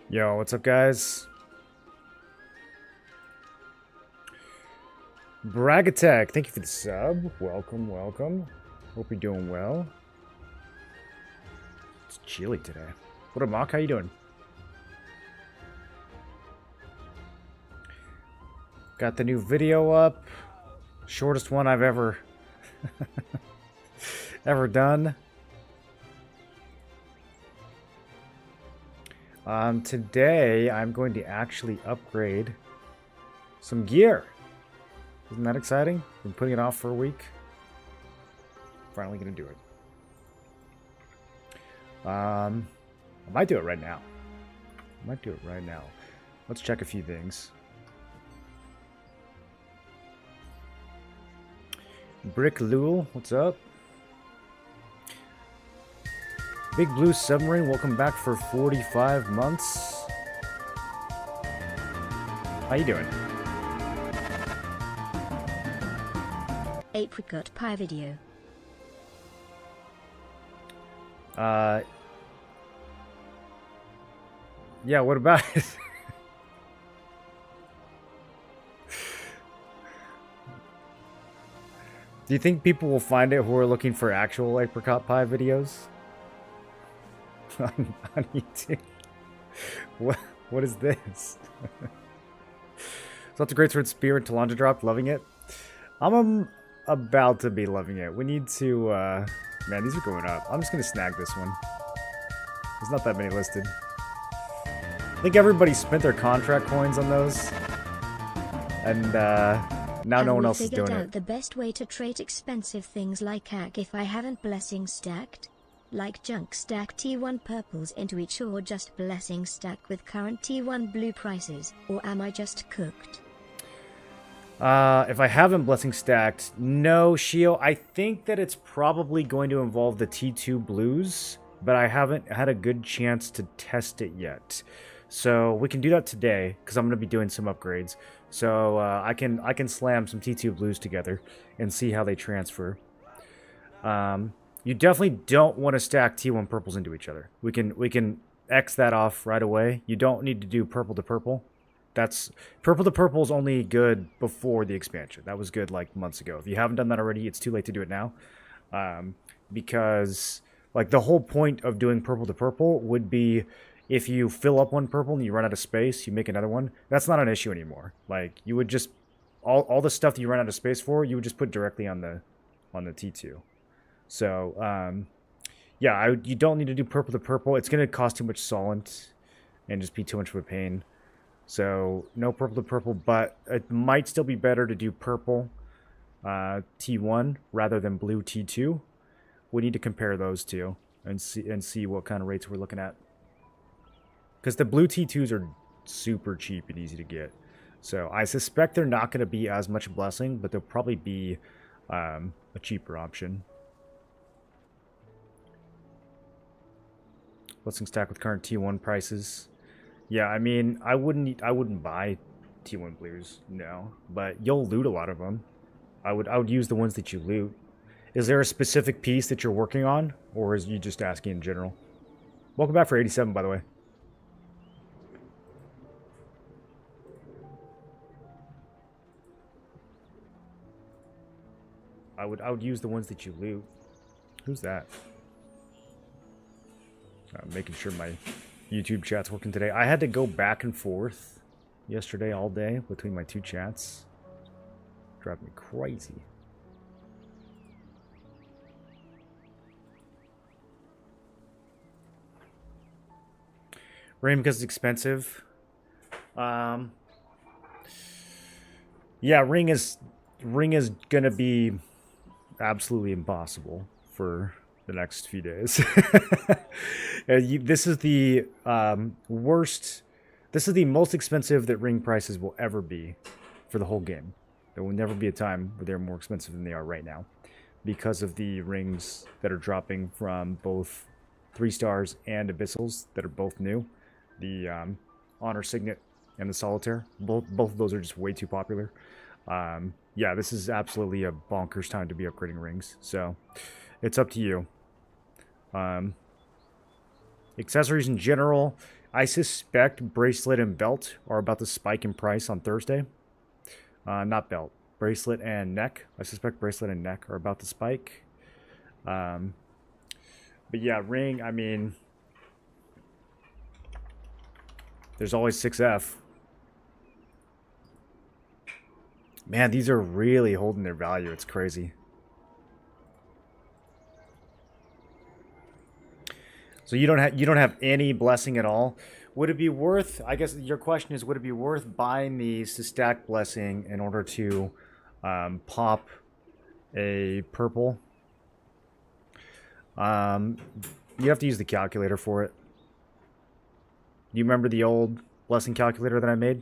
Yo, what's up, guys? Brag Attack, thank you for the sub. Welcome, welcome. Hope you're doing well. It's chilly today. What up, Mock? How you doing? Got the new video up. Shortest one I've ever done. Today I'm going to actually upgrade some gear. Isn't that exciting? Been putting it off for a week. Finally gonna do it. I might do it right now. Let's check a few things. Brick Lul, what's up? Big Blue Submarine, welcome back for 45 months. How you doing? Apricot pie video. Yeah, what about it? Do you think people will find it who are looking for actual apricot pie videos? On YouTube? What is this? So that's a great sword spear and Talonja drop, loving it. I'm about to be loving it. We need to, man, these are going up. I'm just gonna snag this one. There's not that many listed. I think everybody spent their contract coins on those. And, now no one else is doing it. Have we figured out the best way to trade expensive things like hack if I haven't blessing stacked? Like junk stack T1 purples into each, or just blessing stack with current T1 blue prices, or am I just cooked? If I haven't blessing stacked, no, Shio. I think that it's probably going to involve the T2 blues, but I haven't had a good chance to test it yet. So we can do that today because I'm going to be doing some upgrades. So I can slam some T2 blues together and see how they transfer. You definitely don't want to stack T1 purples into each other. We can X that off right away. You don't need to do purple to purple. That's purple to purple is only good before the expansion. That was good like months ago. If you haven't done that already, it's too late to do it now. Because like the whole point of doing purple to purple would be if you fill up one purple and you run out of space, you make another one. That's not an issue anymore. Like you would just all the stuff that you run out of space for, you would just put directly on the T2. So yeah, you don't need to do purple to purple. It's going to cost too much solent and just be too much of a pain. So no purple to purple, but it might still be better to do purple T1 rather than blue T2. We need to compare those two and see what kind of rates we're looking at. Because the blue T2s are super cheap and easy to get. So I suspect they're not going to be as much blessing, but they'll probably be a cheaper option. Blessing stack with current T1 prices. Yeah, I mean, I wouldn't buy T1 blues, no, but you'll loot a lot of them. I would use the ones that you loot. Is there a specific piece that you're working on, or is you just asking in general? Welcome back for 87, by the way. I would use the ones that you loot. Who's that? I'm making sure my YouTube chat's working today. I had to go back and forth yesterday all day between my two chats. Drive me crazy. Rain because it's expensive. Yeah, ring is gonna be absolutely impossible for the next few days. This is the worst. This is the most expensive that ring prices will ever be for the whole game. There will never be a time where they're more expensive than they are right now because of the rings that are dropping from both 3 stars and abyssals that are both new. The Honor Signet and the Solitaire. Both of those are just way too popular. Yeah, this is absolutely a bonkers time to be upgrading rings. So it's up to you. Accessories in general, I suspect bracelet and belt are about to spike in price on Thursday. Not belt. Bracelet and neck. I suspect bracelet and neck are about to spike. But yeah, ring, I mean, there's always 6F. Man, these are really holding their value. It's crazy. So you don't have any blessing at all. Would it be worth, I guess your question is, would it be worth buying these to stack blessing in order to pop a purple? You have to use the calculator for it. You remember the old blessing calculator that I made?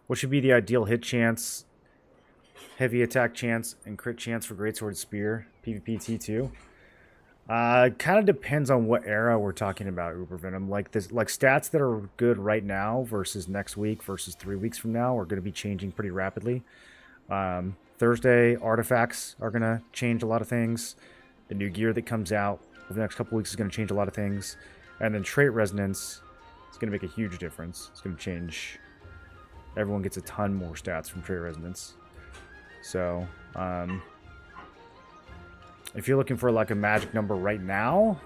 What should be the ideal hit chance, heavy attack chance, and crit chance for Greatsword Spear, PvP T2? Kind of depends on what era we're talking about, Ubervenom. Like stats that are good right now versus next week versus 3 weeks from now are going to be changing pretty rapidly. Thursday artifacts are going to change a lot of things. The new gear that comes out over the next couple weeks is going to change a lot of things. And then trait resonance is going to make a huge difference. It's going to change. Everyone gets a ton more stats from trait resonance. So, if you're looking for like a magic number right now,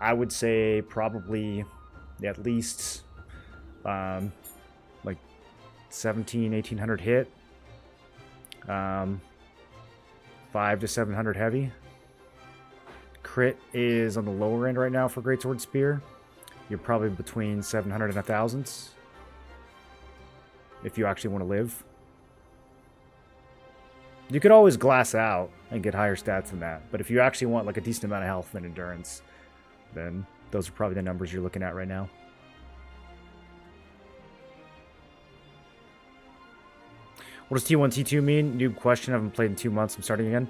I would say probably at least like 1800 hit, 500 to 700 heavy. Crit is on the lower end right now for Greatsword Spear. You're probably between 700 and 1000 if you actually want to live. You could always glass out and get higher stats than that. But if you actually want like a decent amount of health and endurance, then those are probably the numbers you're looking at right now. What does T1, T2 mean? New question. I haven't played in 2 months. I'm starting again.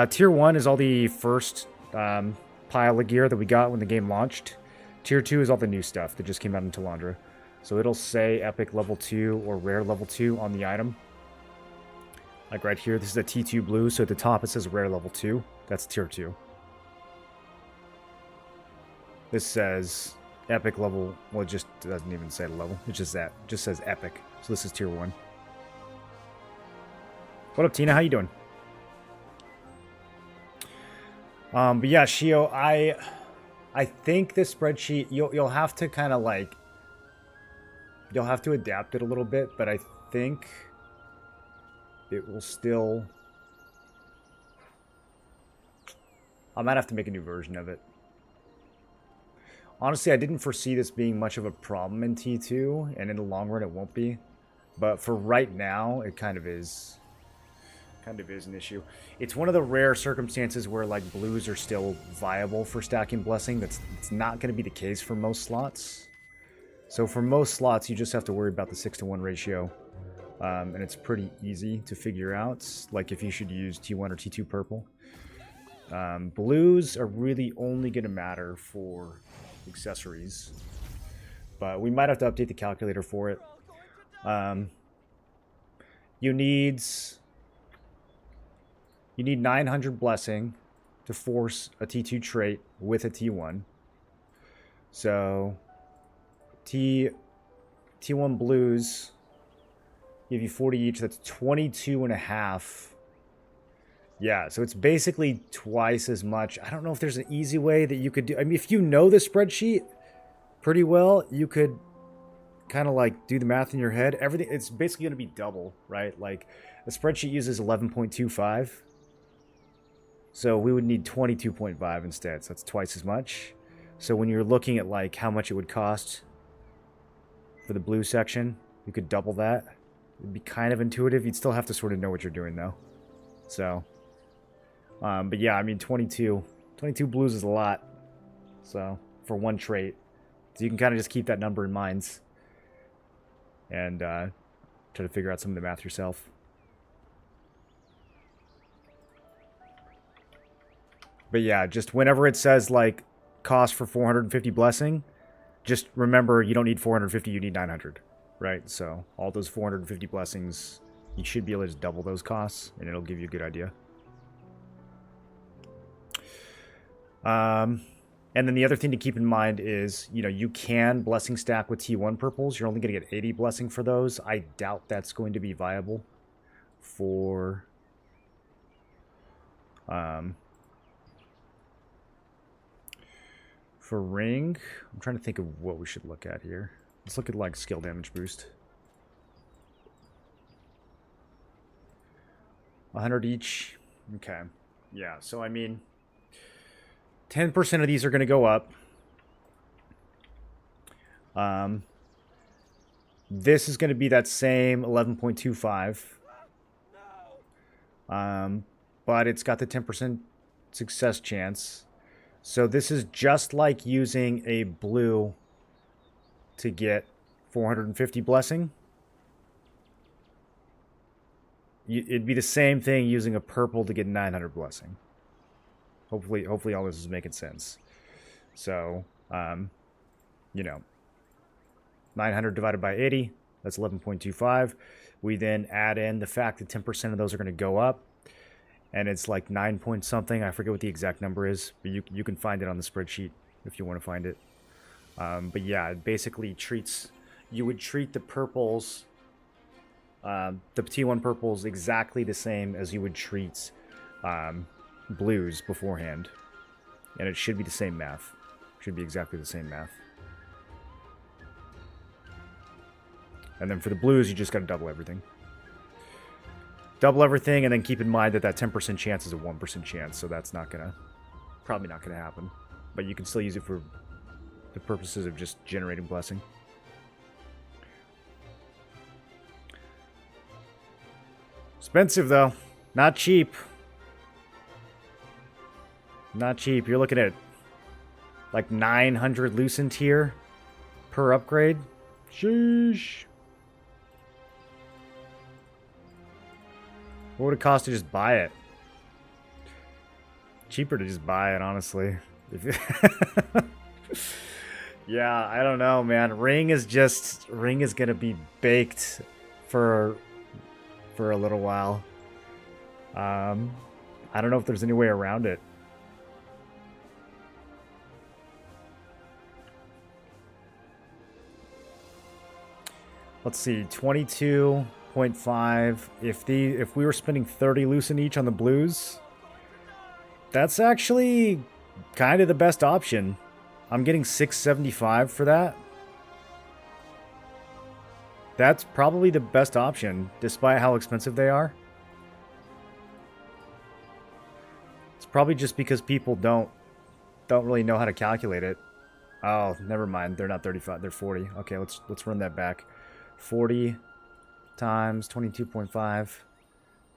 Tier 1 is all the first pile of gear that we got when the game launched. Tier 2 is all the new stuff that just came out in Talandra. So it'll say Epic Level 2 or Rare Level 2 on the item. Like right here, this is a T2 blue, so at the top it says Rare Level 2. That's Tier 2. This says Epic Level, well, it just doesn't even say the level. It's just that. It just says Epic. So this is Tier 1. What up, Tina? How you doing? But yeah, Shio, I think this spreadsheet, you'll have to kind of like, you'll have to adapt it a little bit, but I think it will still, I might have to make a new version of it. Honestly, I didn't foresee this being much of a problem in T2, and in the long run it won't be. But for right now, it kind of is. Kind of is an issue. It's one of the rare circumstances where like blues are still viable for stacking blessing. It's not going to be the case for most slots. So for most slots, you just have to worry about the 6-to-1 ratio. And it's pretty easy to figure out, like if you should use T1 or T2 purple. Blues are really only going to matter for accessories. But we might have to update the calculator for it. You need 900 blessing to force a T2 trait with a T1. So T1 blues give you 40 each. That's 22 and a half. Yeah, so it's basically twice as much. I don't know if there's an easy way that you could do. I mean, if you know the spreadsheet pretty well, you could kind of like do the math in your head. Everything, it's basically going to be double, right? Like the spreadsheet uses 11.25. So we would need 22.5 instead. So that's twice as much. So when you're looking at like how much it would cost for the blue section, you could double that. It'd be kind of intuitive. You'd still have to sort of know what you're doing though. So, but yeah, I mean 22 blues is a lot. So for one trait, so you can kind of just keep that number in mind and try to figure out some of the math yourself. But yeah, just whenever it says like cost for 450 blessing, just remember you don't need 450, you need 900, right? So all those 450 blessings, you should be able to just double those costs and it'll give you a good idea. And then the other thing to keep in mind is, you know, you can blessing stack with T1 purples. You're only going to get 80 blessing for those. I doubt that's going to be viable for ring. I'm trying to think of what we should look at here. Let's look at like skill damage boost. 100 each. Okay. Yeah, so I mean 10% of these are going to go up. This is going to be that same 11.25. But it's got the 10% success chance. So this is just like using a blue to get 450 blessing. It'd be the same thing using a purple to get 900 blessing. Hopefully all this is making sense. So, you know, 900 divided by 80, that's 11.25. We then add in the fact that 10% of those are going to go up. And it's like 9 point something. I forget what the exact number is, but you can find it on the spreadsheet if you want to find it. But yeah, it basically treats... You would treat the purples, the T1 purples, exactly the same as you would treat blues beforehand. And it should be the same math. Should be exactly the same math. And then for the blues, you just got to double everything. Double everything, and then keep in mind that that 10% chance is a 1% chance, so that's not gonna... Probably not gonna happen. But you can still use it for the purposes of just generating blessing. Expensive, though. Not cheap. Not cheap. You're looking at like 900 loosened here per upgrade. Sheesh. What would it cost to just buy it? Cheaper to just buy it, honestly. Yeah, I don't know, man. Ring is gonna be baked for a little while. I don't know if there's any way around it. Let's see, 22.5. If we were spending 30 loosen each on the blues, that's actually kind of the best option. I'm getting 675 for that. That's probably the best option, despite how expensive they are. It's probably just because people don't really know how to calculate it. Oh, never mind. They're not 35. They're 40. Okay, let's run that back. 40 times 22.5,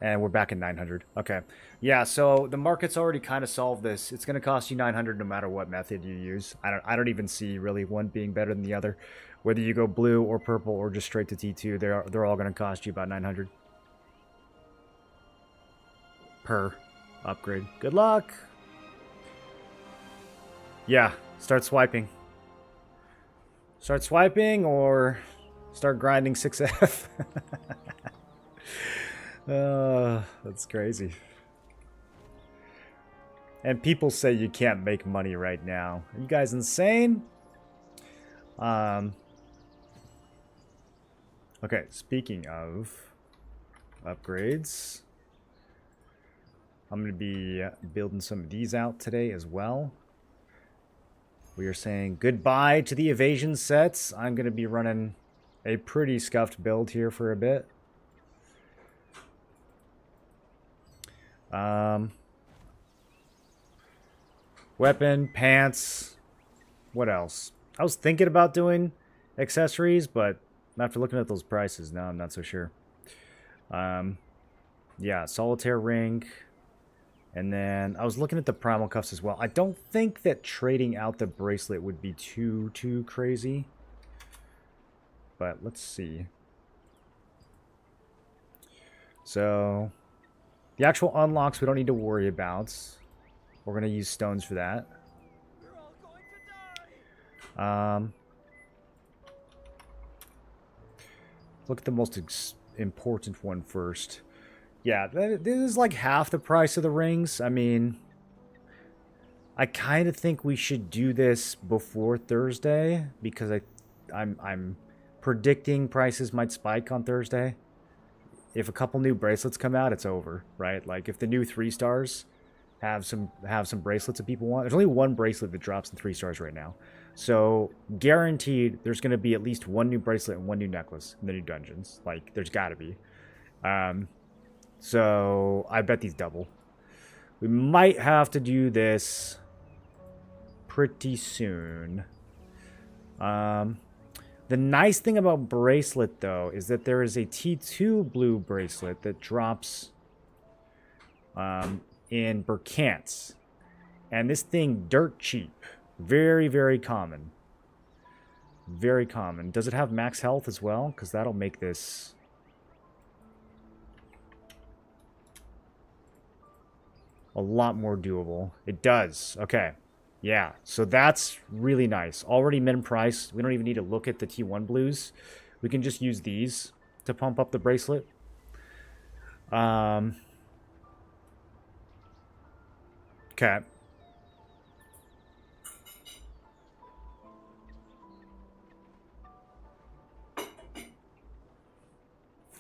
and we're back at 900. Okay, yeah. So the market's already kind of solved this. It's going to cost you 900 no matter what method you use. I don't even see really one being better than the other. Whether you go blue or purple or just straight to T2, they're all going to cost you about 900 per upgrade. Good luck. Yeah, start swiping. Start swiping or start grinding 6F. That's crazy. And people say you can't make money right now. Are you guys insane? Okay, speaking of upgrades, I'm going to be building some of these out today as well. We are saying goodbye to the evasion sets. I'm going to be running a pretty scuffed build here for a bit. Weapon, pants, what else? I was thinking about doing accessories, but after looking at those prices, now I'm not so sure. Yeah, solitaire ring. And then I was looking at the primal cuffs as well. I don't think that trading out the bracelet would be too crazy. But let's see. So the actual unlocks we don't need to worry about. We're going to use stones for that. Look at the most important one first. Yeah, this is like half the price of the rings. I mean, I kind of think we should do this before Thursday because I'm predicting prices might spike on Thursday. If a couple new bracelets come out, it's over, right? Like if the new 3 stars have some bracelets that people want. There's only one bracelet that drops in 3 stars right now. So guaranteed there's going to be at least one new bracelet and one new necklace in the new dungeons. Like there's got to be. So I bet these double. We might have to do this pretty soon. The nice thing about bracelet, though, is that there is a T2 blue bracelet that drops in Burkant's. And this thing, dirt cheap. Very, very common. Very common. Does it have max health as well? Because that'll make this... a lot more doable. It does. Okay. Yeah, so that's really nice. Already min price. We don't even need to look at the T1 blues. We can just use these to pump up the bracelet. Okay.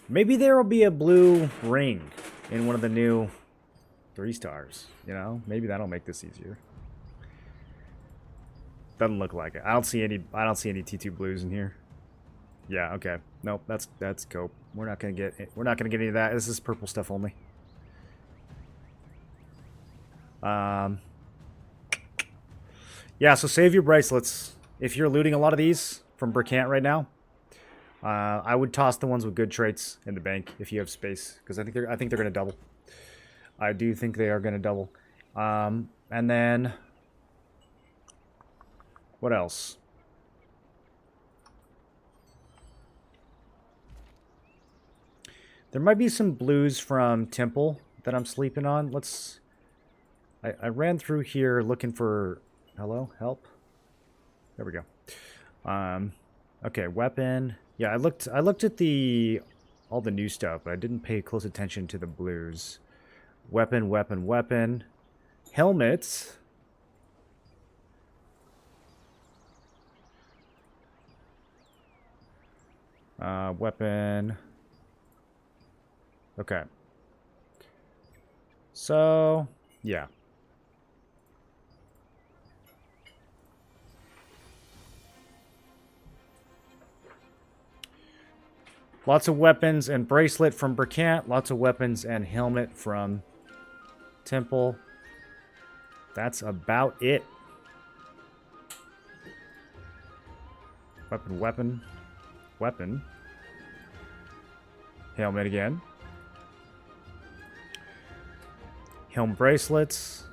Maybe there will be a blue ring in one of the new 3 stars. You know, maybe that'll make this easier. Doesn't look like it. I don't see any T2 blues in here. Yeah, okay. Nope, that's cope. We're not gonna get any of that. This is purple stuff only. Yeah, so save your bracelets. If you're looting a lot of these from Burkant right now, I would toss the ones with good traits in the bank if you have space, because I think they're gonna double. I do think they are gonna double. And then what else? There might be some blues from Temple that I'm sleeping on. I ran through here looking for... Hello? Help? There we go. Okay, weapon. Yeah, I looked at all the new stuff, but I didn't pay close attention to the blues. Weapon, weapon, weapon. Helmets. Weapon. Okay. So, yeah. Lots of weapons and bracelet from Burkant. Lots of weapons and helmet from Temple. That's about it. Weapon, weapon, weapon. Helmet again. Helm bracelets.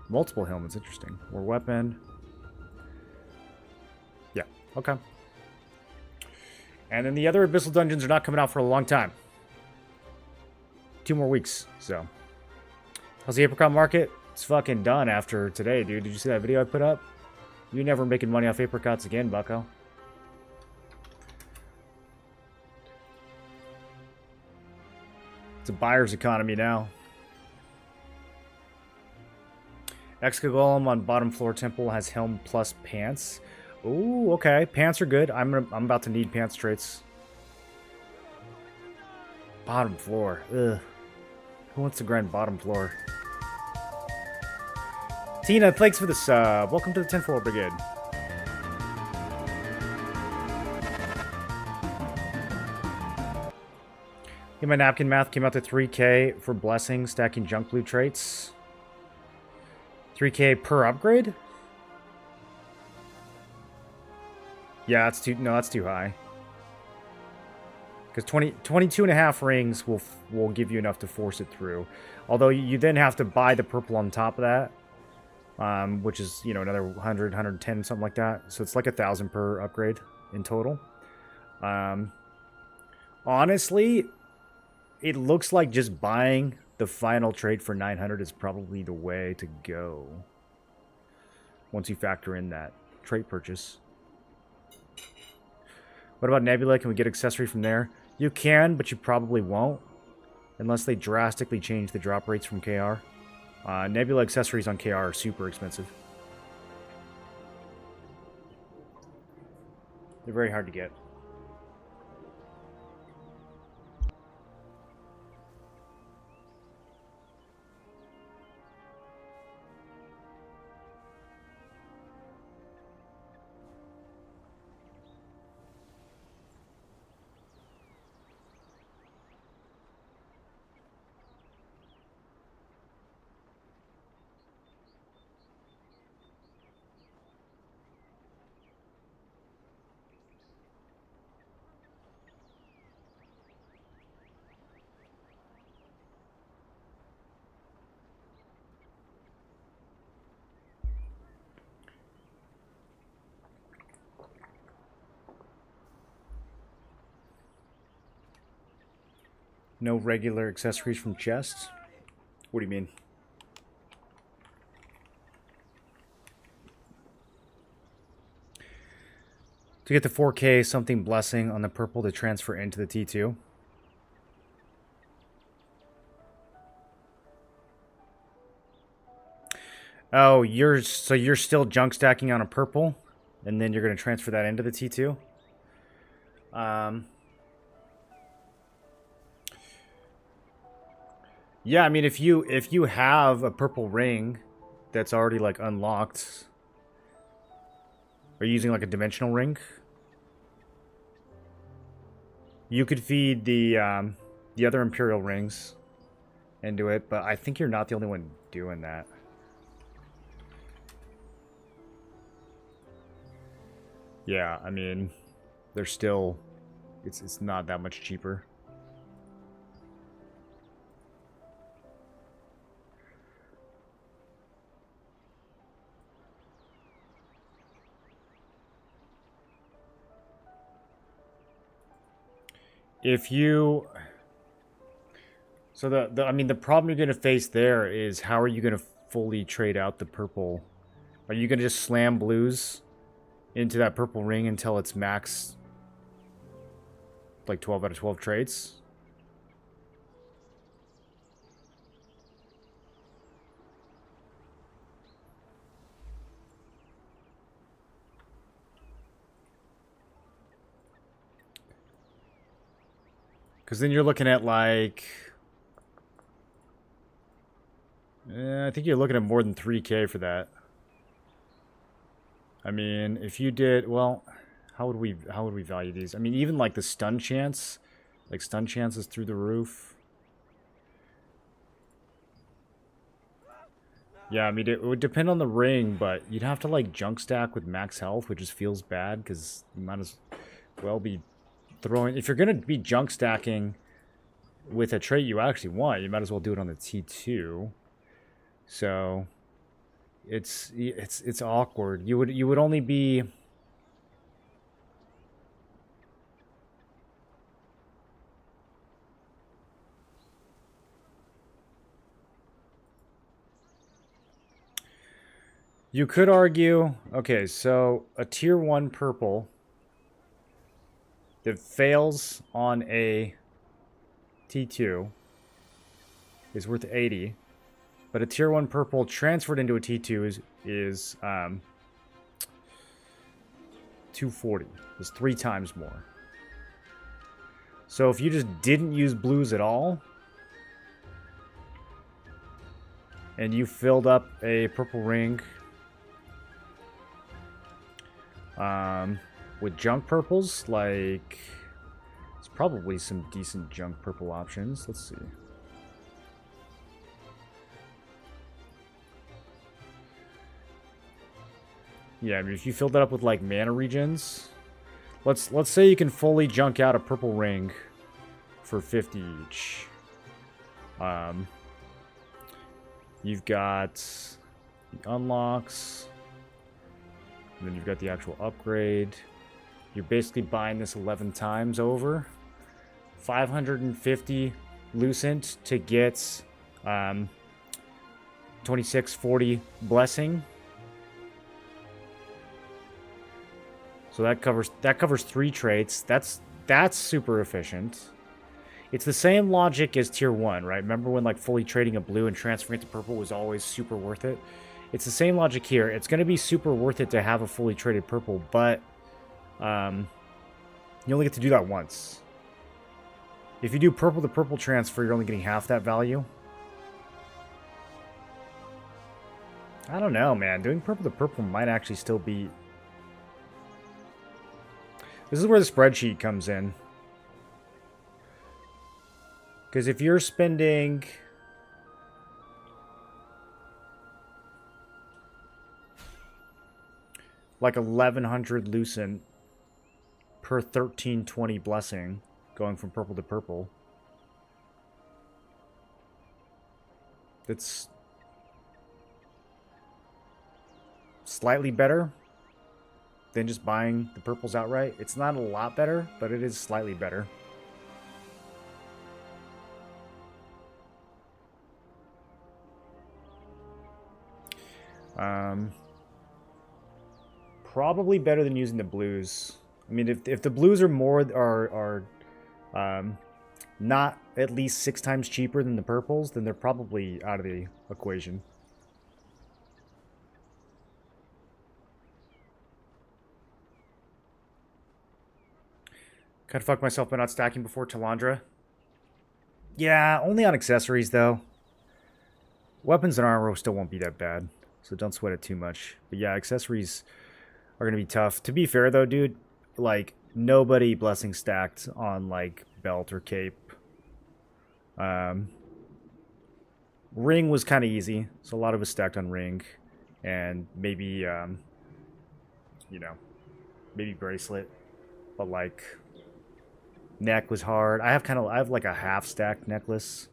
Multiple helmets, interesting. Or weapon. Yeah, okay. And then the other Abyssal Dungeons are not coming out for a long time. 2 more weeks, so. How's the apricot market? It's fucking done after today, dude. Did you see that video I put up? You're never making money off apricots again, bucko. It's a buyer's economy now. Excagolem on bottom floor temple has helm plus pants. Ooh, okay. Pants are good. I'm about to need pants traits. Bottom floor. Ugh. Who wants to grind bottom floor? Tina, thanks for the sub. Welcome to the 10-4 Brigade. Yeah, my napkin math came out to 3K for blessing, stacking junk blue traits. 3K per upgrade? Yeah, that's too high. Because 22 and a half rings will give you enough to force it through. Although you then have to buy the purple on top of that, which is, you know, another 100, 110, something like that. So it's like 1,000 per upgrade in total. Honestly, it looks like just buying the final trait for 900 is probably the way to go. Once you factor in that trait purchase. What about Nebula? Can we get accessory from there? You can, but you probably won't. Unless they drastically change the drop rates from KR. Nebula accessories on KR are super expensive. They're very hard to get. No regular accessories from chests? What do you mean? To get the 4K something blessing on the purple to transfer into the T2. Oh, you're still junk stacking on a purple, and then you're going to transfer that into the T2? Yeah, I mean, if you have a purple ring that's already like unlocked, are you using like a dimensional ring? You could feed the other Imperial rings into it, but I think you're not the only one doing that. Yeah, I mean, they're still, it's not that much cheaper. If you, so I mean, the problem you're going to face there is how are you going to fully trade out the purple? Are you going to just slam blues into that purple ring until it's max, like 12 out of 12 trades? Because then you're looking at like, I think you're looking at more than 3K for that. I mean, if you did, well, how would we value these? I mean, even like the stun chance, like stun chances through the roof. Yeah, I mean, it would depend on the ring, but you'd have to like junk stack with max health, which just feels bad because you might as well be throwing. If you're gonna be junk stacking with a trait you actually want, you might as well do it on the T2. So it's awkward. You would only be. You could argue, okay, so a tier 1 purple that fails on a T2 is worth 80, but a tier 1 purple transferred into a T2 is 240. It's 3 times more. So if you just didn't use blues at all, and you filled up a purple ring with junk purples, like, there's probably some decent junk purple options. Let's see. Yeah, I mean, if you filled that up with like mana regens, let's say you can fully junk out a purple ring for 50 each. You've got the unlocks, and then you've got the actual upgrade. You're basically buying this 11 times over. 550 Lucent to get 2640 Blessing. So that covers 3 traits. That's super efficient. It's the same logic as tier 1, right? Remember when like fully trading a blue and transferring it to purple was always super worth it? It's the same logic here. It's going to be super worth it to have a fully traded purple, but you only get to do that once. If you do purple to purple transfer, you're only getting half that value. I don't know, man. Doing purple to purple might actually still be... This is where the spreadsheet comes in. Because if you're spending... like 1100 lucent per 1320 blessing going from purple to purple. It's slightly better than just buying the purples outright. It's not a lot better, but it is slightly better. Probably better than using the blues. I mean, if the blues are not at least 6 times cheaper than the purples, then they're probably out of the equation. Kind of fucked myself by not stacking before Talandra. Yeah, only on accessories though. Weapons and armor still won't be that bad, so don't sweat it too much. But yeah, accessories are gonna be tough. To be fair though, dude, like nobody blessing stacked on like belt or cape. Ring was kind of easy, so a lot of us stacked on ring, and maybe you know, maybe bracelet, but like neck was hard. I have like a half stacked necklace.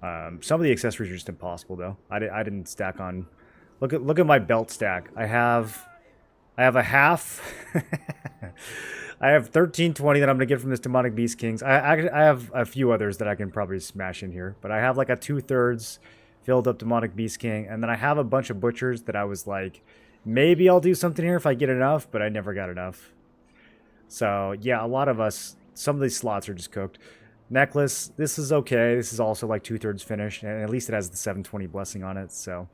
Some of the accessories are just impossible though. I didn't stack on. Look at my belt stack. I have a half. I have 1320 that I'm gonna get from this Demonic Beast Kings. I have a few others that I can probably smash in here, but I have like a 2/3 filled up Demonic Beast King, and then I have a bunch of butchers that I was like, maybe I'll do something here if I get enough, but I never got enough. So yeah, a lot of us, some of these slots are just cooked. Necklace, this is okay. This is also like 2/3 finished, and at least it has the 720 blessing on it. So,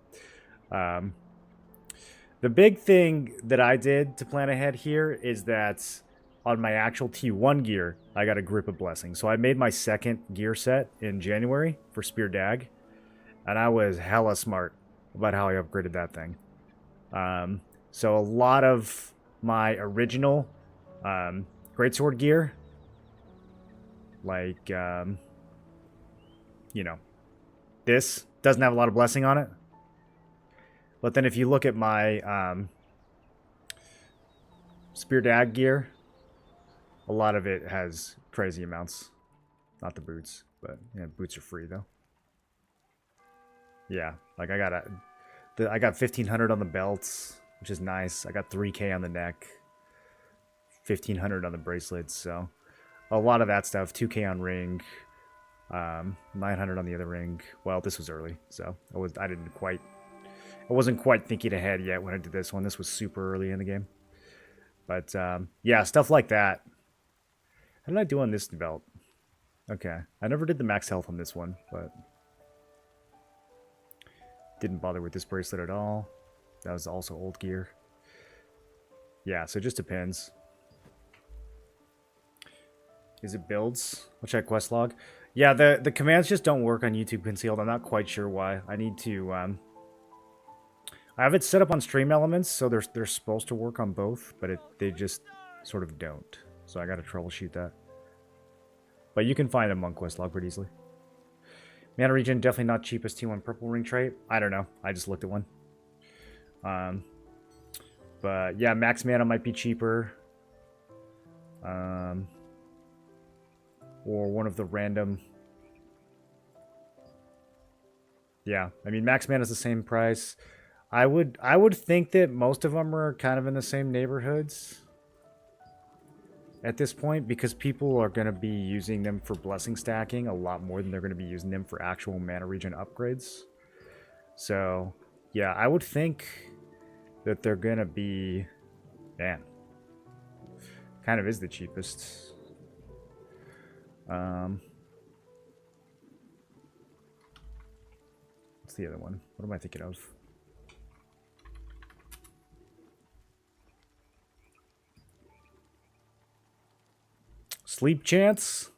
the big thing that I did to plan ahead here is that on my actual T1 gear, I got a grip of blessing. So I made my second gear set in January for Spear Dag, and I was hella smart about how I upgraded that thing. So a lot of my original greatsword gear, like, you know, this doesn't have a lot of blessing on it. But then if you look at my Spear Dag gear, a lot of it has crazy amounts. Not the boots, but yeah, boots are free though. Yeah, like I got 1500 on the belts, which is nice. I got 3k on the neck, 1500 on the bracelets, so a lot of that stuff. 2k on ring, 900 on the other ring. Well, this was early, so I wasn't quite thinking ahead yet when I did this one. This was super early in the game, but yeah, stuff like that. How did I do on this belt? Okay, I never did the max health on this one, but didn't bother with this bracelet at all. That was also old gear. Yeah, so it just depends. Is it builds? I'll check quest log. Yeah, the commands just don't work on YouTube Concealed. I'm not quite sure why. I need to... I have it set up on Stream Elements, so they're supposed to work on both, but they just sort of don't. So I gotta troubleshoot that. But you can find them on quest log pretty easily. Mana Regen, definitely not cheapest T1 purple ring trait. I don't know. I just looked at one. But yeah, max mana might be cheaper. Or one of the random. Yeah, I mean max mana is the same price. I would think that most of them are kind of in the same neighborhoods at this point, because people are going to be using them for blessing stacking a lot more than they're going to be using them for actual mana regen upgrades. So yeah, I would think that they're going to be, man, Kind of is the cheapest. What's the other one? What am I thinking of? Sleep chance?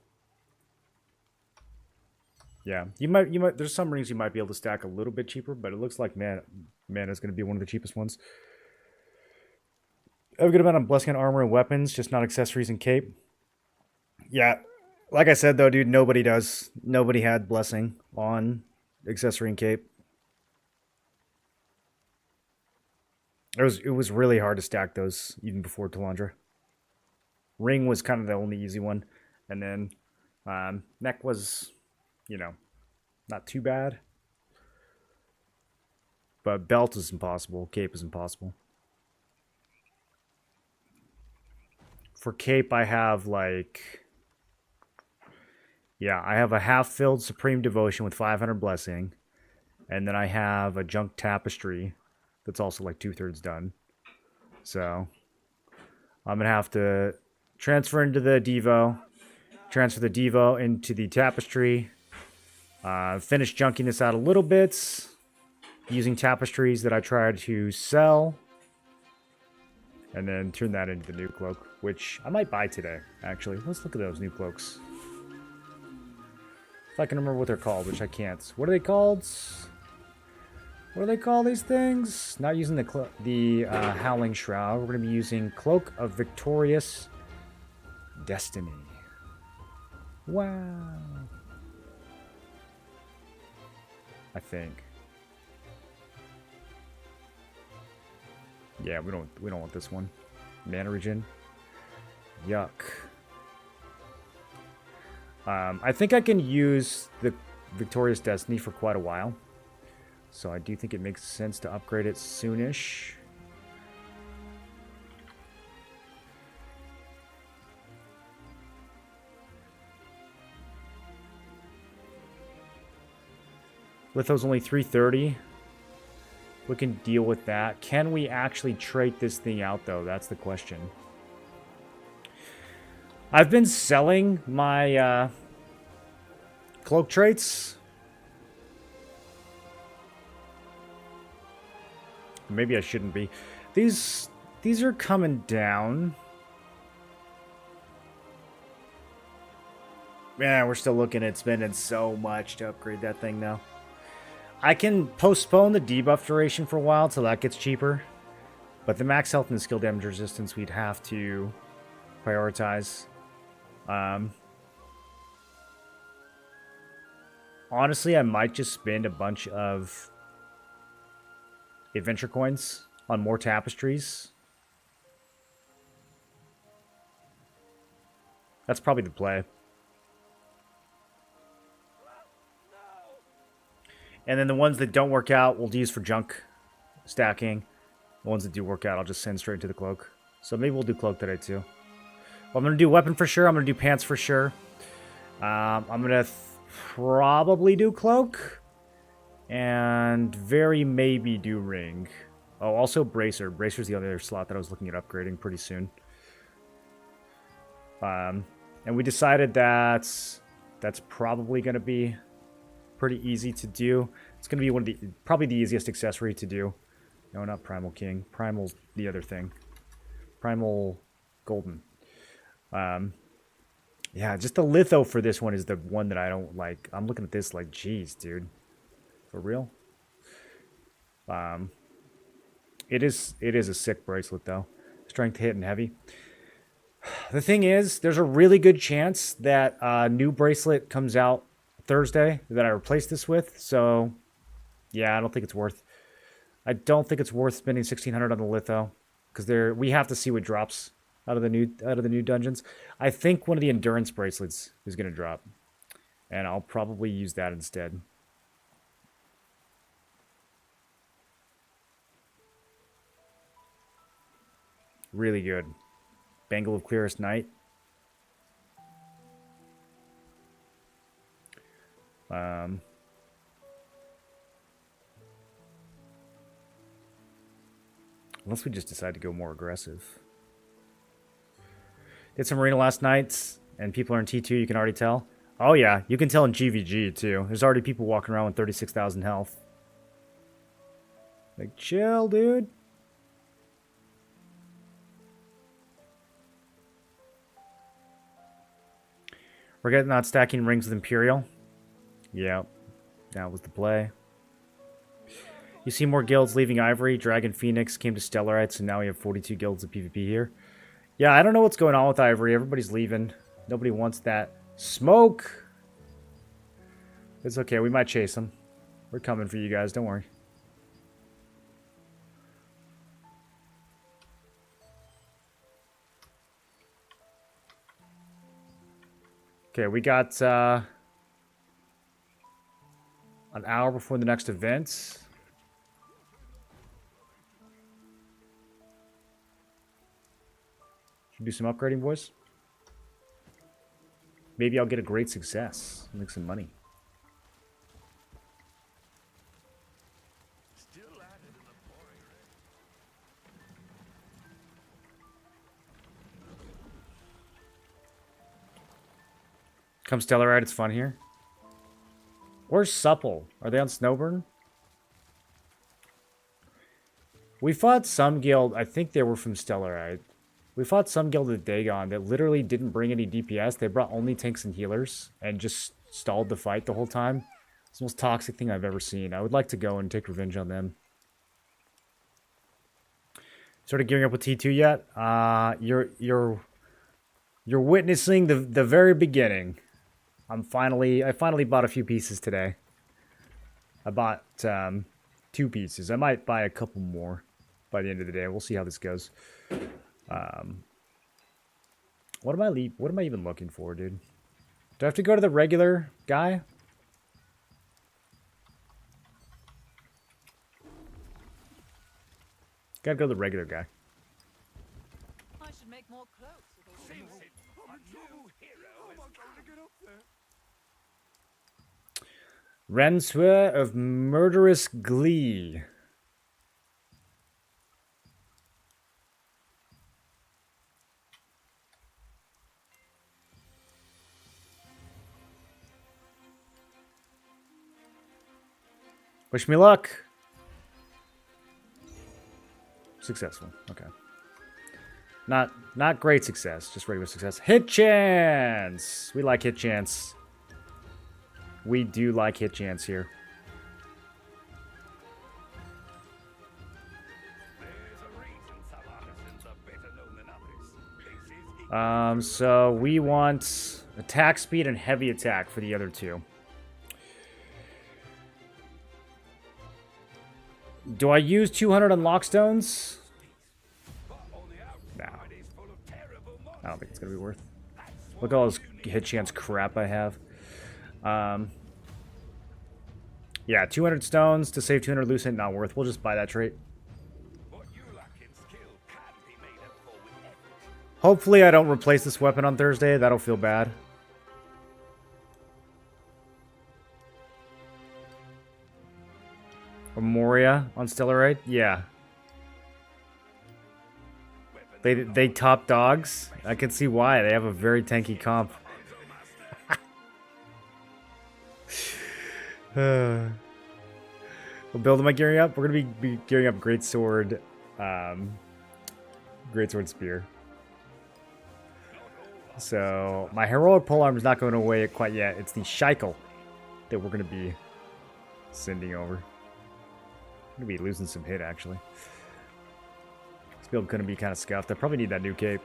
Yeah, you might. There's some rings you might be able to stack a little bit cheaper, but it looks like mana is going to be one of the cheapest ones. I have a good amount of blessing on armor and weapons, just not accessories and cape. Yeah, like I said though, dude, nobody does. Nobody had blessing on accessory and cape. It was really hard to stack those even before Talandra. Ring was kind of the only easy one, and then neck was, you know, not too bad. But belt is impossible. Cape is impossible. For cape, I have like, yeah, I have a half-filled Supreme Devotion with 500 blessing, and then I have a junk tapestry that's also like 2/3 done. So I'm gonna have to transfer into the Devo, transfer the Devo into the tapestry, finish junking this out a little bit, using tapestries that I tried to sell, and then turn that into the new cloak, which I might buy today, actually. Let's look at those new cloaks. If I can remember what they're called, which I can't. What are they called? What do they call these things? Not using the Howling Shroud. We're going to be using Cloak of Victorious Destiny. Wow. I think. Yeah, we don't want this one. Mana regen. Yuck. I think I can use the Victorious Destiny for quite a while. So I do think it makes sense to upgrade it soonish. Litho's only 330. We can deal with that. Can we actually trade this thing out, though? That's the question. I've been selling my cloak traits. Maybe I shouldn't be. These are coming down. Man, we're still looking at spending so much to upgrade that thing now. I can postpone the debuff duration for a while till that gets cheaper. But the max health and skill damage resistance we'd have to prioritize. Honestly, I might just spend a bunch of adventure coins on more tapestries. That's probably the play. And then the ones that don't work out, we'll use for junk stacking. The ones that do work out, I'll just send straight to the cloak. So maybe we'll do cloak today too. Well, I'm going to do weapon for sure. I'm going to do pants for sure. I'm going to probably do cloak. And very maybe do ring. Oh, also bracer. Bracer's the other slot that I was looking at upgrading pretty soon. And we decided that that's probably going to be pretty easy to do. It's going to be one of the probably the easiest accessory to do. No, not Primal King. Primal's the other thing. Primal Golden. Yeah, just the litho for this one is the one that I don't like. I'm looking at this like, geez, dude. For real? It is a sick bracelet though. Strength, hit, and heavy. The thing is, there's a really good chance that a new bracelet comes out Thursday that I replace this with. So, yeah, I don't think it's worth. I don't think it's worth spending 1,600 on the litho because we have to see what drops out of the new dungeons. I think one of the endurance bracelets is going to drop, and I'll probably use that instead. Really good. Bangle of Clearest Night. Unless we just decide to go more aggressive. Did some arena last night, and people are in T2, you can already tell. Oh yeah, you can tell in GVG too. There's already people walking around with 36,000 health. Like, chill, dude. We're getting not stacking rings with Imperial. Yep, that was the play. You see more guilds leaving Ivory. Dragon Phoenix came to Stellarites, and now we have 42 guilds of PvP here. Yeah, I don't know what's going on with Ivory. Everybody's leaving. Nobody wants that smoke. It's okay. We might chase them. We're coming for you guys. Don't worry. Okay, we got an hour before the next event. Should do some upgrading, boys. Maybe I'll get a great success. Make some money. Come Stellarite, it's fun here. Where's Supple? Are they on Snowburn? We fought some guild, I think they were from Stellarite. We fought some guild at Dagon that literally didn't bring any DPS. They brought only tanks and healers and just stalled the fight the whole time. It's the most toxic thing I've ever seen. I would like to go and take revenge on them. Started gearing up with T2 yet? You're witnessing the very beginning. I finally bought a few pieces today. I bought 2 pieces. I might buy a couple more by the end of the day. We'll see how this goes. What am I even looking for, dude? Do I have to go to the regular guy? Gotta go to the regular guy. I should make more cloaks with all the Renswe of Murderous Glee. Wish me luck. Successful. Okay. Not great success, just regular success. Hit chance. We like hit chance. We do like hit chance here. So we want attack speed and heavy attack for the other two. Do I use 200 on lockstones? No. I don't think it's going to be worth. Look at all this hit chance crap I have. Yeah, 200 stones to save 200 lucent, not worth. We'll just buy that trait. Hopefully I don't replace this weapon on Thursday. That'll feel bad. Moria on Stellarite? Yeah. They top dogs? I can see why. They have a very tanky comp. We'll build my gearing up. We're going to be gearing up Greatsword. Greatsword Spear. So, my Heroic Polearm is not going away quite yet. It's the Scheikel that we're going to be sending over. I'm going to be losing some hit, actually. This build going to be kind of scuffed. I probably need that new cape.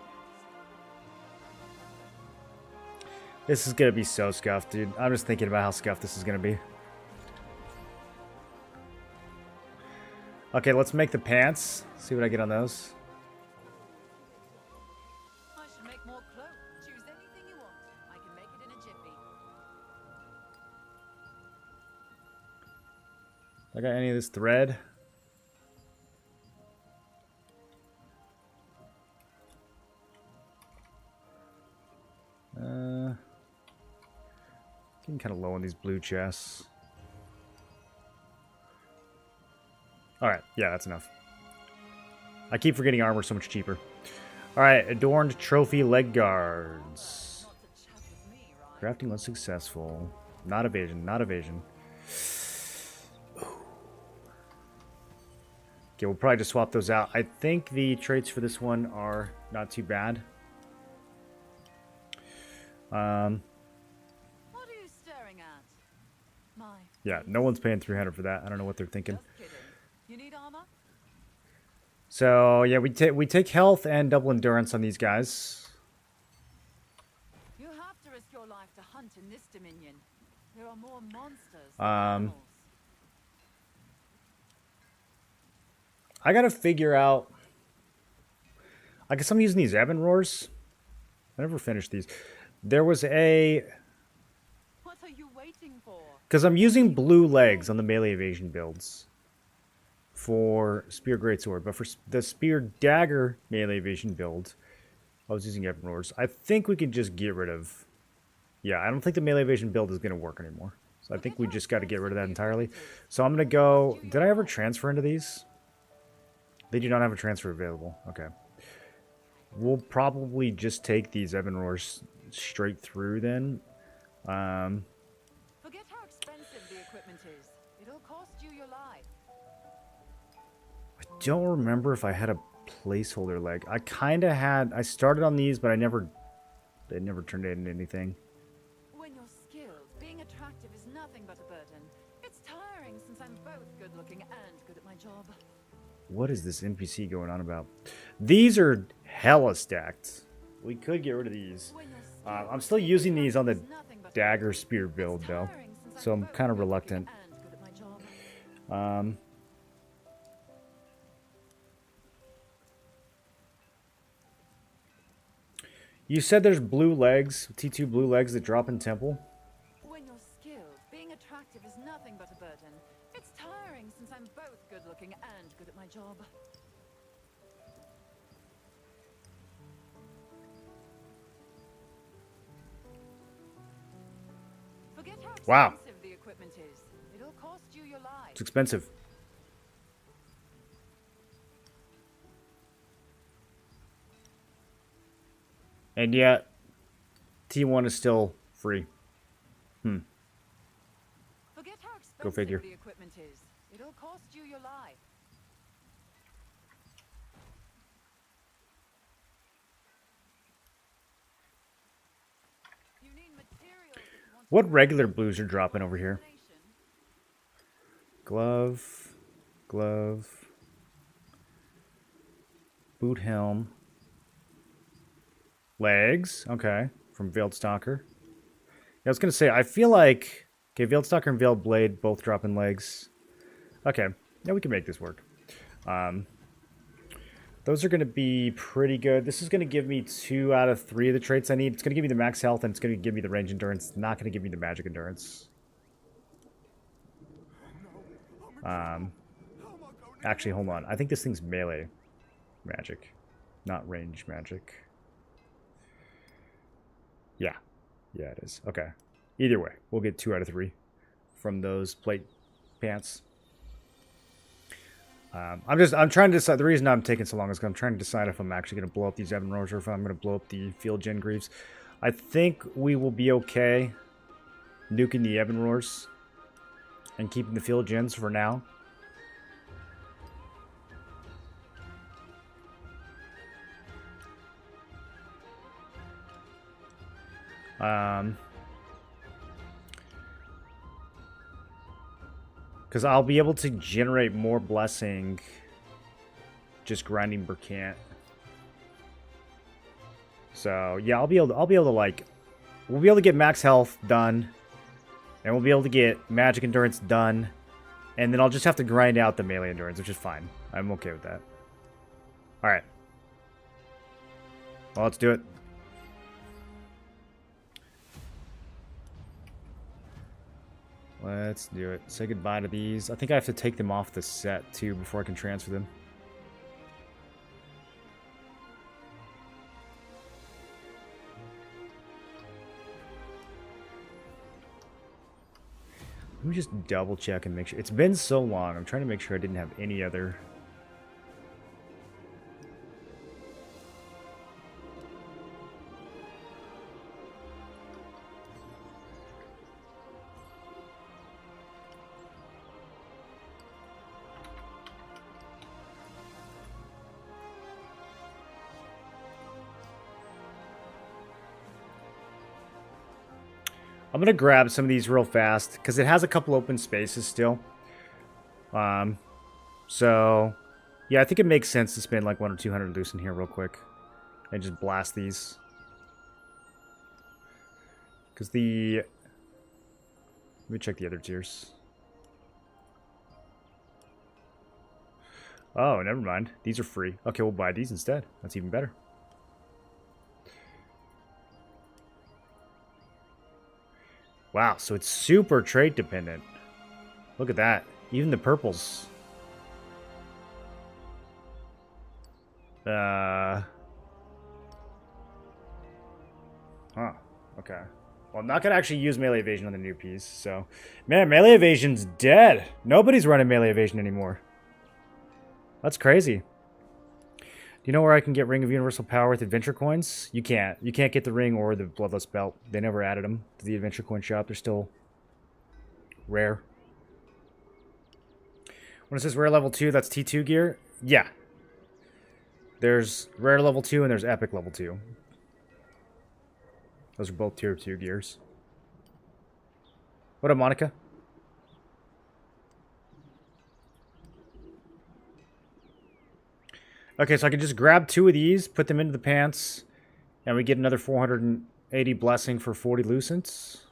This is going to be so scuffed, dude. I'm just thinking about how scuffed this is going to be. Okay, let's make the pants. See what I get on those. I should make more cloaks. Choose anything you want. I can make it in a jiffy. I got any of this thread? Getting kind of low on these blue chests. Alright, yeah, that's enough. I keep forgetting armor so much cheaper. Alright, adorned trophy leg guards. Not to chat with me, right? Crafting less successful. Not evasion, not evasion. Okay, we'll probably just swap those out. I think the traits for this one are not too bad. What are you staring at? My. Yeah, no one's paying 300 for that. I don't know what they're thinking. Just kidding. You need armor? So yeah, we take health and double endurance on these guys. You have to risk your life to hunt in this dominion. There are more monsters than Um, animals. I gotta figure out. I guess I'm using these Ebon Roars. I never finished these. There was a What are you waiting for? because I'm using blue legs on the melee evasion builds for Spear Greatsword, but for the Spear Dagger melee evasion build, I was using Ebon Roars. I think we can just get rid of. Yeah, I don't think the melee evasion build is gonna work anymore. So I think we just got to get rid of that entirely. So I'm gonna go. Did I ever transfer into these? They do not have a transfer available. Okay. We'll probably just take these Ebon Roars straight through then. Forget how expensive the equipment is. It'll cost you your life. I don't remember if I had a placeholder leg. I kind of had. I started on these, but they never turned into anything. When you're skilled, being attractive is nothing but a burden. It's tiring since I'm both good looking and good at my job. What is this NPC going on about? These are hella stacked. We could get rid of these. When you're skilled, I'm still using these on the is nothing but a Dagger burden. Spear build, It's though. tiring since So I'm both kind of good looking reluctant. and good at my job. You said there's blue legs, T2 blue legs that drop in temple. When you're skilled, being attractive is nothing but a burden. It's tiring since I'm both good looking and good at my job. Forget how Wow. expensive the equipment is. It'll cost you your life. It's expensive. And yet, T1 is still free. Forget how expensive Go figure. the equipment is. It'll cost you your life. You need materials if you want to What regular blues are dropping over here? nation. Glove, glove, boot helm, legs. Okay, from Veiled Stalker. Yeah, I was gonna say I feel like okay, Veiled Stalker and Veiled Blade both dropping legs. Okay, yeah, we can make this work. Those are going to be pretty good. This is going to give me 2 out of 3 of the traits I need. It's going to give me the max health, and it's going to give me the range endurance. It's not going to give me the magic endurance. Actually, hold on. I think this thing's melee magic, not range magic. Yeah. Yeah, it is. Okay. Either way, we'll get 2 out of 3 from those plate pants. I'm trying to decide. The reason I'm taking so long is because I'm trying to decide if I'm actually going to blow up these Ebon Roars or if I'm going to blow up the Field Gen Greaves. I think we will be okay nuking the Ebon Roars and keeping the Field Gens for now. Because I'll be able to generate more blessing just grinding Burkant. So yeah, I'll be able to like, we'll be able to get max health done, and we'll be able to get magic endurance done, and then I'll just have to grind out the melee endurance, which is fine. I'm okay with that. All right. Well, let's do it. Let's do it. Say goodbye to these. I think I have to take them off the set, too, before I can transfer them. Let me just double check and make sure. It's been so long. I'm trying to make sure I didn't have any other... I'm going to grab some of these real fast because it has a couple open spaces still. So, yeah, I think it makes sense to spend like 100 or 200 loose in here real quick. And just blast these. Because the... Let me check the other tiers. Oh, never mind. These are free. Okay, we'll buy these instead. That's even better. Wow, so it's super trade dependent. Look at that. Even the purples. Huh. Okay. Well, I'm not going to actually use melee evasion on the new piece, so... Man, melee evasion's dead. Nobody's running melee evasion anymore. That's crazy. Do you know where I can get Ring of Universal Power with adventure coins? You can't. You can't get the ring or the Bloodless Belt. They never added them to the adventure coin shop. They're still rare. When it says rare level 2, that's T2 gear? Yeah. There's rare level 2 and there's epic level 2. Those are both tier 2 gears. What up, Monica? Okay, so I can just grab 2 of these, put them into the pants, and we get another 480 blessing for 40 lucents.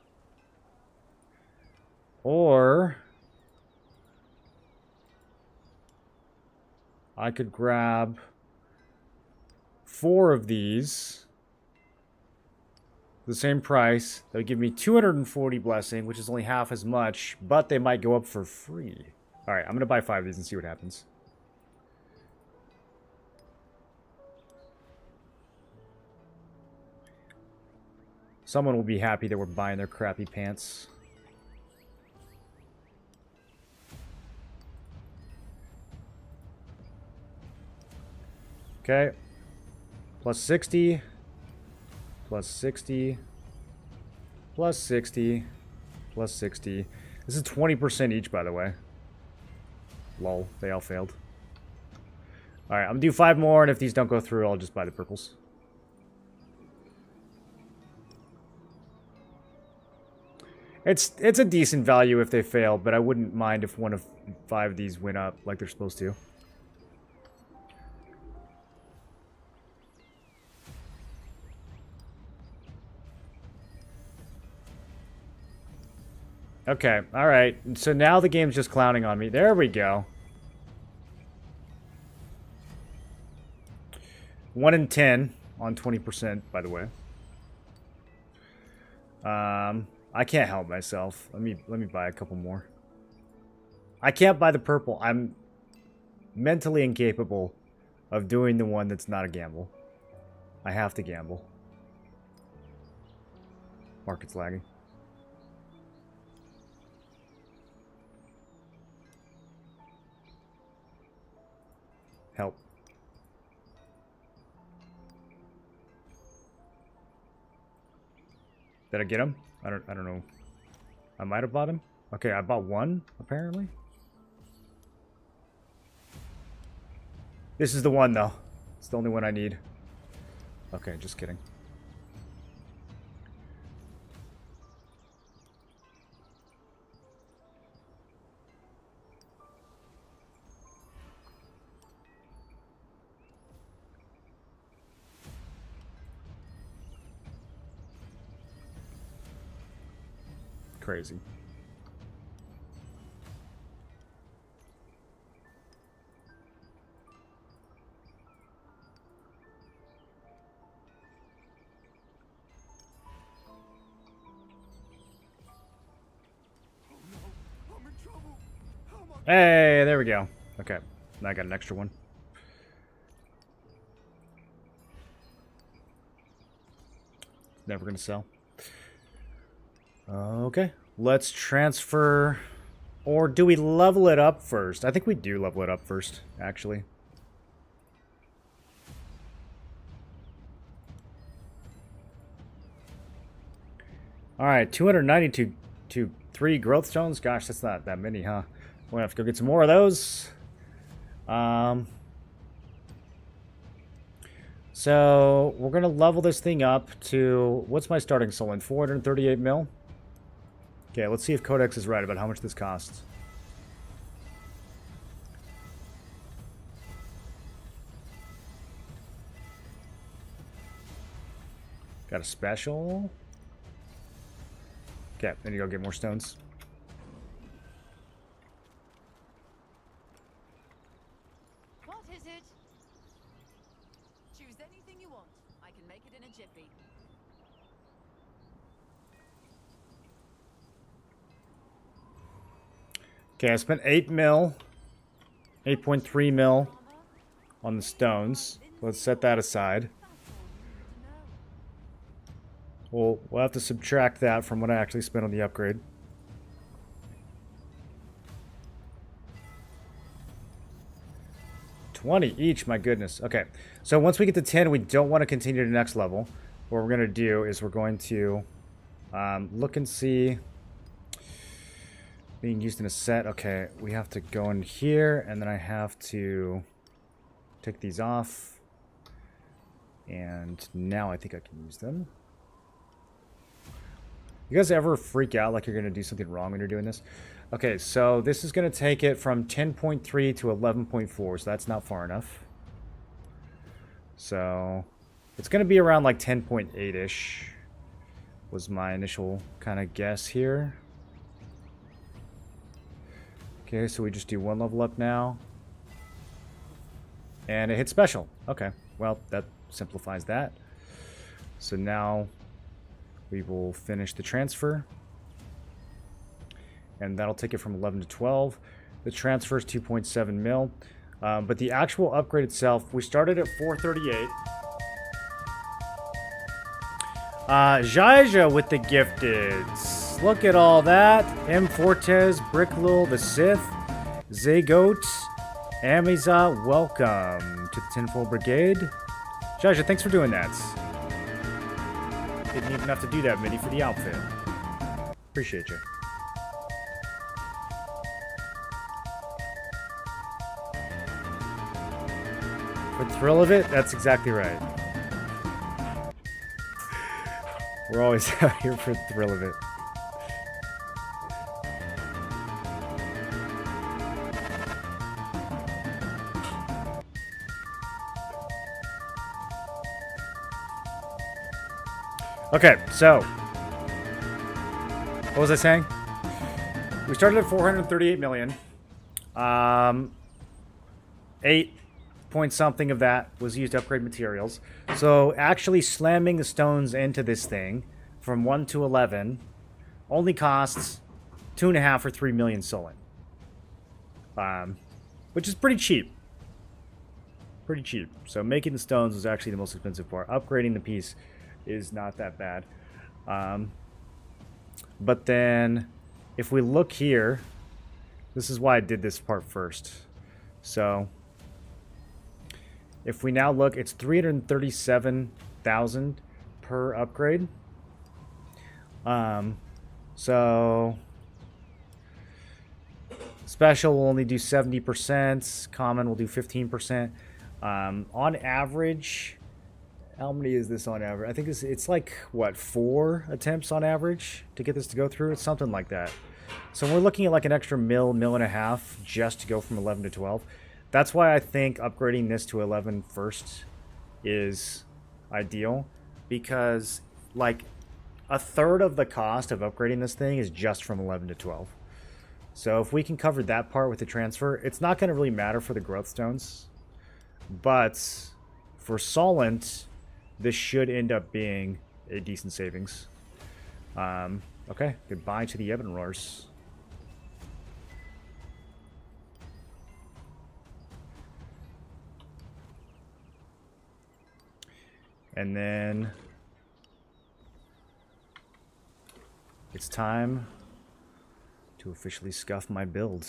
Or I could grab 4 of these, the same price. That would give me 240 blessing, which is only half as much, but they might go up for free. Alright, I'm going to buy 5 of these and see what happens. Someone will be happy that we're buying their crappy pants. Okay. Plus 60. Plus 60. Plus 60. Plus 60. This is 20% each, by the way. Lol. They all failed. Alright, I'm gonna do 5 more, and if these don't go through, I'll just buy the purples. It's a decent value if they fail, but I wouldn't mind if one of 5 of these went up like they're supposed to. Okay, alright. So now the game's just clowning on me. There we go. 1 in 10 on 20%, by the way. I can't help myself. Let me buy a couple more. I can't buy the purple. I'm mentally incapable of doing the one that's not a gamble. I have to gamble. Market's lagging. Help. Did I get him? I don't know. I might have bought him. Okay, I bought 1, apparently. This is the one, though. It's the only one I need. Okay, just kidding. Crazy. Hey, there we go. Okay, now I got an extra one. Never gonna sell. Okay, let's transfer. Or do we level it up first? I think we do level it up first, actually. Alright, 292 to 3 growth stones. Gosh, that's not that many, huh? We'll have to go get some more of those. So, we're going to level this thing up to... What's my starting soul in? 438 mil? Okay, let's see if Codex is right about how much this costs. Got a special. Okay, then you go get more stones. What is it? Choose anything you want. I can make it in a jiffy. Okay, I spent 8 mil. 8.3 mil on the stones. Let's set that aside. We'll have to subtract that from what I actually spent on the upgrade. $20 each, my goodness. Okay, so once we get to 10, we don't want to continue to the next level. What we're going to do is we're going to look and see. Being used in a set. Okay, we have to go in here, and then I have to take these off. And now I think I can use them. You guys ever freak out like you're going to do something wrong when you're doing this? Okay, so this is going to take it from 10.3 to 11.4, so that's not far enough. So it's going to be around like 10.8-ish was my initial kind of guess here. Okay, so we just do one level up now. And it hits special. Okay, well, that simplifies that. So now we will finish the transfer. And that'll take it from 11 to 12. The transfer is 2.7 mil. But the actual upgrade itself, we started at 438. Jaja with the gifteds. Look at all that. M. Fortes, Bricklil, the Sith, Zagoat, Amiza, welcome to the Tinfoil Brigade. Jaja, thanks for doing that. Didn't even have to do that, Mitty, for the outfit. Appreciate you. For the thrill of it, that's exactly right. We're always out here for the thrill of it. Okay, so what was I saying? We started at 438 million. 8 point something of that was used to upgrade materials. So actually slamming the stones into this thing from 1 to 11 only costs 2.5 or 3 million Solent. Which is pretty cheap. Pretty cheap. So making the stones was actually the most expensive part. Upgrading the piece is not that bad. But then if we look here, this is why I did this part first. So if we now look, it's 337,000 per upgrade. So special will only do 70%, common will do 15%. On average, how many is this on average? I think it's like, what, 4 attempts on average to get this to go through? It's something like that. So we're looking at like an extra mil and a half just to go from 11 to 12. That's why I think upgrading this to 11 first is ideal. Because like a third of the cost of upgrading this thing is just from 11 to 12. So if we can cover that part with the transfer, it's not going to really matter for the growth stones. But for Solent, this should end up being a decent savings. Okay, goodbye to the Ebon Roars. And then it's time to officially scuff my build.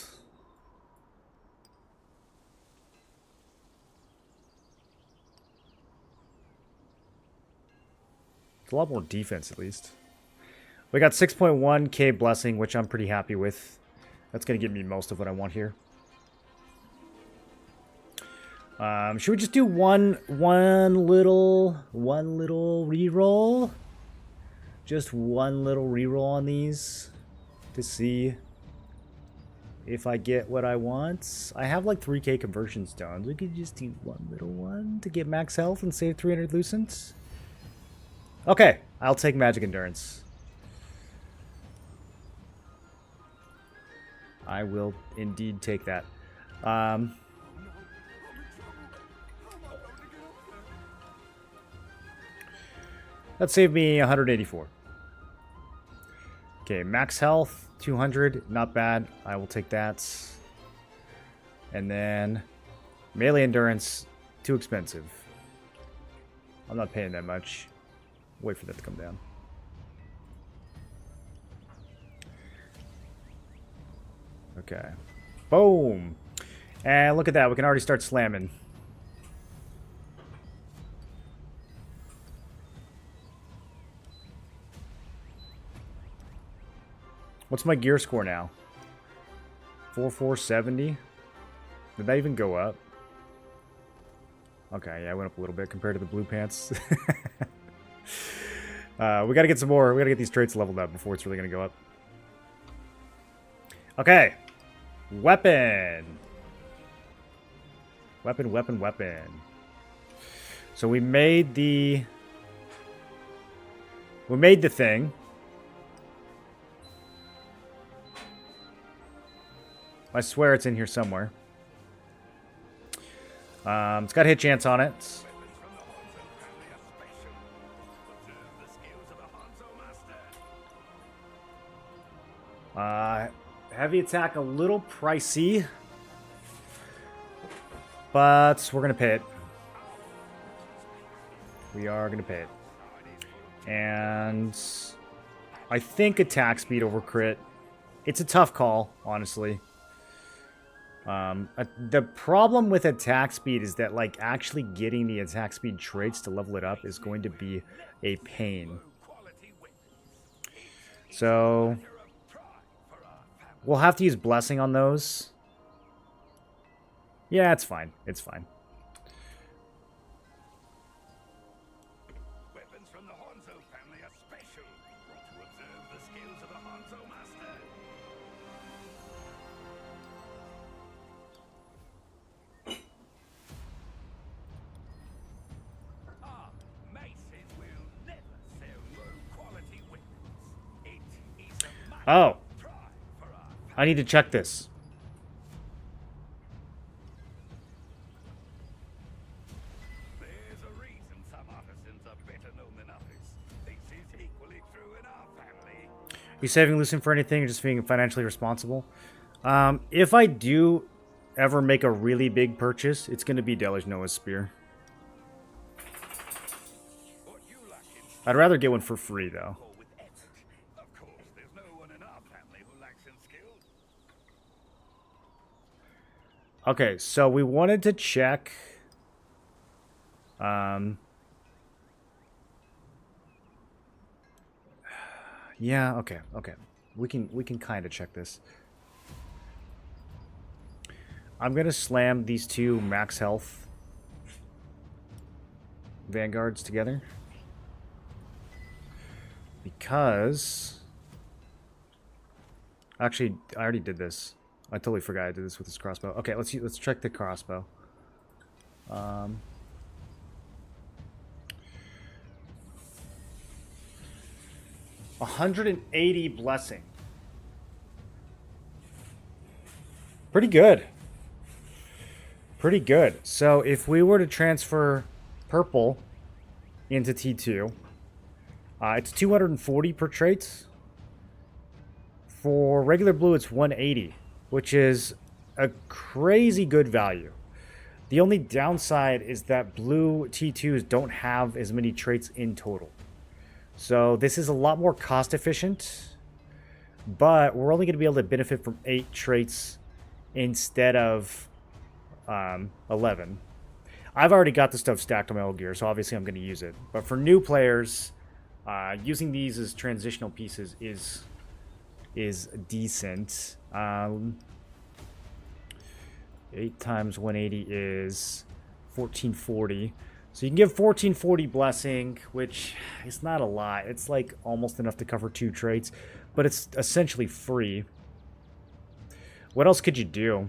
It's a lot more defense, at least. We got 6.1k blessing, which I'm pretty happy with. That's going to give me most of what I want here. Should we just do one little reroll? Just one little reroll on these. to see if I get what I want. I have like 3k conversion stones. We could just do one little one to get max health and save 300 lucent. Okay, I'll take magic endurance. I will indeed take that. That saved me 184. Okay, max health, 200. Not bad. I will take that. And then melee endurance, too expensive. I'm not paying that much. Wait for that to come down. Okay. Boom. And look at that. We can already start slamming. What's my gear score now? 4470? Did that even go up? Okay, yeah, I went up a little bit compared to the blue pants. We gotta get some more. We gotta get these traits leveled up before it's really gonna go up. Okay. Weapon. Weapon, weapon, weapon. So we made the... We made the thing. I swear it's in here somewhere. It's got hit chance on it. Heavy attack a little pricey, but we're gonna pay it. We are gonna pay it. And I think attack speed over crit. It's a tough call, honestly. The problem with attack speed is that, like, actually getting the attack speed traits to level it up is going to be a pain. So we'll have to use blessing on those. Yeah, it's fine. It's fine. Weapons from the Hanzo family are special. To observe the skills of the Hanzo master. Our maces will never sell low quality weapons. It is a matter Oh, of pride for our I need to check this. There's a reason some artisans are better known than others. This is equally true in our family. Are you saving Lucent for anything or just being financially responsible? If I do ever make a really big purchase, it's going to be Deluge Noah's Spear. What you lack in I'd rather get one for free, though. or with effort. Of course, there's no one in our family who lacks in skill. Okay, so we wanted to check... Yeah, okay. We can kind of check this. I'm gonna slam these two max health vanguards together because actually I already did this. I totally forgot I did this with this crossbow. Okay, let's check the crossbow. 180 blessing. Pretty good. Pretty good. So if we were to transfer purple into T2, it's 240 per trait. For regular blue, it's 180, which is a crazy good value. The only downside is that blue T2s don't have as many traits in total. So this is a lot more cost efficient, but we're only going to be able to benefit from 8 traits instead of 11. I've already got the stuff stacked on my old gear, so obviously I'm going to use it. But for new players, using these as transitional pieces is decent. 8 times 180 is 1440. So you can give 1440 blessing, which is not a lot. It's like almost enough to cover 2 traits. but it's essentially free. What else could you do?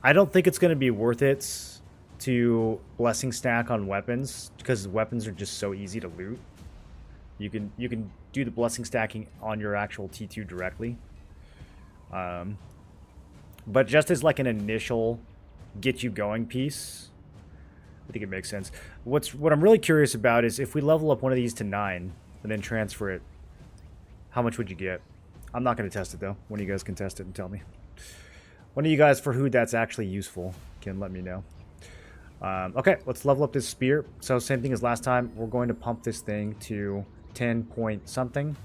I don't think it's going to be worth it to blessing stack on weapons, because weapons are just so easy to loot. You can do the blessing stacking on your actual T2 directly. But just as like an initial get you going piece, I think it makes sense. What I'm really curious about is if we level up one of these to 9 and then transfer it, how much would you get? I'm not going to test it though. One of you guys can test it and tell me. One of you guys for who that's actually useful can let me know. Okay, let's level up this spear. So same thing as last time. We're going to pump this thing to 10 point something.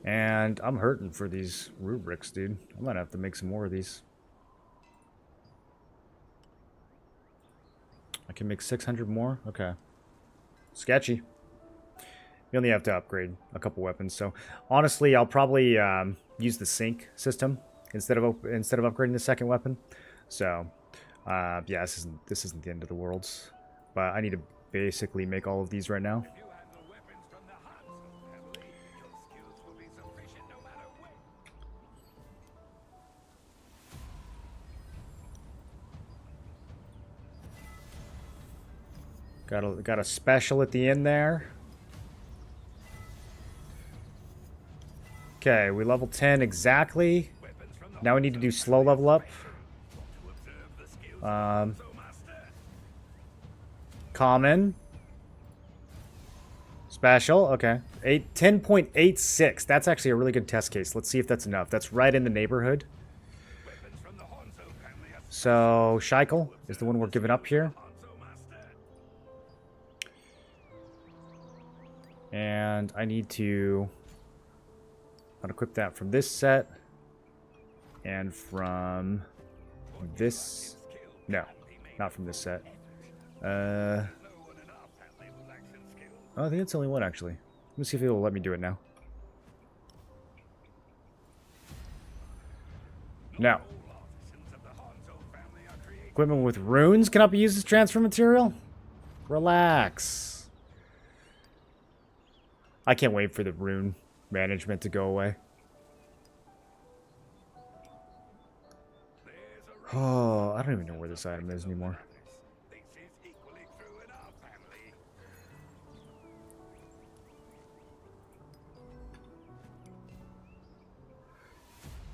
And I'm hurting for these rubrics, dude. I might have to make some more of these. I can make 600 more? Okay. Sketchy. You only have to upgrade a couple weapons. So, honestly, I'll probably use the sync system instead of upgrading the second weapon. So, yeah, this isn't the end of the worlds. But I need to basically make all of these right now. Got a special at the end there. Okay, we level 10 exactly. Now we need to do slow level up. Common. Special, okay. 10.86. That's actually a really good test case. Let's see if that's enough. That's right in the neighborhood. So, Scheikel is the one we're giving up here. And I need to unequip that from this set. And from this... No, not from this set. Oh, I think it's only one, actually. Let me see if it will let me do it now. No. Equipment with runes cannot be used as transfer material? Relax. I can't wait for the rune management to go away. Oh, I don't even know where this item is anymore.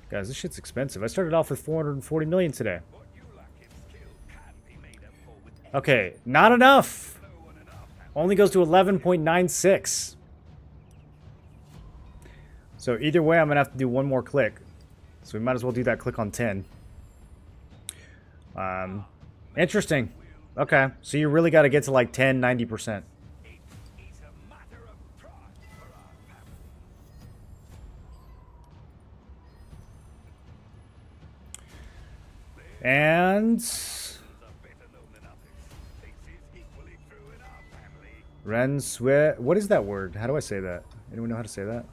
Guys, this shit's expensive. I started off with 440 million today. Okay, not enough. Only goes to 11.96. So either way, I'm going to have to do one more click. So we might as well do that click on 10. Interesting. Okay, so you really got to get to like 10, 90%. And... Renswe... What is that word? How do I say that? Anyone know how to say that?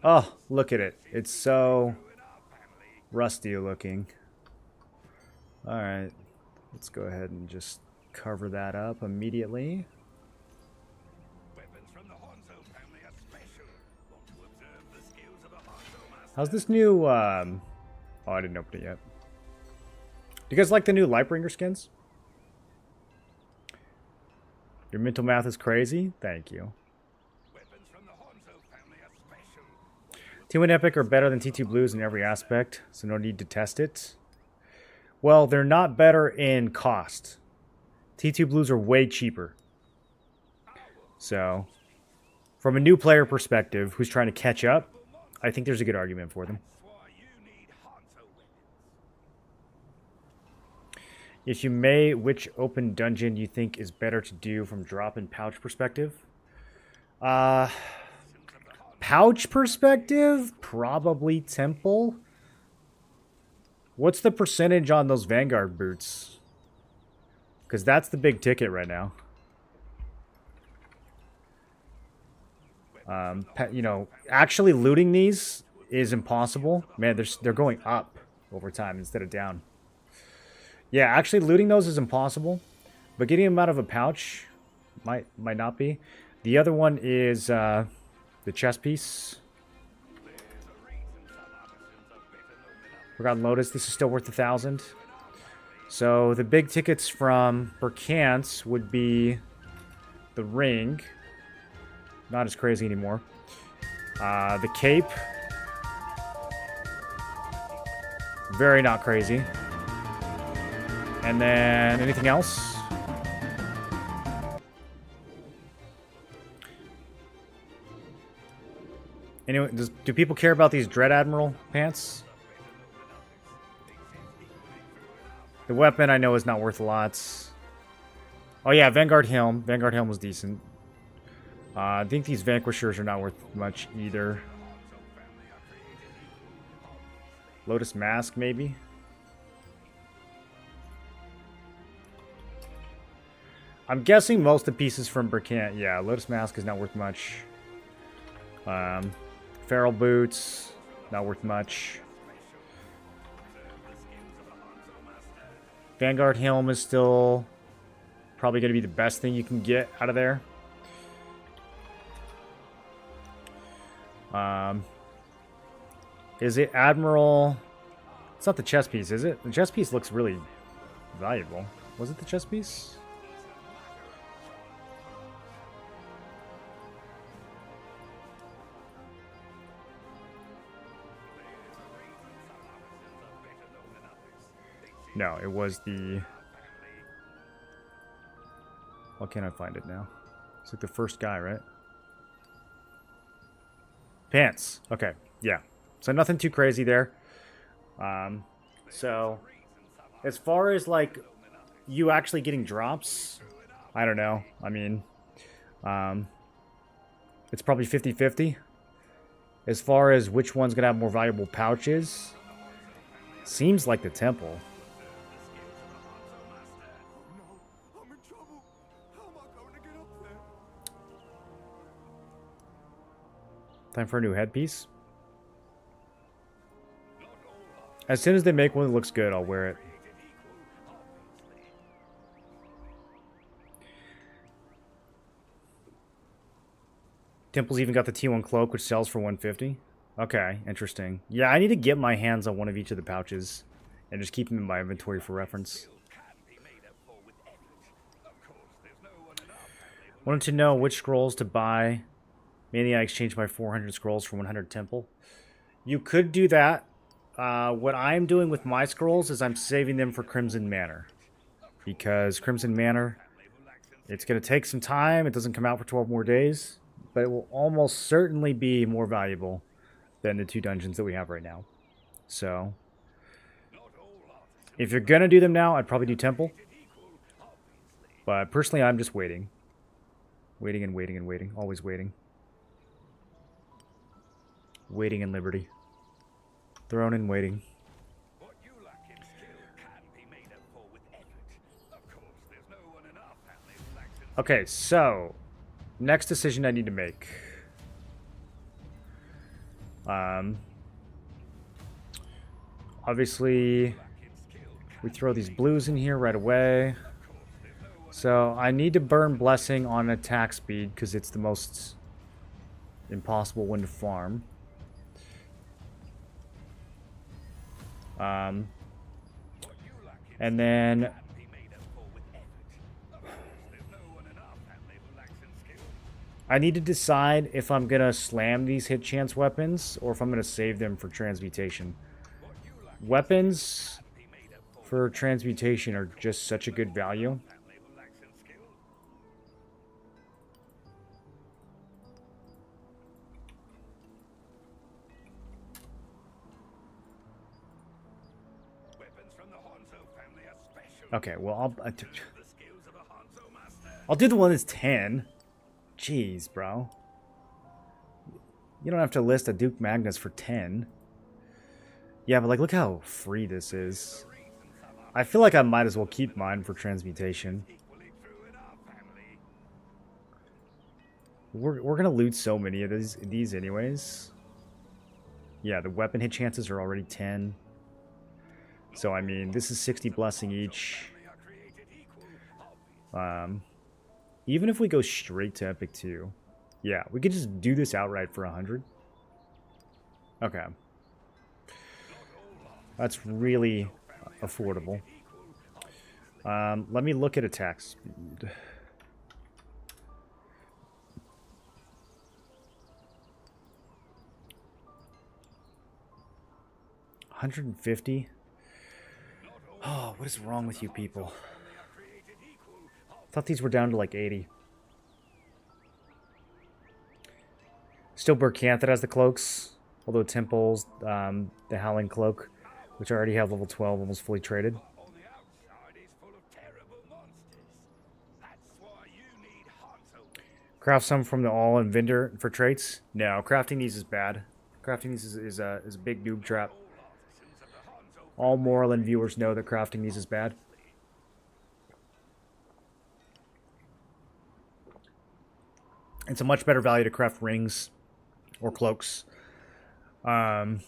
Oh, look at it. It's so rusty looking. Alright. Let's go ahead and just cover that up immediately. How's this new, Oh, I didn't open it yet. Do you guys like the new Lightbringer skins? Your mental math is crazy? Thank you. T1 Epic are better than T2 Blues in every aspect, so no need to test it. Well, they're not better in cost. T2 Blues are way cheaper. So, from a new player perspective who's trying to catch up, I think there's a good argument for them. If you may, which open dungeon you think is better to do from drop and pouch perspective? Pouch perspective? Probably Temple. What's the percentage on those Vanguard boots? Because that's the big ticket right now. You know, actually looting these is impossible. Man, they're going up over time instead of down. Yeah, actually looting those is impossible, but getting them out of a pouch might not be. The other one is the chest piece. Forgotten Lotus. This is still worth 1,000. So the big tickets from Berkant's would be the ring. Not as crazy anymore. The cape. Very not crazy. And then anything else? Anyway, do people care about these Dread Admiral pants? The weapon I know is not worth a lot. Oh yeah, Vanguard Helm. Vanguard Helm was decent. I think these Vanquishers are not worth much either. Lotus Mask, maybe? I'm guessing most of the pieces from Berkant. Yeah, Lotus Mask is not worth much. Feral Boots, not worth much. Vanguard Helm is still probably going to be the best thing you can get out of there. Is it Admiral? It's not the chest piece, is it? The chest piece looks really valuable. Was it the chest piece? No, it was the... Why can't I find it now? It's like the first guy, right? Pants. Okay, yeah. So nothing too crazy there. So as far as like you actually getting drops, I don't know. I mean, it's probably 50-50. As far as which one's gonna have more valuable pouches, seems like the temple. Time for a new headpiece. As soon as they make one that looks good, I'll wear it. Temple's even got the T1 Cloak, which sells for 150. Okay, interesting. Yeah, I need to get my hands on one of each of the pouches and just keep them in my inventory for reference. Wanted to know which scrolls to buy. Mainly I exchanged my 400 scrolls for 100 Temple. You could do that. What I'm doing with my scrolls is I'm saving them for Crimson Manor. Because Crimson Manor, it's going to take some time. It doesn't come out for 12 more days. But it will almost certainly be more valuable than the 2 dungeons that we have right now. So, if you're going to do them now, I'd probably do Temple. But personally, I'm just waiting. Waiting and waiting and waiting. Always waiting. Waiting in liberty. Throne and waiting. Okay, so next decision I need to make. Obviously, we throw these blues in here right away. So I need to burn Blessing on attack speed because it's the most impossible one to farm. And then I need to decide if I'm going to slam these hit chance weapons or if I'm going to save them for transmutation. Weapons for transmutation are just such a good value. Okay, well, I'll do the one that's 10. Jeez, bro. You don't have to list a Duke Magnus for 10. Yeah, but like, look how free this is. I feel like I might as well keep mine for transmutation. We're gonna loot so many of these anyways. Yeah, the weapon hit chances are already 10. So I mean, this is 60 blessing each. Even if we go straight to Epic 2, yeah, we could just do this outright for 100. Okay. That's really affordable. Let me look at attack speed. $150? Oh, what is wrong with you people? I thought these were down to like 80. Still Burkantha has the cloaks. Although Temples, the Howling Cloak, which I already have level 12, almost fully traded. Craft some from the all-in vendor for traits? No, crafting these is bad. Crafting these is a big noob trap. All Moreland viewers know that crafting these is bad. It's a much better value to craft rings or cloaks. And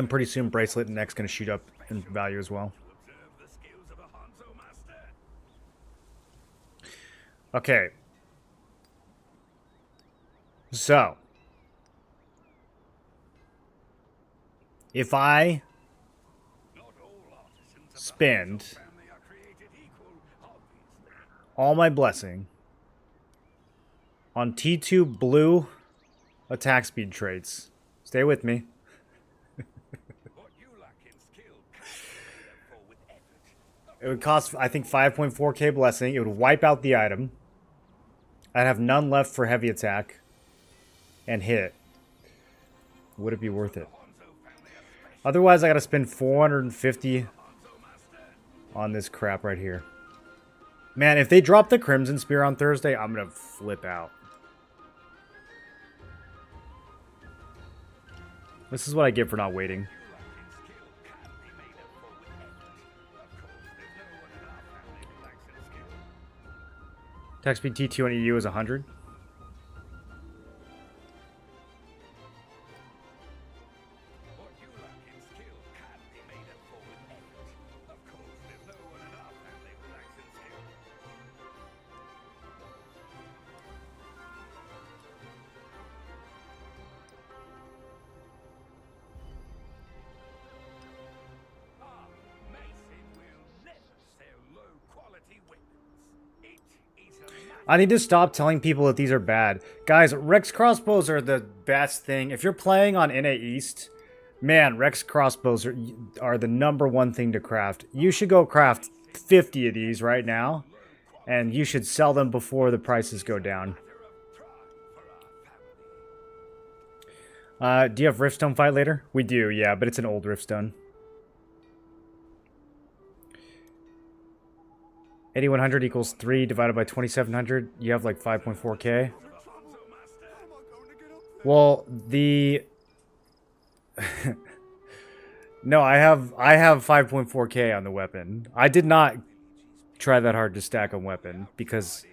pretty soon bracelet and neck's going to shoot up in value as well. Okay. So. If I spend all my blessing on T2 blue attack speed traits, stay with me. It would cost, I think, 5.4k blessing. It would wipe out the item. I'd have none left for heavy attack and hit. Would it be worth it? Otherwise, I gotta spend 450 on this crap right here. Man, if they drop the Crimson Spear on Thursday, I'm gonna flip out. This is what I get for not waiting. Attack speed T2 on EU is 100. I need to stop telling people that these are bad. Guys, Rex crossbows are the best thing. If you're playing on NA East, man, Rex crossbows are the #1 thing to craft. You should go craft 50 of these right now, and you should sell them before the prices go down. Do you have Riftstone fight later? We do, yeah, but it's an old Riftstone. 8100 equals 3 divided by 2700. You have like 5.4k. Well, the no, I have 5.4k on the weapon. I did not try that hard to stack a weapon because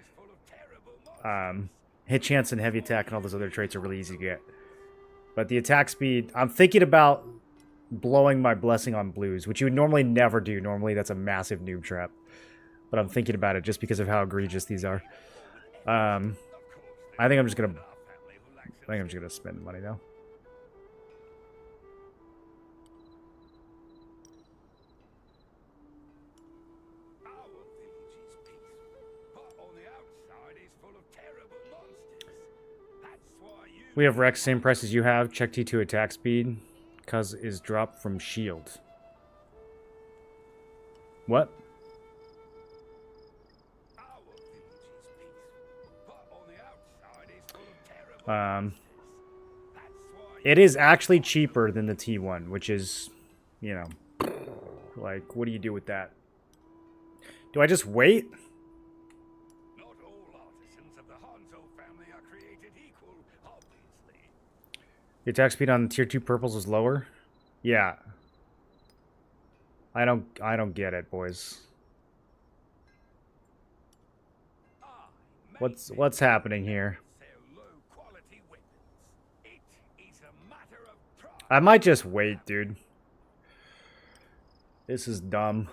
hit chance and heavy attack and all those other traits are really easy to get. But the attack speed, I'm thinking about blowing my blessing on blues, which you would normally never do. Normally that's a massive noob trap. But I'm thinking about it just because of how egregious these are. I think I'm just gonna spend money now. We have Rex, same price as you have. Check T2 attack speed, cause is dropped from shield. What? It is actually cheaper than the T1, which is, you know, like, what do you do with that? Do I just wait? Not all artisans of the Hanzo family are created equal, obviously. The attack speed on tier 2 purples is lower. Yeah. I don't get it, boys. What's happening here? I might just wait, dude. This is dumb.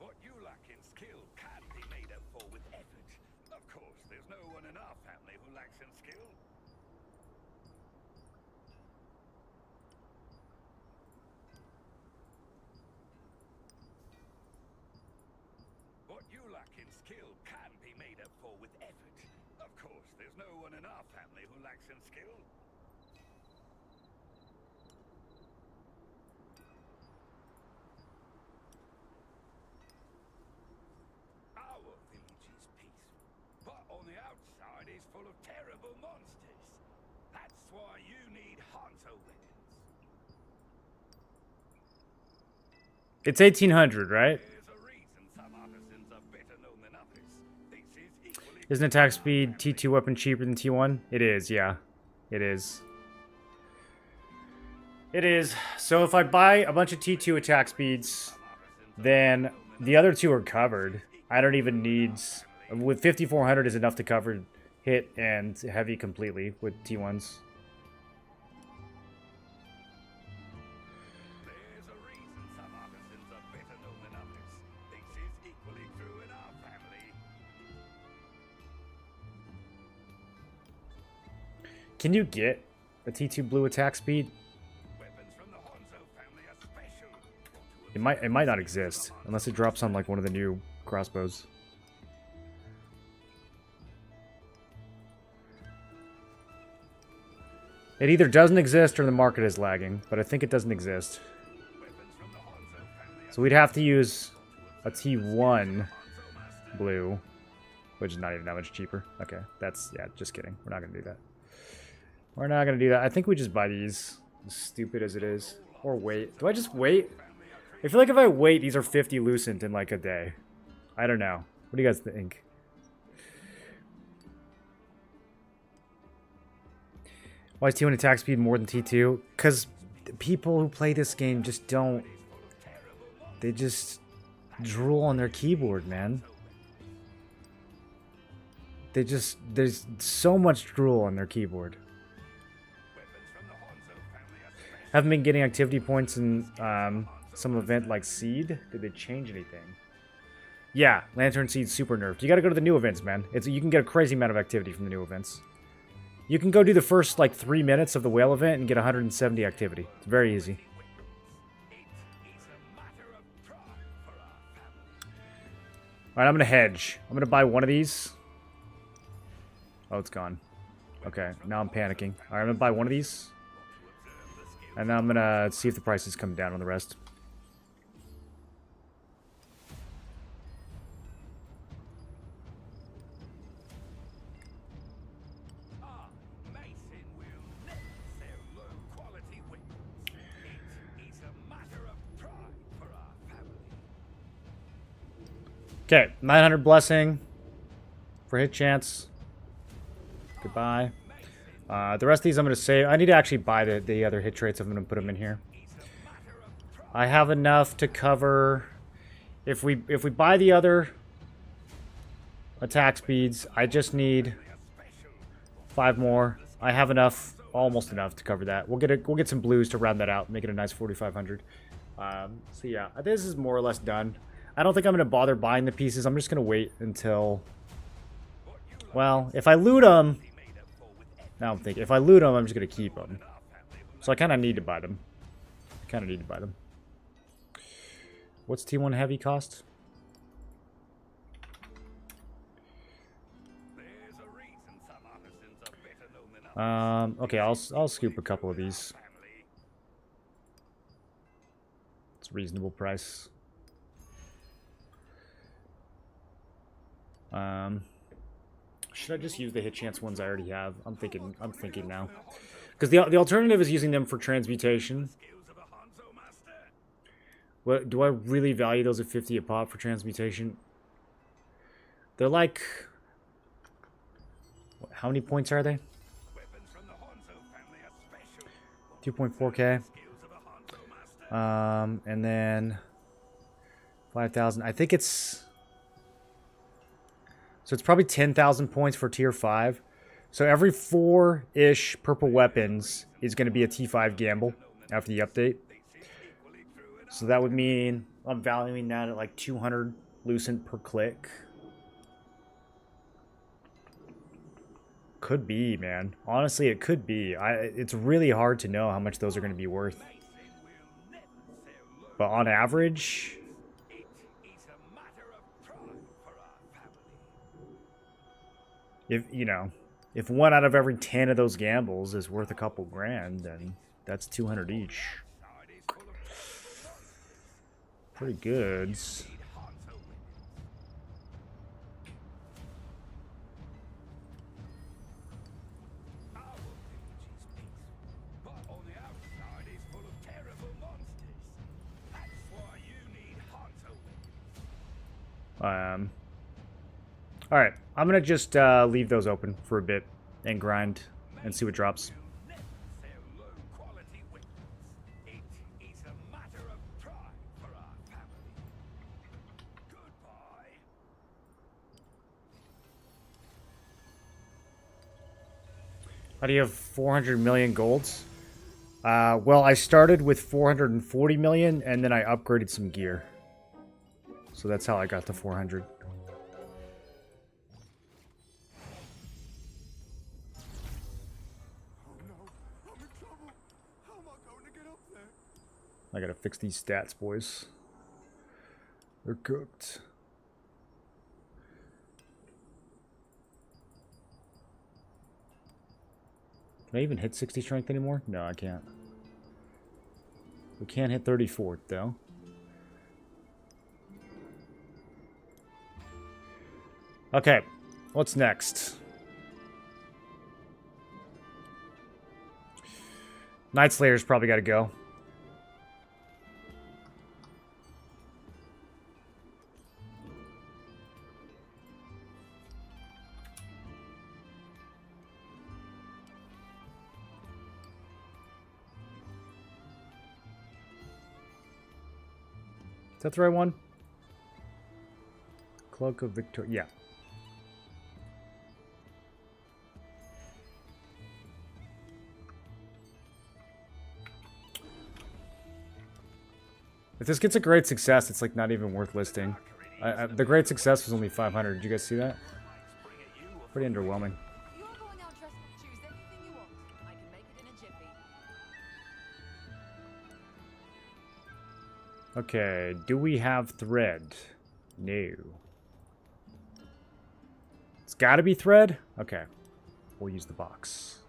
What you lack in skill can be made up for with effort. Of course, there's no one in our family who lacks in skill. What you lack in skill can be made up for with effort. Of course, there's no one in our family who lacks in skill. Our village is peaceful, but on the outside is full of terrible monsters. That's why you need Hanzo weapons. It's 1800, right? There's a reason some artisans are better known than others. This is equally Isn't attack speed T2 weapon cheaper than T1? It is, yeah. It is. It is. So if I buy a bunch of T2 attack speeds, then the other two are covered. I don't even need... With 5400 is enough to cover hit and heavy completely with T1s. There's a reason some artisans are better known than others. This is equally true in our family. Can you get a T2 blue attack speed? Weapons from the Hanzo family are special. It might not exist unless it drops on like one of the new crossbows. It either doesn't exist or the market is lagging, but I think it doesn't exist. So we'd have to use a T1 blue, which is not even that much cheaper. Okay, that's, yeah, just kidding. We're not going to do that. We're not going to do that. I think we just buy these, as stupid as it is. Or wait. Do I just wait? I feel like if I wait, these are 50 lucent in like a day. I don't know. What do you guys think? Why is T1 attack speed more than T2? Because people who play this game just don't... They just drool on their keyboard, man. They just... There's so much drool on their keyboard. Haven't been getting activity points in some event like Seed. Did they change anything? Yeah, Lantern Seed's super nerfed. You gotta go to the new events, man. You can get a crazy amount of activity from the new events. You can go do the first, like, 3 minutes of the whale event and get 170 activity. It's very easy. Alright, I'm gonna hedge. I'm gonna buy one of these. Oh, it's gone. Okay, now I'm panicking. Alright, I'm gonna buy one of these. And then I'm gonna see if the prices come down on the rest. Okay, 900 blessing for hit chance. Goodbye. The rest of these I'm going to save. I need to actually buy the other hit traits. I'm going to put them in here. I have enough to cover... If we buy the other attack speeds, I just need 5 more. I have enough, almost enough to cover that. We'll get some blues to round that out, make it a nice 4,500. So yeah, this is more or less done. I don't think I'm going to bother buying the pieces. I'm just going to wait until... Well, if I loot them... Now I'm thinking, if I loot them, I'm just going to keep them. So I kind of need to buy them. What's T1 heavy cost? Okay, I'll scoop a couple of these. It's a reasonable price. Should I just use the hit chance ones I already have? I'm thinking now. Because the alternative is using them for transmutation. What do I really value those at 50 a pop for transmutation? They're like How many points are they? Weapons from the Hanzo family are special. 2.4k. Skills of a Hanzo master. And then 5,000. I think it's... So it's probably 10,000 points for tier 5. So every 4-ish purple weapons is going to be a T5 gamble after the update. So that would mean I'm valuing that at like 200 lucent per click. Could be, man. Honestly, it could be. It's really hard to know how much those are going to be worth. But on average... It's a matter of pride for our family. If, you know, if 1 out of every 10 of those gambles is worth a couple grand, then that's 200 each. Pretty goods. But on the outside is full of terrible monsters. That's why you need Hanzo. Alright, I'm gonna just leave those open for a bit and grind and see what drops. Never sell low quality weapons. It is a matter of pride for our family. Goodbye. How do you have 400 million golds? Well, I started with 440 million and then I upgraded some gear. So that's how I got to 400. I gotta fix these stats, boys. They're cooked. Can I even hit 60 strength anymore? No, I can't. We can't hit 34, though. Okay, what's next? Night Slayer's probably gotta go. Is that the right one? Cloak of Victoria. Yeah. If this gets a great success, it's like not even worth listing. The great success was only 500. Did you guys see that? Pretty underwhelming. You're going out dressed. Choose anything you want. I can make it in a jiffy. Okay, do we have thread? No. It's gotta be thread? Okay. We'll use the box.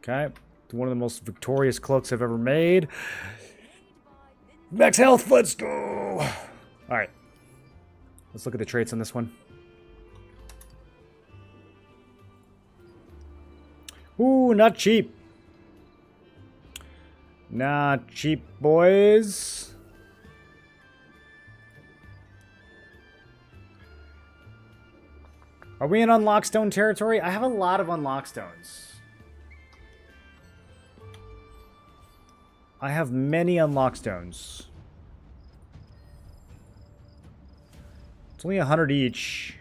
Okay. One of the most victorious cloaks I've ever made. Max health, let's go! Alright. Let's look at the traits on this one. Ooh, not cheap. Not cheap, boys. Are we in unlock stone territory? I have a lot of unlock stones. I have many unlock stones. It's only 100 each.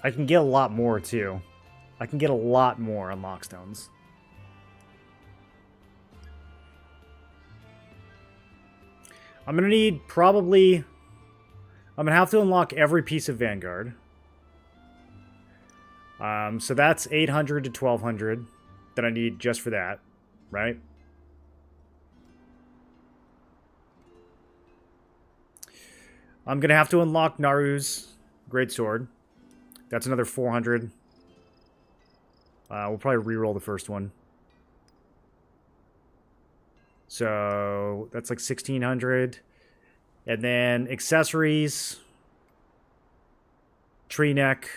I can get a lot more, too. I can get a lot more unlock stones. I'm going to need probably... I'm going to have to unlock every piece of Vanguard. So that's 800 to 1200 that I need just for that, right? I'm going to have to unlock Naru's Greatsword. That's another 400. We'll probably reroll the first one. So that's like 1600. And then accessories. Tree neck.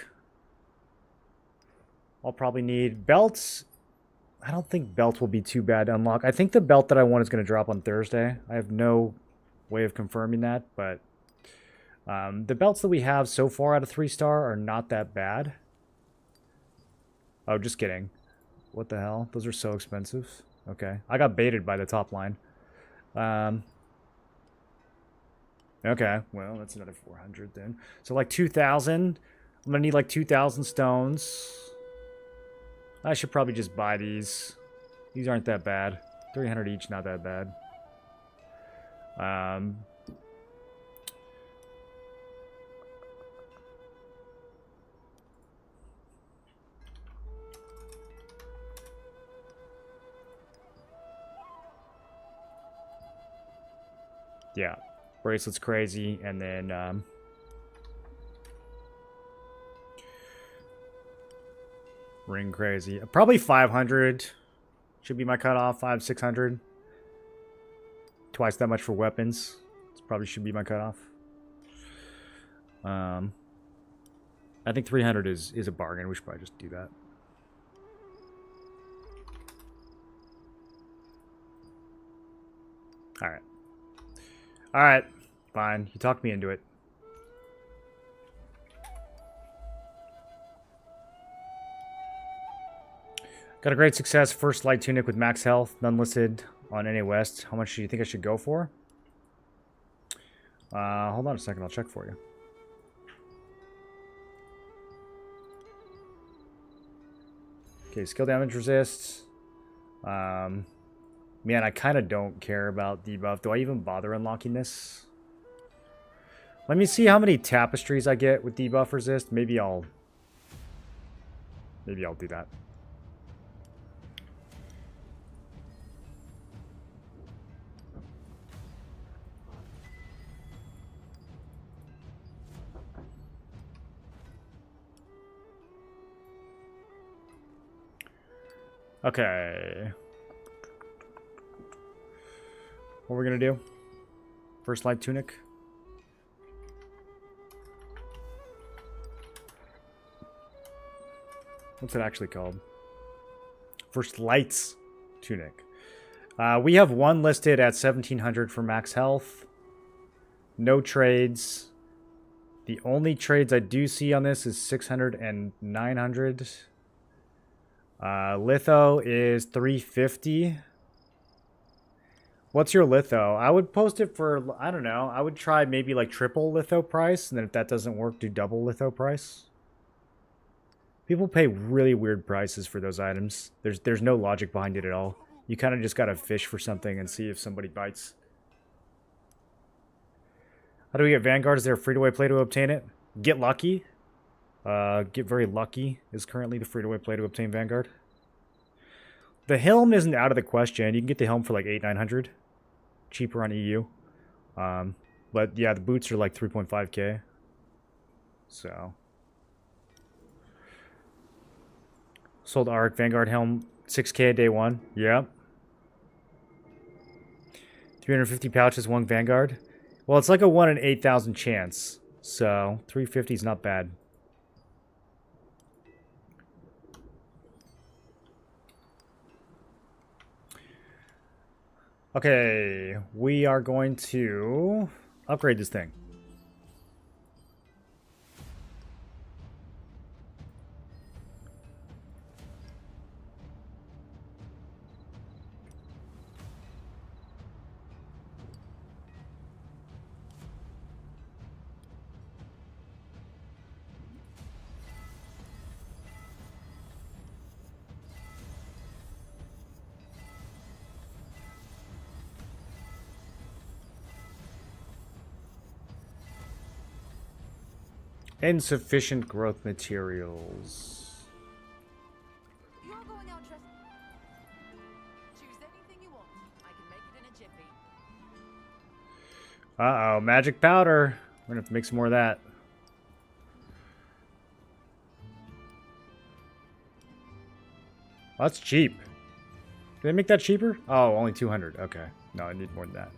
I'll probably need belts. I don't think belt will be too bad to unlock. I think the belt that I want is going to drop on Thursday. I have no way of confirming that, but the belts that we have so far out of 3-star are not that bad. Oh, just kidding. What the hell? Those are so expensive. Okay. I got baited by the top line. Okay. Well, that's another 400 then. So like 2,000. I'm going to need like 2,000 stones. I should probably just buy these. These aren't that bad. 300 each, not that bad. Yeah. Bracelet's crazy, and then ring crazy. Probably 500 should be my cutoff. 600. Twice that much for weapons. This probably should be my cutoff. I think 300 is a bargain. We should probably just do that. All right. All right. Fine. You talked me into it. Got a great success. First light tunic with max health. None listed on NA West. How much do you think I should go for? Hold on a second. I'll check for you. Okay, skill damage resist. Man, I kind of don't care about debuff. Do I even bother unlocking this? Let me see how many tapestries I get with debuff resist. Maybe I'll do that. Okay. What are we gonna do? First light tunic. What's it actually called? First lights tunic. We have one listed at 1700 for max health. No trades. The only trades I do see on this is 600 and 900. Litho is 350. What's your litho? I would post it for, I don't know. I would try maybe like triple litho price. And then if that doesn't work, do double litho price. People pay really weird prices for those items. There's no logic behind it at all. You kind of just gotta fish for something and see if somebody bites. How do we get Vanguard? Is there a free-to-play play to obtain it? Get lucky. Get very lucky is currently the free-to-play play to obtain Vanguard. The helm isn't out of the question. You can get the helm for like 800-900. Cheaper on EU. But yeah, the boots are like 3.5k. So. Sold Arc, Vanguard helm, 6k day one. Yep. 350 pouches, one Vanguard. Well, it's like a 1 in 8,000 chance. So, 350 is not bad. Okay, we are going to upgrade this thing. Insufficient growth materials. You're going out dressed. Choose anything you want. I can make it in a jiffy. Uh-oh, magic powder. We're gonna have to make some more of that. Oh, that's cheap. Did they make that cheaper? Oh, only 200. Okay. No, I need more than that.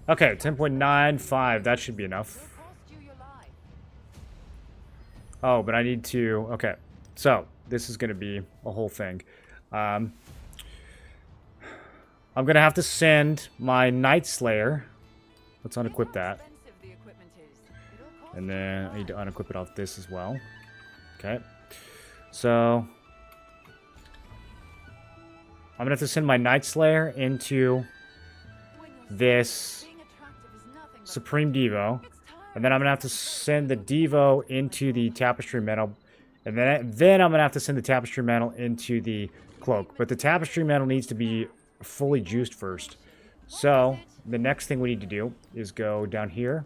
Okay, 10.95. That should be enough. Will cost you your life. Oh, but I need to... Okay. So, this is going to be a whole thing. I'm going to have to send my Night Slayer. Let's unequip that. Expensive the equipment is. It'll cost And you then your I need to life. unequip it off this as well. Okay. So... I'm going to have to send my Night Slayer into When you're this single, being attractive is nothing but Supreme Devo. it's tiring. And then I'm going to have to send the Devo into the Tapestry Mantle. And then I'm going to have to send the Tapestry Mantle into the Cloak. But the Tapestry Mantle needs to be fully juiced first. So, the next thing we need to do is go down here.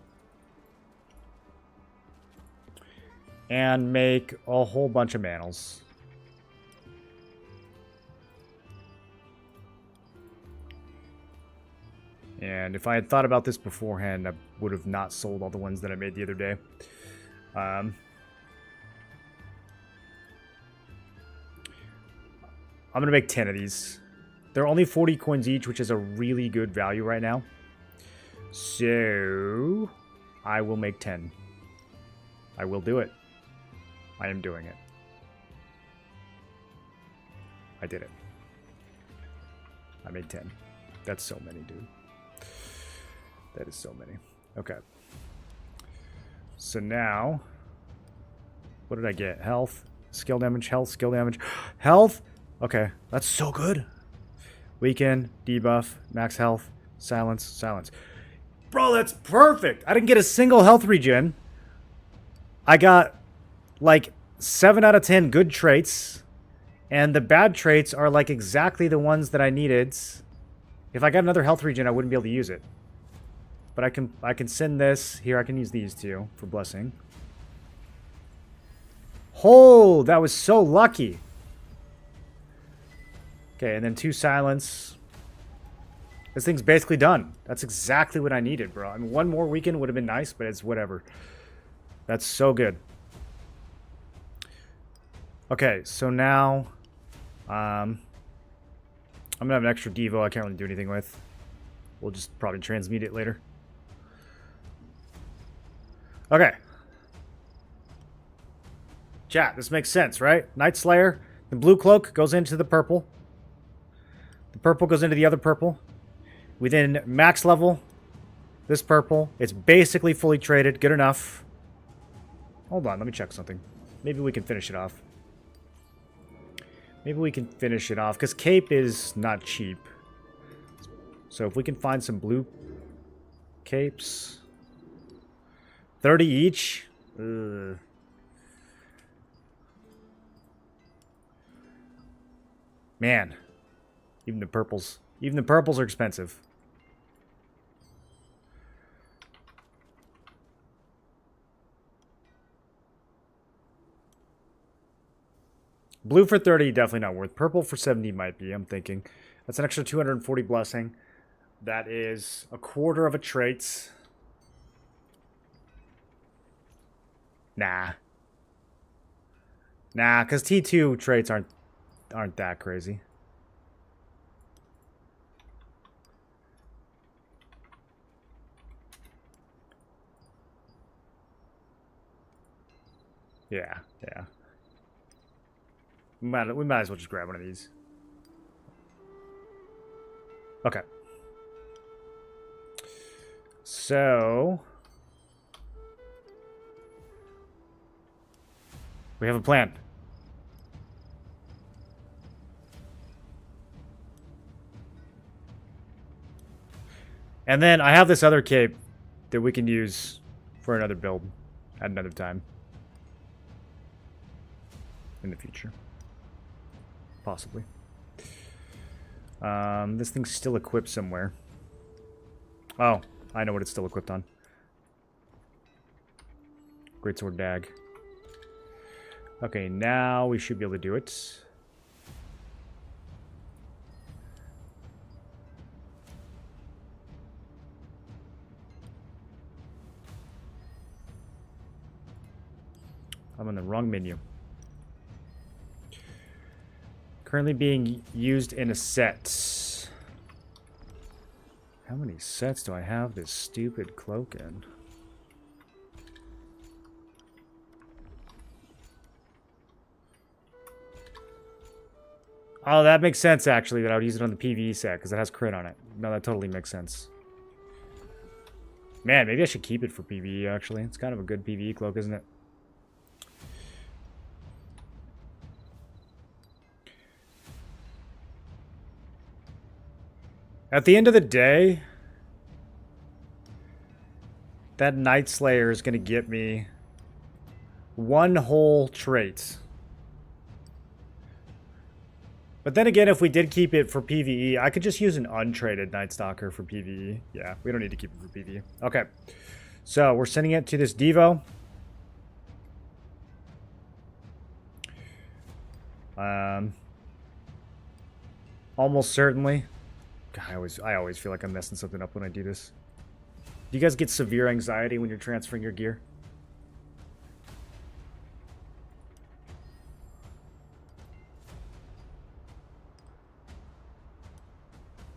And make a whole bunch of mantles. And if I had thought about this beforehand, I would have not sold all the ones that I made the other day. I'm going to make 10 of these. They're only 40 coins each, which is a really good value right now. So, I will make 10. I will do it. I am doing it. I did it. I made 10. That's so many, dude. That is so many. Okay. So now, what did I get? Health, skill damage, health, skill damage. Health? Okay, that's so good. Weaken, debuff, max health, silence, silence. Bro, that's perfect. I didn't get a single health regen. I got like 7 out of 10 good traits. And the bad traits are like exactly the ones that I needed. If I got another health regen, I wouldn't be able to use it. But I can send this. Here, I can use these two for blessing. Oh, that was so lucky. Okay, and then 2 silence. This thing's basically done. That's exactly what I needed, bro. I mean, 1 more weekend would have been nice, but it's whatever. That's so good. Okay, so now... I'm going to have an extra Devo I can't really do anything with. We'll just probably transmute it later. Okay. Chat, this makes sense, right? Night Slayer, the blue cloak goes into the purple. The purple goes into the other purple. We then max level this purple. It's basically fully traded. Good enough. Hold on, let me check something. Maybe we can finish it off. Maybe we can finish it off, because cape is not cheap. So if we can find some blue capes. 30 each? Ugh. Man. Even the purples are expensive. Blue for 30, definitely not worth. Purple for 70 might be, I'm thinking. That's an extra 240 blessing. That is a quarter of a trait. Nah. Nah, because T2 traits aren't that crazy. Yeah. We might as well just grab one of these. Okay. So... we have a plan. And then I have this other cape that we can use for another build at another time. In the future. Possibly. This thing's still equipped somewhere. Oh, I know what it's still equipped on. Greatsword Dag. Okay, now we should be able to do it. I'm on the wrong menu. Currently being used in a set. How many sets do I have this stupid cloak in? Oh, that makes sense, actually, that I would use it on the PvE set, because it has crit on it. No, that totally makes sense. Man, maybe I should keep it for PvE, actually. It's kind of a good PvE cloak, isn't it? At the end of the day, that Night Slayer is going to get me one whole trait. But then again, if we did keep it for PvE, I could just use an untraded Night Stalker for PvE. Yeah, we don't need to keep it for PvE. Okay, so we're sending it to this Devo. Almost certainly. God, I always feel like I'm messing something up when I do this. Do you guys get severe anxiety when you're transferring your gear?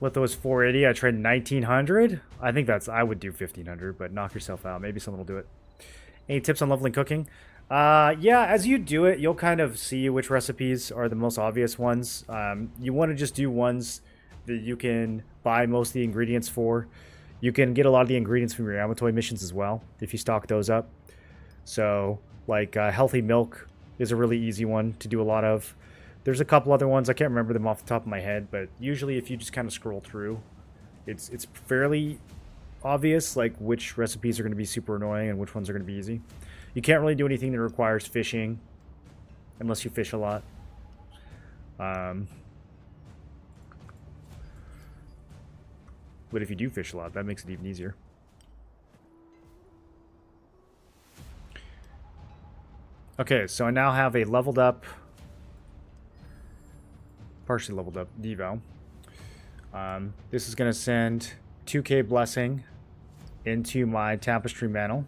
Litho was 480. I tried 1900. I think I would do 1500, but knock yourself out. Maybe someone will do it. Any tips on leveling cooking? Yeah, as you do it, you'll kind of see which recipes are the most obvious ones. You want to just do ones that you can buy most of the ingredients for. You can get a lot of the ingredients from your Amatoy missions as well, if you stock those up. So, like, healthy milk is a really easy one to do a lot of. There's a couple other ones, I can't remember them off the top of my head, but usually if you just kind of scroll through, it's fairly obvious, like, which recipes are going to be super annoying and which ones are going to be easy. You can't really do anything that requires fishing, unless you fish a lot. But if you do fish a lot, that makes it even easier. Okay, so I now have a leveled up, partially leveled up Devo. This is going to send 2k Blessing into my Tapestry Mantle.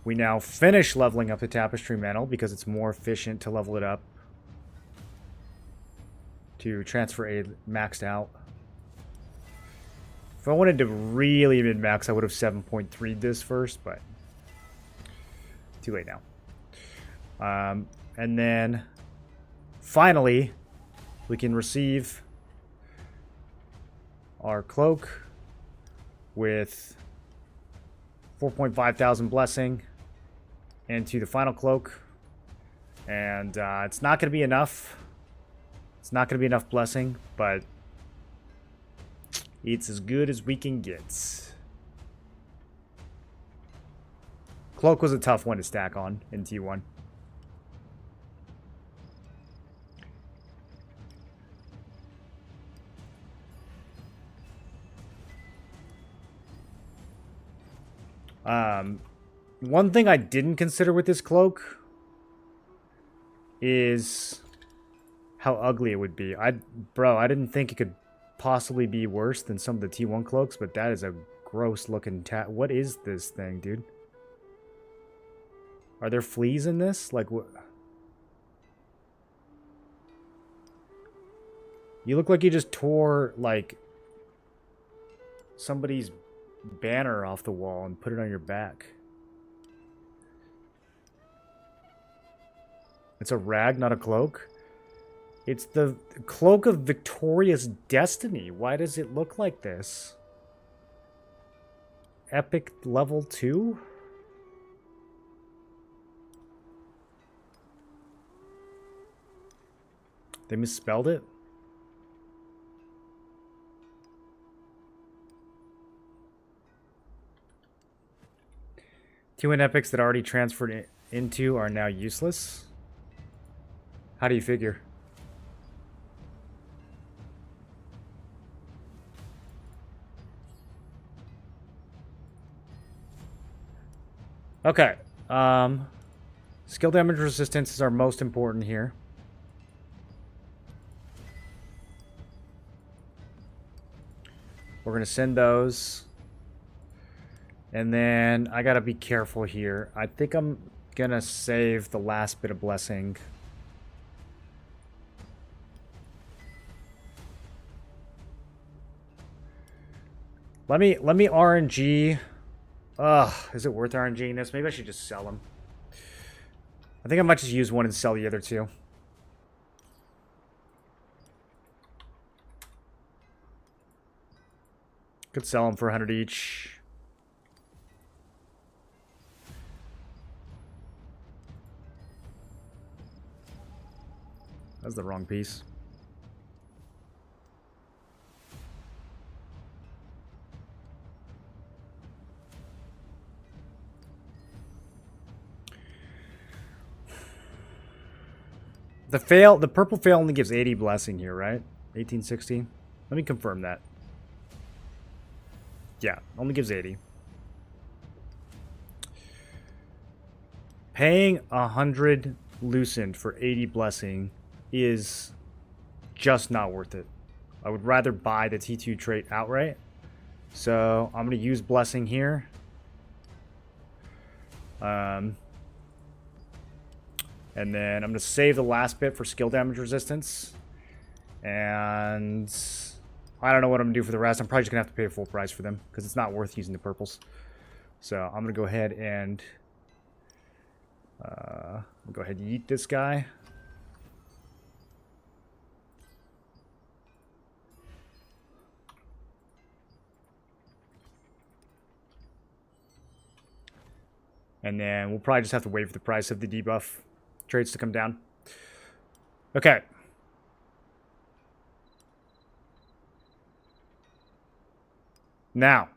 We now finish leveling up the Tapestry Mantle because it's more efficient to level it up to transfer a maxed out. If I wanted to really min-max, I would have 7.3'd this first, but too late now. And then finally, we can receive our cloak with 4.5 thousand blessing into the final cloak. And it's not going to be enough. It's not going to be enough blessing, but it's as good as we can get. Cloak was a tough one to stack on in T1. One thing I didn't consider with this cloak is how ugly it would be. Bro, I didn't think it could possibly be worse than some of the T1 cloaks, but that is a gross looking What is this thing, dude? Are there fleas in this? Like, what? You look like you just tore, like, somebody's banner off the wall and put it on your back. It's a rag, not a cloak. It's the Cloak of Victorious Destiny. Why does it look like this? Epic level 2? They misspelled it? T1 epics that already transferred into are now useless? How do you figure? Okay. Skill damage resistance is our most important here. We're going to send those. And then I got to be careful here. I think I'm going to save the last bit of blessing Let me RNG. Ugh, is it worth RNGing this? Maybe I should just sell them. I think I might just use one and sell the other two. Could sell them for 100 each. That's the wrong piece. The purple fail only gives 80 blessing here, right? 1860. Let me confirm that. Yeah, only gives 80. Paying 100 loosened for 80 blessing is just not worth it. I would rather buy the T2 trait outright. So I'm going to use blessing here. And then I'm going to save the last bit for skill damage resistance. And I don't know what I'm going to do for the rest. I'm probably just going to have to pay full price for them because it's not worth using the purples. So I'm going to go ahead and yeet this guy. And then we'll probably just have to wait for the price of the debuff traits to come down. Okay. Now,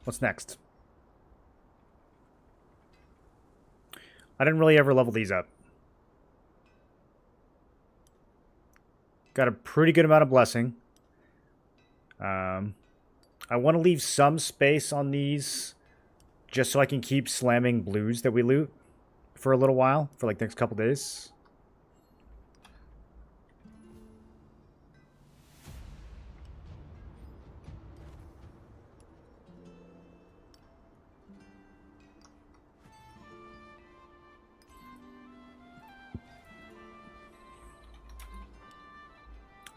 what's next? I didn't really ever level these up. Got a pretty good amount of blessing. I want to leave some space on these just so I can keep slamming blues that we loot for a little while, for like the next couple days.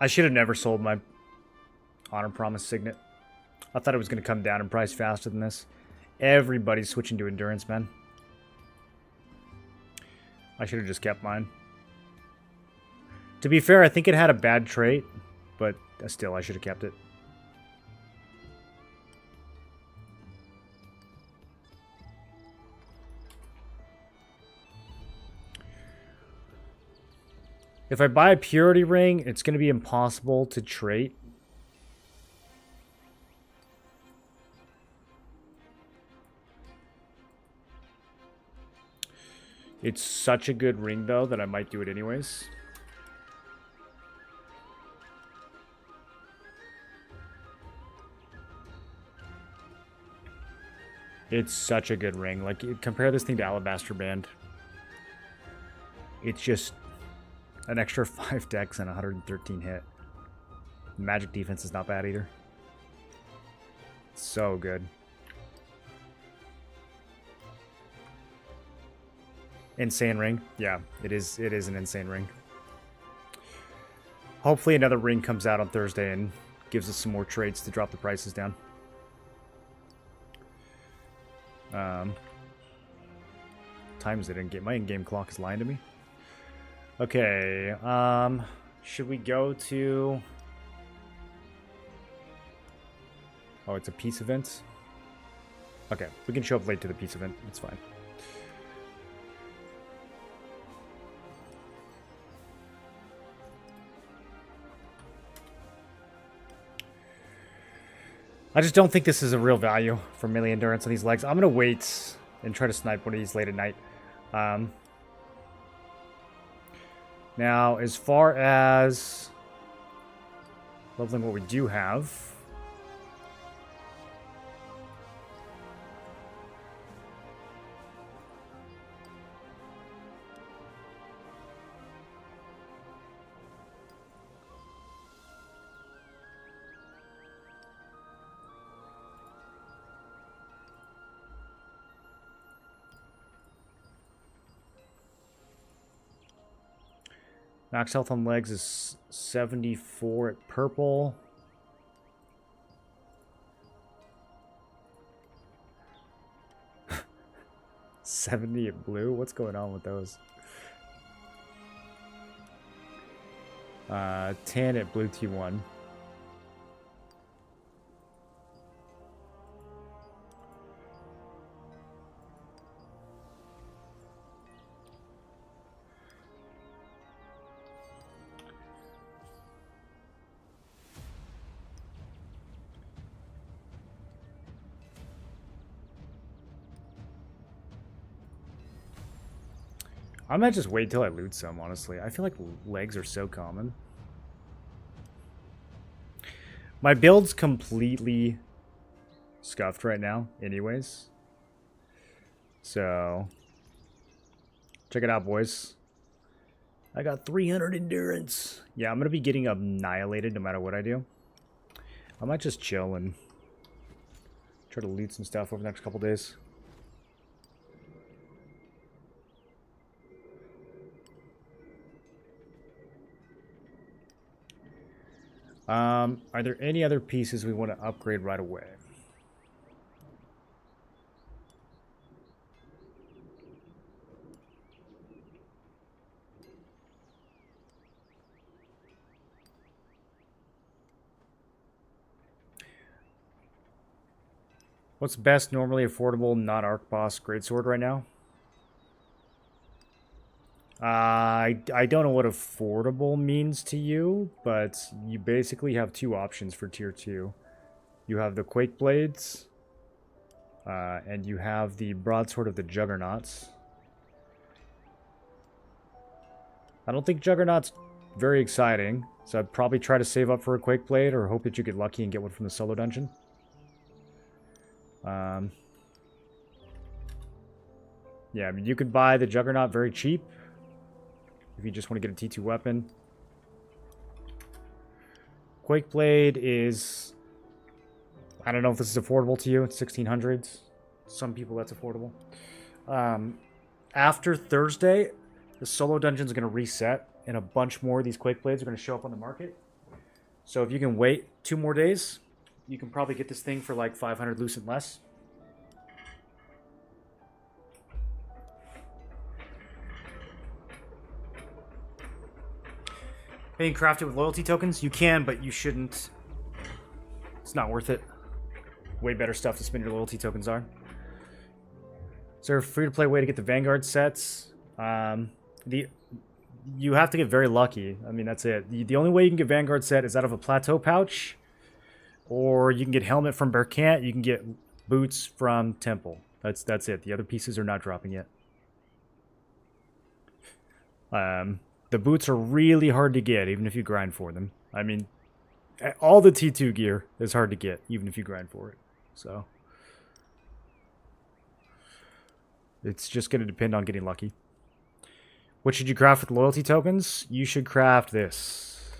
I should have never sold my Honor Promise Signet. I thought it was going to come down in price faster than this. Everybody's switching to Endurance, man. I should have just kept mine. To be fair, I think it had a bad trait, but still, I should have kept it. If I buy a Purity Ring, it's going to be impossible to trait. It's such a good ring, though, that I might do it anyways. It's such a good ring. Like, compare this thing to Alabaster Band. It's just an extra 5 dex and 113 hit. Magic defense is not bad either. So good. Insane ring. Yeah, it is an insane ring. Hopefully another ring comes out on Thursday and gives us some more trades to drop the prices down. Time is it in game? My in-game clock is lying to me. Okay, should we go to... Oh, it's a peace event? Okay, we can show up late to the peace event. It's fine. I just don't think this is a real value for melee endurance on these legs. I'm going to wait and try to snipe one of these late at night. Now, as far as leveling what we do have... Max health on legs is 74 at purple. 70 at blue? What's going on with those? 10 at blue T1. I might just wait till I loot some, honestly. I feel like legs are so common. My build's completely scuffed right now, anyways. So, check it out, boys. I got 300 endurance. Yeah, I'm going to be getting annihilated no matter what I do. I might just chill and try to loot some stuff over the next couple days. Are there any other pieces we want to upgrade right away? What's best, normally affordable, not arc boss greatsword right now? I don't know what affordable means to you, but you basically have two options for tier 2. You have the Quake Blades, and you have the Broadsword of the Juggernauts. I don't think Juggernaut's very exciting, so I'd probably try to save up for a Quake Blade or hope that you get lucky and get one from the solo dungeon. Yeah, I mean, you could buy the Juggernaut very cheap if you just want to get a T2 weapon. Quake Blade is... I don't know if this is affordable to you. It's 1600s. Some people that's affordable. After Thursday, the solo dungeon is going to reset, and a bunch more of these Quake Blades are going to show up on the market. So if you can wait 2 more days, you can probably get this thing for like 500 loose and less. Can you craft it with loyalty tokens? You can, but you shouldn't. It's not worth it. Way better stuff to spend your loyalty tokens on. Is there a free-to-play way to get the Vanguard sets? You have to get very lucky. I mean, that's it. The only way you can get Vanguard set is out of a plateau pouch, or you can get helmet from Berkant. You can get boots from Temple. That's it. The other pieces are not dropping yet. The boots are really hard to get, even if you grind for them. I mean, all the T2 gear is hard to get, even if you grind for it. So, it's just going to depend on getting lucky. What should you craft with loyalty tokens? You should craft this.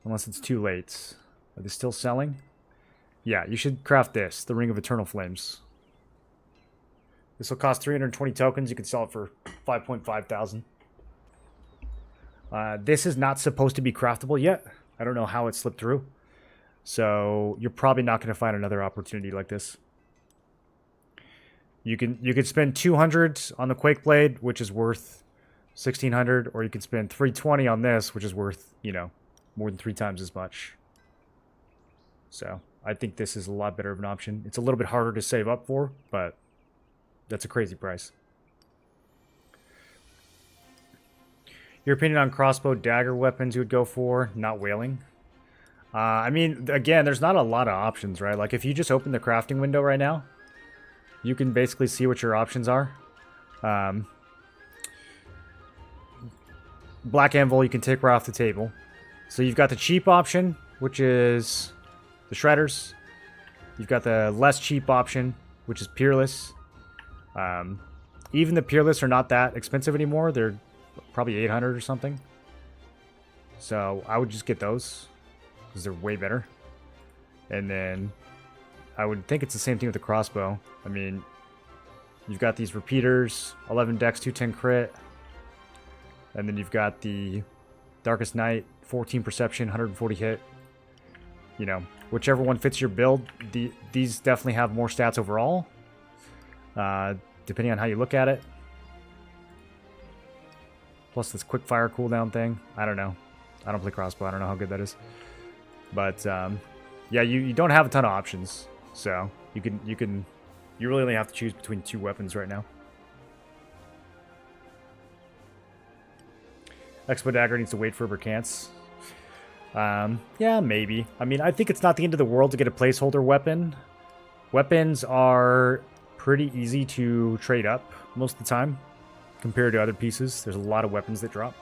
Unless it's too late. Are they still selling? Yeah, you should craft this, the Ring of Eternal Flames. This will cost 320 tokens. You can sell it for 5.5 thousand. This is not supposed to be craftable yet. I don't know how it slipped through. So you're probably not going to find another opportunity like this. You could spend 200 on the Quake Blade, which is worth 1600, or you could spend 320 on this, which is worth, you know, more than 3 times as much. So I think this is a lot better of an option. It's a little bit harder to save up for, but that's a crazy price. Your opinion on crossbow dagger weapons you would go for, not whaling? I mean, again, there's not a lot of options, right? Like, if you just open the crafting window right now, you can basically see what your options are. Black Anvil you can take right off the table. So you've got the cheap option, which is the Shredders. You've got the less cheap option, which is Peerless. Even the Peerless are not that expensive anymore. They're probably 800 or something. So I would just get those because they're way better. And then I would think it's the same thing with the crossbow. I mean, you've got these repeaters, 11 dex, 210 crit. And then you've got the Darkest Night, 14 perception, 140 hit. You know, whichever one fits your build. These definitely have more stats overall. depending on how you look at it. Plus this quick fire cooldown thing. I don't know. I don't play crossbow. I don't know how good that is. But yeah, you don't have a ton of options. So you really only have to choose between 2 weapons right now. Expo Dagger needs to wait for Berkants. Yeah, maybe. I mean, I think it's not the end of the world to get a placeholder weapon. Weapons are pretty easy to trade up most of the time compared to other pieces. There's a lot of weapons that drop.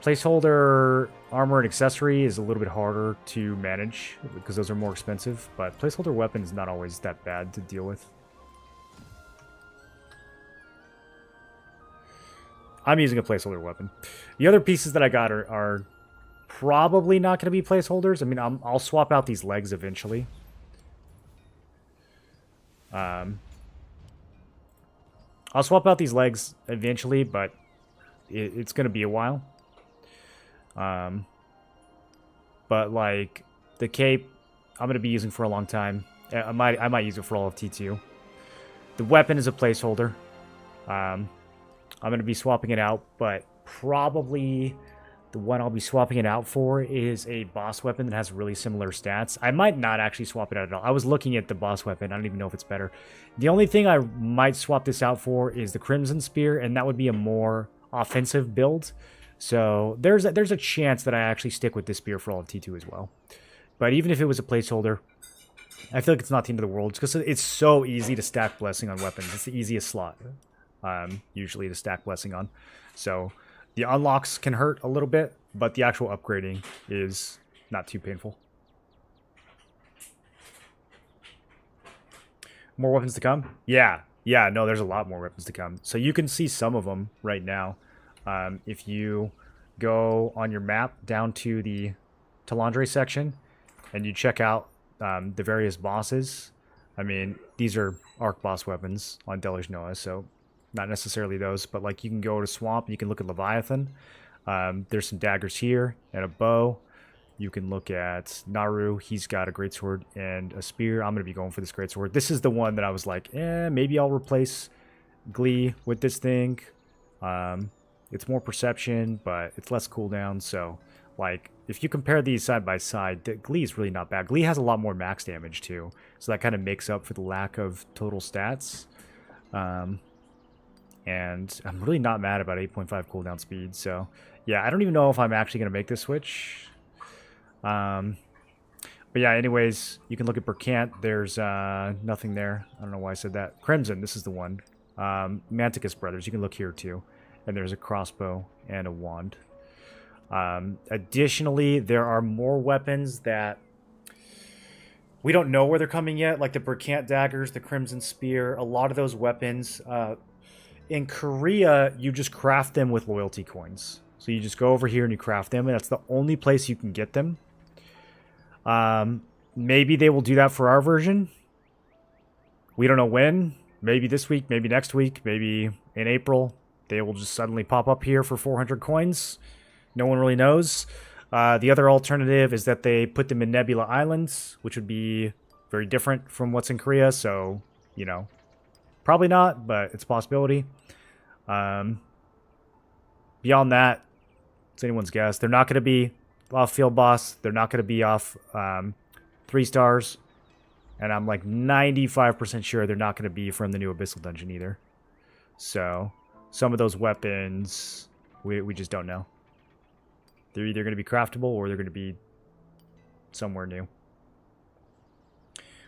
Placeholder armor and accessory is a little bit harder to manage because those are more expensive, but placeholder weapon is not always that bad to deal with. I'm using a placeholder weapon. The other pieces that I got are probably not going to be placeholders. I mean, I'll swap out these legs eventually. I'll swap out these legs eventually, but it's going to be a while. But like the cape, I'm going to be using for a long time. I might use it for all of T2. The weapon is a placeholder. I'm going to be swapping it out, but probably the one I'll be swapping it out for is a boss weapon that has really similar stats. I might not actually swap it out at all. I was looking at the boss weapon. I don't even know if it's better. The only thing I might swap this out for is the Crimson Spear, and that would be a more offensive build. So there's a chance that I actually stick with this spear for all of T2 as well. But even if it was a placeholder, I feel like it's not the end of the world because it's so easy to stack Blessing on weapons. It's the easiest slot. Usually to stack Blessing on. So the unlocks can hurt a little bit, but the actual upgrading is not too painful. More weapons to come? Yeah, no, there's a lot more weapons to come. So you can see some of them right now. If you go on your map down to the Talandre section and you check out the various bosses, I mean, these are arc boss weapons on Deluge Noah, so not necessarily those, but like you can go to Swamp, you can look at Leviathan. There's some daggers here and a bow. You can look at Naru. He's got a greatsword and a spear. I'm going to be going for this greatsword. This is the one that I was like, maybe I'll replace Glee with this thing. It's more perception, but it's less cooldown. So, like, if you compare these side by side, Glee is really not bad. Glee has a lot more max damage, too. So that kind of makes up for the lack of total stats. And I'm really not mad about 8.5 cooldown speed. So, yeah, I don't even know if I'm actually going to make this switch. But yeah, anyways, you can look at Berkant. There's nothing there. I don't know why I said that. Crimson, this is the one. Manticus Brothers, you can look here too. And there's a crossbow and a wand. Additionally, there are more weapons that we don't know where they're coming yet, like the Berkant daggers, the Crimson Spear. A lot of those weapons... in Korea, you just craft them with loyalty coins. So you just go over here and you craft them, and that's the only place you can get them. Maybe they will do that for our version. We don't know when. Maybe this week, maybe next week, maybe in April. They will just suddenly pop up here for 400 coins. No one really knows. The other alternative is that they put them in Nebula Islands, which would be very different from what's in Korea. So, you know, probably not, but it's a possibility. Beyond that, it's anyone's guess. They're not going to be off Field Boss. They're not going to be off 3 stars. And I'm like 95% sure they're not going to be from the new Abyssal Dungeon either. So, some of those weapons, we just don't know. They're either going to be craftable or they're going to be somewhere new.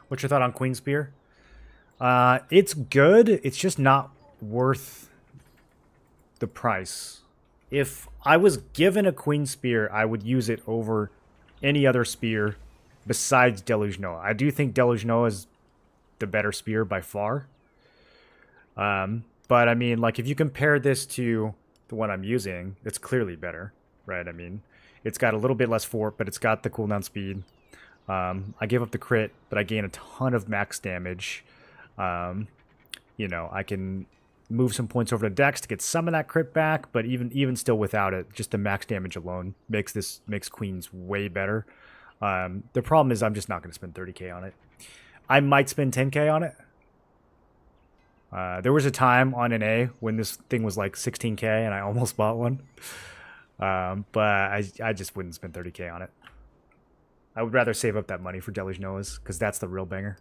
What's your thought on Queen Spear? It's good. It's just not worth the price. If I was given a Queen Spear, I would use it over any other spear besides Deluge Noah. I do think Deluge Noah is the better spear by far. But I mean, like, if you compare this to the one I'm using, it's clearly better, right? I mean, it's got a little bit less fort, but it's got the cooldown speed. I gave up the crit, but I gain a ton of max damage. You know, I can move some points over to Dex to get some of that crit back, but even still without it, just the max damage alone makes Queens way better. The problem is I'm just not going to spend 30k on it. I might spend 10k on it. There was a time on an A when this thing was like 16k and I almost bought one. But I just wouldn't spend 30k on it. I would rather save up that money for Deluge Noahs, because that's the real banger.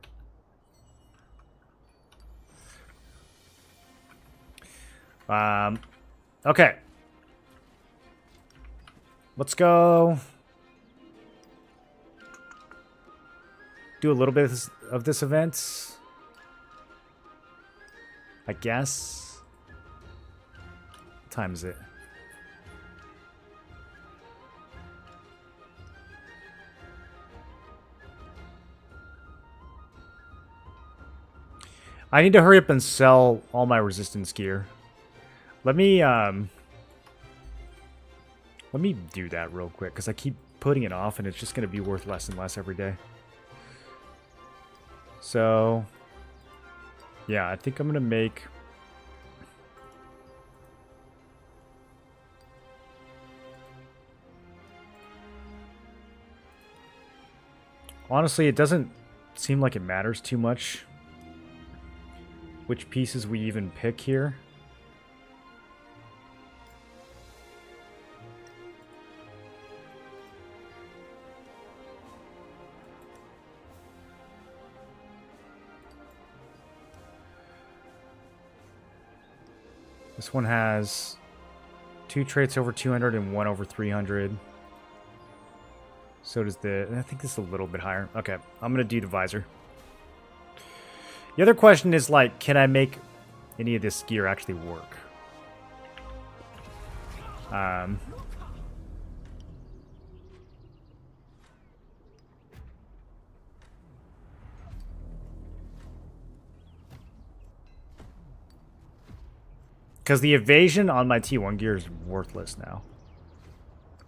Okay. Let's go do a little bit of this event, I guess. What time is it? I need to hurry up and sell all my resistance gear. Let me do that real quick, because I keep putting it off and it's just going to be worth less and less every day. So, yeah, I think I'm going to make... Honestly, it doesn't seem like it matters too much which pieces we even pick here. This one has 2 traits over 200 and 1 over 300. So does I think this is a little bit higher. Okay, I'm going to do the visor. The other question is, like, can I make any of this gear actually work? Because the evasion on my T1 gear is worthless now.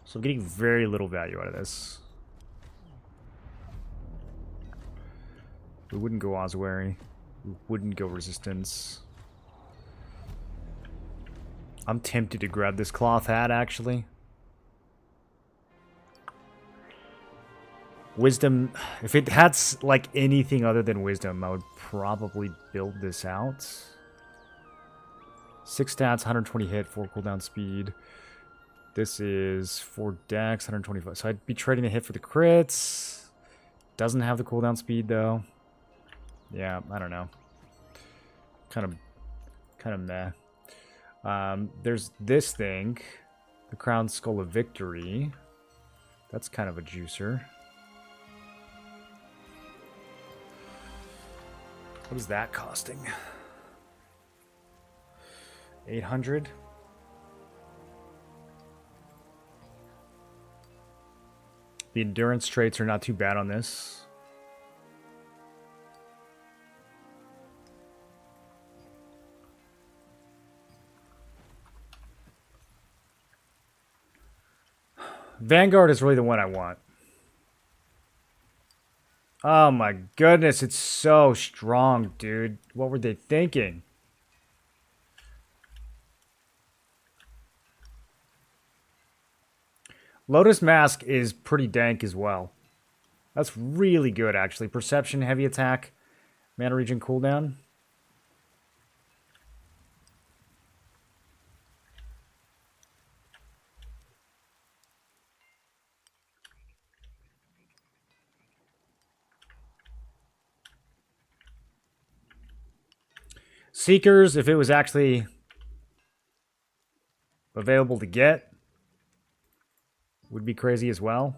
So I'm getting very little value out of this. We wouldn't go Ossuary. We wouldn't go Resistance. I'm tempted to grab this cloth hat, actually. Wisdom. If it had, like, anything other than Wisdom, I would probably build this out. 6 stats, 120 hit, 4 cooldown speed. This is 4 dex, 125. So I'd be trading a hit for the crits. Doesn't have the cooldown speed, though. Yeah, I don't know. Kind of meh. There's this thing. The Crown Skull of Victory. That's kind of a juicer. What is that costing? 800? The endurance traits are not too bad on this. Vanguard is really the one I want. Oh my goodness, it's so strong, dude. What were they thinking? Lotus Mask is pretty dank as well. That's really good, actually. Perception, heavy attack, mana regen cooldown. Seekers, if it was actually available to get, would be crazy as well.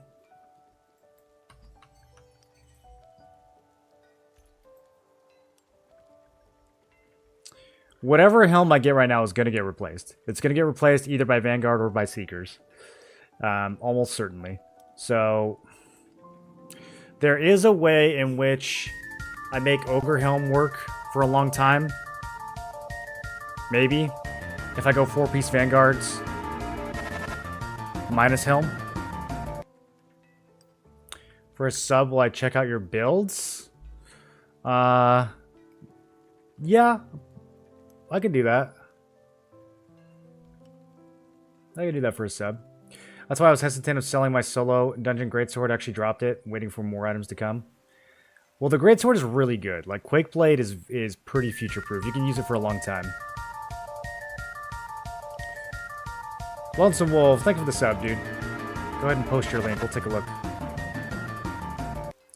Whatever helm I get right now is going to get replaced. It's going to get replaced either by Vanguard or by Seekers. Almost certainly. So, there is a way in which I make Ogre Helm work for a long time. Maybe. If I go 4-piece Vanguards minus Helm. For a sub, will I check out your builds? Yeah. I can do that. I can do that for a sub. That's why I was hesitant of selling my solo Dungeon Greatsword. I actually dropped it, waiting for more items to come. Well, the greatsword is really good. Like, Quake Blade is pretty future-proof. You can use it for a long time. Lonesome Wolf, thank you for the sub, dude. Go ahead and post your link. We'll take a look.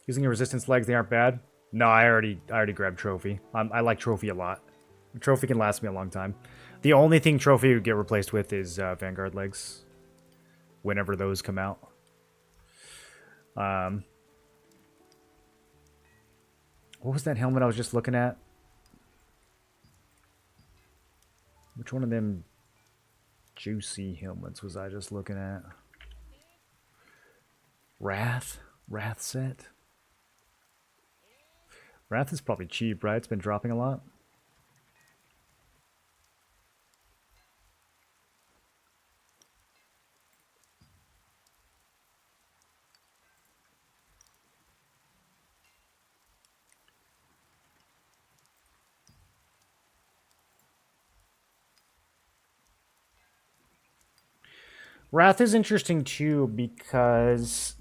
Using your resistance legs, they aren't bad. No, I already grabbed Trophy. I like Trophy a lot. Trophy can last me a long time. The only thing Trophy would get replaced with is Vanguard legs. Whenever those come out. What was that helmet I was just looking at? Which one of them juicy helmets was I just looking at? Wrath? Wrath set? Wrath is probably cheap, right? It's been dropping a lot. Wrath is interesting too because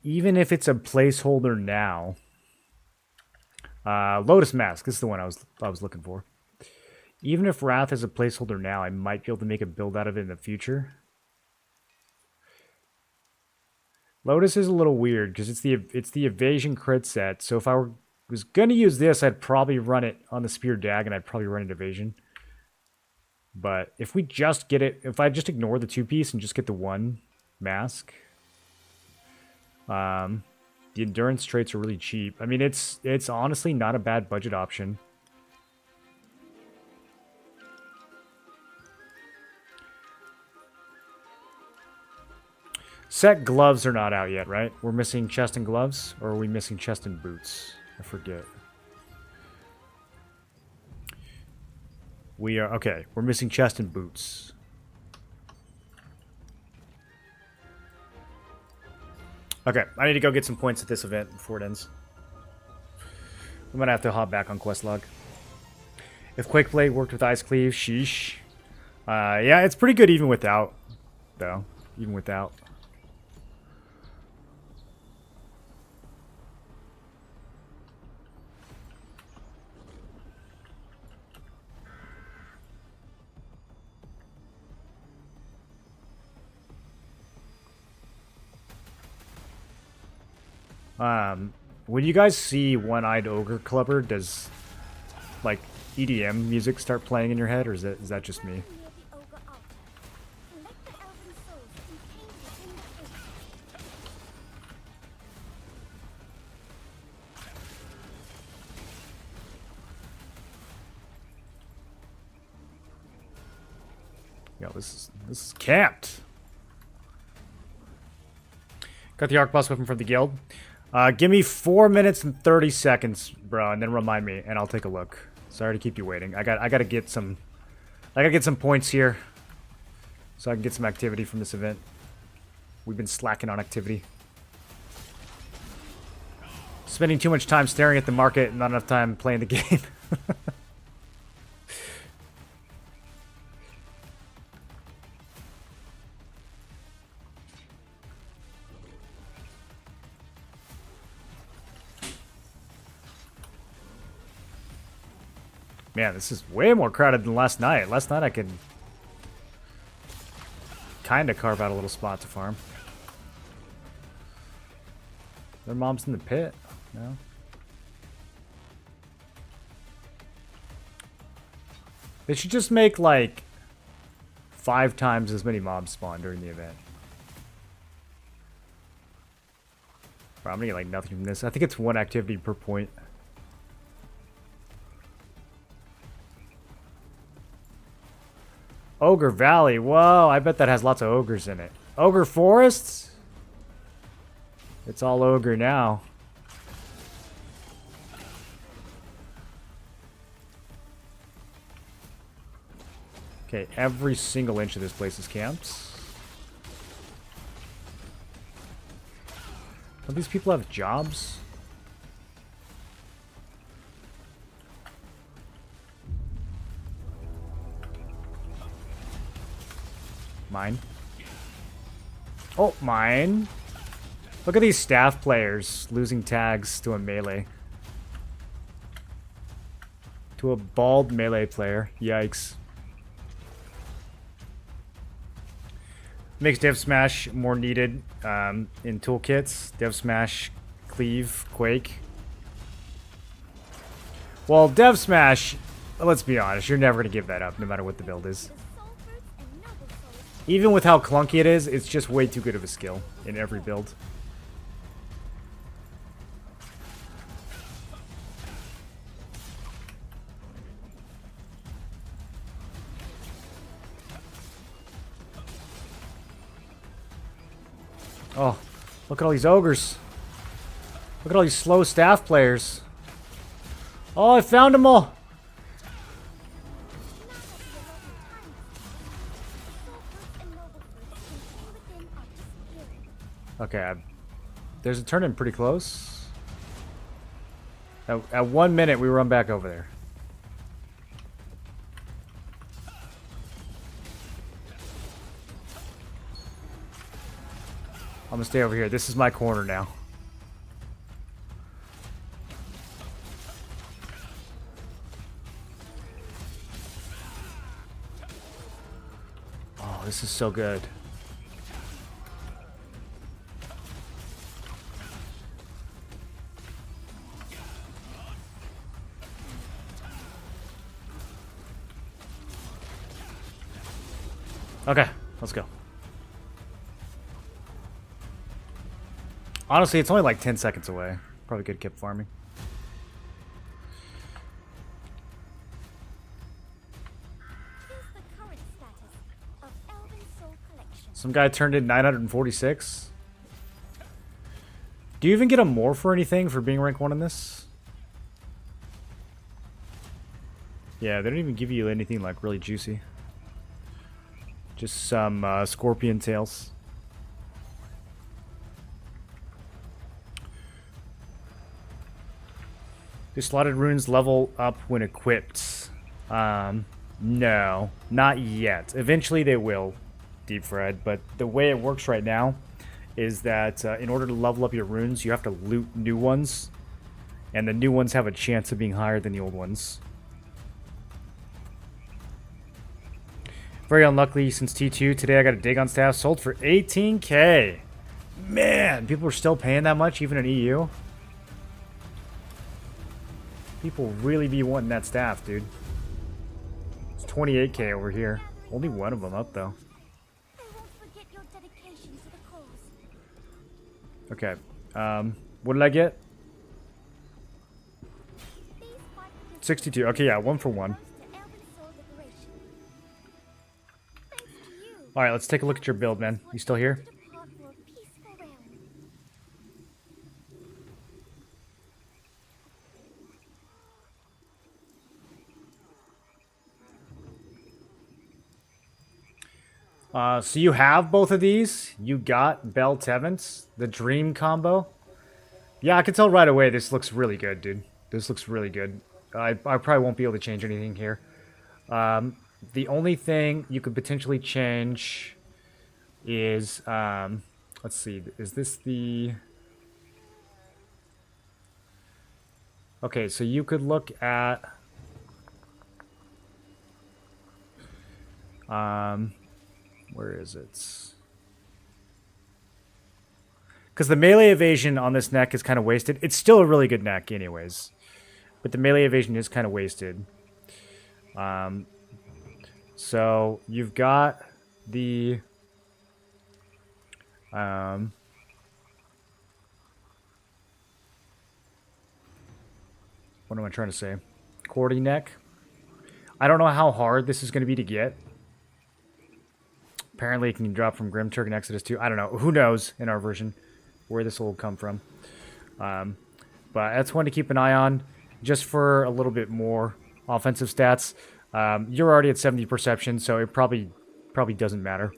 even if it's a placeholder now, Lotus Mask, this is the one I was looking for. Even if Wrath is a placeholder now, I might be able to make a build out of it in the future. Lotus is a little weird because it's the evasion crit set. So if I was gonna use this, I'd probably run it on the Spear Dag and I'd probably run it evasion. But if we just get it, if I just ignore the 2-piece and just get the 1 mask, the endurance traits are really cheap. I mean, it's honestly not a bad budget option. Set gloves are not out yet, right? We're missing chest and gloves, or are we missing chest and boots? I forget. We are, okay, we're missing chest and boots. Okay, I need to go get some points at this event before it ends. I'm gonna have to hop back on quest log. If Quake Blade worked with Ice Cleave, sheesh. Yeah, it's pretty good even without, though. Even without. When you guys see One-Eyed Ogre Clubber, does, like, EDM music start playing in your head, or is that just me? Yo, this is camped. Got the arc boss weapon from the guild. Give me 4 minutes and 30 seconds, bro, and then remind me, and I'll take a look. Sorry to keep you waiting. I gotta get some points here, so I can get some activity from this event. We've been slacking on activity. Spending too much time staring at the market and not enough time playing the game. Man, this is way more crowded than last night. Last night I could kind of carve out a little spot to farm. Their mom's in the pit. No. They should just make like 5 times as many mobs spawn during the event. Bro, I'm gonna get like nothing from this. I think it's 1 activity per point. Ogre Valley. Whoa, I bet that has lots of ogres in it. Ogre Forests? It's all ogre now. Okay, every single inch of this place is camps. Don't these people have jobs? Mine. Oh, mine. Look at these staff players losing tags to a melee. To a bald melee player. Yikes. Makes Dev Smash more needed in toolkits. Dev Smash, Cleave, Quake. Well, Dev Smash, let's be honest, you're never going to give that up no matter what the build is. Even with how clunky it is, it's just way too good of a skill in every build. Oh, look at all these ogres. Look at all these slow staff players. Oh, I found them all. Okay, there's a turn-in pretty close. At 1 minute, we run back over there. I'm gonna stay over here. This is my corner now. Oh, this is so good. Okay, let's go. Honestly, it's only like 10 seconds away. Probably could keep farming. Some guy turned in 946. Do you even get a more for anything for being rank 1 in this? Yeah, they don't even give you anything like really juicy. Just some scorpion tails. Do slotted runes level up when equipped? No, not yet. Eventually they will, Deep Fred, but the way it works right now is that in order to level up your runes, you have to loot new ones, and the new ones have a chance of being higher than the old ones. Very unlucky since T2. Today I got a Dagon staff sold for 18k. Man, people are still paying that much even in EU. People really be wanting that staff, dude. It's 28k over here. Only one of them up, though. Okay. What did I get? 62. Okay, yeah, 1 for 1. Alright, let's take a look at your build, man. You still here? So you have both of these. You got Bell Tevens, the Dream combo. Yeah, I can tell right away this looks really good, dude. This looks really good. I probably won't be able to change anything here. The only thing you could potentially change is, let's see, is this the... Okay, so you could look at... where is it? Because the melee evasion on this neck is kind of wasted. It's still a really good neck anyways. But the melee evasion is kind of wasted. So you've got the... what am I trying to say? Cordy neck. I don't know how hard this is going to be to get. Apparently it can drop from Grim Turk and Exodus 2. I don't know. Who knows in our version where this will come from. But that's one to keep an eye on. Just for a little bit more offensive stats. You're already at 70 perception, so it probably doesn't matter.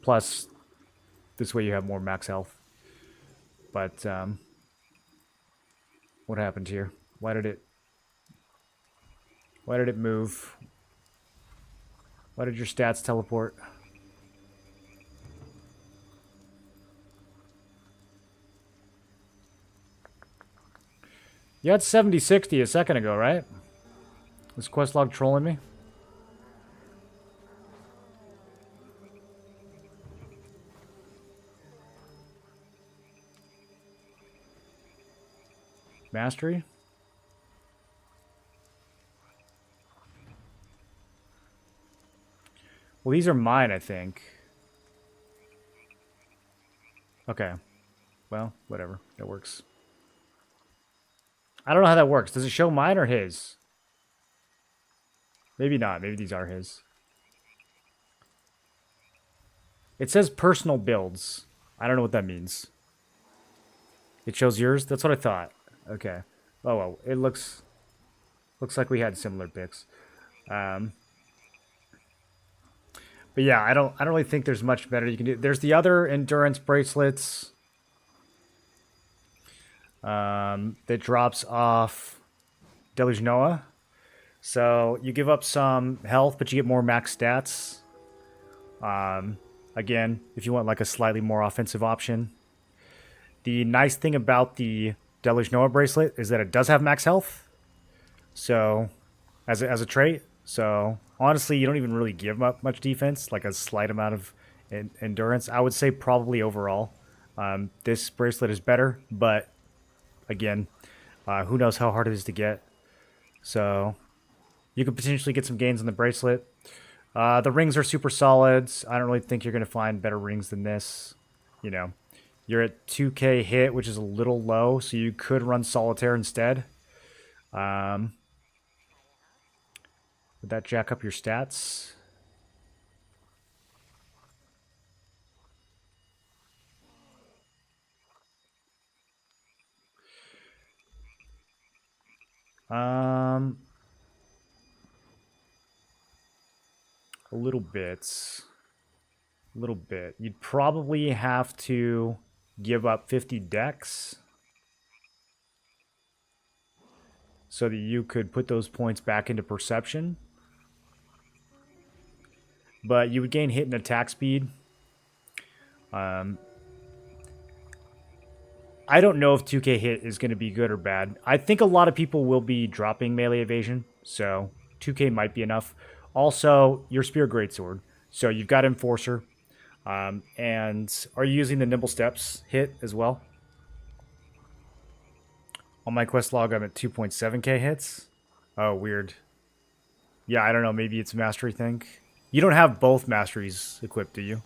Plus, this way you have more max health. But, what happened here? Why did it move? Why did your stats teleport? You had 70-60 a second ago, right? Is quest log trolling me? Mastery? Well, these are mine, I think. Okay. Well, whatever. That works. I don't know how that works. Does it show mine or his? Maybe not. Maybe these are his. It says personal builds. I don't know what that means. It shows yours? That's what I thought. Okay. Oh, well. It looks like we had similar picks. But yeah, I don't really think there's much better you can do. There's the other endurance bracelets. That drops off Deluge Noah. So you give up some health, but you get more max stats. Again, if you want like a slightly more offensive option. The nice thing about the Deluge Noah bracelet is that it does have max health. So, as a trait. So, honestly, you don't even really give up much defense, like a slight amount of endurance. I would say probably overall, this bracelet is better, but again, who knows how hard it is to get. So, you could potentially get some gains on the bracelet. The rings are super solid. I don't really think you're going to find better rings than this. You know, you're at 2k hit, which is a little low, so you could run solitaire instead. Would that jack up your stats? A little bit. A little bit. You'd probably have to give up 50 dex so that you could put those points back into perception. But you would gain hit and attack speed. I don't know if 2k hit is going to be good or bad. I think a lot of people will be dropping melee evasion, so 2k might be enough. Also, your Spear Greatsword. So you've got Enforcer. And are you using the Nimble Steps hit as well? On my quest log, I'm at 2.7k hits. Oh, weird. Yeah, I don't know. Maybe it's a mastery thing. You don't have both masteries equipped, do you?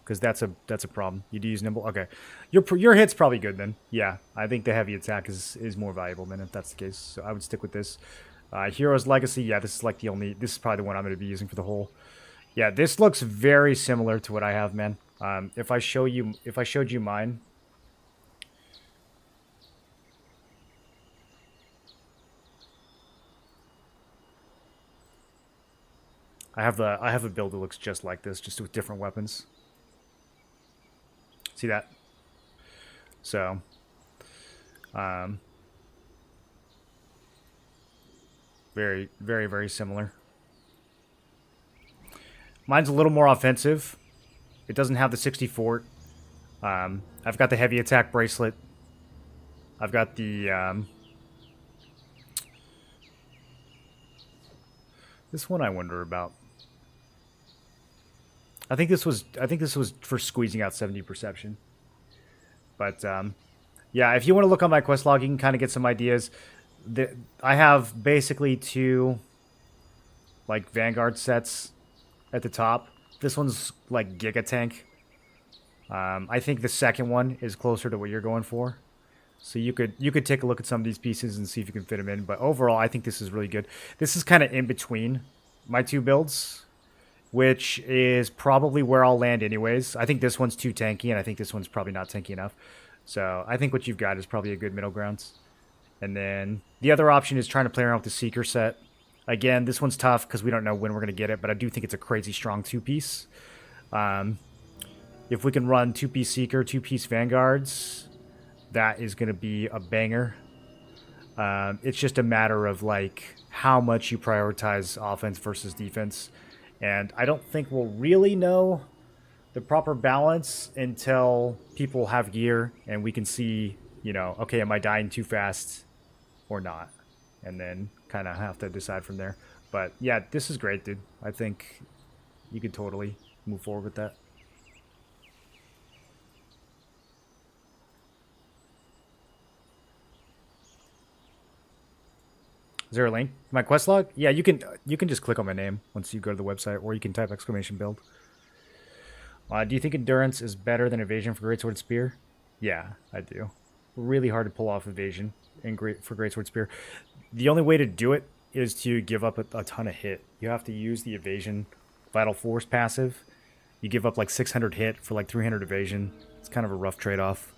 Because that's a problem. You do use Nimble. Okay, your hit's probably good then. Yeah, I think the heavy attack is more valuable then if that's the case. So I would stick with this. Hero's Legacy. Yeah, this is like the only. This is probably the one I'm going to be using for the whole. Yeah, this looks very similar to what I have, man. If I showed you mine. I have a build that looks just like this, just with different weapons. See that? So, very, very, very similar. Mine's a little more offensive. It doesn't have the 60 fort. I've got the heavy attack bracelet. I've got the this one I wonder about. I think this was for squeezing out 70 perception. But yeah, if you want to look on my quest log, you can kind of get some ideas. I have basically two like Vanguard sets at the top. This one's like Giga Tank. I think the second one is closer to what you're going for. So you could take a look at some of these pieces and see if you can fit them in. But overall, I think this is really good. This is kind of in between my two builds, which is probably where I'll land anyways. I think this one's too tanky, and I think this one's probably not tanky enough. So I think what you've got is probably a good middle ground. And then the other option is trying to play around with the Seeker set. Again, this one's tough because we don't know when we're going to get it, but I do think it's a crazy strong two-piece. If we can run two-piece Seeker, two-piece Vanguards, that is going to be a banger. It's just a matter of like how much you prioritize offense versus defense. And I don't think we'll really know the proper balance until people have gear and we can see, you know, okay, am I dying too fast? or not, and then kind of have to decide from there. But yeah, this is great, dude. I think you could totally move forward with that. Is there a link? My quest log? Yeah, you can just click on my name once you go to the website, or you can type exclamation build. Do you think endurance is better than evasion for Greatsword Spear? Yeah, I do. Really hard to pull off evasion for Greatsword Spear. The only way to do it is to give up a ton of hit. You have to use the evasion Vital Force passive. You give up like 600 hit for like 300 evasion. It's kind of a rough trade-off.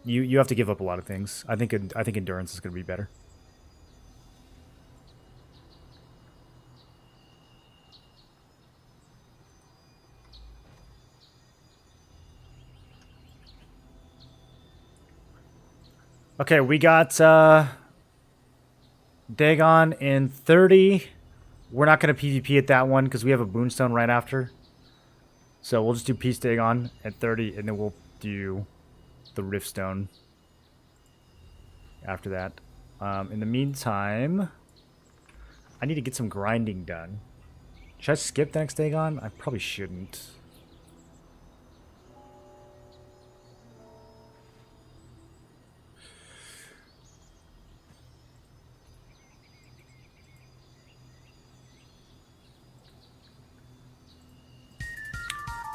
You have to give up a lot of things. I think endurance is going to be better. Okay, we got Dagon in 30. We're not going to PvP at that one because we have a Boonstone right after. So we'll just do Peace Dagon at 30, and then we'll do the Riftstone after that. In the meantime, I need to get some grinding done. Should I skip the next Dagon? I probably shouldn't.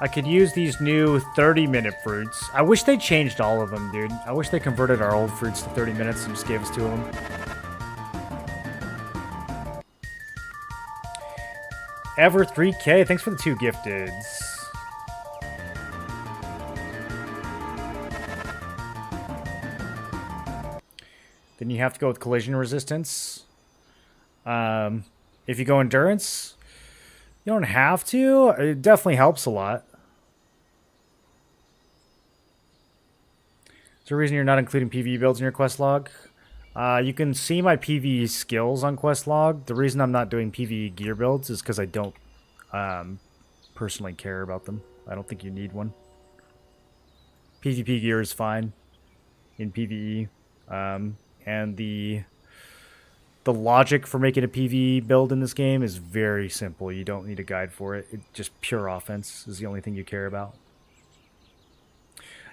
I could use these new 30-minute fruits. I wish they changed all of them, dude. I wish they converted our old fruits to 30 minutes and just gave us 2 of them. Ever 3K, thanks for the 2 gifteds. Then you have to go with collision resistance. If you go endurance, you don't have to. It definitely helps a lot. Is there a reason you're not including PvE builds in your quest log? You can see my PvE skills on quest log. The reason I'm not doing PvE gear builds is because I don't personally care about them. I don't think you need one. PvP gear is fine in PvE. And the logic for making a PvE build in this game is very simple. You don't need a guide for it. It's just pure offense is the only thing you care about.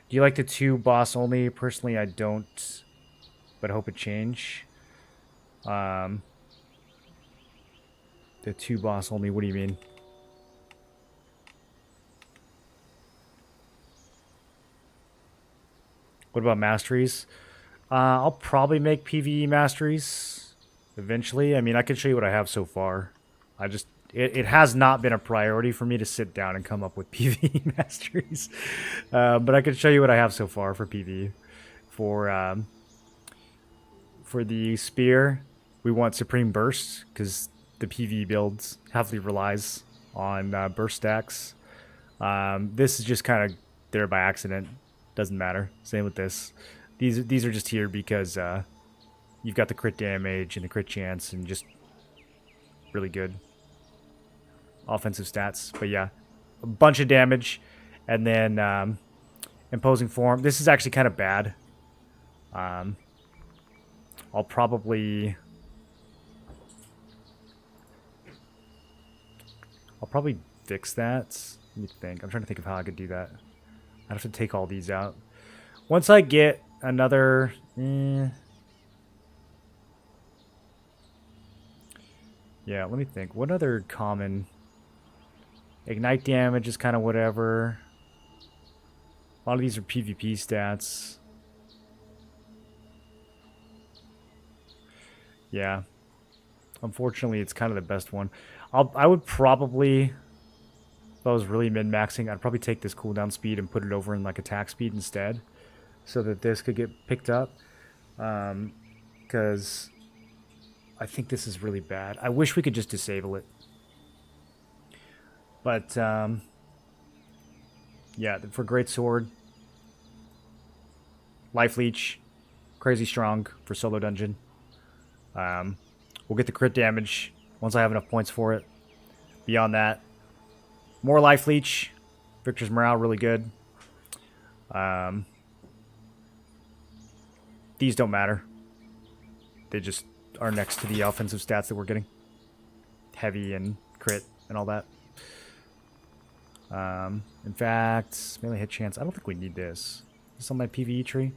Do you like the 2 boss only? Personally, I don't, but hope it change. The 2 boss only, what do you mean? What about masteries? I'll probably make PvE masteries eventually. I mean, I can show you what I have so far. It has not been a priority for me to sit down and come up with PvE masteries. But I can show you what I have so far for PvE. For the spear, we want Supreme Burst, because the PvE builds heavily relies on burst stacks. This is just kind of there by accident. Doesn't matter. Same with this. These are just here because you've got the crit damage and the crit chance and just really good offensive stats. But yeah, a bunch of damage, and then imposing form. This is actually kind of bad. I'll probably fix that. Let me think. I'm trying to think of how I could do that. I'd have to take all these out. Once I get another... Yeah, let me think. What other common... Ignite damage is kind of whatever. A lot of these are PvP stats. Yeah. Unfortunately, it's kind of the best one. I would probably... If I was really min-maxing, I'd probably take this cooldown speed and put it over in like attack speed instead, so that this could get picked up. Because I think this is really bad. I wish we could just disable it. But yeah, for Great Sword, Life Leech, crazy strong for solo dungeon. We'll get the crit damage once I have enough points for it. Beyond that, more Life Leech. Victor's morale really good. These don't matter. They just are next to the offensive stats that we're getting. Heavy and crit and all that. In fact, melee hit chance. I don't think we need this. Is this on my PvE tree?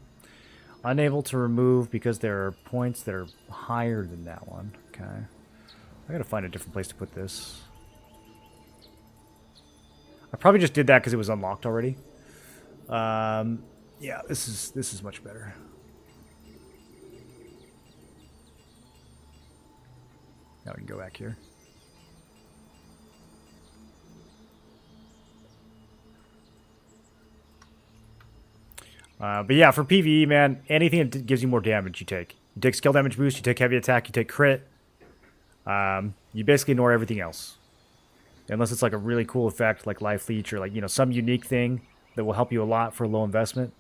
Unable to remove because there are points that are higher than that one. Okay. I gotta find a different place to put this. I probably just did that because it was unlocked already. Yeah, this is much better. Now we can go back here. But yeah, for PvE, man, anything that gives you more damage, you take. You take skill damage boost, you take heavy attack, you take crit. You basically ignore everything else. Unless it's like a really cool effect like Life Leech or like, you know, some unique thing that will help you a lot for low investment.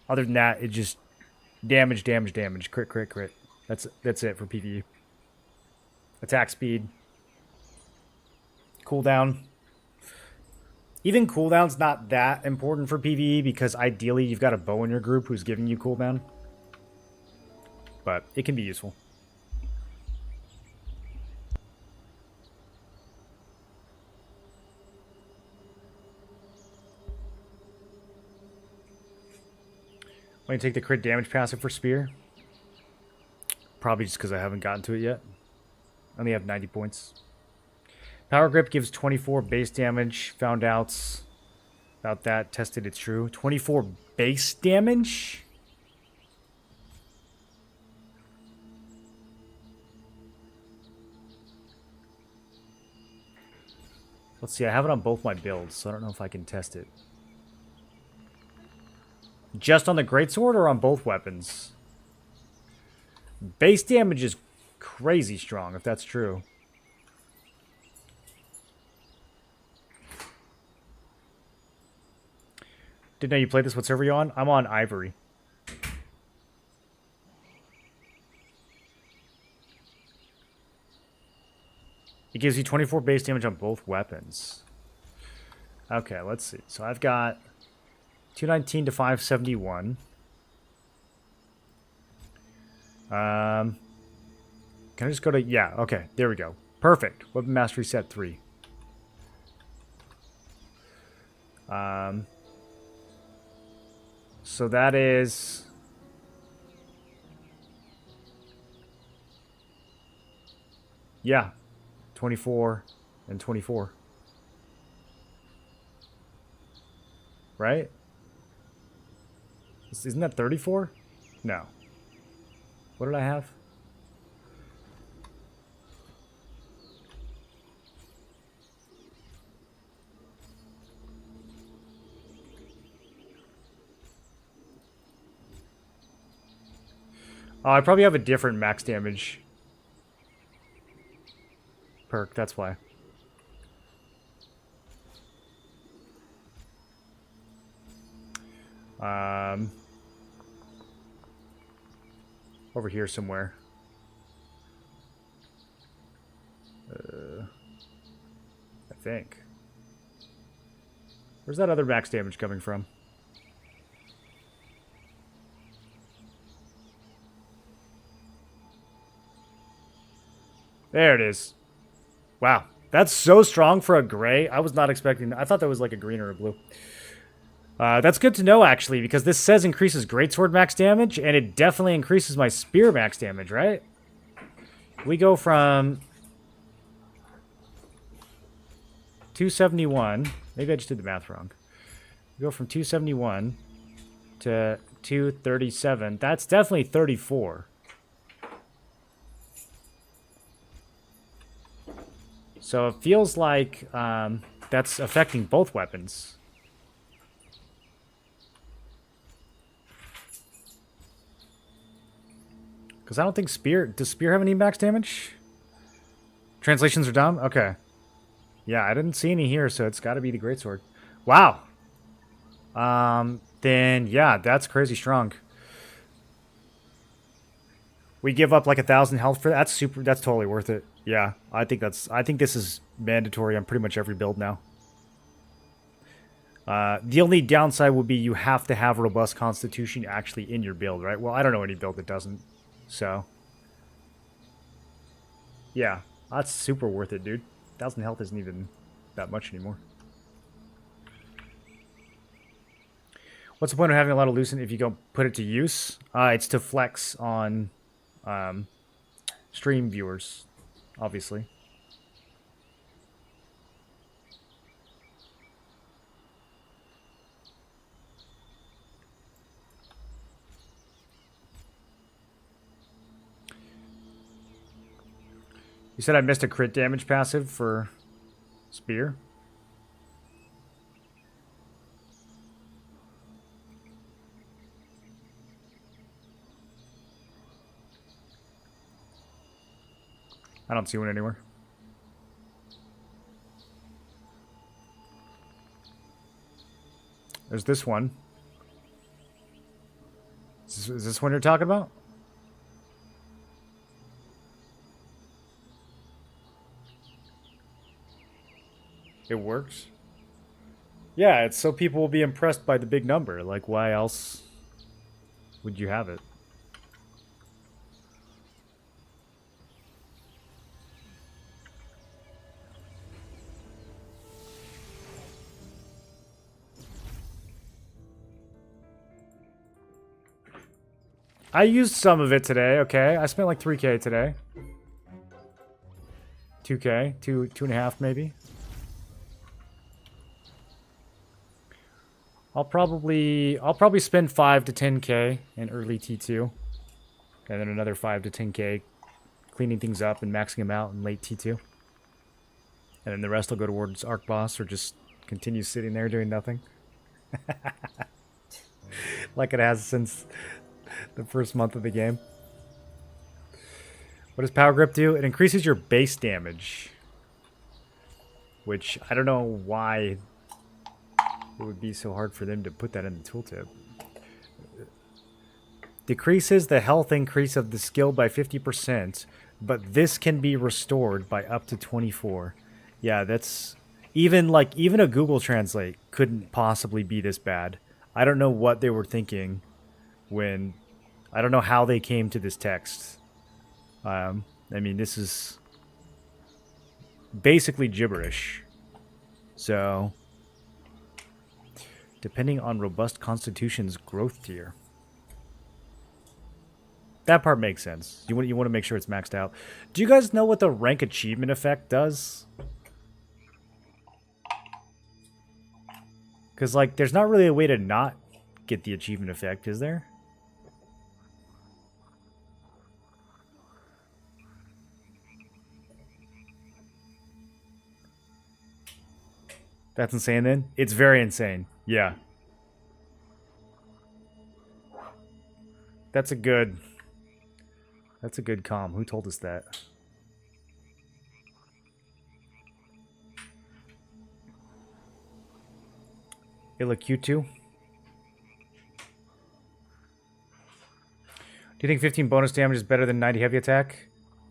Other than that, it just damage, damage, damage, crit, crit, crit. That's it for PvE. Attack speed. Cooldown. Even cooldown's not that important for PvE because ideally you've got a bow in your group who's giving you cooldown. But it can be useful. When you take the crit damage passive for Spear. Probably just because I haven't gotten to it yet. I only have 90 points. Power Grip gives 24 base damage. Found out about that. Tested it's true. 24 base damage? Let's see. I have it on both my builds, so I don't know if I can test it. Just on the greatsword or on both weapons? Base damage is crazy strong, if that's true. Didn't know you played this. What server are you on? I'm on Ivory. It gives you 24 base damage on both weapons. Okay, let's see. So I've got 219 to 571. Can I just go to... Yeah, okay. There we go. Perfect. Weapon Mastery Set 3. So that is... Yeah. 24 and 24. Right? Isn't that 34? No. What did I have? Oh, I probably have a different max damage perk, that's why. Over here somewhere. I think. Where's that other max damage coming from? There it is. Wow. That's so strong for a gray. I was not expecting that. I thought that was like a green or a blue. That's good to know, actually, because this says increases greatsword max damage, and it definitely increases my spear max damage, right? We go from 271. Maybe I just did the math wrong. We go from 271 to 237. That's definitely 34. So it feels like that's affecting both weapons. Because I don't think Spear... Does Spear have any max damage? Translations are dumb? Okay. Yeah, I didn't see any here, so it's got to be the Greatsword. Wow. Then, yeah, that's crazy strong. We give up like 1,000 health for that. That's super... That's totally worth it. Yeah, I think this is mandatory on pretty much every build now. The only downside would be you have to have robust constitution actually in your build, right? Well, I don't know any build that doesn't. So, Yeah, that's super worth it, dude. 1,000 health isn't even that much anymore. What's the point of having a lot of Lucent if you go put it to use? It's to flex on stream viewers, obviously. You said I missed a crit damage passive for Spear? I don't see one anywhere. There's this one. Is this one you're talking about? It works? Yeah, it's so people will be impressed by the big number. Like, why else would you have it? I used some of it today, okay? I spent like 3K today. 2K, 2.5 maybe. I'll probably spend 5 to 10K in early T2. And then another 5 to 10K cleaning things up and maxing them out in late T2. And then the rest will go towards Arc Boss or just continue sitting there doing nothing. Like it has since the first month of the game. What does Power Grip do? It increases your base damage. Which, I don't know why it would be so hard for them to put that in the tooltip. Decreases the health increase of the skill by 50%, but this can be restored by up to 24. Yeah, that's... Even a Google Translate couldn't possibly be this bad. I don't know what they were thinking when... I don't know how they came to this text. I mean, this is basically gibberish. So, depending on robust constitution's growth tier. That part makes sense. You want to make sure it's maxed out. Do you guys know what the rank achievement effect does? Because, like, there's not really a way to not get the achievement effect, is there? That's insane then? It's very insane. Yeah. That's a good comm. Who told us that? Illa Q2? Do you think 15 bonus damage is better than 90 heavy attack?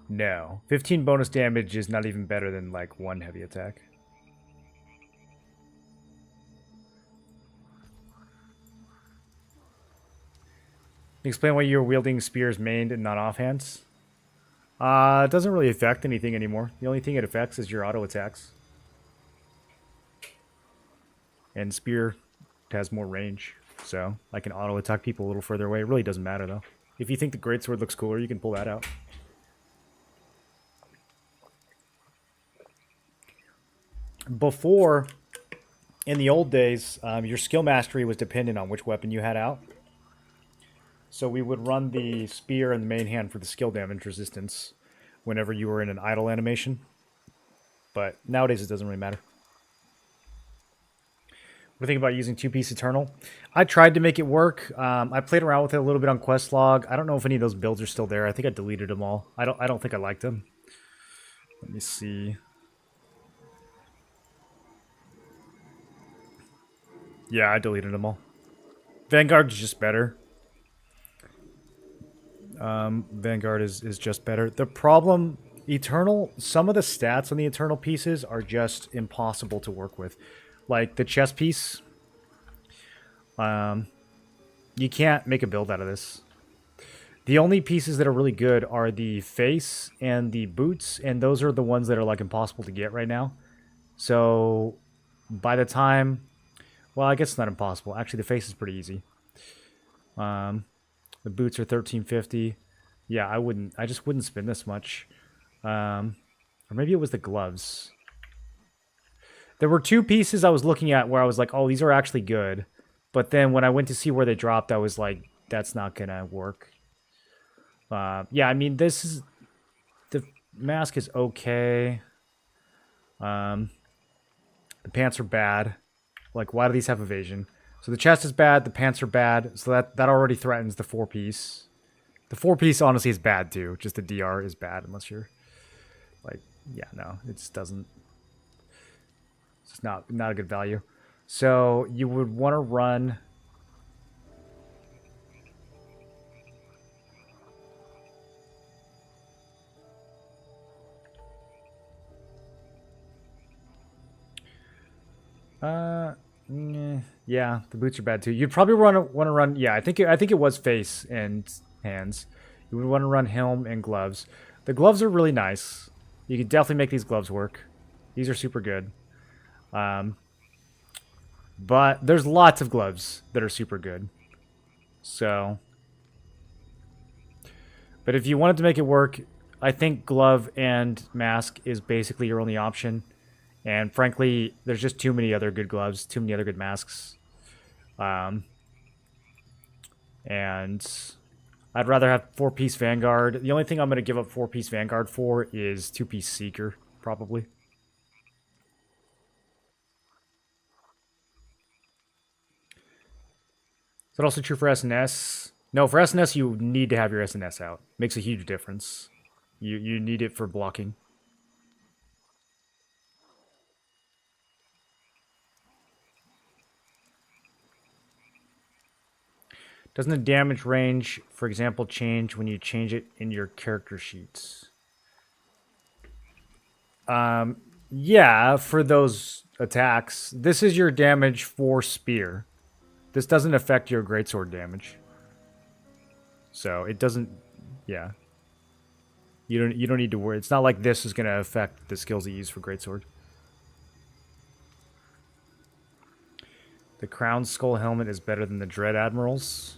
No. 15 bonus damage is not even better than, like, 1 heavy attack. Explain why you're wielding spears mained and not offhands. It doesn't really affect anything anymore. The only thing it affects is your auto attacks. And spear has more range, so I can auto attack people a little further away. It really doesn't matter though. If you think the greatsword looks cooler, you can pull that out. Before, in the old days, your skill mastery was dependent on which weapon you had out. So we would run the spear and the main hand for the skill damage resistance whenever you were in an idle animation. But nowadays it doesn't really matter. What do you think about using 2-piece Eternal? I tried to make it work. I played around with it a little bit on Questlog. I don't know if any of those builds are still there. I think I deleted them all. I don't think I liked them. Let me see. Yeah, I deleted them all. Vanguard's just better. Vanguard is just better. The problem, Eternal, some of the stats on the Eternal pieces are just impossible to work with. Like the chest piece, you can't make a build out of this. The only pieces that are really good are the face and the boots, and those are the ones that are like impossible to get right now. So by the time, well, I guess it's not impossible. Actually, the face is pretty easy. The boots are 1350. Yeah, I just wouldn't spend this much. Or maybe it was the gloves. There were two pieces I was looking at where I was like, oh, these are actually good. But then when I went to see where they dropped, I was like, that's not gonna work. Yeah, I mean, this is... The mask is okay. The pants are bad. Like, why do these have evasion? So the chest is bad, the pants are bad, so that already threatens the 4-piece. The 4-piece honestly is bad too, just the DR is bad unless you're... Like, yeah, no, it just doesn't... It's not a good value. So you would want to run... Yeah, the boots are bad too. You'd probably want to run. Yeah, I think it was face and hands. You would want to run helm and gloves. The gloves are really nice. You could definitely make these gloves work. These are super good. But there's lots of gloves that are super good. So, but if you wanted to make it work, I think glove and mask is basically your only option. And frankly, there's just too many other good gloves, too many other good masks. And I'd rather have 4-piece Vanguard. The only thing I'm going to give up 4-piece Vanguard for is 2-piece Seeker, probably. Is that also true for SNS? No, for SNS, you need to have your SNS out. Makes a huge difference. You need it for blocking. Doesn't the damage range, for example, change when you change it in your character sheets? Yeah, for those attacks. This is your damage for spear. This doesn't affect your greatsword damage. So it doesn't, yeah. You don't need to worry. It's not like this is going to affect the skills you use for greatsword. The Crown Skull Helmet is better than the Dread Admirals.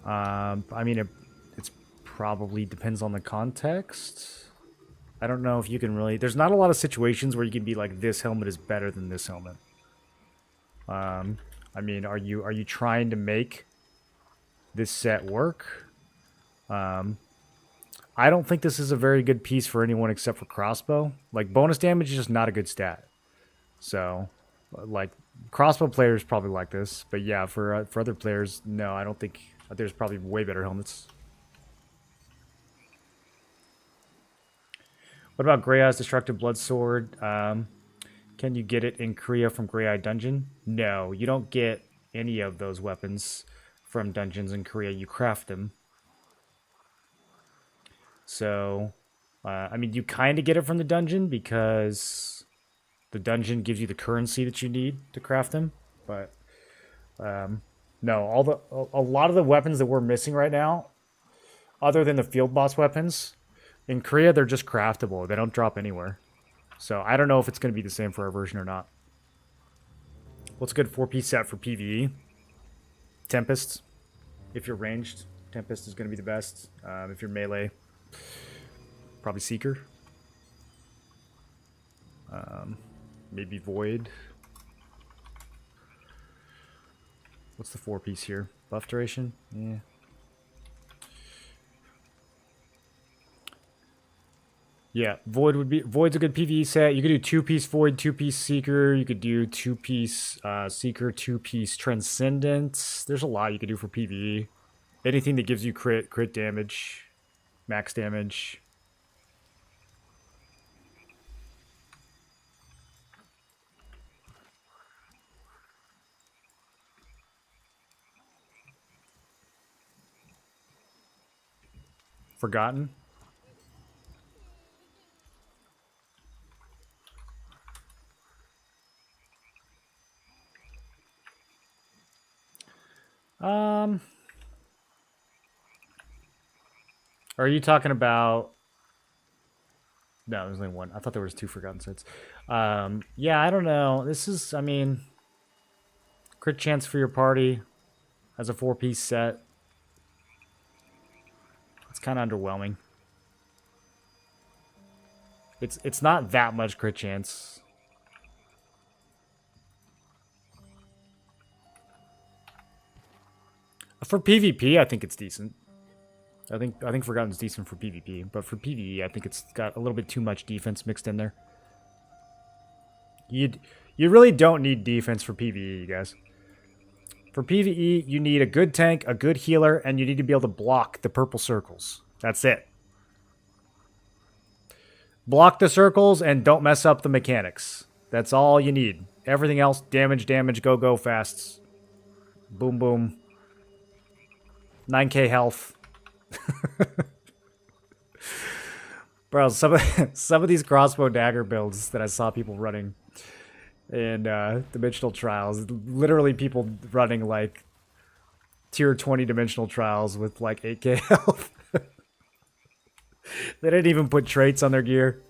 I mean, it's probably depends on the context. I don't know if you can really... There's not a lot of situations where you can be like, this helmet is better than this helmet. I mean, are you trying to make this set work? I don't think this is a very good piece for anyone except for crossbow. Like, bonus damage is just not a good stat. So, like, crossbow players probably like this. But yeah, for other players, no, I don't think... There's probably way better helmets. What about Grey Eye's Destructive Blood Sword? Can you get it in Korea from Grey Eye Dungeon? No, you don't get any of those weapons from dungeons in Korea. You craft them. So, I mean, you kind of get it from the dungeon because the dungeon gives you the currency that you need to craft them. But, no, a lot of the weapons that we're missing right now, other than the field boss weapons, in Korea, they're just craftable. They don't drop anywhere. So I don't know if it's going to be the same for our version or not. What's a good 4-piece set for PvE? Tempest. If you're ranged, Tempest is going to be the best. If you're melee, probably Seeker. Maybe Void. What's the 4-piece here? Buff duration? Yeah. Yeah, Void's a good PvE set. You could do 2-piece Void, 2-piece Seeker. You could do 2-piece Seeker, 2-piece Transcendence. There's a lot you could do for PvE. Anything that gives you crit damage, max damage. Forgotten? Are you talking about... No, there's only one. I thought there was two Forgotten Sets. Yeah, I don't know. This is, I mean... Crit chance for your party as a 4-piece set. It's kind of underwhelming. It's not that much crit chance. For PvP, I think it's decent. I think Forgotten's decent for PvP, but for PvE, I think it's got a little bit too much defense mixed in there. You really don't need defense for PvE, you guys. For PvE, you need a good tank, a good healer, and you need to be able to block the purple circles. That's it. Block the circles and don't mess up the mechanics. That's all you need. Everything else, damage, damage, go, go, fasts. Boom, boom. 9k health. Bro, some of these crossbow dagger builds that I saw people running in dimensional trials, literally people running like tier 20 dimensional trials with like 8k health. They didn't even put traits on their gear.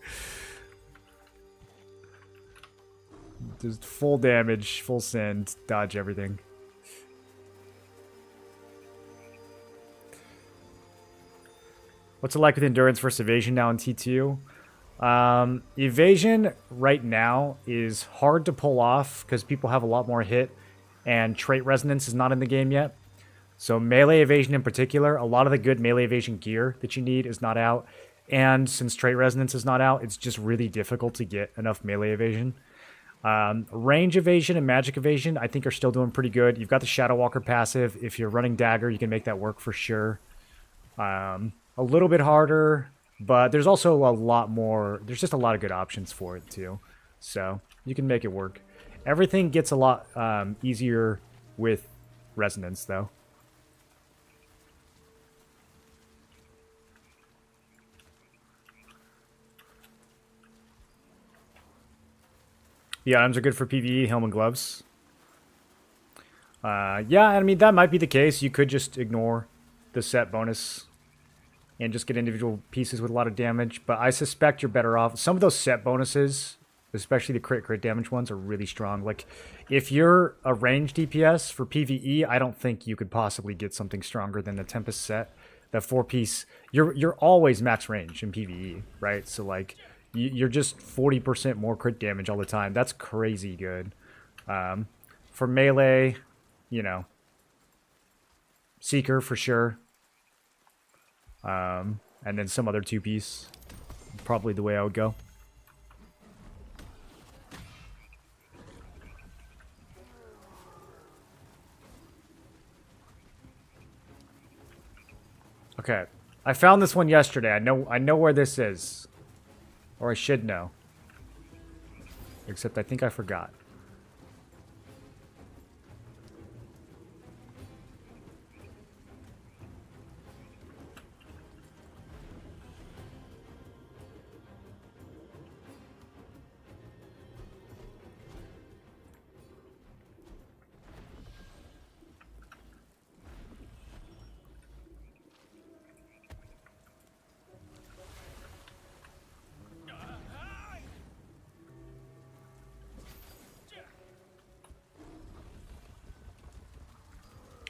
Just full damage, full send, dodge everything. What's it like with endurance versus evasion now in T2? Evasion right now is hard to pull off because people have a lot more hit and trait resonance is not in the game yet. So melee evasion in particular, a lot of the good melee evasion gear that you need is not out. And since trait resonance is not out, it's just really difficult to get enough melee evasion. Range evasion and magic evasion, I think, are still doing pretty good. You've got the Shadow Walker passive. If you're running Dagger, you can make that work for sure. A little bit harder, but there's also a lot more. There's just a lot of good options for it too. So you can make it work. Everything gets a lot easier with resonance though. The items are good for PvE, helm and gloves. Yeah, I mean, that might be the case. You could just ignore the set bonus and just get individual pieces with a lot of damage. But I suspect you're better off. Some of those set bonuses, especially the crit damage ones, are really strong. Like, if you're a range DPS for PvE, I don't think you could possibly get something stronger than the Tempest set. That 4-piece, you're always max range in PvE, right? So, like, you're just 40% more crit damage all the time. That's crazy good. For melee, you know, Seeker for sure. And then some other 2-piece. Probably the way I would go. Okay. I found this one yesterday. I know where this is. Or I should know. Except I think I forgot.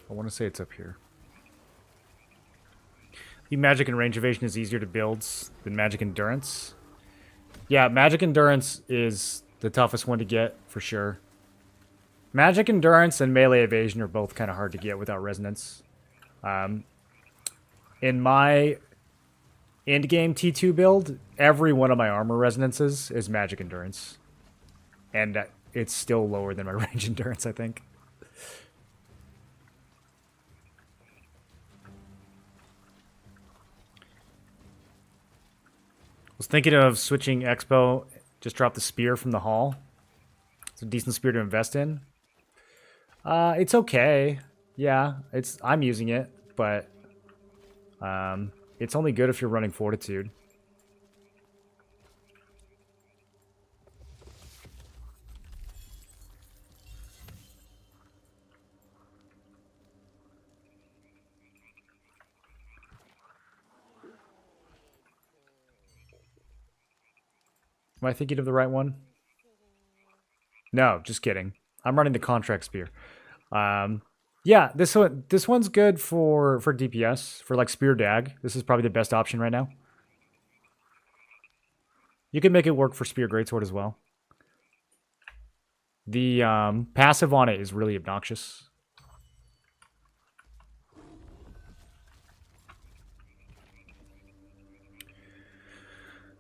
I want to say it's up here. The magic and range evasion is easier to build than magic endurance. Yeah, magic endurance is the toughest one to get for sure. Magic endurance and melee evasion are both kind of hard to get without resonance. In my endgame T2 build, every one of my armor resonances is magic endurance. And it's still lower than my range endurance, I think. Was thinking of switching Expo, just drop the spear from the hall. It's a decent spear to invest in. It's okay. Yeah, I'm using it, but it's only good if you're running Fortitude. Am I thinking of the right one? No, just kidding. I'm running the contract spear. Yeah, this one's good for DPS, for like spear dag. This is probably the best option right now. You can make it work for spear greatsword as well. The passive on it is really obnoxious.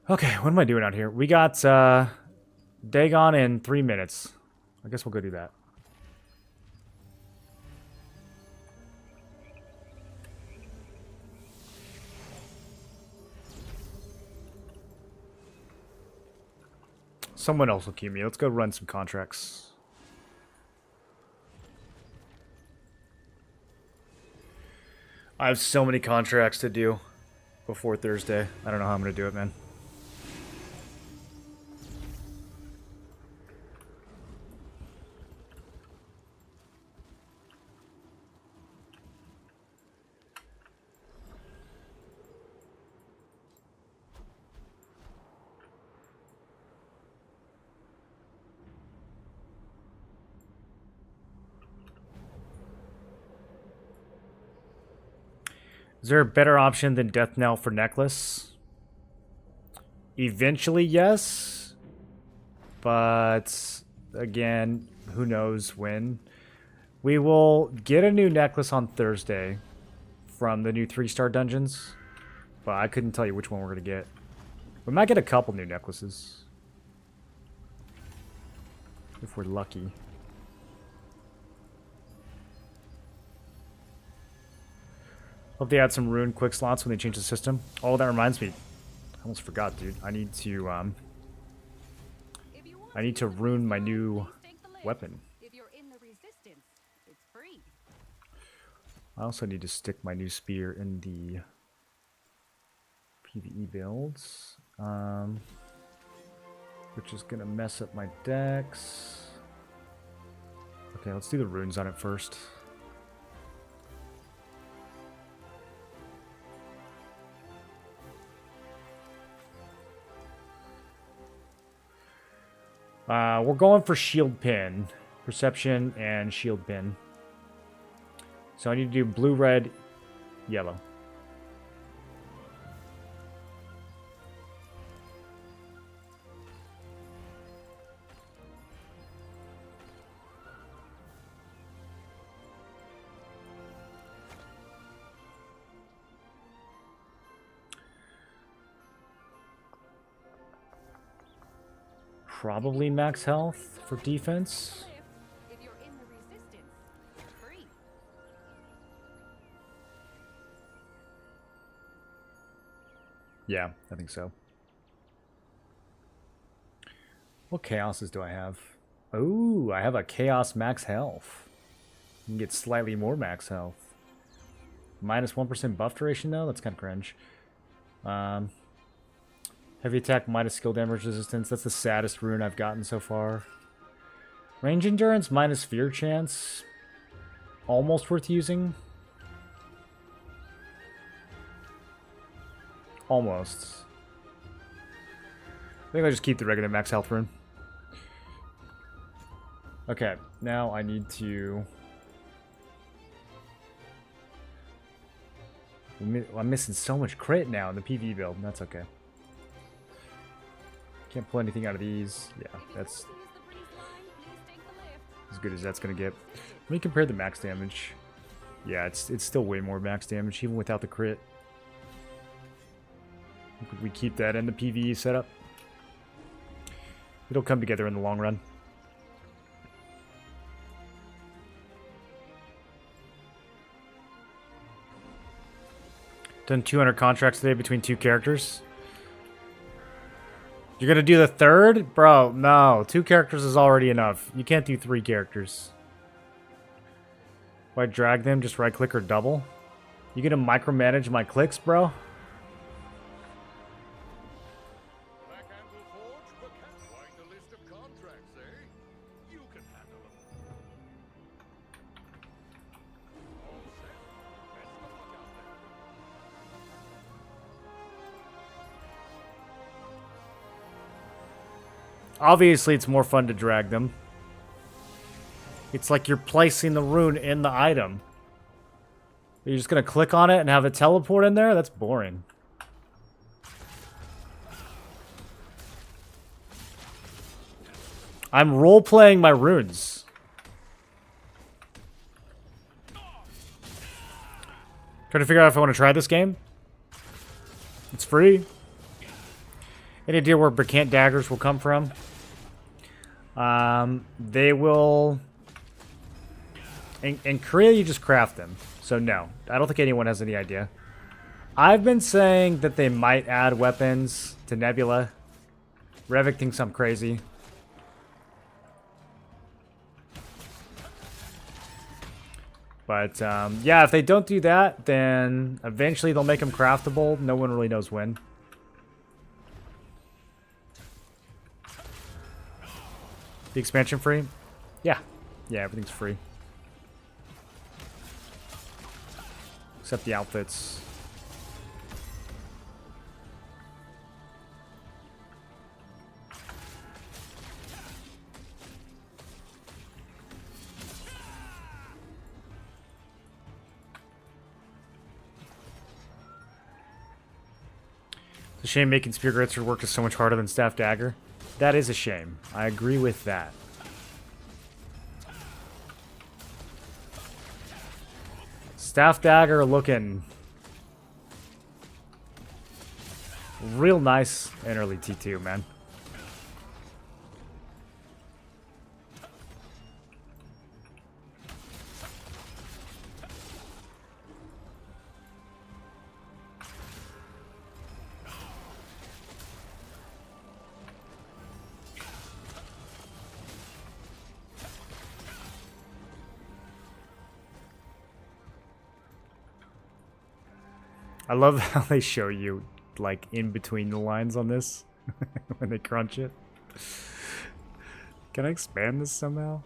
Okay, what am I doing out here? We got Dagon in 3 minutes. I guess we'll go do that. Someone else will queue me. Let's go run some contracts. I have so many contracts to do before Thursday. I don't know how I'm going to do it, man. Is there a better option than Death Knell for necklace? Eventually, yes. But, again, who knows when. We will get a new necklace on Thursday from the new 3-star dungeons. But I couldn't tell you which one we're going to get. We might get a couple new necklaces. If we're lucky. Hope they add some rune quick slots when they change the system. Oh, that reminds me. I almost forgot, dude. I need to rune my new weapon. I also need to stick my new spear in the PvE builds. Which is gonna mess up my decks. Okay, let's do the runes on it first. We're going for shield pin, perception, and shield pin. So I need to do blue, red, yellow. Probably max health for defense. Yeah, I think so. What chaoses do I have? Oh, I have a chaos max health. You can get slightly more max health. Minus 1% buff duration though? That's kind of cringe. Heavy attack minus skill damage resistance. That's the saddest rune I've gotten so far. Range endurance minus fear chance. Almost worth using. Almost. I think I'll just keep the regular max health rune. Okay, now I need to... I'm missing so much crit now in the PvE build. That's okay. Can't pull anything out of these. Yeah, that's as good as that's gonna get. Let me compare the max damage. Yeah, it's still way more max damage even without the crit. We keep that in the PvE setup. It'll come together in the long run. Done 200 contracts today between 2 characters. You're gonna do the 3rd? Bro, no. 2 characters is already enough. You can't do 3 characters. If I drag them, just right click or double? You gonna micromanage my clicks, bro? Obviously, it's more fun to drag them. It's like you're placing the rune in the item. You're just going to click on it and have it teleport in there? That's boring. I'm role-playing my runes. Trying to figure out if I want to try this game. It's free. Any idea where Bricant daggers will come from? They will... In Korea, you just craft them. So no, I don't think anyone has any idea. I've been saying that they might add weapons to Nebula. Revik thinks I'm crazy. But, yeah, if they don't do that, then eventually they'll make them craftable. No one really knows when. The expansion free? Yeah. Yeah, everything's free. Except the outfits. It's a shame making Spear Gritzer work is so much harder than Staff Dagger. That is a shame. I agree with that. Staff Dagger looking real nice in early T2, man. I love how they show you, like, in between the lines on this when they crunch it. Can I expand this somehow?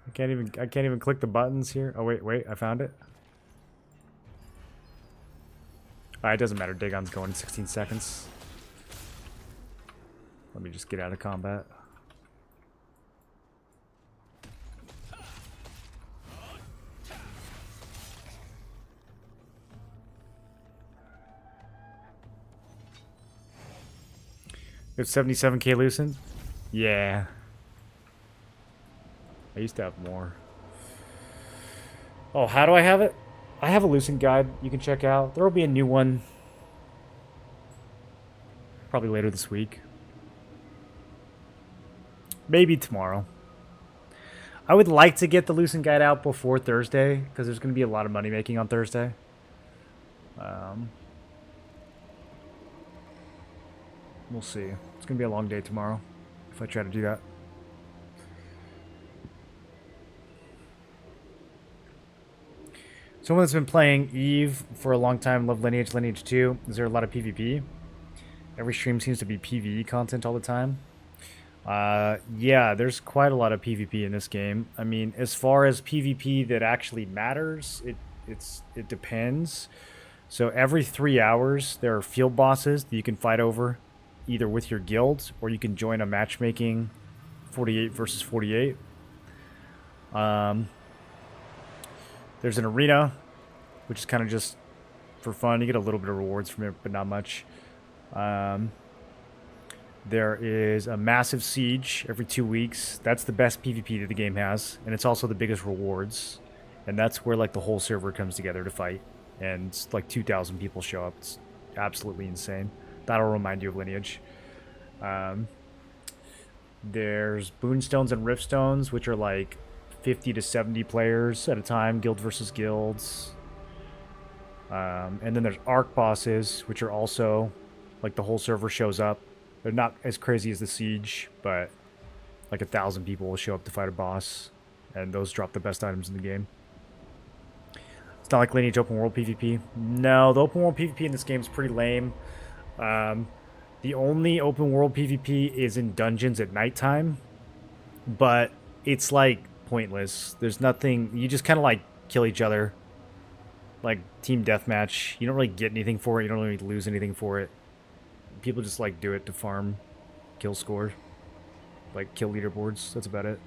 I can't even click the buttons here. Oh, wait, I found it. Alright, it doesn't matter. Dagon's going in 16 seconds. Let me just get out of combat. You have 77k loosened? Yeah. I used to have more. Oh, how do I have it? I have a loosened guide you can check out. There will be a new one probably later this week. Maybe tomorrow. I would like to get the loosened guide out before Thursday because there's going to be a lot of money making on Thursday. We'll see. It's going to be a long day tomorrow if I try to do that. Someone that's been playing Eve for a long time, love Lineage, Lineage 2. Is there a lot of PvP? Every stream seems to be PvE content all the time. Yeah, there's quite a lot of PvP in this game. I mean, as far as PvP that actually matters, it depends. So every 3 hours, there are field bosses that you can fight over, either with your guild, or you can join a matchmaking 48 versus 48. There's an arena, which is kind of just for fun. You get a little bit of rewards from it, but not much. There is a massive siege every 2 weeks. That's the best PvP that the game has, and it's also the biggest rewards. And that's where like the whole server comes together to fight, and like 2,000 people show up. It's absolutely insane. That'll remind you of Lineage. There's Boonstones and Riftstones, which are like 50 to 70 players at a time, guild versus guilds. And then there's Arc bosses, which are also like the whole server shows up. They're not as crazy as the Siege, but like 1,000 people will show up to fight a boss, and those drop the best items in the game. It's not like Lineage open world PvP. No, the open world PvP in this game is pretty lame. The only open world PvP is in dungeons at nighttime, but it's like pointless. There's nothing. You just kind of like kill each other like team deathmatch. You don't really get anything for it. You don't really lose anything for it. People just like do it to farm kill score, like kill leaderboards. That's about it.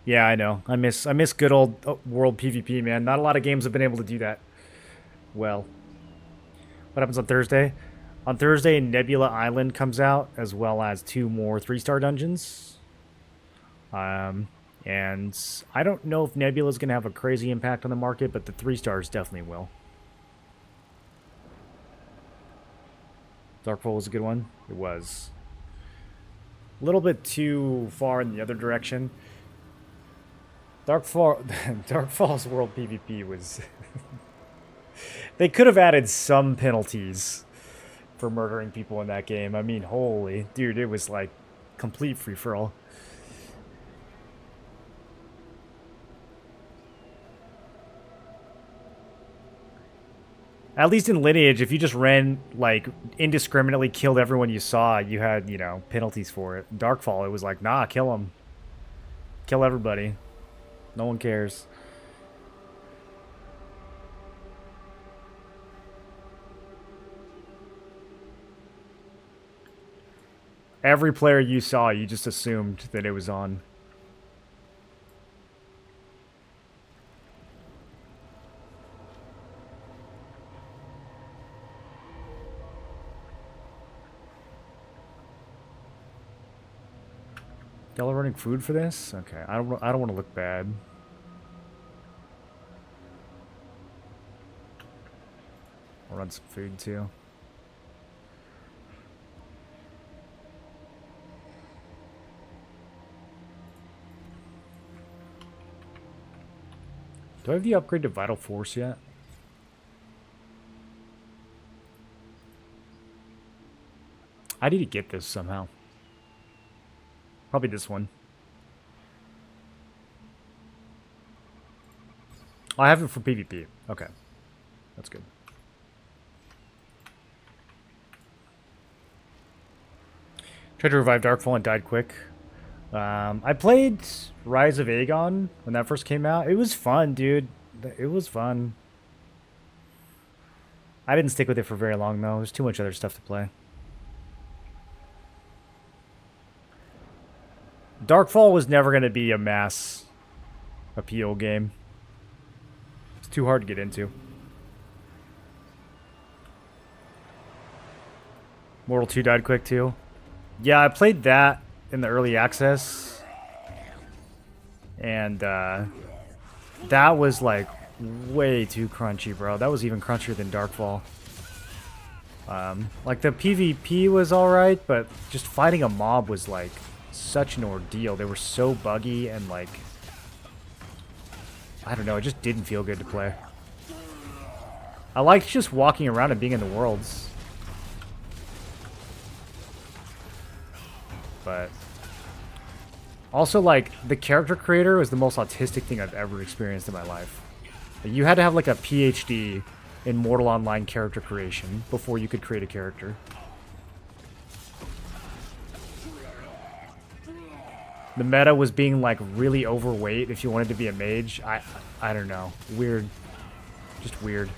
Yeah, I know. I miss good old world PvP, man. Not a lot of games have been able to do that. Well, what happens on Thursday? On Thursday, Nebula Island comes out, as well as 2 more 3-star dungeons. And I don't know if Nebula's going to have a crazy impact on the market, but the 3 stars definitely will. Darkfall was a good one. It was. A little bit too far in the other direction. Darkfall's world PvP was... They could have added some penalties for murdering people in that game. I mean, holy... Dude, it was like complete free-for-all. At least in Lineage, if you just ran, like, indiscriminately killed everyone you saw, you had, you know, penalties for it. Darkfall, it was like, nah, kill them. Kill everybody. No one cares. Every player you saw, you just assumed that it was on. Y'all are running food for this? Okay, I don't want to look bad. I'll run some food too. Do I have the upgrade to Vital Force yet? I need to get this somehow. Probably this one. Oh, I have it for PvP. Okay. That's good. Tried to revive Darkfall and died quick. I played Rise of Aegon when that first came out. It was fun, dude. It was fun. I didn't stick with it for very long, though. There's too much other stuff to play. Darkfall was never going to be a mass appeal game. It's too hard to get into. Mortal 2 died quick, too. Yeah, I played that in the early access. And that was, like, way too crunchy, bro. That was even crunchier than Darkfall. Like, the PvP was alright, but just fighting a mob was, like, such an ordeal. They were so buggy and, like, I don't know, it just didn't feel good to play. I liked just walking around and being in the worlds. But also, like, the character creator was the most autistic thing I've ever experienced in my life. You had to have, like, a PhD in Mortal Online character creation before you could create a character. The meta was being, like, really overweight if you wanted to be a mage. I don't know. Weird. Just weird.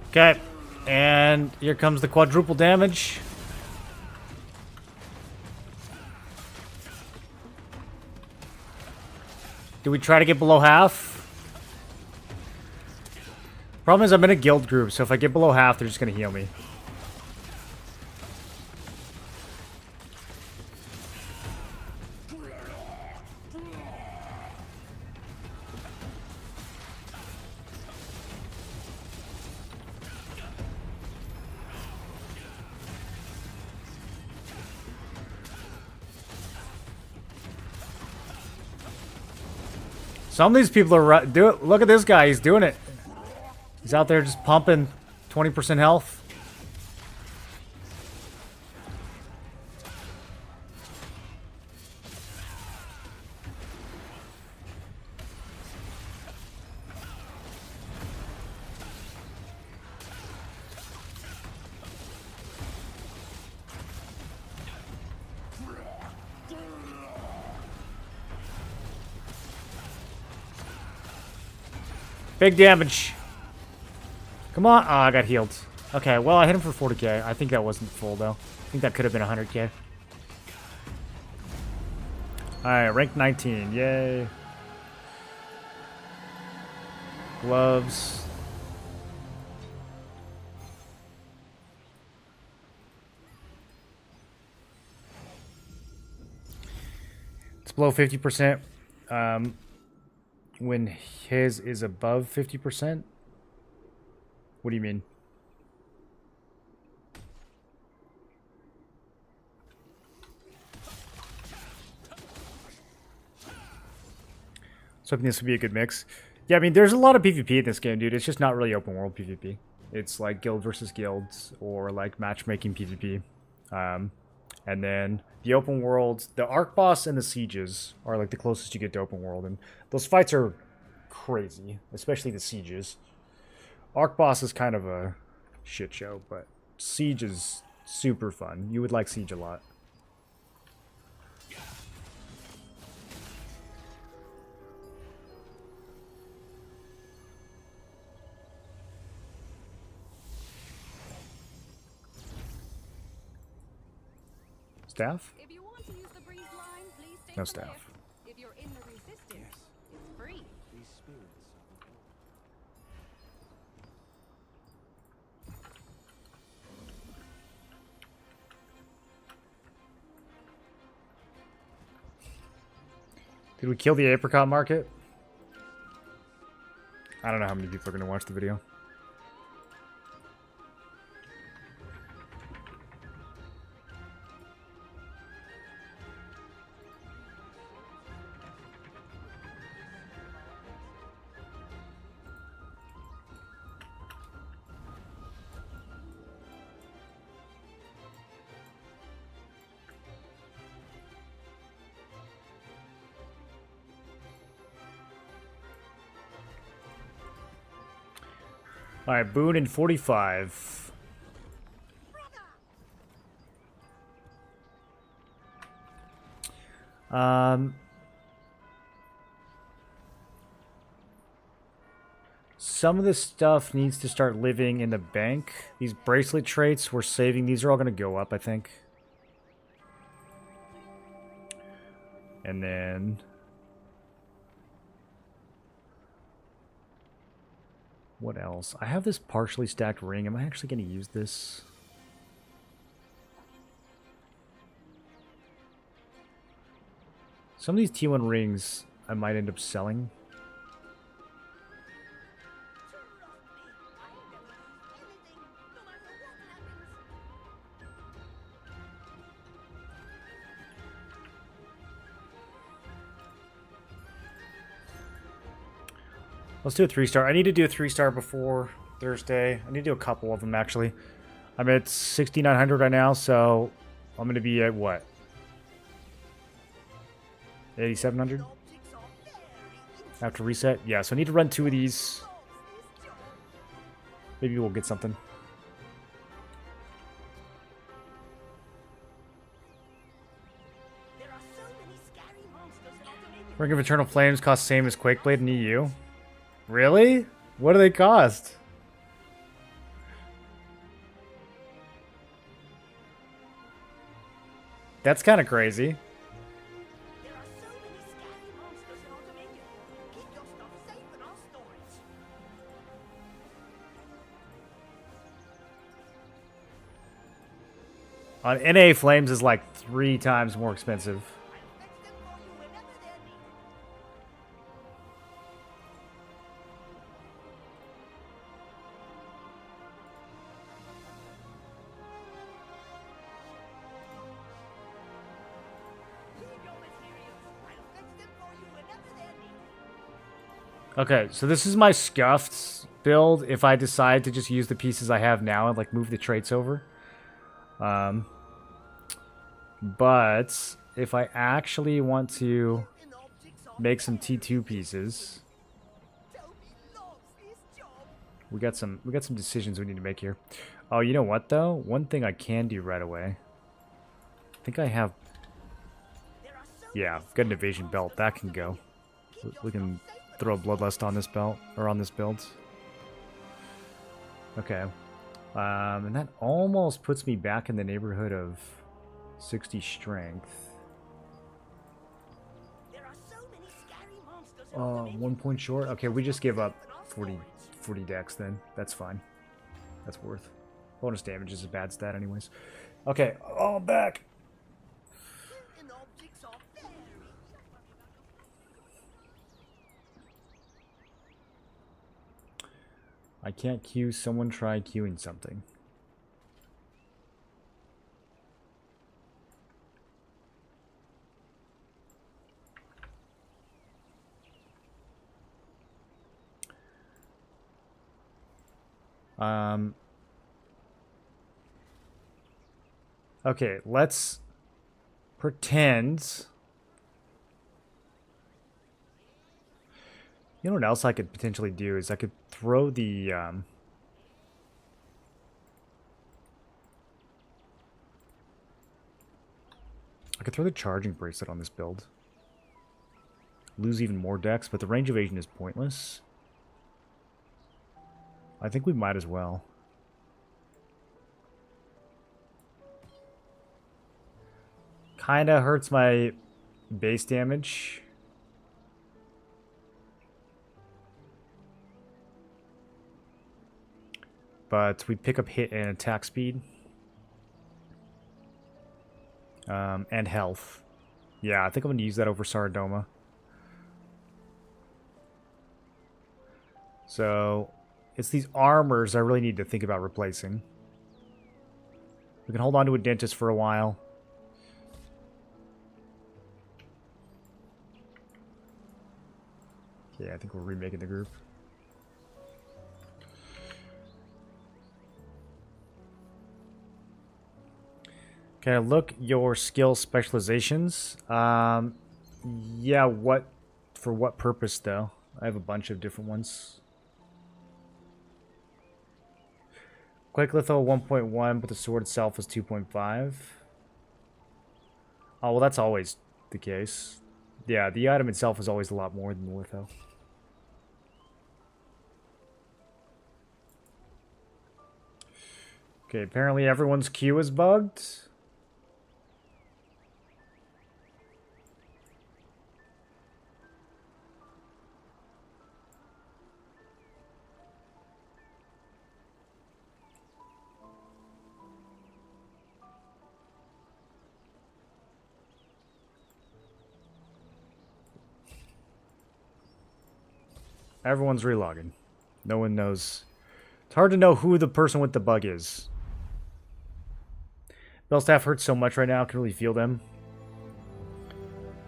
Okay, and here comes the quadruple damage. Do we try to get below half? Problem is I'm in a guild group, so if I get below half, they're just going to heal me. Some of these people are do it. Look at this guy. He's doing it. He's out there just pumping 20% health. Big damage. Come on. Oh, I got healed. Okay, well, I hit him for 40k. I think that wasn't full, though. I think that could have been 100k. Alright, rank 19. Yay. Gloves. It's below 50%. When his is above 50%? What do you mean? So I think this would be a good mix. Yeah, I mean, there's a lot of PvP in this game, dude. It's just not really open world PvP. It's like guild versus guilds or like matchmaking PvP. And then the open world, the arc boss and the sieges are like the closest you get to open world. And those fights are crazy, especially the sieges. Arc boss is kind of a shit show, but siege is super fun. You would like siege a lot. Staff? If you want to use the breeze line, please stay No over staff. there. If you're in the resistance, it's free. These spirits Did we kill the apricot market? I don't know how many people are going to watch the video. Alright, Boone in 45. Some of this stuff needs to start living in the bank. These bracelet traits we're saving, these are all going to go up, I think. And then... what else? I have this partially stacked ring. Am I actually going to use this? Some of these T1 rings I might end up selling. Let's do a 3-star. I need to do a 3-star before Thursday. I need to do a couple of them, actually. I'm at 6,900 right now, so I'm going to be at what? 8,700? After reset? Yeah, so I need to run 2 of these. Maybe we'll get something. Ring of Eternal Flames cost same as Quakeblade in EU. Really? What do they cost? That's kind of crazy. On NA, Flames is like 3 times more expensive. Okay, so this is my scuffed build if I decide to just use the pieces I have now and like move the traits over. But if I actually want to make some T2 pieces, we got some decisions we need to make here. Oh, you know what though? One thing I can do right away. I think I have, yeah, got an evasion belt. That can go. We can throw a bloodlust on this belt or on this build. Okay. And that almost puts me back in the neighborhood of 60 strength. 1 point short. Okay, we just give up 40 dex then. That's fine. That's worth. Bonus damage is a bad stat anyways. Okay, I'm back. I can't queue. Someone try queuing something. Okay, let's pretend. You know what else I could potentially do is I could throw the I could throw the charging bracelet on this build. Lose even more dex, but the range evasion is pointless. I think we might as well. Kinda hurts my base damage. But we pick up hit and attack speed. And health. Yeah, I think I'm going to use that over Saradoma. So, it's these armors I really need to think about replacing. We can hold on to a dentist for a while. Yeah, I think we're remaking the group. Can I look your skill specializations? Yeah, for what purpose though? I have a bunch of different ones. Quick Litho 1.1, but the sword itself is 2.5. Oh, well that's always the case. Yeah, the item itself is always a lot more than the Litho. Okay, apparently everyone's queue is bugged. Everyone's relogging. No one knows. It's hard to know who the person with the bug is. Bell staff hurts so much right now, I can really feel them.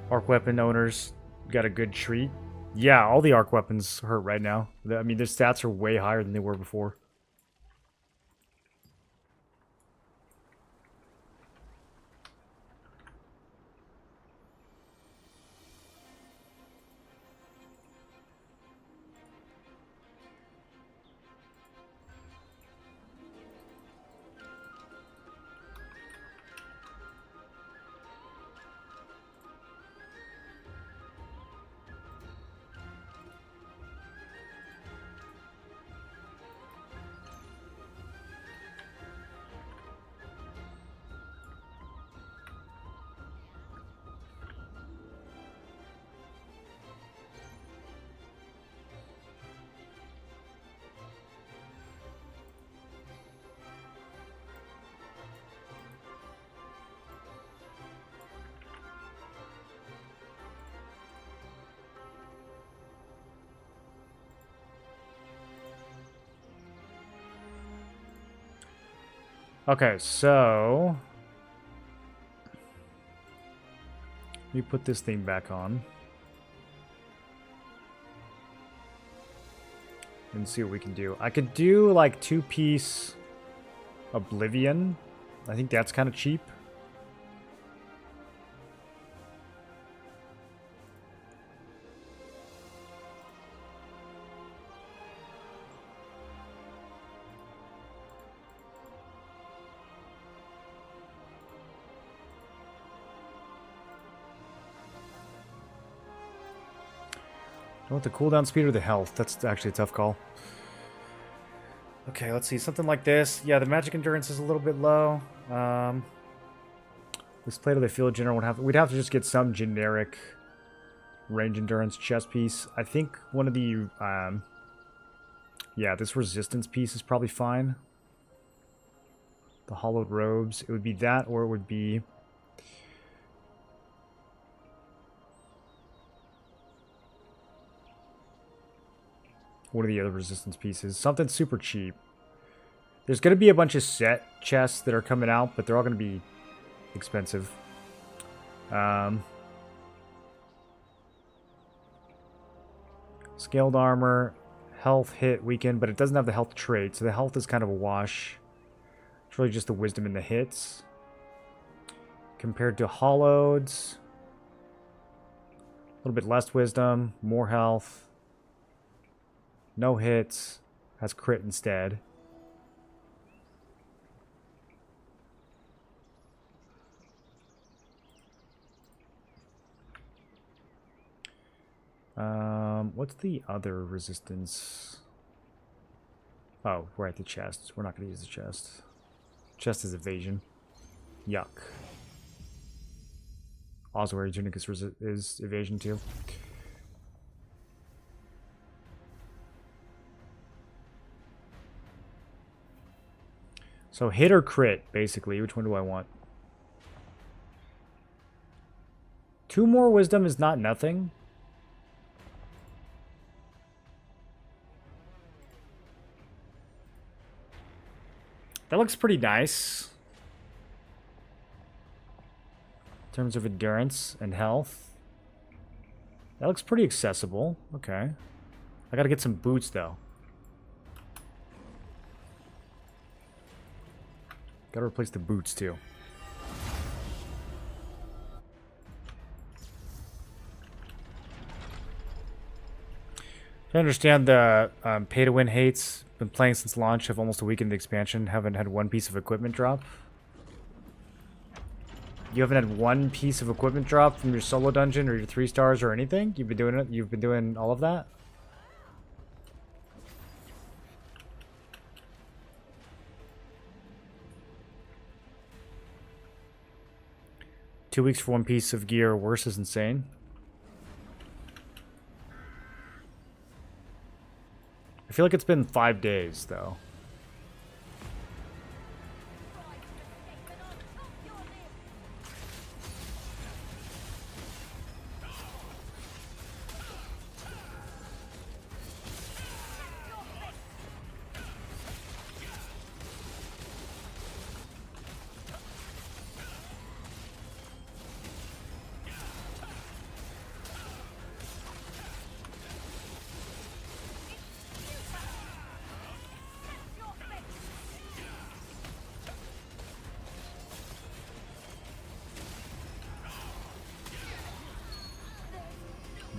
Arc weapon owners got a good treat. Yeah, all the arc weapons hurt right now. I mean, their stats are way higher than they were before. Okay, so let me put this thing back on. and see what we can do. I could do like 2-piece Oblivion. I think that's kind of cheap. I want the cooldown speed or the health. That's actually a tough call. Okay, let's see. Something like this. Yeah, the magic endurance is a little bit low. This plate of the field general we'd have to just get some generic range endurance chest piece. I think one of the yeah, this resistance piece is probably fine. The hollowed robes. It would be that, or it would be one of the other resistance pieces. Something super cheap. There's going to be a bunch of set chests that are coming out, but they're all going to be expensive. Scaled armor, health, hit, weaken, but it doesn't have the health trait, so the health is kind of a wash. It's really just the wisdom and the hits. Compared to hollowed, a little bit less wisdom, more health. No hits, has crit instead. What's the other resistance? Oh, right, the chest. We're not going to use the chest. Chest is evasion. Yuck. Ossuary tunic is evasion too. So hit or crit, basically. Which one do I want? 2 more wisdom is not nothing. That looks pretty nice. In terms of endurance and health. That looks pretty accessible. Okay. I gotta get some boots, though. Gotta replace the boots, too. I understand the pay-to-win hates. Been playing since launch, have almost a week in the expansion. Haven't had one piece of equipment drop. You haven't had one piece of equipment drop from your solo dungeon or your 3 stars or anything? You've been doing it? You've been doing all of that? Two weeks for one piece of gear, worse is insane. I feel like it's been 5 days, though.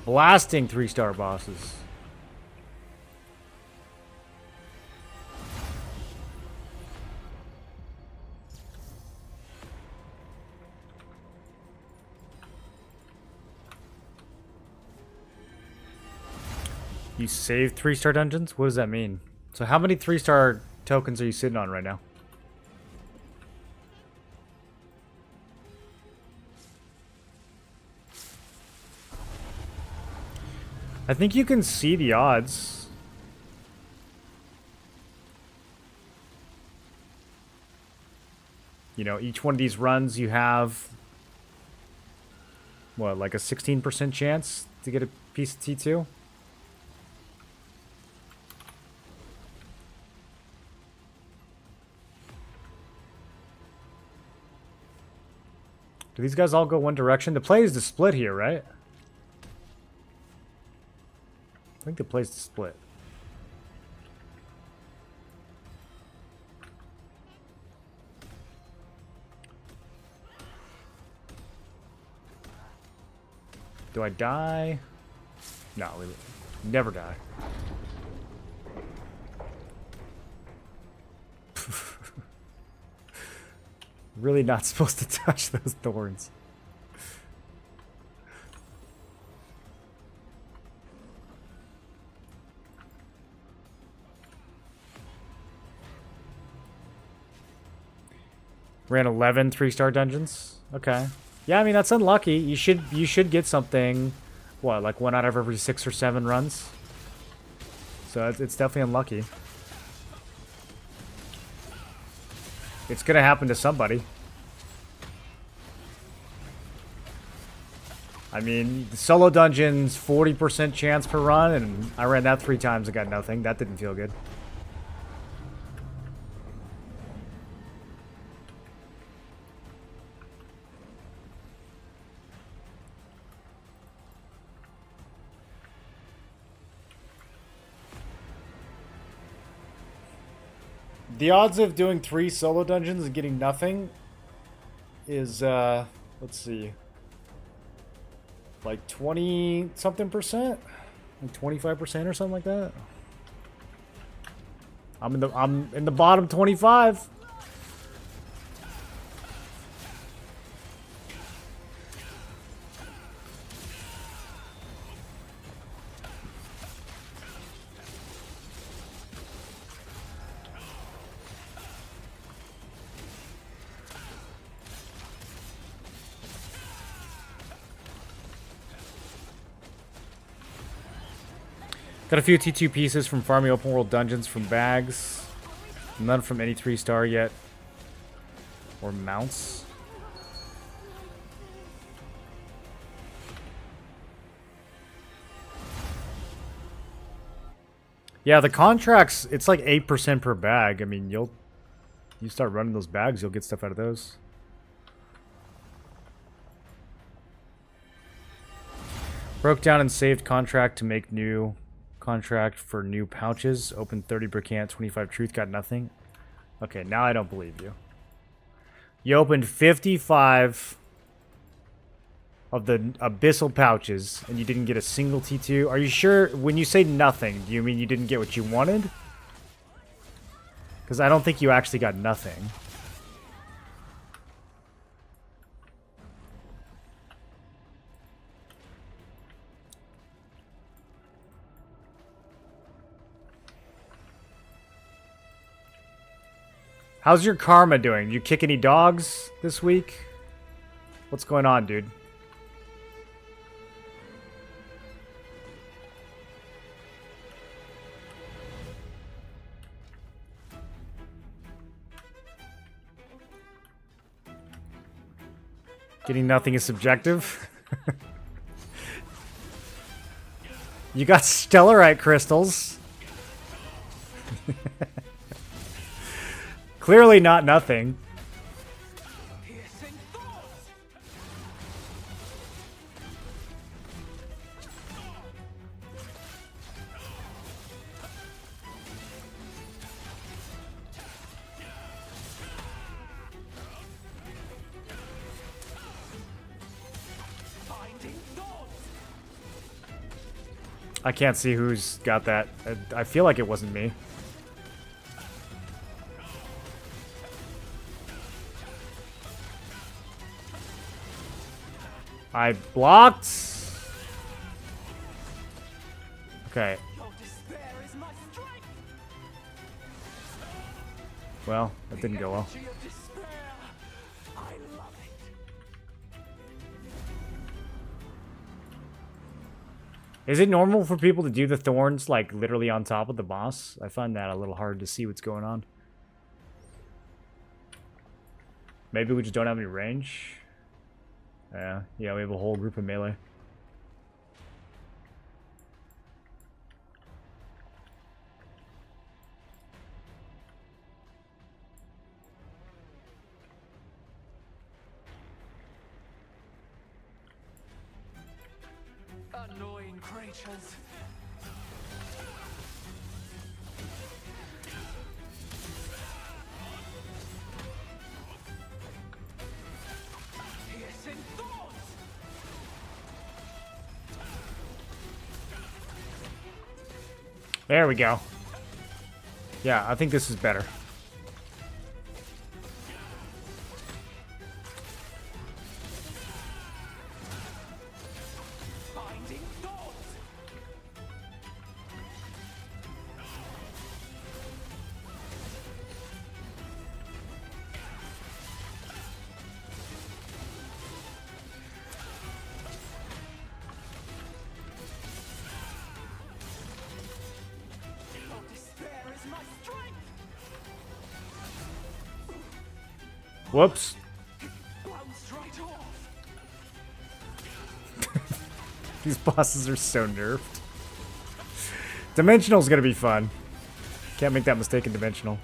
Blasting 3-star bosses. You saved 3-star dungeons? What does that mean? So how many 3-star tokens are you sitting on right now? I think you can see the odds. You know, each one of these runs you have, what, like a 16% chance to get a piece of T2? Do these guys all go one direction? The play is to split here, right? I think the play's to split. Do I die? No, we never die. Really not supposed to touch those thorns. Ran 11 3-star dungeons. Okay. Yeah, I mean that's unlucky. You should get something. What, like 1 out of every 6 or 7 runs? So it's definitely unlucky. It's gonna happen to somebody. I mean, solo dungeons, 40% chance per run, and I ran that 3 times and got nothing. That didn't feel good. The odds of doing 3 solo dungeons and getting nothing is, let's see, like 20-something%? Like 25% or something like that? I'm in the bottom 25. Got a few T2 pieces from farming open world dungeons from bags. None from any 3-star yet. Or mounts. Yeah, the contracts, it's like 8% per bag. I mean, you start running those bags, you'll get stuff out of those. Broke down and saved contract to make new contract for new pouches. Opened 30 Bricant, 25 Truth, got nothing. Okay, now I don't believe you. You opened 55 of the abyssal pouches and you didn't get a single T2. Are you sure when you say nothing, do you mean you didn't get what you wanted? Because I don't think you actually got nothing. How's your karma doing? You kick any dogs this week? What's going on, dude? Getting nothing is subjective. You got stellarite crystals. Clearly not nothing. I can't see who's got that. I feel like it wasn't me. I blocked. Okay. Well, that didn't go well. Is it normal for people to do the thorns like literally on top of the boss? I find that a little hard to see what's going on. Maybe we just don't have any range. Yeah, we have a whole group of melee. Annoying creatures. Piercing thoughts. There we go. Yeah, I think this is better. Binding thoughts. Your despair is my strength. Whoops. Bounced right off. These bosses are so nerfed. Dimensional's gonna be fun. Can't make that mistake in Dimensional.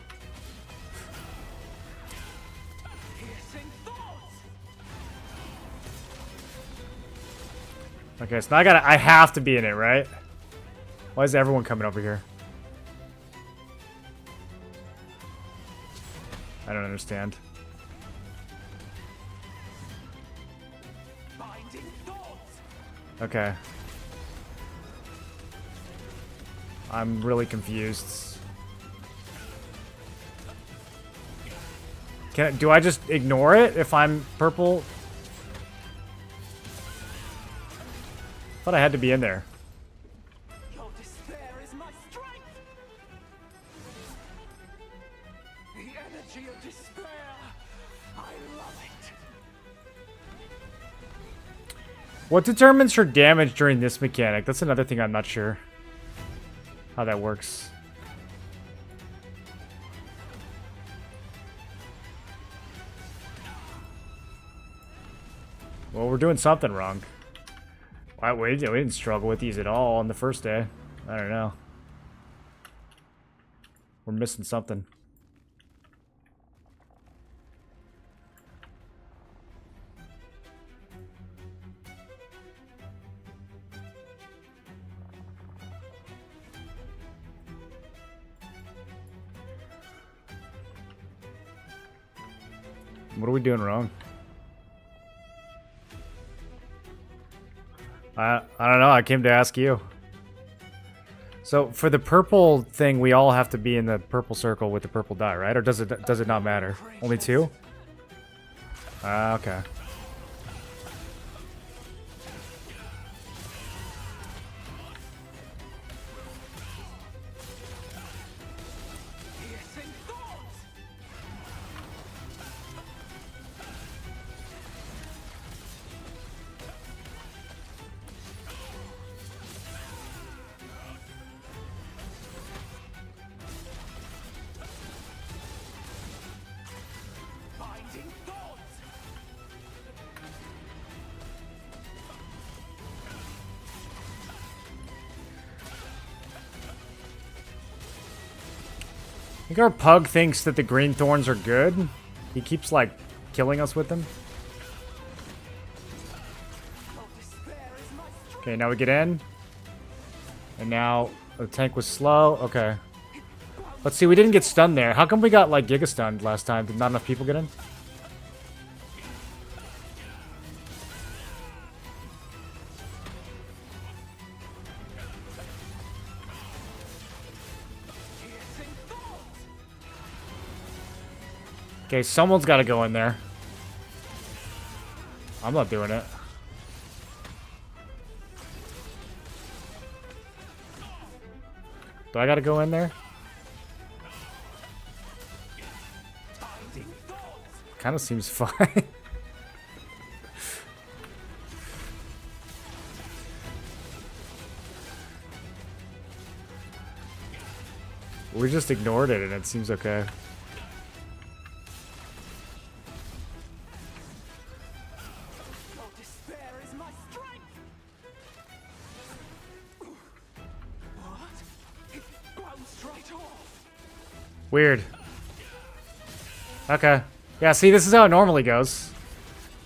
Piercing thoughts. Okay, so now I have to be in it, right? Why is everyone coming over here? I don't understand. Binding thoughts. Okay. I'm really confused. Do I just ignore it if I'm purple? Thought I had to be in there. Your despair is my strength. The energy of despair. I love it. What determines her damage during this mechanic? That's another thing I'm not sure how that works. Well, we're doing something wrong. Why we didn't struggle with these at all on the first day. I don't know. We're missing something. What are we doing wrong? I don't know. I came to ask you. So for the purple thing, we all have to be in the purple circle with the purple dot, right? Or does it not matter? Only two? Okay. Piercing thoughts. Binding thoughts. I think our pug thinks that the green thorns are good. He keeps like killing us with them. Your despair is my strength. Okay, now we get in. And now the tank was slow. Okay. Let's see, we didn't get stunned there. How come we got like giga stunned last time? Did not enough people get in? Piercing thoughts. Okay, someone's got to go in there. I'm not doing it. Do I got to go in there? Binding thoughts. Kind of seems fine. We just ignored it and it seems okay. Your despair is my strength. What? It bounced right off. Weird. Okay. Yeah, see, this is how it normally goes.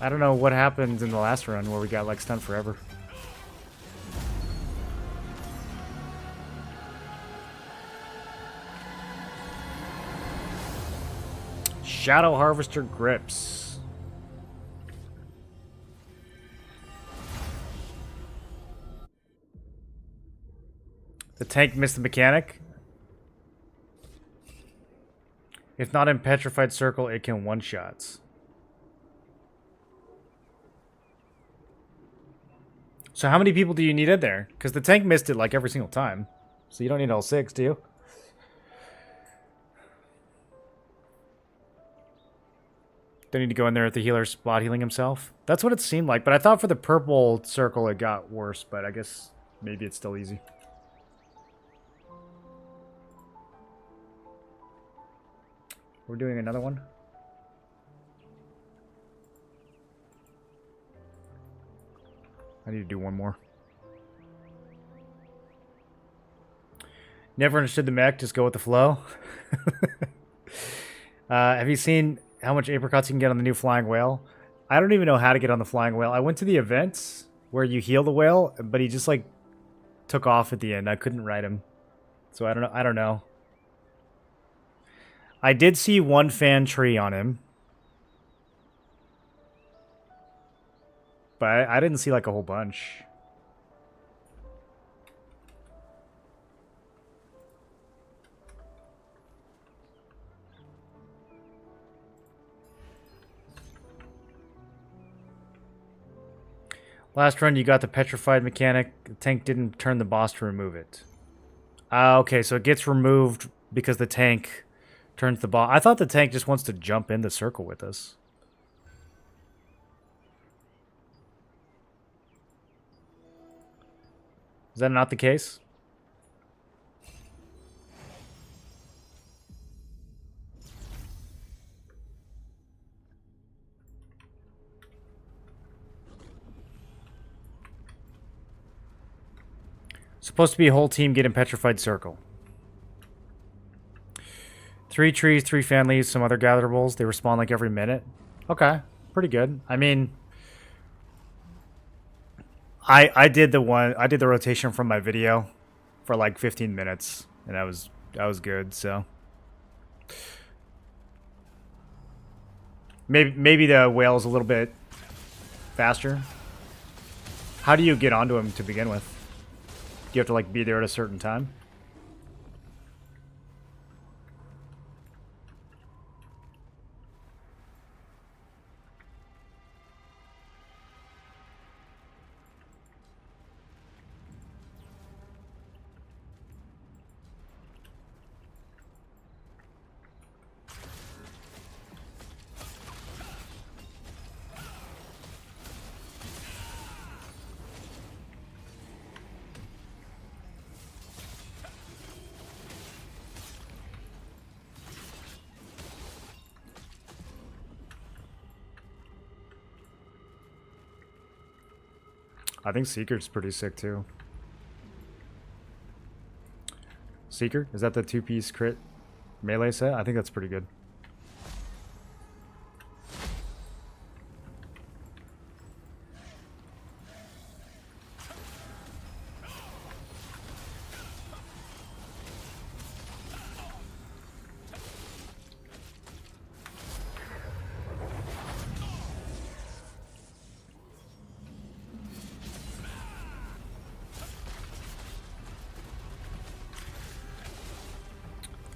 I don't know what happened in the last run where we got, like, stunned forever. Shadow Harvester grips. The tank missed the mechanic. If not in petrified circle, it can one-shots. So how many people do you need in there? Because the tank missed it like every single time. So you don't need all 6, do you? Don't need to go in there at the healer spot healing himself. That's what it seemed like. But I thought for the purple circle it got worse. But I guess maybe it's still easy. We're doing another one. I need to do one more. Never understood the mech, just go with the flow. Have you seen how much apricots you can get on the new flying whale? I don't even know how to get on the flying whale. I went to the events where you heal the whale, but he just like took off at the end. I couldn't ride him. So I don't know. I did see one fan tree on him. But I didn't see like a whole bunch. Last run you got the petrified mechanic. The tank didn't turn the boss to remove it. Okay, so it gets removed because the tank turns the boss. I thought the tank just wants to jump in the circle with us. Is that not the case? Supposed to be a whole team getting petrified circle. 3 trees, 3 fan leaves, some other gatherables. They respawn like every minute. Okay, pretty good. I mean, I did the rotation from my video for like 15 minutes, and that was good. So maybe the whale is a little bit faster. How do you get onto him to begin with? Do you have to like be there at a certain time? I think Seeker's pretty sick too. Seeker? Is that the 2-piece crit melee set? I think that's pretty good.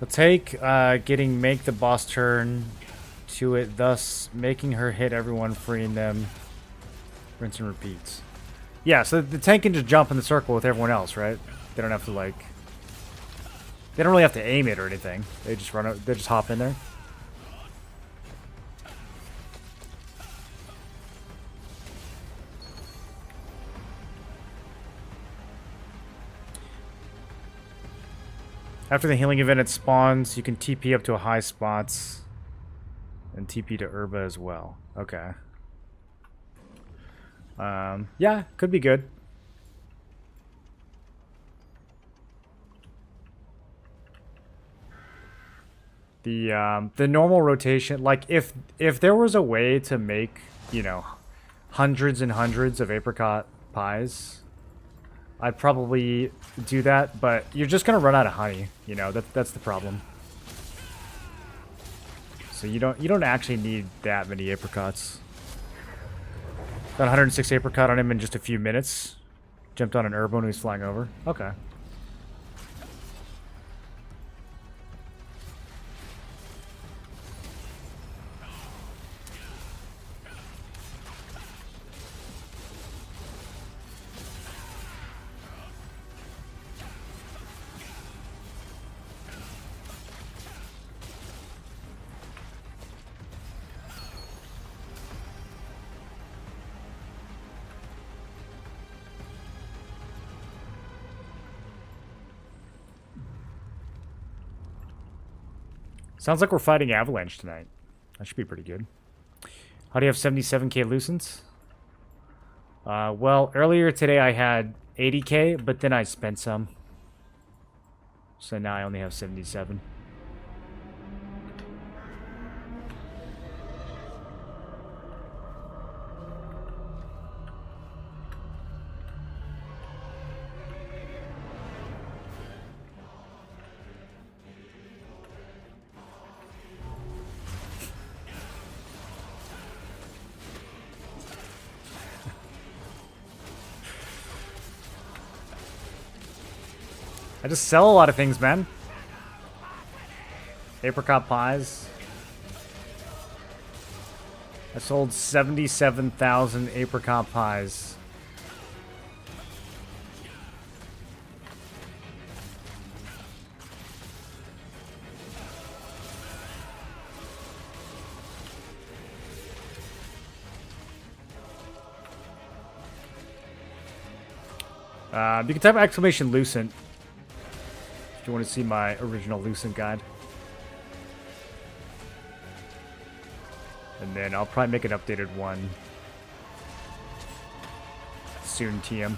The take, getting make the boss turn to it, thus making her hit everyone, freeing them. Rinse and repeats. Yeah, so the tank can just jump in the circle with everyone else, right? They don't have to like... They don't really have to aim it or anything. They just run out, they just hop in there. After the healing event, it spawns. You can TP up to a high spots. And TP to Herba as well. Okay. Yeah, could be good. The normal rotation, like if there was a way to make, you know, hundreds and hundreds of apricot pies, I'd probably do that, but you're just gonna run out of honey. You know, that's the problem. So you don't actually need that many apricots. Got 106 apricot on him in just a few minutes. Jumped on an herb when he was flying over. Okay. Sounds like we're fighting Avalanche tonight. That should be pretty good. How do you have 77k lucents? Well, earlier today I had 80k, but then I spent some. So now I only have 77. I just sell a lot of things, man. Apricot pies. I sold 77,000 apricot pies. You can type exclamation Lucent if you want to see my original Lucent guide. And then I'll probably make an updated one soon, TM.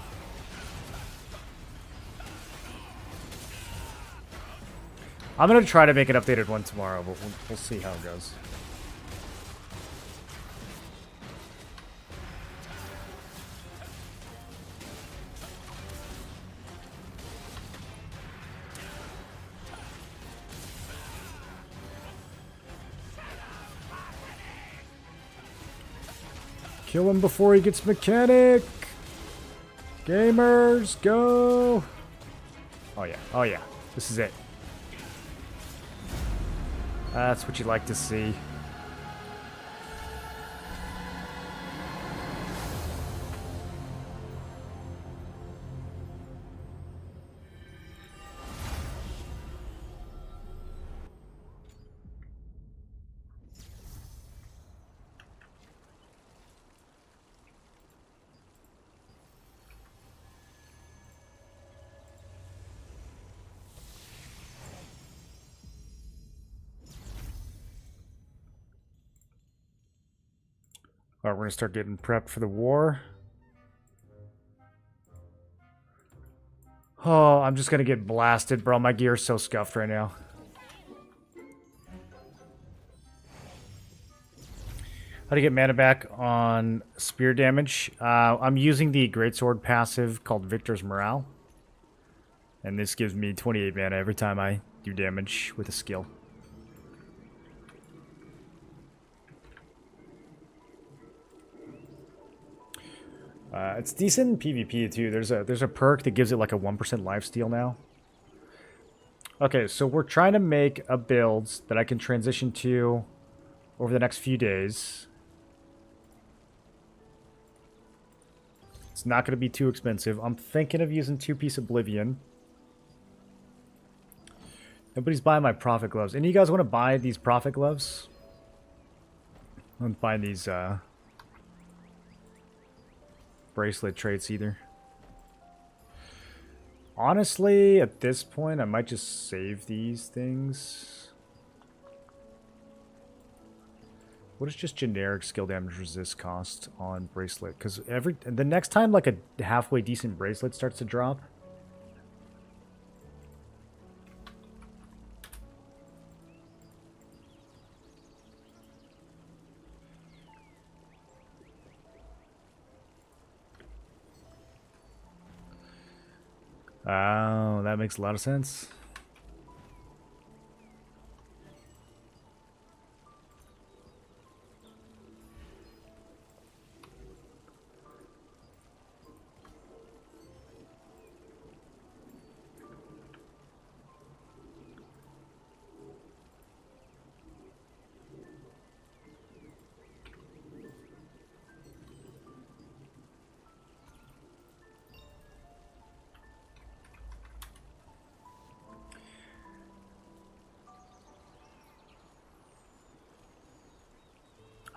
I'm going to try to make an updated one tomorrow, but we'll see how it goes. Kill him before he gets mechanic. Gamers, go. Oh yeah, oh yeah. This is it. That's what you like to see. Alright, we're gonna start getting prepped for the war. Oh, I'm just gonna get blasted, bro. My gear's so scuffed right now. How to get mana back on spear damage? I'm using the greatsword passive called Victor's Morale. And this gives me 28 mana every time I do damage with a skill. It's decent in PvP too. There's a perk that gives it like a 1% lifesteal now. Okay, so we're trying to make a build that I can transition to over the next few days. It's not going to be too expensive. I'm thinking of using 2-piece Oblivion. Nobody's buying my Prophet Gloves. Any of you guys want to buy these Prophet Gloves? I'm buying these bracelet traits either. Honestly, at this point, I might just save these things. What is just generic skill damage resist cost on bracelet? Because the next time like a halfway decent bracelet starts to drop. Oh, that makes a lot of sense.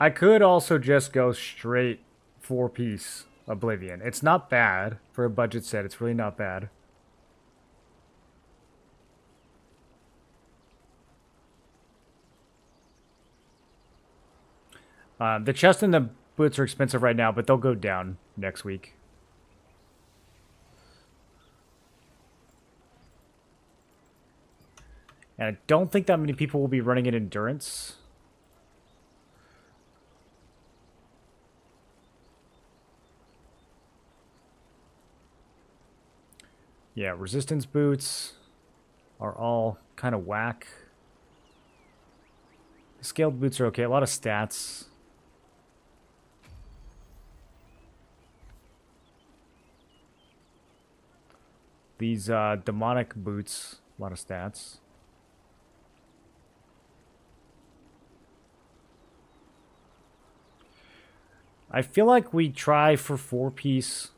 I could also just go straight 4-piece Oblivion. It's not bad for a budget set. It's really not bad. The chest and the boots are expensive right now, but they'll go down next week. And I don't think that many people will be running in endurance. Yeah, resistance boots are all kind of whack. Scaled boots are okay. A lot of stats. These demonic boots, a lot of stats. I feel like we try for 4-piece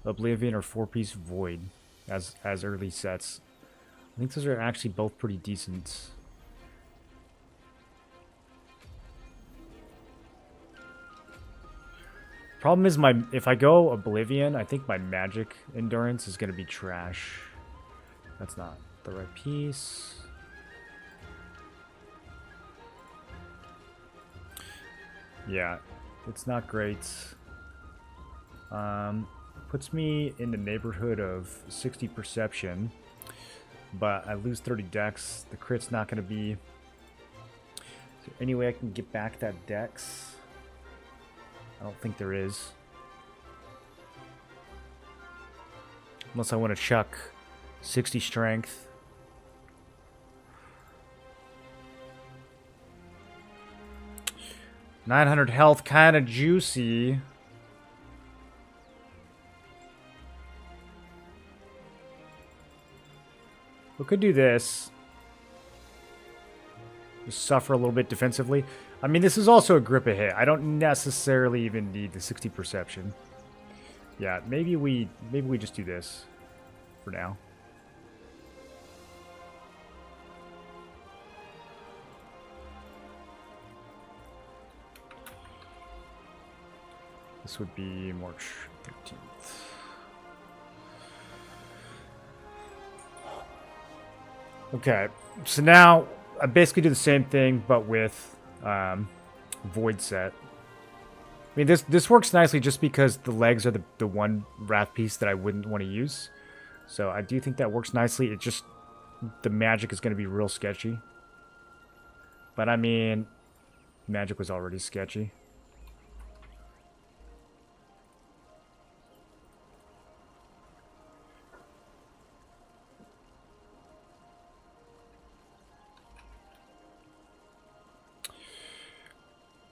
Oblivion or 4-piece Void as early sets. I think those are actually both pretty decent. Problem is if I go Oblivion, I think my magic endurance is going to be trash. That's not the right piece. Yeah, it's not great. Puts me in the neighborhood of 60 perception, but I lose 30 dex. The crit's not going to be... Is there any way I can get back that dex? I don't think there is. Unless I want to chuck 60 strength. $900 health, kind of juicy. We could do this. Just suffer a little bit defensively. I mean, this is also a grip a hit. I don't necessarily even need the 60 perception. Yeah, maybe we just do this for now. This would be March 13th. Okay, so now I basically do the same thing, but with Void set. I mean, this works nicely just because the legs are the one wrath piece that I wouldn't want to use. So I do think that works nicely. It just, the magic is going to be real sketchy. But I mean, magic was already sketchy.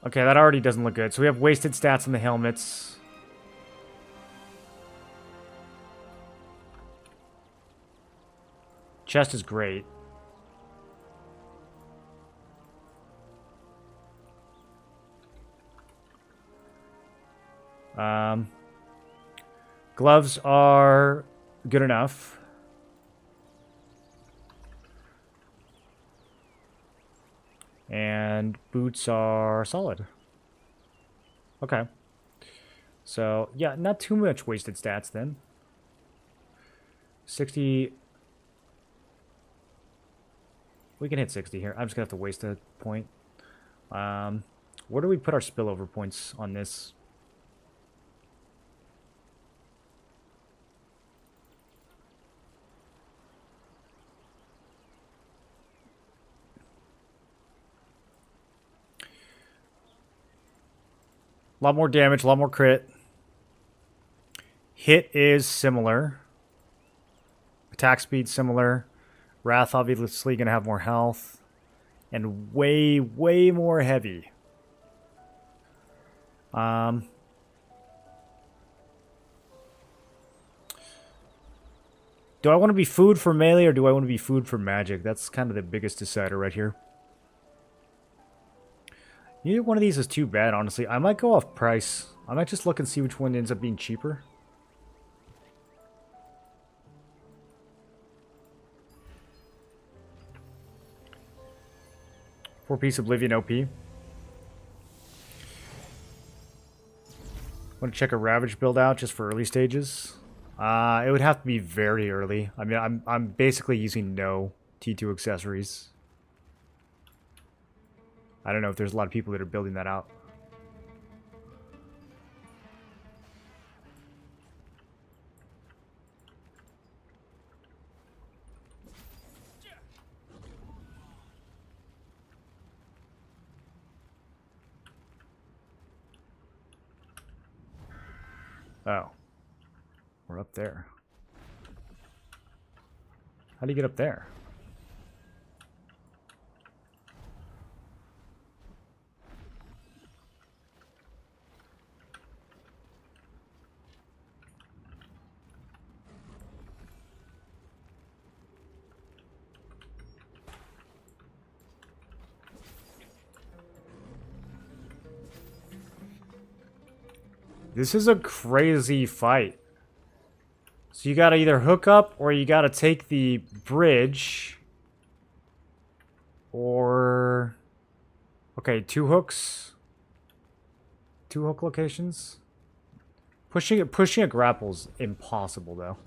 Okay, that already doesn't look good. So we have wasted stats on the helmets. Chest is great. Gloves are good enough. And boots are solid. Okay. So, yeah, not too much wasted stats then. 60. We can hit 60 here. I'm just going to have to waste a point. Where do we put our spillover points on this? A lot more damage, a lot more crit. Hit is similar. Attack speed similar. Wrath obviously going to have more health. And way, way more heavy. Do I want to be food for melee or do I want to be food for magic? That's kind of the biggest decider right here. Neither one of these is too bad, honestly. I might go off price. I might just look and see which one ends up being cheaper. Four-piece Oblivion OP. Want to check a Ravage build out just for early stages? It would have to be very early. I mean, I'm basically using no T2 accessories. I don't know if there's a lot of people that are building that out. Oh. We're up there. How do you get up there? This is a crazy fight. So you gotta either hook up or you gotta take the bridge. Or... Okay, 2 hooks. 2 hook locations. Pushing a grapple's impossible though.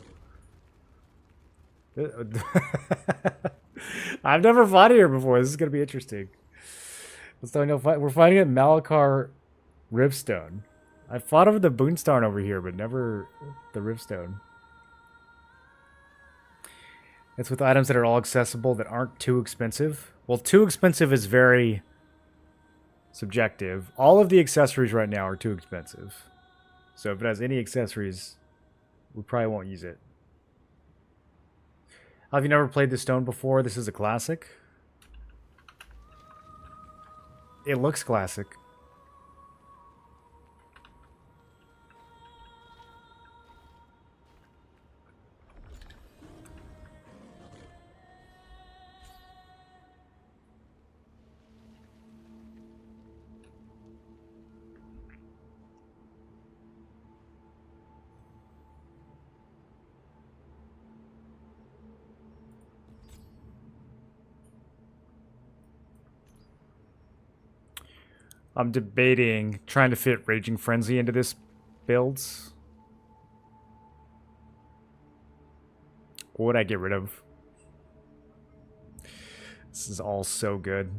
I've never fought here before. This is gonna be interesting. We're fighting at Malachar Rivstone. I fought over the Boonstarn over here, but never the Rivstone. It's with items that are all accessible that aren't too expensive. Well, too expensive is very subjective. All of the accessories right now are too expensive. So if it has any accessories, we probably won't use it. Have you never played the stone before? This is a classic. It looks classic. I'm debating trying to fit Raging Frenzy into this build. What would I get rid of? This is all so good.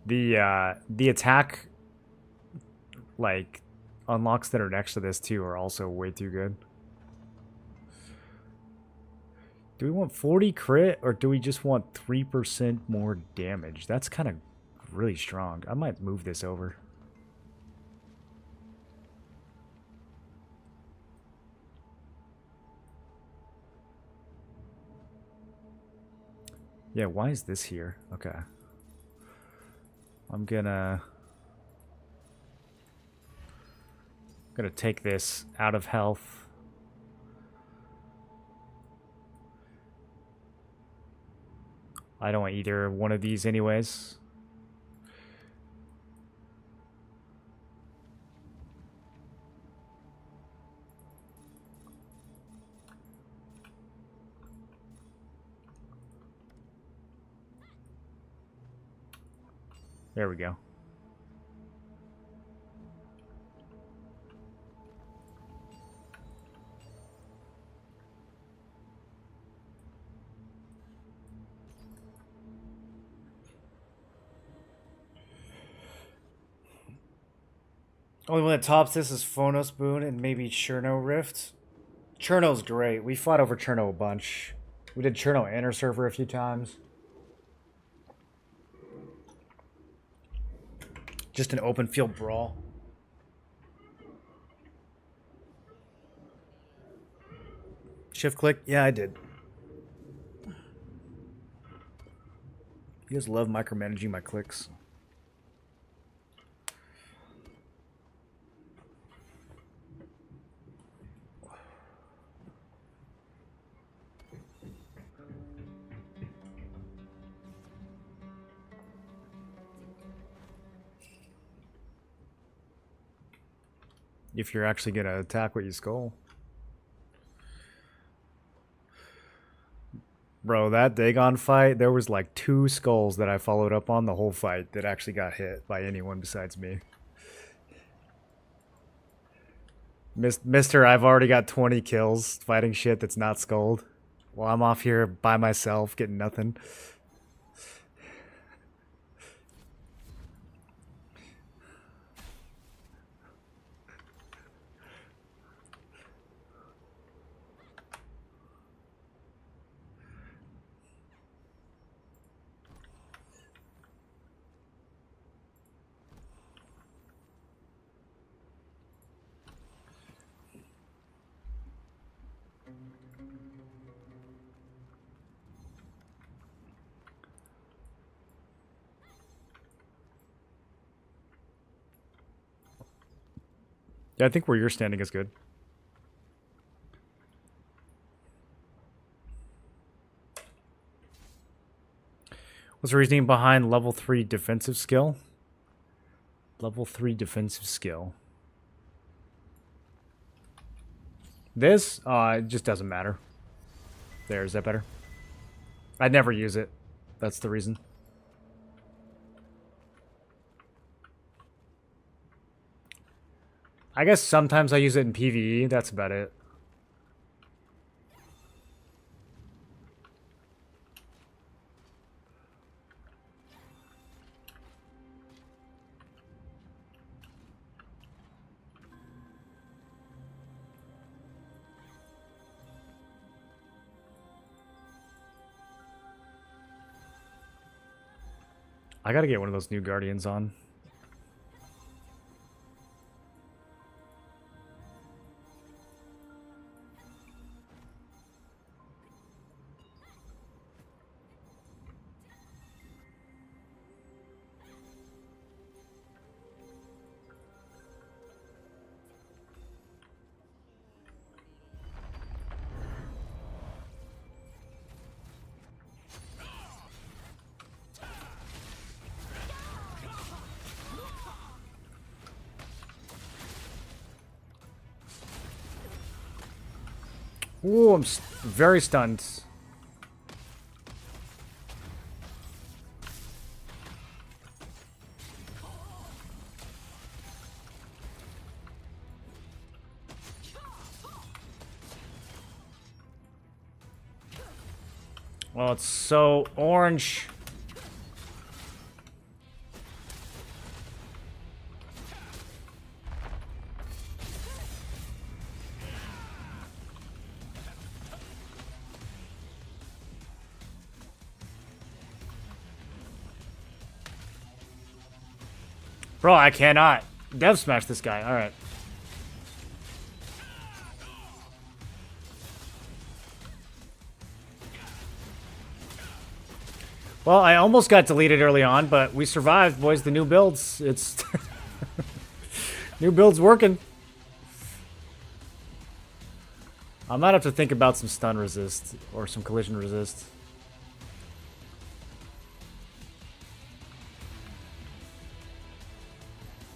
The attack like unlocks that are next to this too are also way too good. Do we want 40 crit or do we just want 3% more damage? That's kind of really strong. I might move this over. Yeah, why is this here? Okay. I'm gonna take this out of health. I don't want either one of these anyways. There we go. Only one that tops this is Phonos Boon and maybe Cherno Rift. Cherno's great. We fought over Cherno a bunch. We did Cherno Inner Server a few times. Just an open field brawl. Shift click? Yeah, I did. You guys love micromanaging my clicks. If you're actually going to attack what you skull. Bro, that Dagon fight, there was like 2 skulls that I followed up on the whole fight that actually got hit by anyone besides me. Mister, I've already got 20 kills fighting shit that's not skulled. While I'm off here by myself getting nothing. Yeah, I think where you're standing is good. What's the reasoning behind level 3 defensive skill? Level 3 defensive skill. This, it just doesn't matter. There, is that better? I never use it. That's the reason. I guess sometimes I use it in PvE. That's about it. I gotta get one of those new Guardians on. Ooh, I'm very stunned. Oh, it's so orange. Bro, I cannot. Dev smash this guy. Alright. Well, I almost got deleted early on, but we survived, boys. The new builds. It's... new build's working. I might have to think about some stun resist or some collision resist.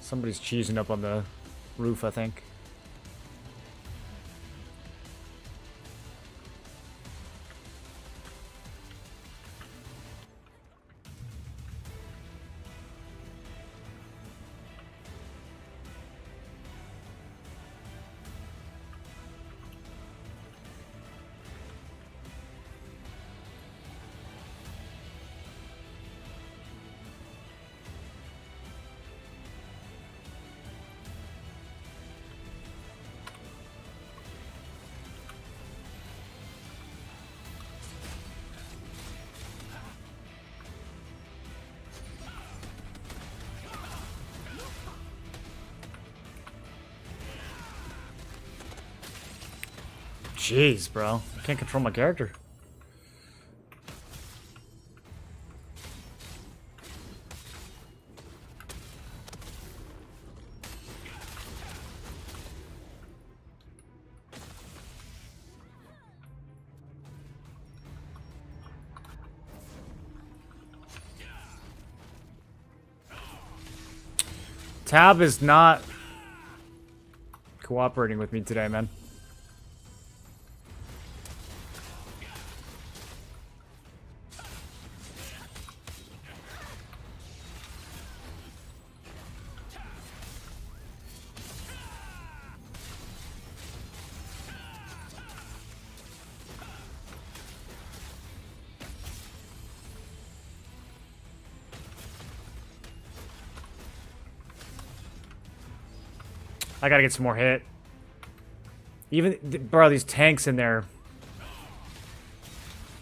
Somebody's cheesing up on the roof, I think. Jeez, bro. I can't control my character. Tab is not cooperating with me today, man. I gotta get some more hit. Even, bro, these tanks in there.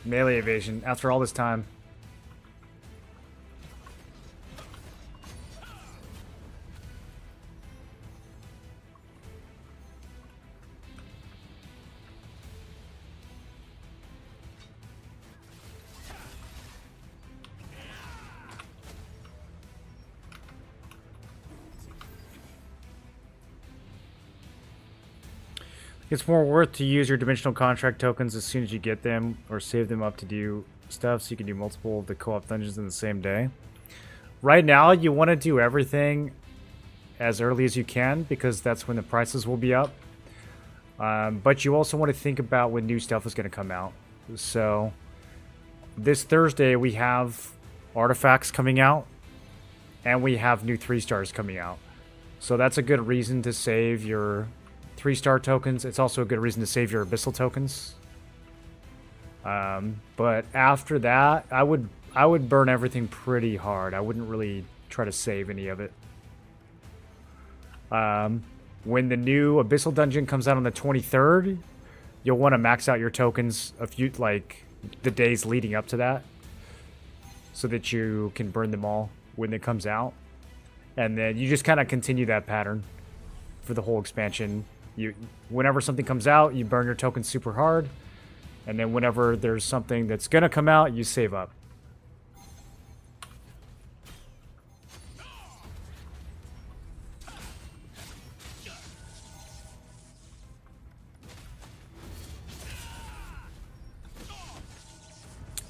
Melee evasion after all this time. It's more worth to use your dimensional contract tokens as soon as you get them, or save them up to do stuff so you can do multiple of the co-op dungeons in the same day. Right now, you want to do everything as early as you can because that's when the prices will be up. But you also want to think about when new stuff is going to come out. So this Thursday we have artifacts coming out, and we have new 3-stars coming out. So that's a good reason to save your 3-star tokens. It's also a good reason to save your abyssal tokens. But after that, I would burn everything pretty hard. I wouldn't really try to save any of it. When the new abyssal dungeon comes out on the 23rd, you'll want to max out your tokens the days leading up to that, so that you can burn them all when it comes out. And then you just kind of continue that pattern for the whole expansion. Whenever something comes out, you burn your tokens super hard, and then whenever there's something that's gonna come out, you save up.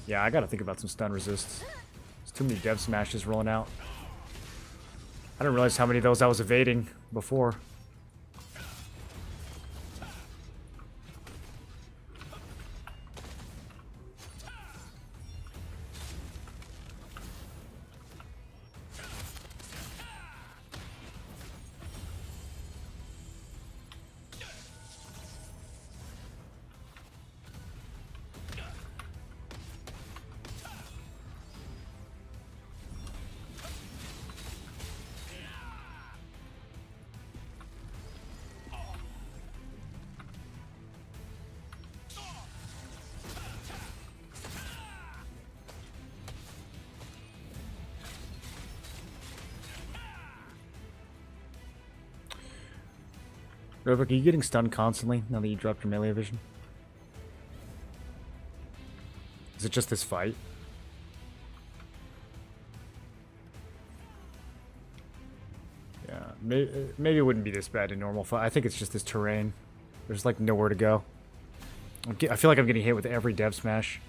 Yeah, I gotta think about some stun resists. There's too many dev smashes rolling out. I didn't realize how many of those I was evading before. Robert, are you getting stunned constantly now that you dropped your melee vision? Is it just this fight? Yeah, maybe it wouldn't be this bad in normal fight. I think it's just this terrain. There's like nowhere to go. I feel like I'm getting hit with every dev smash.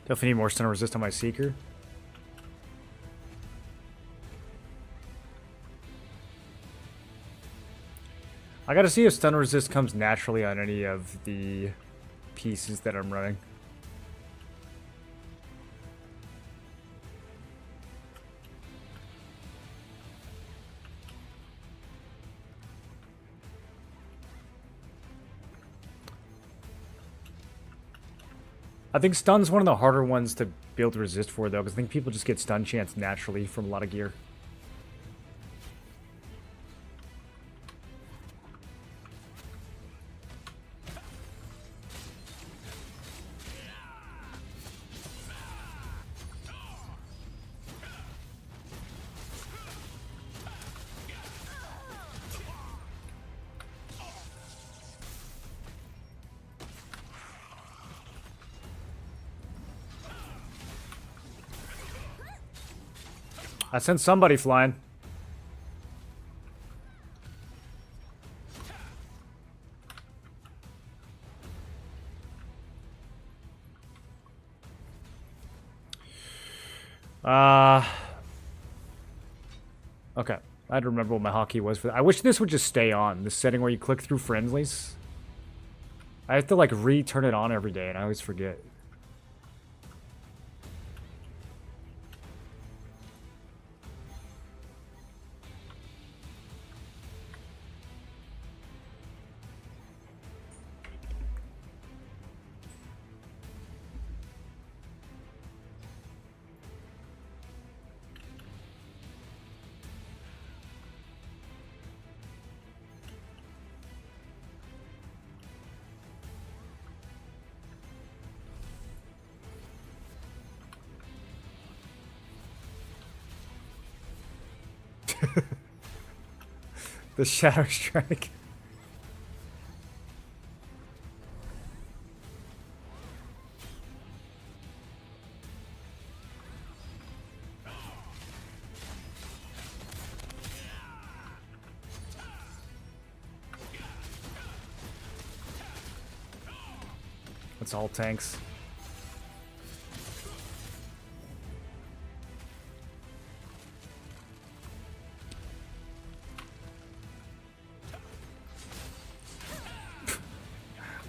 Definitely need more stun resist on my Seeker. I gotta see if stun resist comes naturally on any of the pieces that I'm running. I think stun's one of the harder ones to build resist for, though, because I think people just get stun chance naturally from a lot of gear. I sent somebody flying. Okay. I had to remember what my hotkey was for that. I wish this would just stay on, this setting where you click through friendlies. I have to like re-turn it on every day and I always forget. The Shadow Strike. It's all tanks.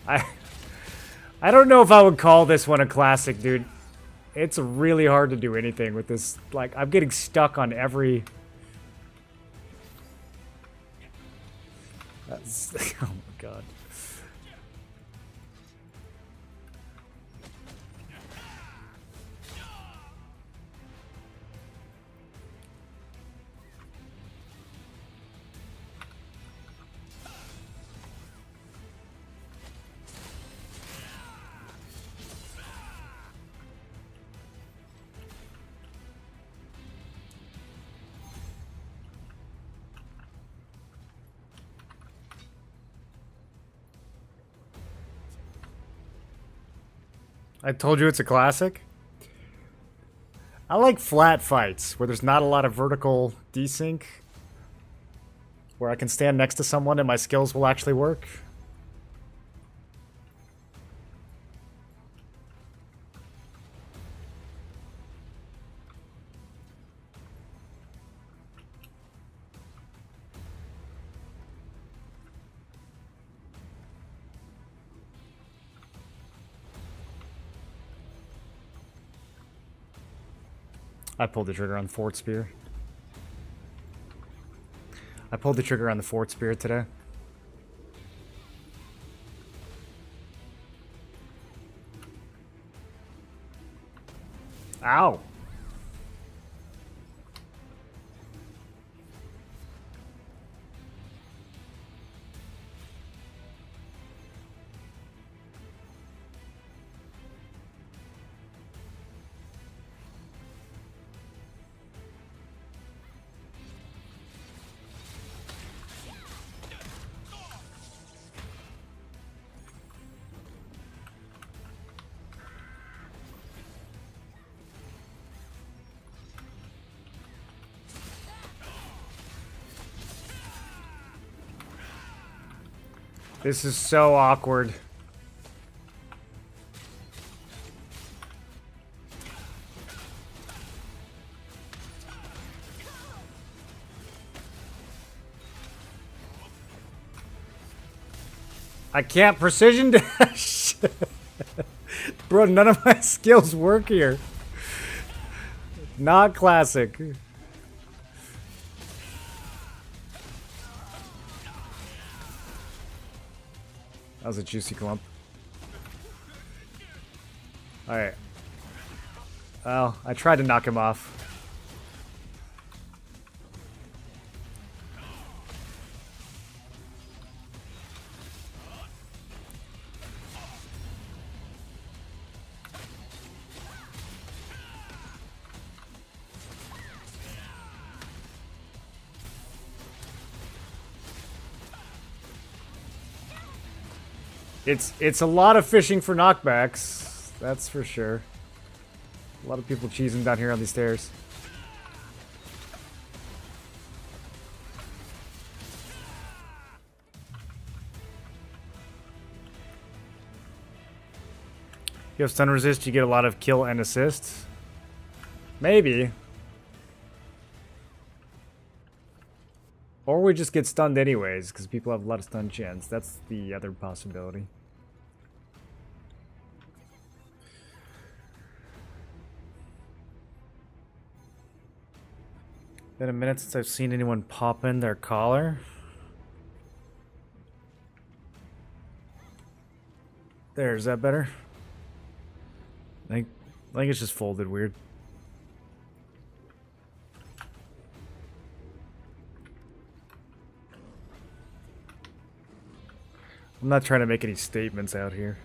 I don't know if I would call this one a classic, dude. It's really hard to do anything with this. Like, I'm getting stuck on every... That's... Oh my god. I told you it's a classic. I like flat fights where there's not a lot of vertical desync. Where I can stand next to someone and my skills will actually work. I pulled the trigger on the Fort Spear. I pulled the trigger on the Fort Spear today. Ow! This is so awkward. I can't precision dash. Bro, none of my skills work here. Not classic. That was a juicy clump. Alright. Well, I tried to knock him off. It's a lot of fishing for knockbacks, that's for sure. A lot of people cheesing down here on these stairs. You have stun resist, you get a lot of kill and assist. Maybe. Or we just get stunned anyways, because people have a lot of stun chance. That's the other possibility. Been a minute since I've seen anyone pop in their collar. There, is that better? I think it's just folded weird. I'm not trying to make any statements out here.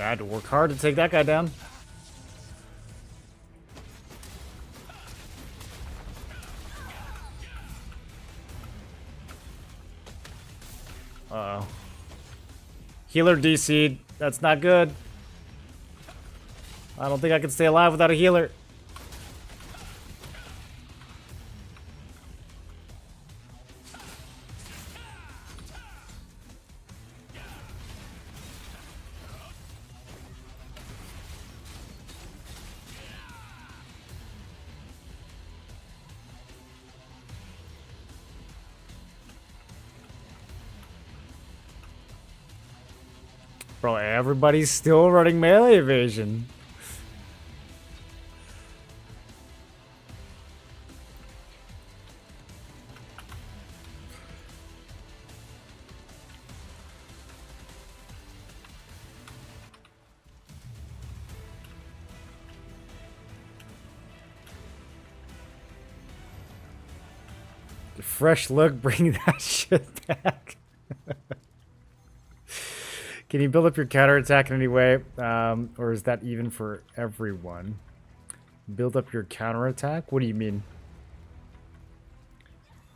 I had to work hard to take that guy down. Uh-oh. Healer DC'd. That's not good. I don't think I can stay alive without a healer. Bro, everybody's still running melee evasion. The fresh look, bring that shit back. Can you build up your counterattack in any way? Or is that even for everyone? Build up your counterattack? What do you mean?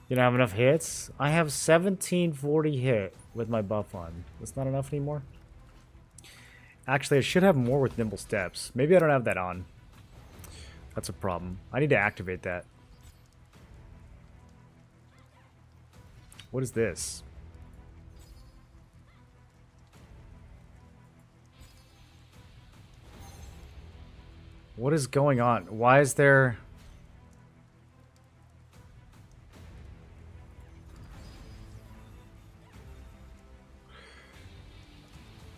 You don't have enough hits? I have 1740 hit with my buff on. That's not enough anymore? Actually, I should have more with Nimble Steps. Maybe I don't have that on. That's a problem. I need to activate that. What is this? What is going on? Why is there...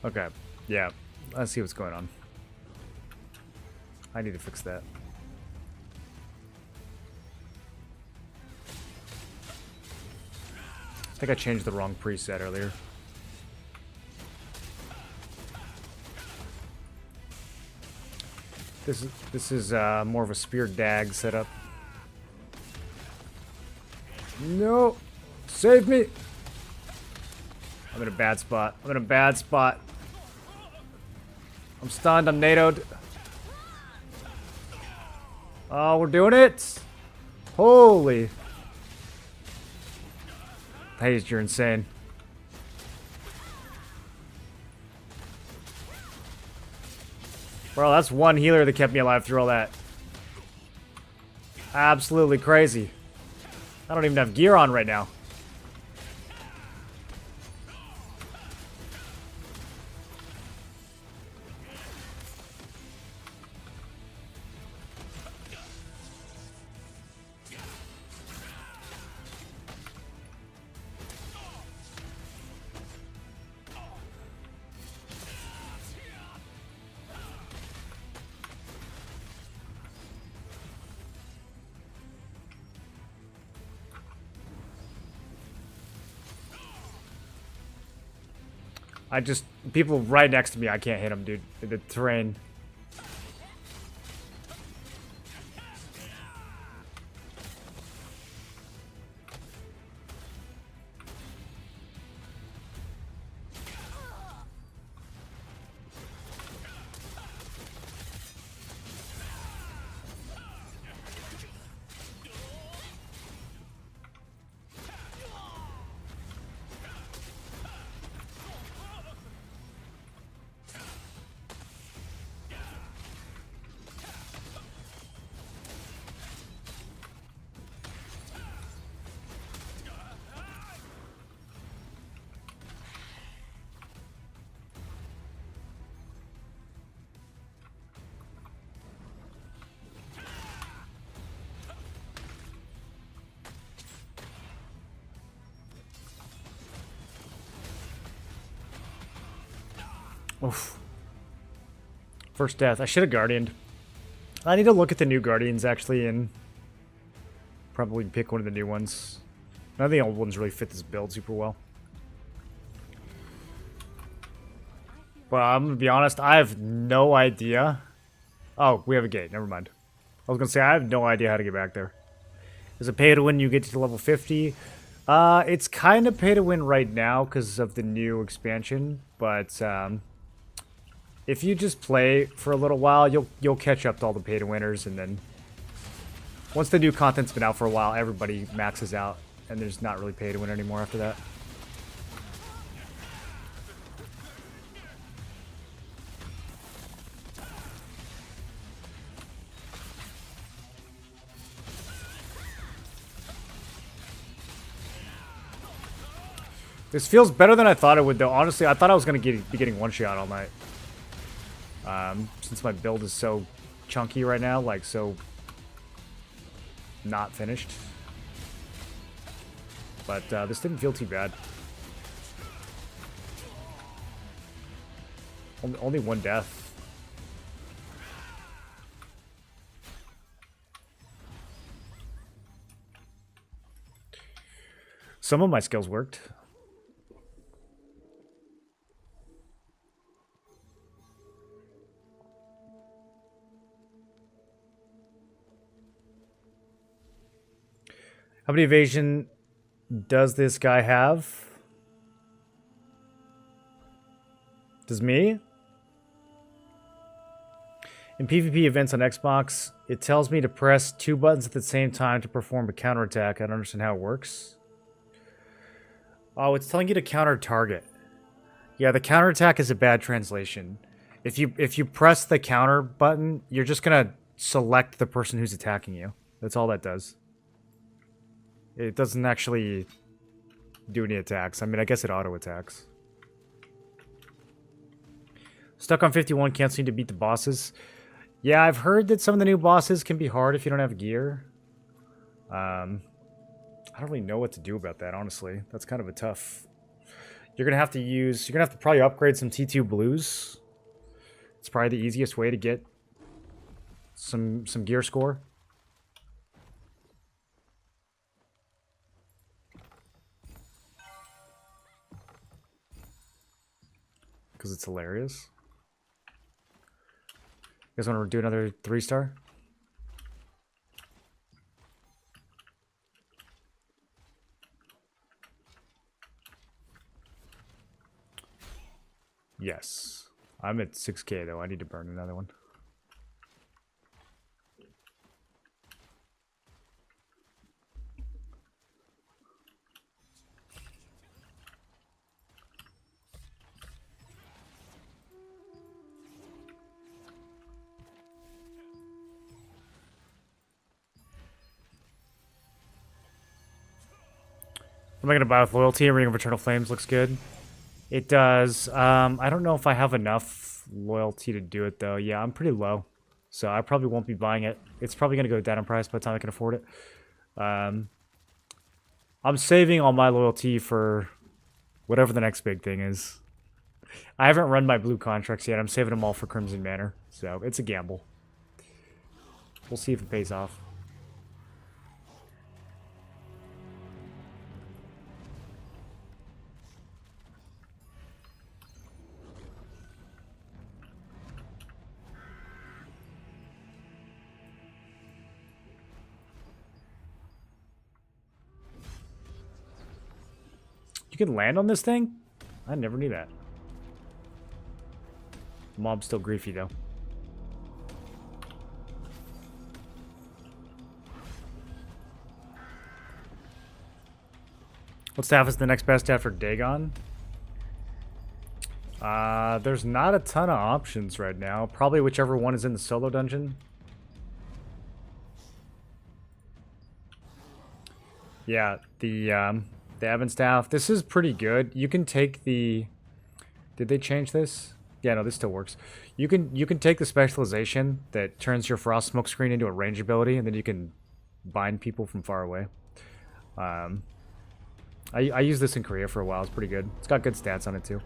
Okay, yeah. Let's see what's going on. I need to fix that. I think I changed the wrong preset earlier. This is more of a spear dag setup. No! Save me! I'm in a bad spot. I'm in a bad spot. I'm stunned. I'm NATO'd. Oh, we're doing it! Holy! Hayes, you're insane. Bro, that's one healer that kept me alive through all that. Absolutely crazy. I don't even have gear on right now. People right next to me, I can't hit them, dude. The terrain. Oof. First death. I should have Guardianed. I need to look at the new Guardians, actually, and probably pick one of the new ones. None of the old ones really fit this build super well. But I'm going to be honest, I have no idea. Oh, we have a gate. Never mind. I was going to say, I have no idea how to get back there. Is it pay to win you get to level 50? It's kind of pay to win right now because of the new expansion, but if you just play for a little while, you'll catch up to all the pay to winners, and then once the new content's been out for a while, everybody maxes out, and there's not really pay to win anymore after that. This feels better than I thought it would, though. Honestly, I thought I was going to be getting one shot all night. Since my build is so chunky right now, like so not finished. But this didn't feel too bad. Only one death. Some of my skills worked. How many evasion does this guy have? Does me? In PvP events on Xbox, it tells me to press 2 buttons at the same time to perform a counterattack. I don't understand how it works. Oh, it's telling you to counter target. Yeah, the counterattack is a bad translation. If you press the counter button, you're just gonna select the person who's attacking you. That's all that does. It doesn't actually do any attacks. I mean, I guess it auto-attacks. Stuck on 51, can't seem to beat the bosses. Yeah, I've heard that some of the new bosses can be hard if you don't have gear. I don't really know what to do about that, honestly. That's kind of a tough... You're gonna have to probably upgrade some T2 blues. It's probably the easiest way to get some gear score. Because it's hilarious. You guys want to do another 3-star? Yes. I'm at 6K though. I need to burn another one. What am I going to buy with loyalty? Ring of Eternal Flames looks good. It does. I don't know if I have enough loyalty to do it, though. Yeah, I'm pretty low. So I probably won't be buying it. It's probably going to go down in price by the time I can afford it. I'm saving all my loyalty for whatever the next big thing is. I haven't run my blue contracts yet. I'm saving them all for Crimson Manor. So it's a gamble. We'll see if it pays off. You can land on this thing? I never knew that. Mob's still griefy, though. What staff is the next best after Dagon? There's not a ton of options right now. Probably whichever one is in the solo dungeon. Yeah, the Evan staff. This is pretty good. You can take the... Did they change this? Yeah, no, this still works. You can take the specialization that turns your frost smoke screen into a range ability, and then you can bind people from far away. I used this in Korea for a while. It's pretty good. It's got good stats on it too.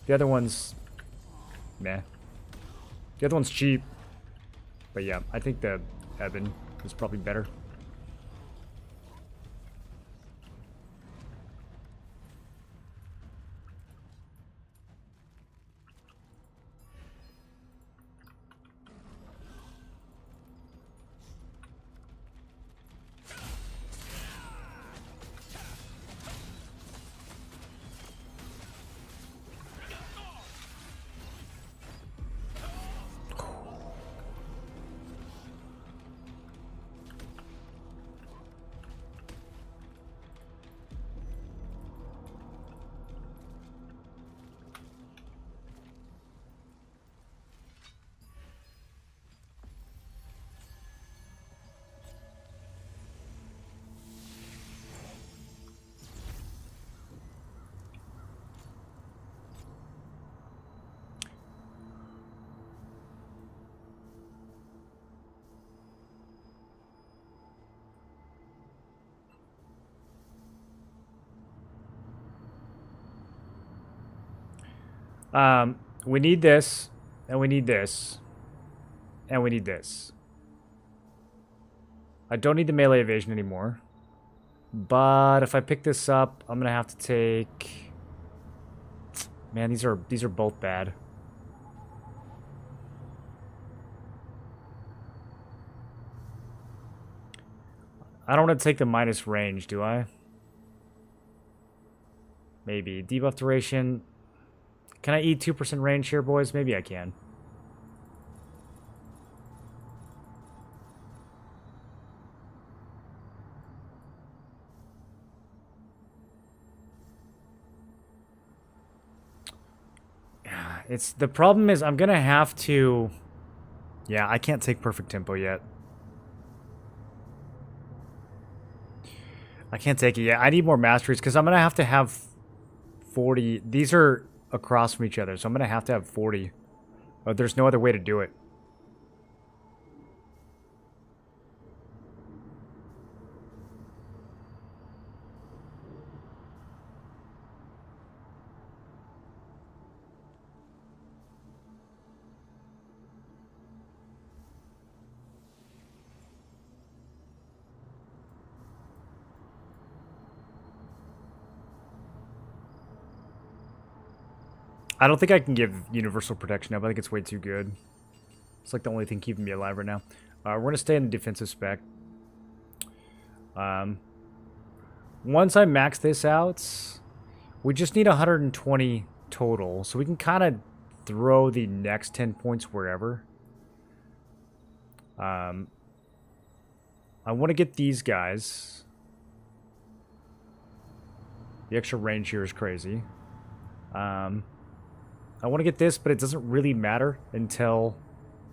The other one's meh. The other one's cheap. But yeah, I think the Evan is probably better. We need this, and we need this, and we need this. I don't need the melee evasion anymore. But if I pick this up, I'm gonna have to take... Man, these are both bad. I don't want to take the minus range, do I? Maybe. Debuff duration. Can I eat 2% range here, boys? Maybe I can. It's the problem is I'm gonna have to... Yeah, I can't take perfect tempo yet. I can't take it yet. I need more masteries because I'm gonna have to have 40. These are across from each other, so I'm gonna have to have 40. But there's no other way to do it. I don't think I can give universal protection up. I think it's way too good. It's like the only thing keeping me alive right now. We're going to stay in the defensive spec. Once I max this out, we just need 120 total. So we can kind of throw the next 10 points wherever. I want to get these guys. The extra range here is crazy. I want to get this, but it doesn't really matter until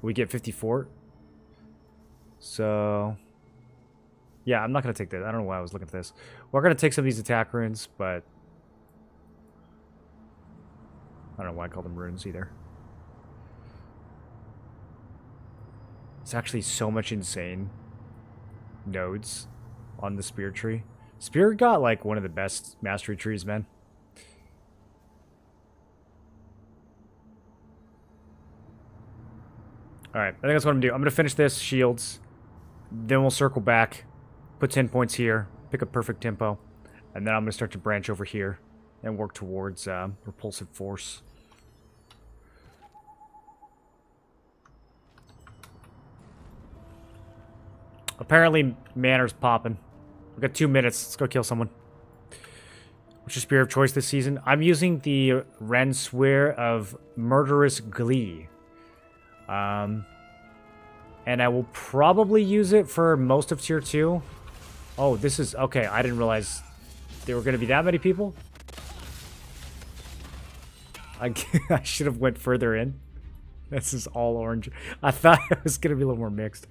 we get 54. So, yeah, I'm not going to take that. I don't know why I was looking at this. We're going to take some of these attack runes, but I don't know why I call them runes either. It's actually so much insane nodes on the spear tree. Spear got like one of the best mastery trees, man. Alright, I think that's what I'm going to do. I'm going to finish this, shields. Then we'll circle back, put 10 points here, pick up perfect tempo. And then I'm going to start to branch over here and work towards repulsive force. Apparently, Manor's popping. We've got 2 minutes. Let's go kill someone. What's your spear of choice this season? I'm using the Ren Swear of Murderous Glee. And I will probably use it for most of Tier 2. Oh, this is... Okay, I didn't realize there were going to be that many people. I should have went further in. This is all orange. I thought it was going to be a little more mixed.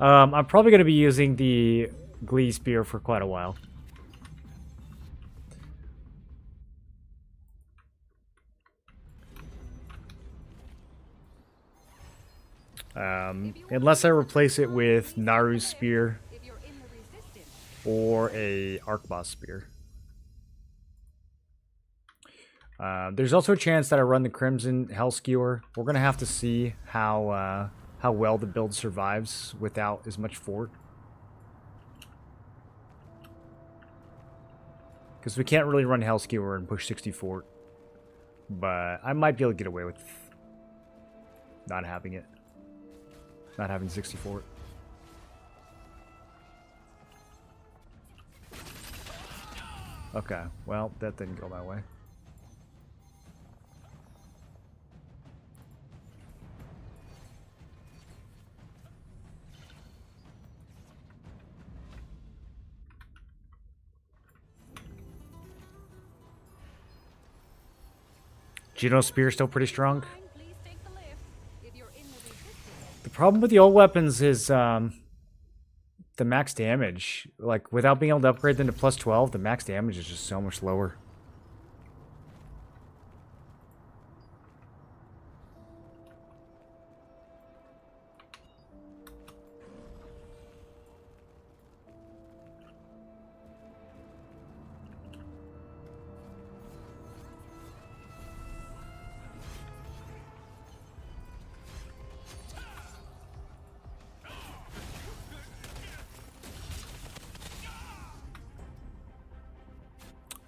I'm probably going to be using the Glee Spear for quite a while. Unless I replace it with Naru's Spear or a Arc Boss Spear. There's also a chance that I run the Crimson Hell Skewer. We're going to have to see how well the build survives without as much fort. Because we can't really run Hell Skewer and push 60 fort. But I might be able to get away with not having it. Not having 60 fort. Okay, well, that didn't go my way. Juno Spear still pretty strong. The problem with the old weapons is the max damage. Like, without being able to upgrade them to plus 12, the max damage is just so much lower.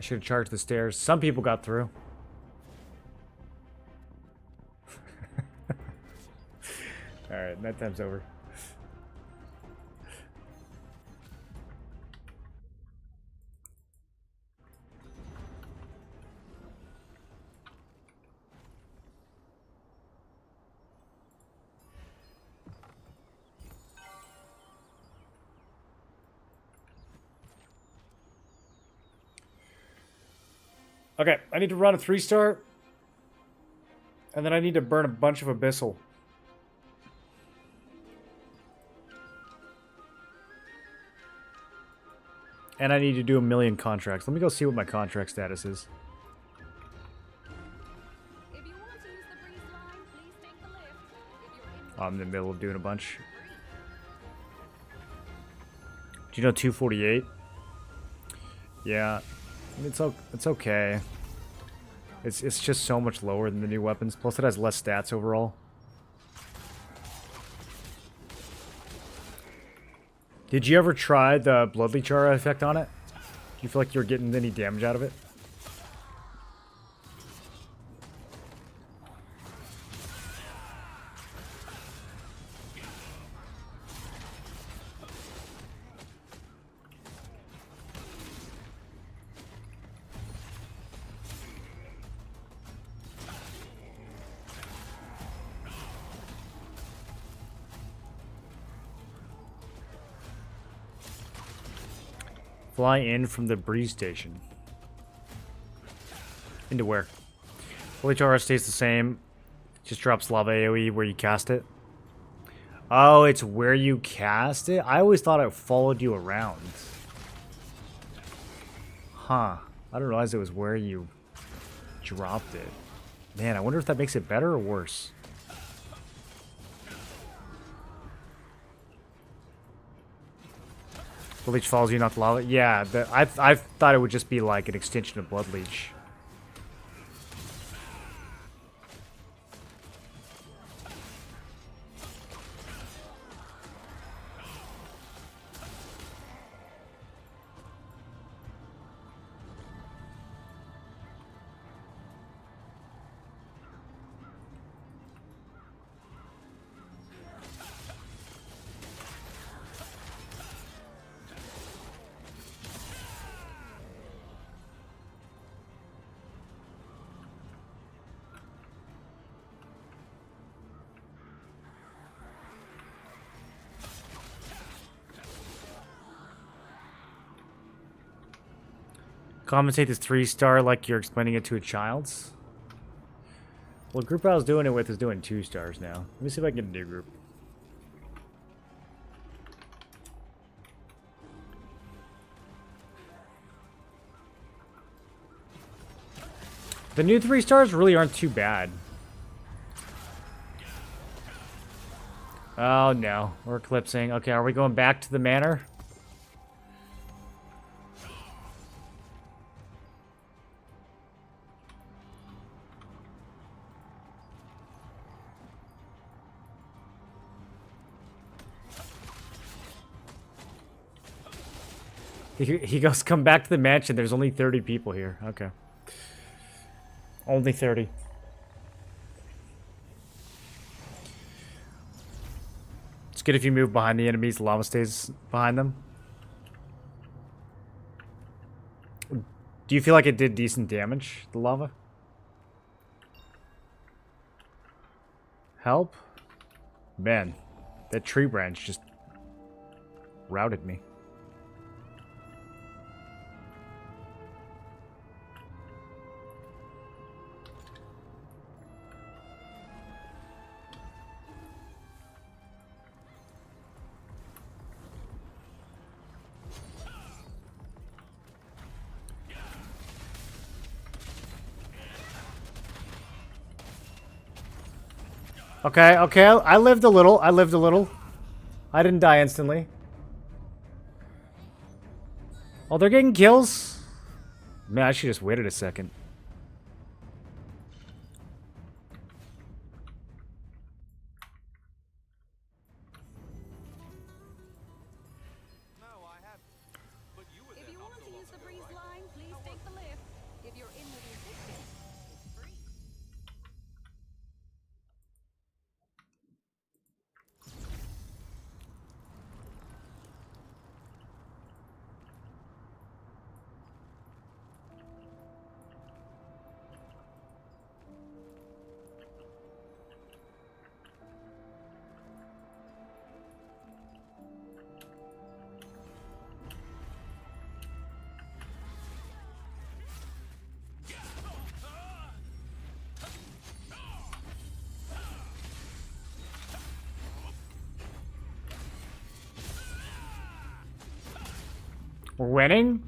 I should have charged the stairs. Some people got through. Alright, that time's over. Okay, I need to run a 3-star. And then I need to burn a bunch of Abyssal. And I need to do 1,000,000 contracts. Let me go see what my contract status is. If you want to use the breeze line, please take the lift. If you're in I'm in the middle of doing a bunch. Do you know 248? Yeah, it's okay. It's just so much lower than the new weapons. Plus, it has less stats overall. Did you ever try the Bloodleech aura effect on it? Do you feel like you're getting any damage out of it? Fly in from the breeze station. Into where? Bloodleech aura stays the same. Just drops lava AoE where you cast it. Oh, it's where you cast it? I always thought it followed you around. Huh. I didn't realize it was where you dropped it. Man, I wonder if that makes it better or worse. Bloodleech follows you, not the lava. Yeah, I thought it would just be like an extension of Bloodleech. Compensate this 3-star like you're explaining it to a child's. Well, the group I was doing it with is doing 2 stars now. Let me see if I can get a new group. The new 3 stars really aren't too bad. Oh no, we're eclipsing. Okay, are we going back to the manor? He goes, come back to the mansion. There's only 30 people here. Okay. Only 30. It's good if you move behind the enemies, the lava stays behind them. Do you feel like it did decent damage, the lava? Help? Man, that tree branch just routed me. Okay, okay, I lived a little. I lived a little. I didn't die instantly. Oh, they're getting kills? Man, I should just waited a second. If you want to use the breeze line, please take the lift. you're in with resistance, it's free. We're winning?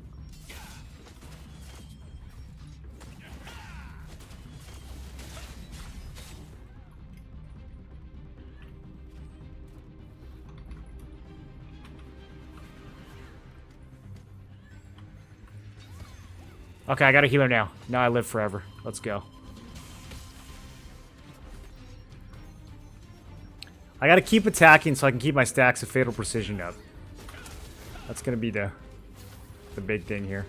Okay, I got a healer now. Now I live forever. Let's go. I gotta keep attacking so I can keep my stacks of Fatal Precision up. That's gonna be the big thing here.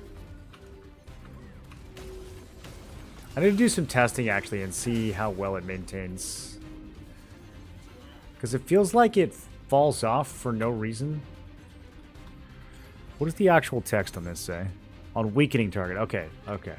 I need to do some testing actually and see how well it maintains. Because it feels like it falls off for no reason. What does the actual text on this say? On weakening target. Okay, okay.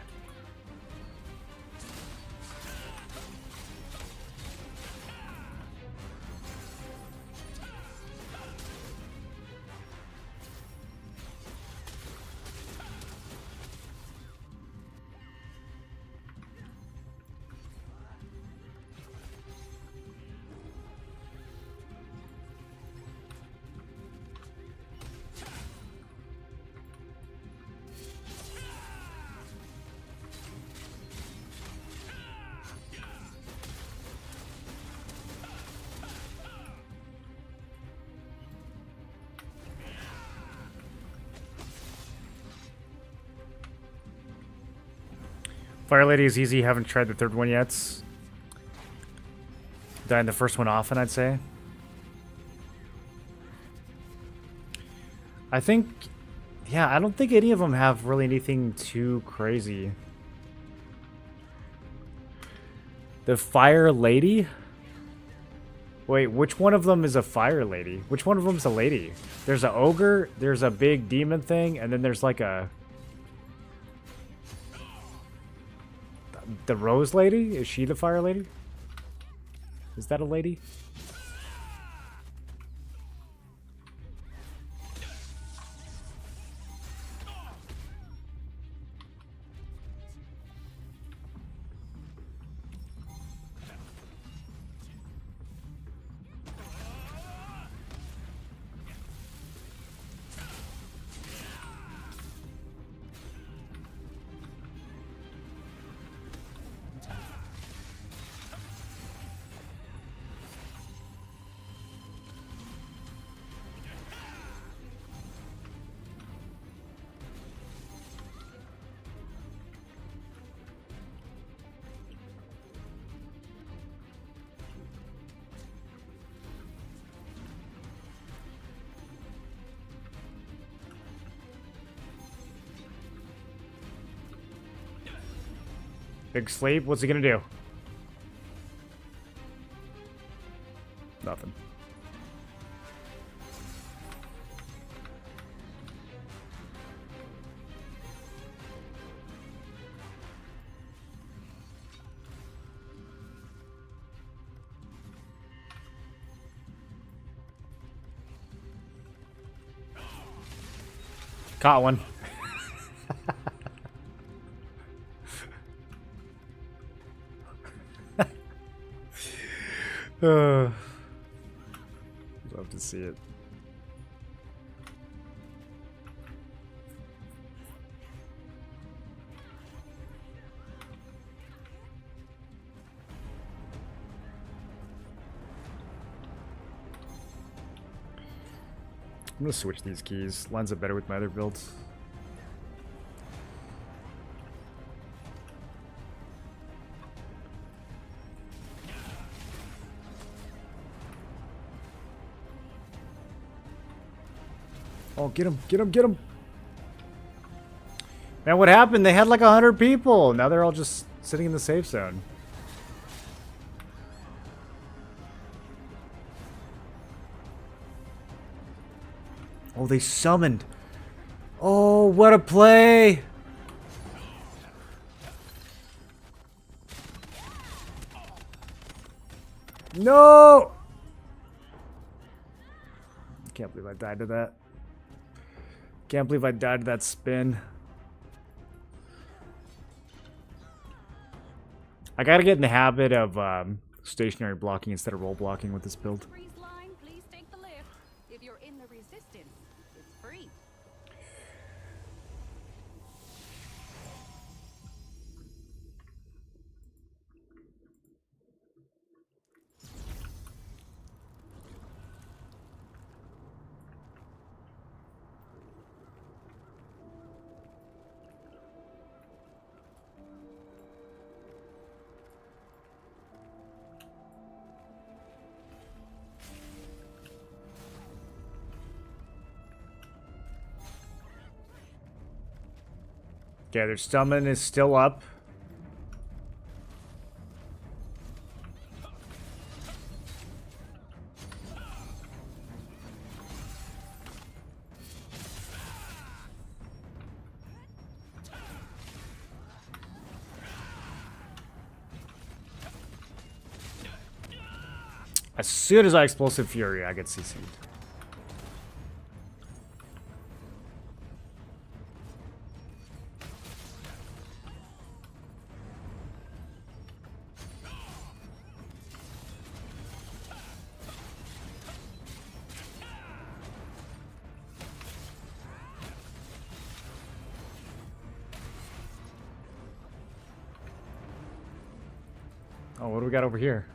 Fire Lady is easy. Haven't tried the third one yet. Dying the first one often, I'd say. I think... Yeah, I don't think any of them have really anything too crazy. The Fire Lady? Wait, which one of them is a Fire Lady? Which one of them is a lady? There's an ogre, there's a big demon thing, and then there's like a... The Rose Lady? Is she the Fire Lady? Is that a lady? Big sleep? What's he gonna do? Nothing. Caught one. Love to see it. I'm gonna switch these keys. Lines up better with my other builds. Oh, get him, get him, get him! Man, what happened? They had like 100 people. Now they're all just sitting in the safe zone. Oh, they summoned. Oh, what a play! No! Can't believe I died to that. Can't believe I died to that spin. I gotta get in the habit of stationary blocking instead of roll blocking with this build. Breeze line, please take the lift. If you're in the resistance, it's free. Okay, their summon is still up. As soon as I explosive fury, I get CC'd. Oh, what do we got over here?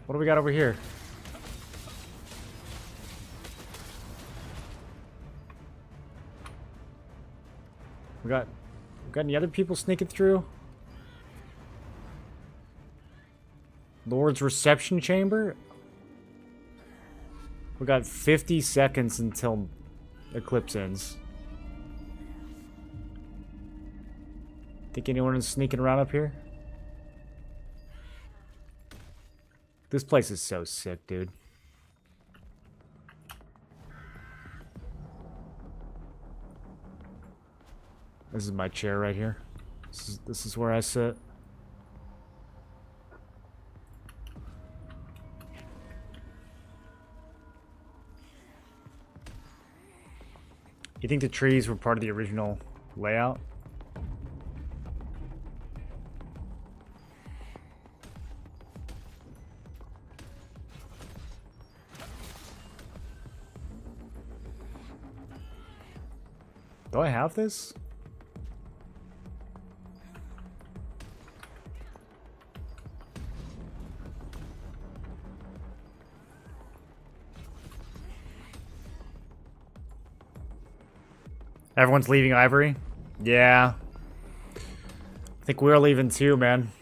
What do we got over here? We got any other people sneaking through? Lord's reception chamber? We got 50 seconds until Eclipse ends. Think anyone is sneaking around up here? This place is so sick, dude. This is my chair right here. This is where I sit. You think the trees were part of the original layout? Do I have this? Everyone's leaving Ivory? Yeah. I think we're leaving too, man.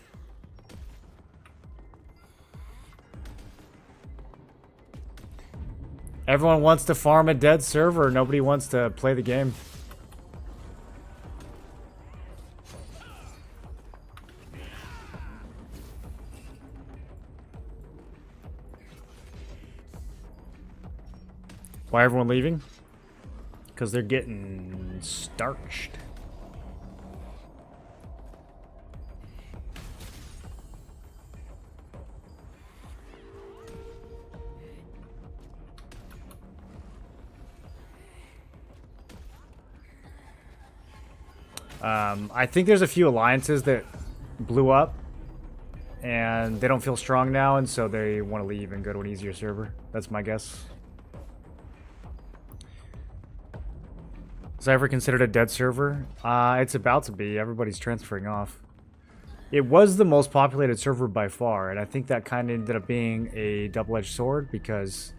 Everyone wants to farm a dead server. Nobody wants to play the game. Why everyone leaving? Because they're getting starched. I think there's a few alliances that blew up and they don't feel strong now, and so they want to leave and go to an easier server. That's my guess. Is ever considered a dead server? It's about to be. Everybody's transferring off. It was the most populated server by far, and I think that kind of ended up being a double-edged sword because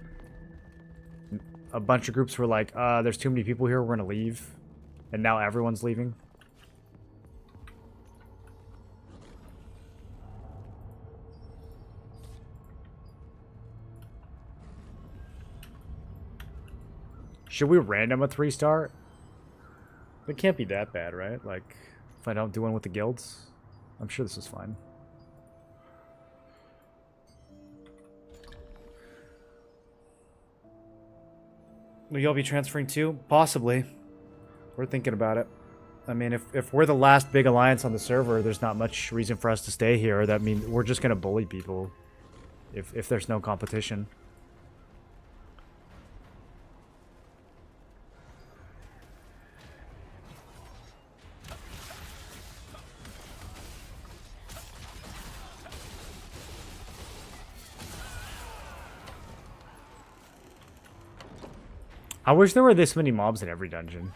a bunch of groups were like, there's too many people here, we're going to leave. And now everyone's leaving. Should we random a 3-star? It can't be that bad, right? Like, If I don't do one with the guilds, I'm sure this is fine. Will y'all be transferring too? Possibly. We're thinking about it. I mean, if we're the last big alliance on the server, there's not much reason for us to stay here. That means we're just going to bully people if there's no competition. I wish there were this many mobs in every dungeon.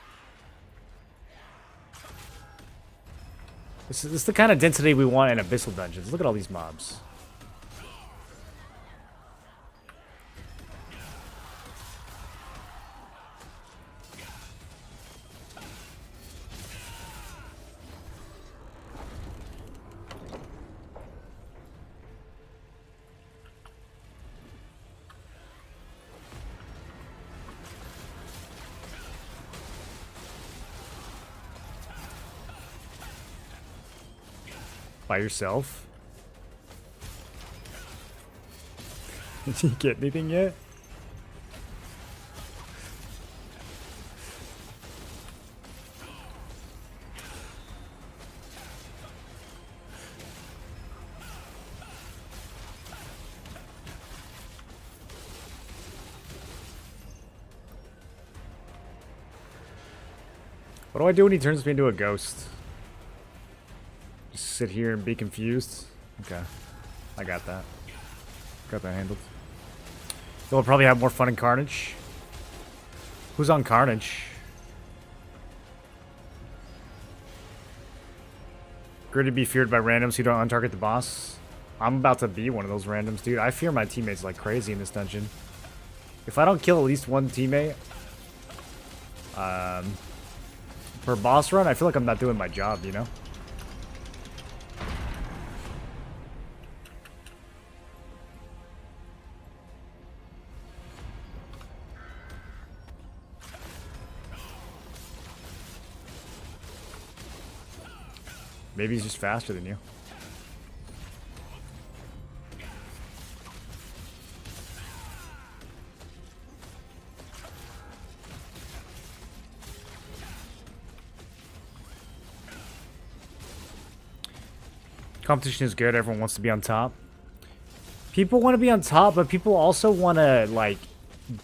This is the kind of density we want in abyssal dungeons. Look at all these mobs. By yourself? Did you get anything yet? What do I do when he turns me into a ghost? Just sit here and be confused? Okay. I got that. Got that handled. You'll probably have more fun in Carnage. Who's on Carnage? Great to be feared by randoms who don't untarget the boss. I'm about to be one of those randoms, dude. I fear my teammates like crazy in this dungeon. If I don't kill at least one teammate per boss run, I feel like I'm not doing my job, you know? Maybe he's just faster than you. Competition is good. Everyone wants to be on top. People want to be on top, but people also want to, like,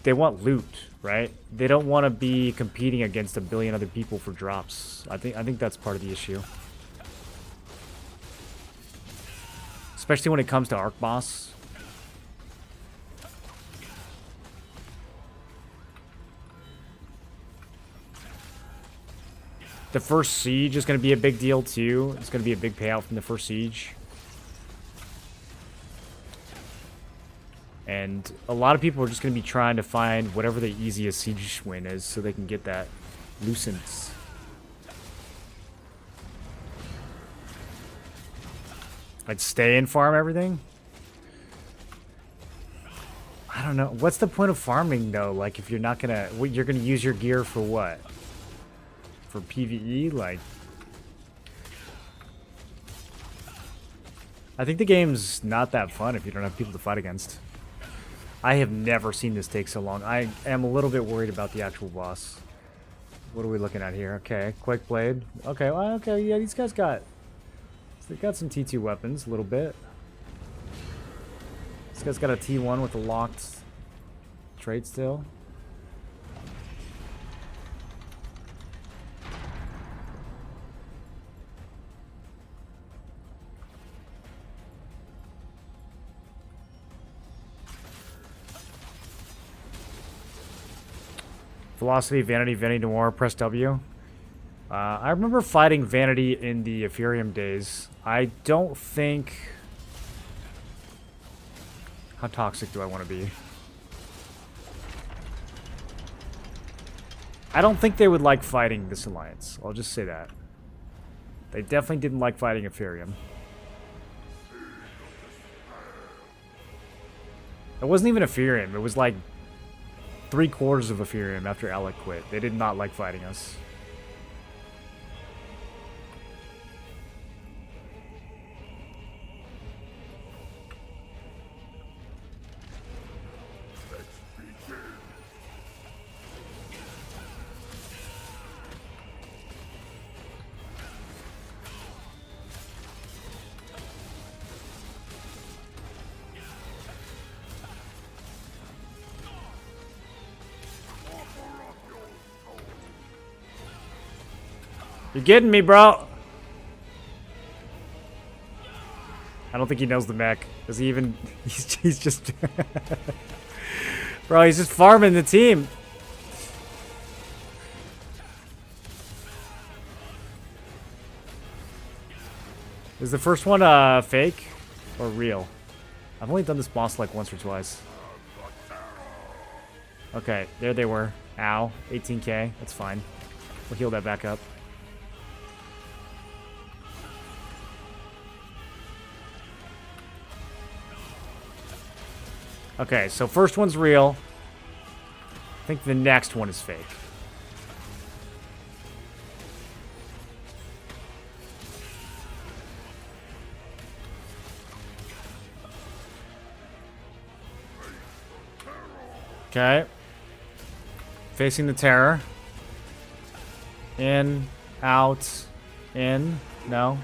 they want loot, right? They don't want to be competing against a billion other people for drops. I think that's part of the issue. Especially when it comes to Arc Boss. The first siege is going to be a big deal too. It's going to be a big payout from the first siege. And a lot of people are just going to be trying to find whatever the easiest siege win is so they can get that lucence. Like stay and farm everything? I don't know. What's the point of farming though? Like if you're not gonna, you're gonna use your gear for what? For PvE? Like, I think the game's not that fun if you don't have people to fight against. I have never seen this take so long. I am a little bit worried about the actual boss. What are we looking at here? Okay, Quake Blade. Okay, well, okay, yeah, these guys got... They got some T2 weapons, a little bit. This guy's got a T1 with a locked trait still. Velocity, Vanity, Vanity Noir, press W. I remember fighting Vanity in the Ethereum days. I don't think... How toxic do I want to be? I don't think they would like fighting this alliance. I'll just say that. They definitely didn't like fighting Ethereum. It wasn't even Ethereum. It was like 3/4 of Ethereum after Alec quit. They did not like fighting us. You're getting me, bro. I don't think he knows the mech. Does he even... He's just... Bro, he's just farming the team. Is the first one fake or real? I've only done this boss like once or twice. Okay, there they were. Ow. 18k. That's fine. We'll heal that back up. Okay, so first one's real. I think the next one is fake. Okay. Facing the terror. In, out, in. No.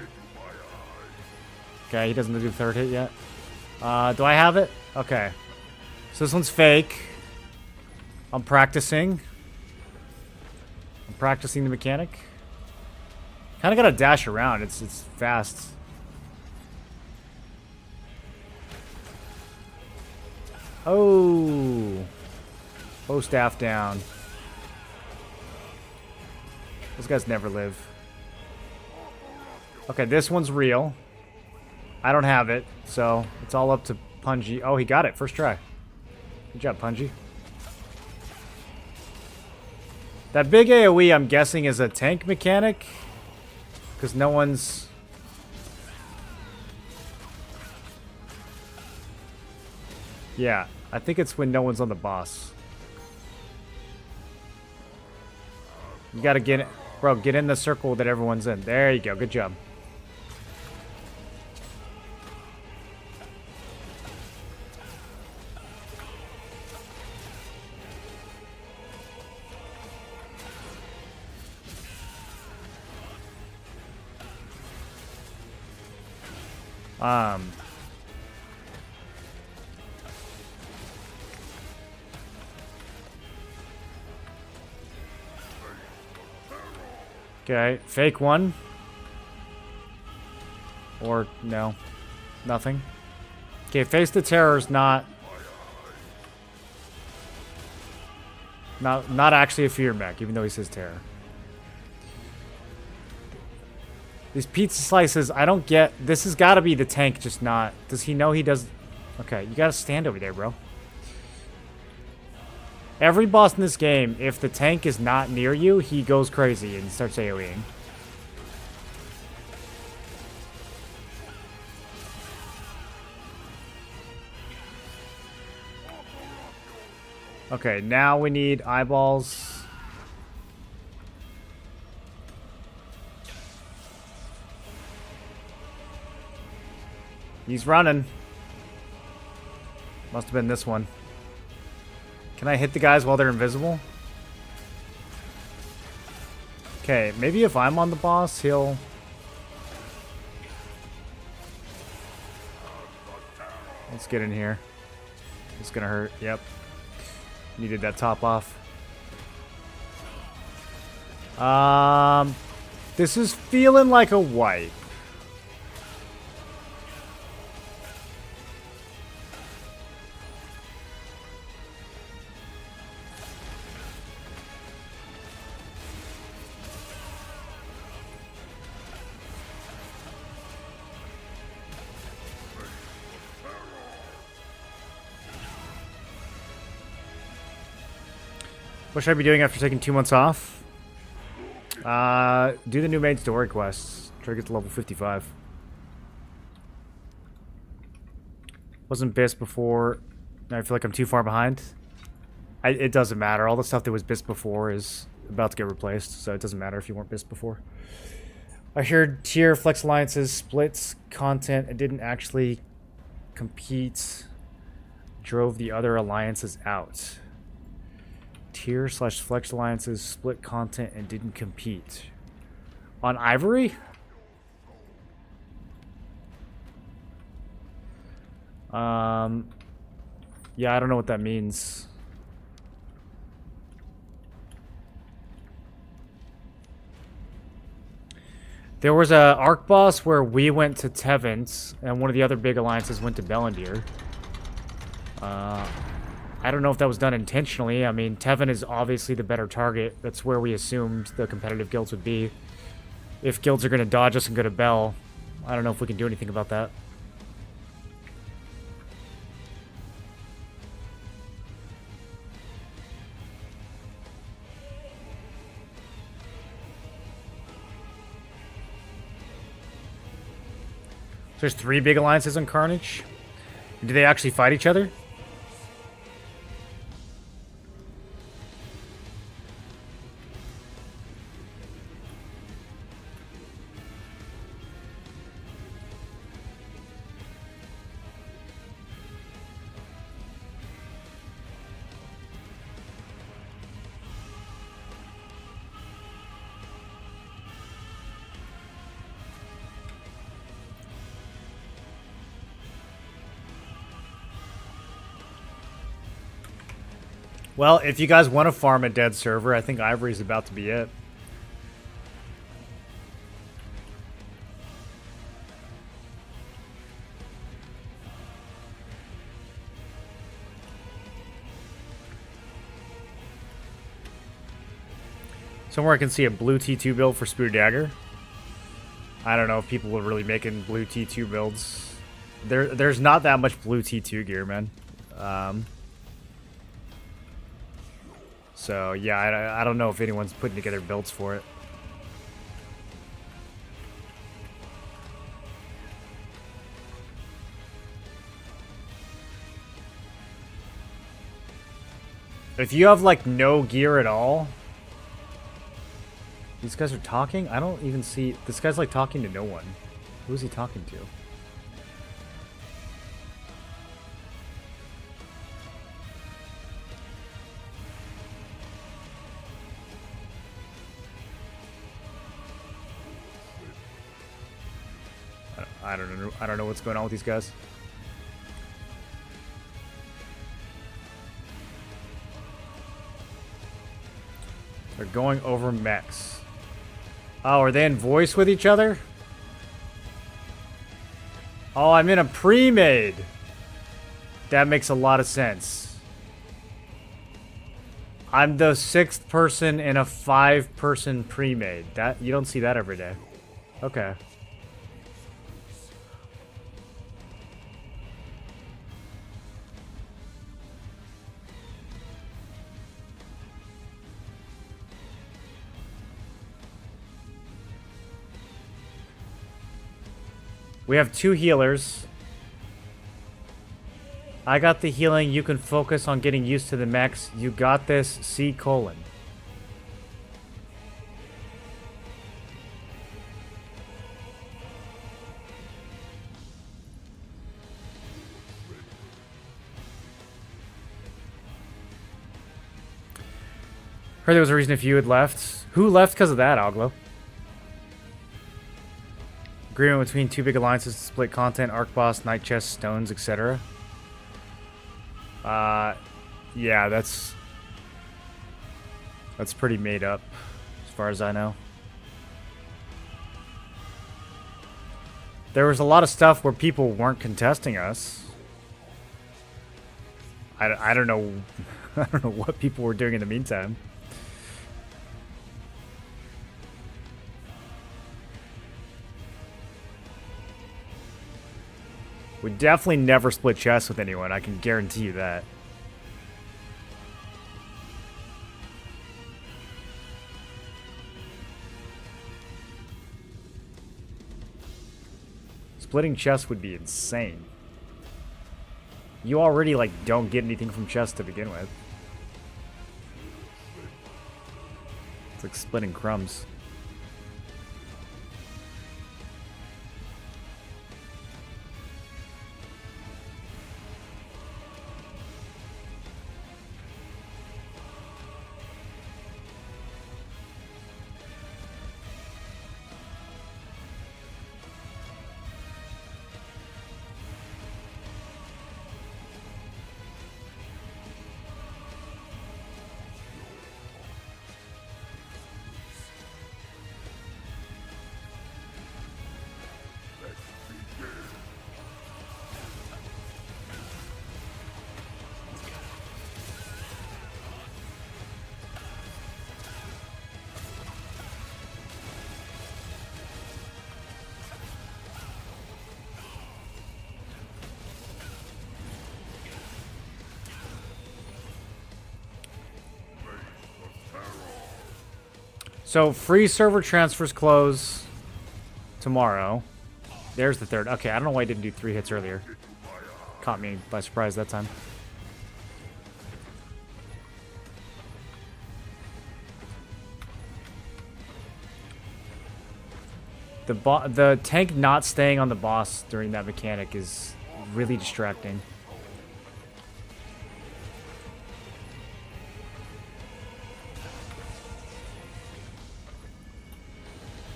Okay, he doesn't do the third hit yet. Do I have it? Okay. So this one's fake. I'm practicing. I'm practicing the mechanic. Kind of gotta dash around. It's fast. Oh. Bow staff down. Those guys never live. Okay, this one's real. I don't have it, so it's all up to Punji. Oh, he got it. First try. Good job, Punji. That big AoE, I'm guessing, is a tank mechanic. Because no one's... Yeah, I think it's when no one's on the boss. You gotta get... Bro, get in the circle that everyone's in. There you go. Good job. Okay, fake one. Or, no. Nothing. Okay, face the terror's not actually a fear mech, even though he says terror. These pizza slices, I don't get... This has got to be the tank, just not... Does he know he does... Okay, you got to stand over there, bro. Every boss in this game, if the tank is not near you, he goes crazy and starts AoEing. Okay, now we need eyeballs. He's running. Must have been this one. Can I hit the guys while they're invisible? Okay, maybe if I'm on the boss, he'll... Let's get in here. It's gonna hurt. Yep. Needed that top off. This is feeling like a wipe. What should I be doing after taking 2 months off? Do the new main story quests. Try to get to level 55. Wasn't BIS before. Now I feel like I'm too far behind. It doesn't matter. All the stuff that was BIS before is about to get replaced, so it doesn't matter if you weren't BIS before. I heard tier Flex Alliances splits content and didn't actually compete. Drove the other alliances out. Tier / Flex Alliances split content and didn't compete. On Ivory? Yeah, I don't know what that means. There was a arc boss where we went to Tevent, and one of the other big alliances went to Bellendir. I don't know if that was done intentionally. I mean, Tevent is obviously the better target. That's where we assumed the competitive guilds would be. If guilds are going to dodge us and go to Bell, I don't know if we can do anything about that. So there's 3 big alliances on Carnage. Do they actually fight each other? Well, if you guys want to farm a dead server, I think Ivory's about to be it. Somewhere I can see a blue T2 build for Spear Dagger. I don't know if people are really making blue T2 builds. There's not that much blue T2 gear, man. So, yeah, I don't know if anyone's putting together builds for it. If you have, like, no gear at all... These guys are talking? I don't even see... This guy's, like, talking to no one. Who is he talking to? I don't know what's going on with these guys. They're going over mechs. Oh, are they in voice with each other? Oh, I'm in a pre-made. That makes a lot of sense. I'm the 6th person in a 5-person pre-made. That you don't see that every day. Okay. We have 2 healers. I got the healing. You can focus on getting used to the mechs. You got this. C colon. Heard there was a reason if you had left. Who left because of that, Oglo? Agreement between 2 big alliances to split content, Arc Boss, Night Chest, Stones, etc. Yeah, that's pretty made up, as far as I know. There was a lot of stuff where people weren't contesting us. I don't know. I don't know what people were doing in the meantime. We definitely never split chests with anyone, I can guarantee you that. Splitting chests would be insane. You already, like, don't get anything from chests to begin with. It's like splitting crumbs. So free server transfers close tomorrow. There's the third. Okay, I don't know why I didn't do 3 hits earlier. Caught me by surprise that time. The tank not staying on the boss during that mechanic is really distracting.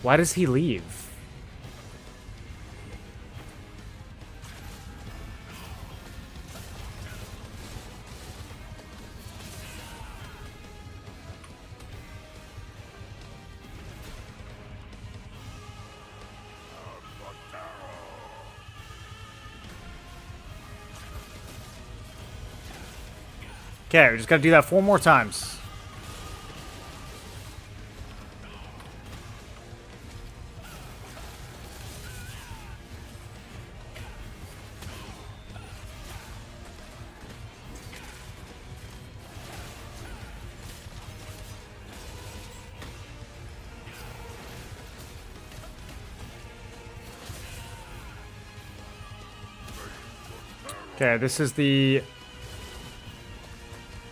Why does he leave? Okay, we just gotta do that 4 more times. Okay, this is the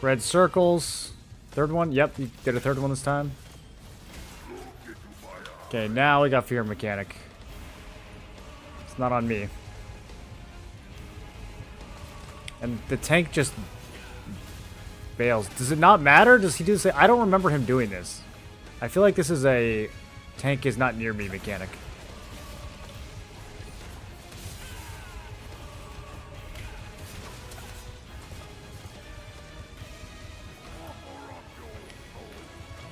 red circles. Third one? Yep, you did a third one this time. Okay, now we got fear mechanic. It's not on me. And the tank just bails. Does it not matter? Does he do this? I don't remember him doing this. I feel like this is a tank is not near me mechanic.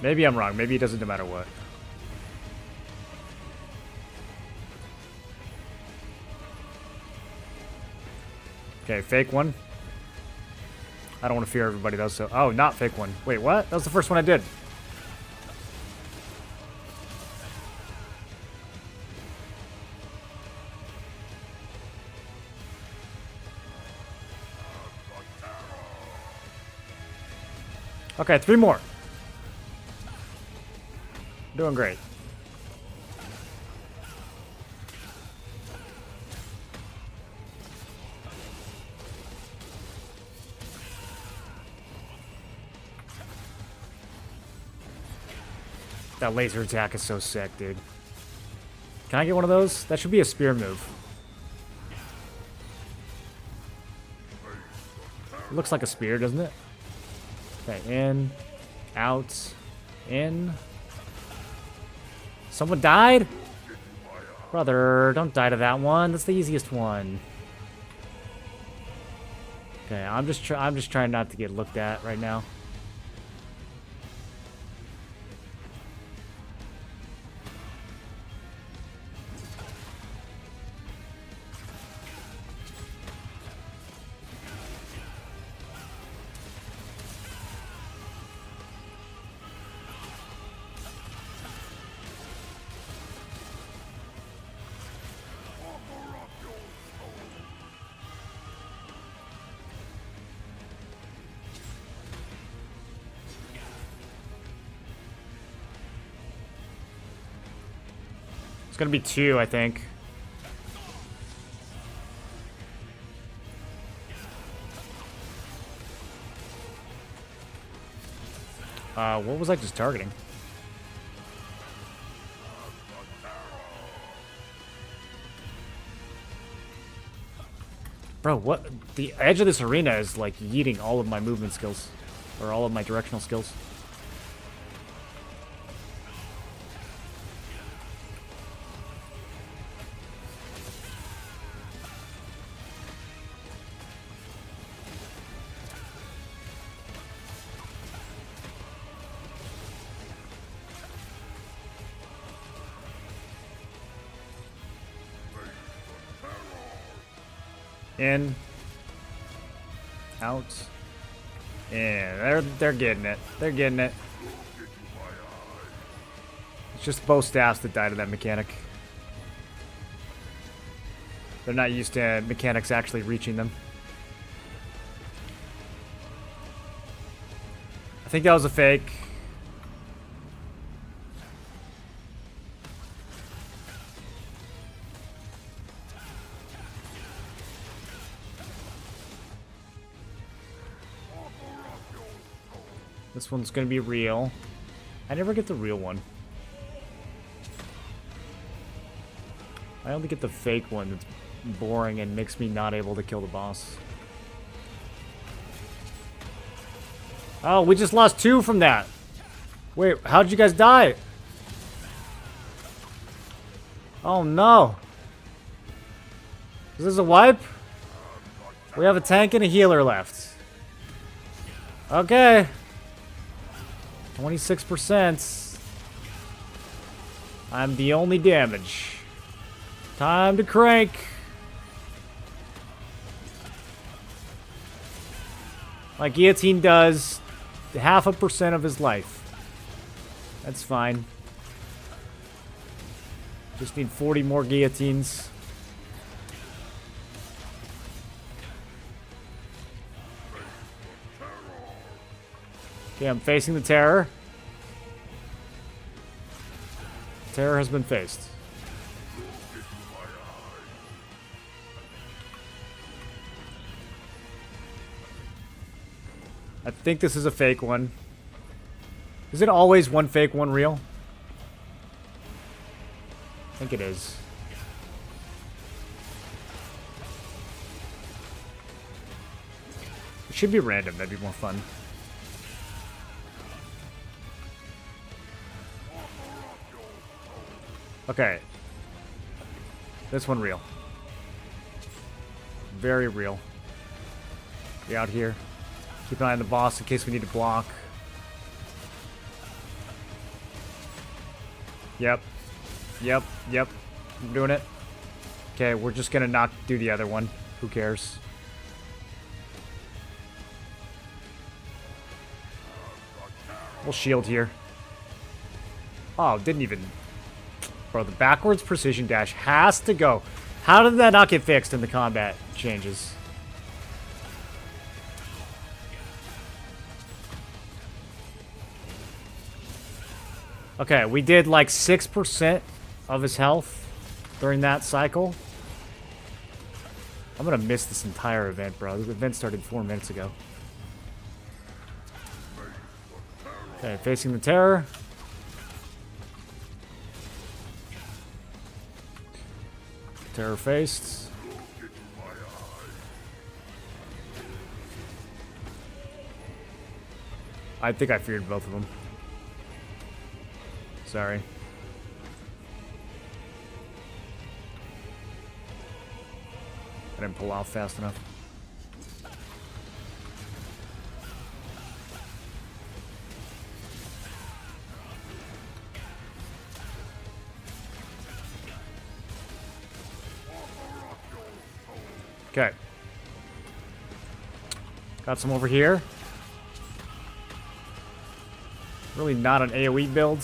Maybe I'm wrong. Maybe it doesn't no matter what. Okay, fake one. I don't want to fear everybody though, so... Oh, not fake one. Wait, what? That was the first one I did. Okay, 3 more. Doing great. That laser attack is so sick, dude. Can I get one of those? That should be a spear move. It looks like a spear, doesn't it? Okay, in, out, in. Someone died? Brother, don't die to that one. That's the easiest one. Okay, I'm just trying not to get looked at right now. It's gonna be 2, I think. What was I just targeting? Bro, what? The edge of this arena is like yeeting all of my movement skills. Or all of my directional skills. In, out, in. They're getting it. They're getting it. It's just both staffs that died to that mechanic. They're not used to mechanics actually reaching them. I think that was a fake. This one's gonna be real. I never get the real one. I only get the fake one that's boring and makes me not able to kill the boss. Oh, we just lost 2 from that. Wait, how'd you guys die? Oh no. Is this a wipe? We have a tank and a healer left. Okay. 26%. I'm the only damage. Time to crank. My guillotine does 0.5% of his life. That's fine. Just need 40 more guillotines. Okay, I'm facing the terror. Terror has been faced. I think this is a fake one. Is it always one fake, one real? I think it is. It should be random, that'd be more fun. Okay. This one real. Very real. Be out here. Keep an eye on the boss in case we need to block. Yep. Yep. Yep. I'm doing it. Okay, we're just gonna not do the other one. Who cares? We'll shield here. Oh, didn't even... Bro, the backwards precision dash has to go. How did that not get fixed in the combat changes? Okay, we did like 6% of his health during that cycle. I'm gonna miss this entire event, bro. This event started 4 minutes ago. Okay, facing the terror. Terror faced. I think I feared both of them. Sorry. I didn't pull off fast enough. Okay. Got some over here. Really not an AoE build.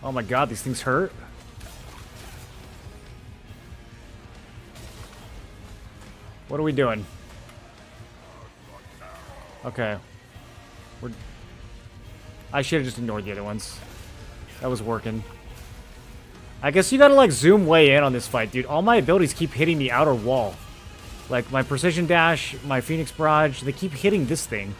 Oh my god, these things hurt. What are we doing? Okay. I should have just ignored the other ones. That was working. I guess you gotta like zoom way in on this fight, dude. All my abilities keep hitting the outer wall. Like my precision dash, my Phoenix Barrage, they keep hitting this thing.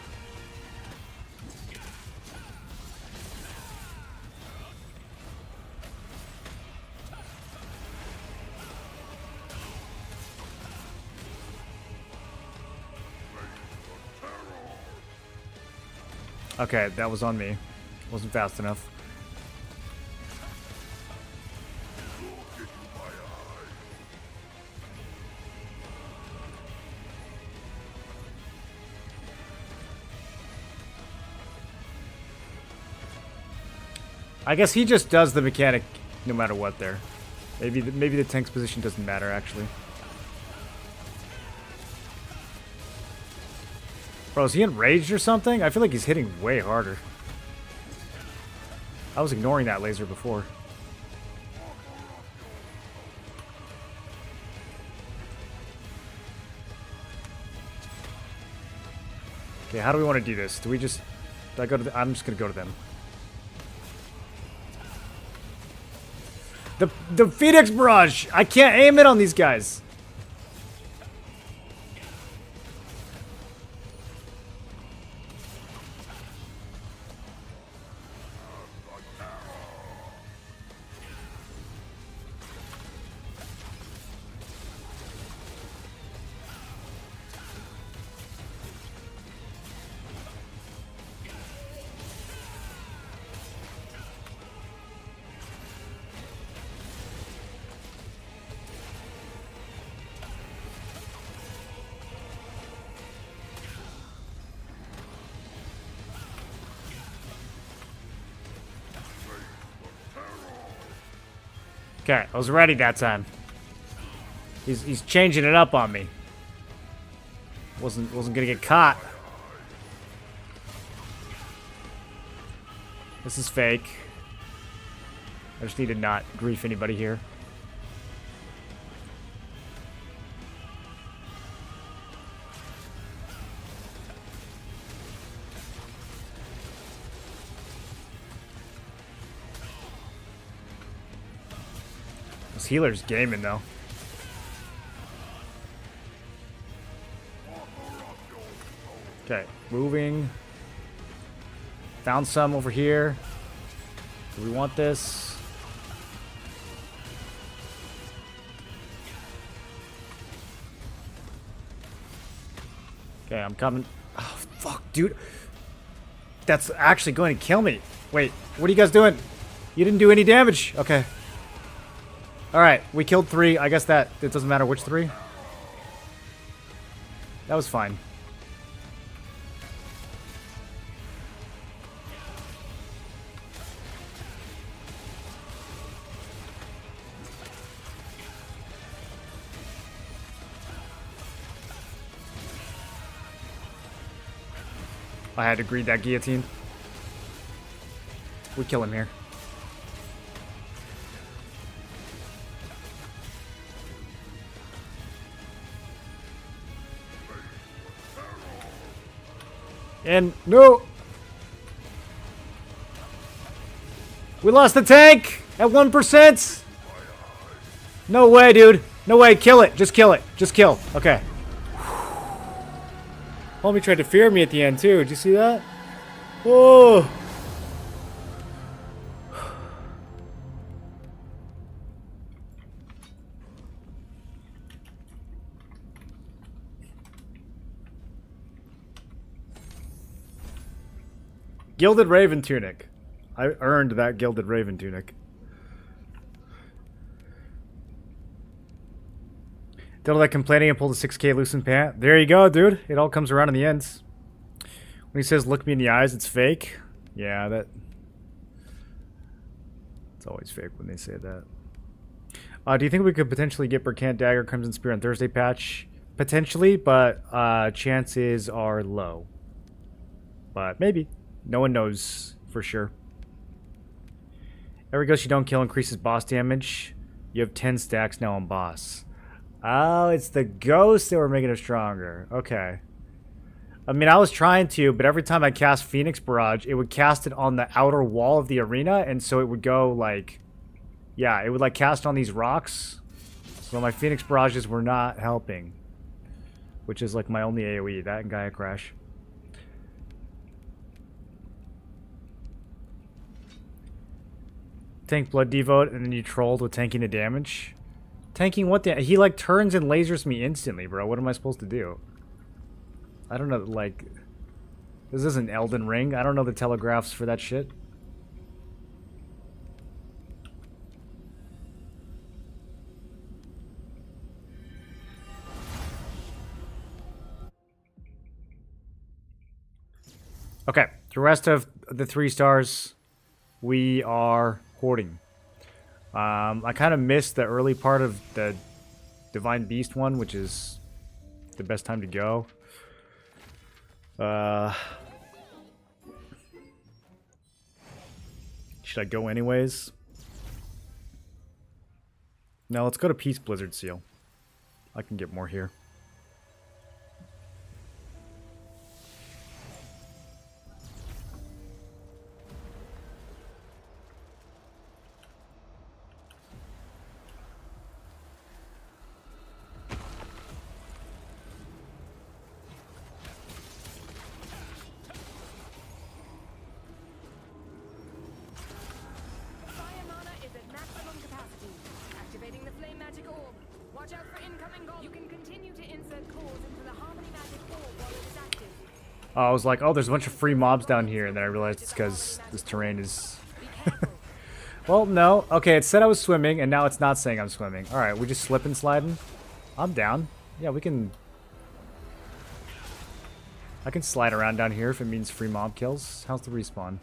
Okay, that was on me. Wasn't fast enough. I guess he just does the mechanic no matter what there. Maybe the tank's position doesn't matter, actually. Bro, is he enraged or something? I feel like he's hitting way harder. I was ignoring that laser before. Okay, how do we want to do this? Do we just... I'm just going to go to them. The Phoenix Barrage! I can't aim it on these guys. Okay, I was ready that time. He's changing it up on me. Wasn't gonna get caught. This is fake. I just need to not grief anybody here. This healer's gaming though. Okay, moving. Found some over here. Do we want this? Okay, I'm coming. Oh, fuck, dude. That's actually going to kill me. Wait, what are you guys doing? You didn't do any damage. Okay. Alright, we killed 3. I guess that it doesn't matter which 3. That was fine. I had to greet that guillotine. We kill him here. And no! We lost the tank at 1%! No way, dude. No way. Kill it. Just kill it. Just kill. Okay. Homie tried to fear me at the end, too. Did you see that? Oh! Gilded Raven Tunic. I earned that Gilded Raven Tunic. Did all that complaining and pulled a 6k loosened pant. There you go, dude. It all comes around in the ends. When he says, look me in the eyes, it's fake. Yeah, that... It's always fake when they say that. Do you think we could potentially get Burkant Dagger Crimson Spear on Thursday patch? Potentially, but chances are low. But maybe. No one knows for sure. Every ghost you don't kill increases boss damage. You have 10 stacks now on boss. Oh, it's the ghosts that were making it stronger. Okay. I mean, I was trying to, but every time I cast Phoenix Barrage, it would cast it on the outer wall of the arena, and so it would go, like... Yeah, it would, like, cast on these rocks. So my Phoenix Barrages were not helping. Which is, like, my only AoE. That and Gaia Crash. Tank Blood Devote, and then you trolled with tanking the damage. Tanking what the... He, like, turns and lasers me instantly, bro. What am I supposed to do? I don't know, like... This isn't Elden Ring. I don't know the telegraphs for that shit. Okay. The rest of the 3 stars, we are hoarding. I kind of missed the early part of the Divine Beast one, which is the best time to go. Should I go anyways? No, let's go to Peace Blizzard Seal. I can get more here. I was like, oh, there's a bunch of free mobs down here, and then I realized it's because this terrain is... Well, no. Okay, it said I was swimming, and now it's not saying I'm swimming. Alright, we just slip and sliding. I'm down. Yeah, we can... I can slide around down here if it means free mob kills. How's the respawn?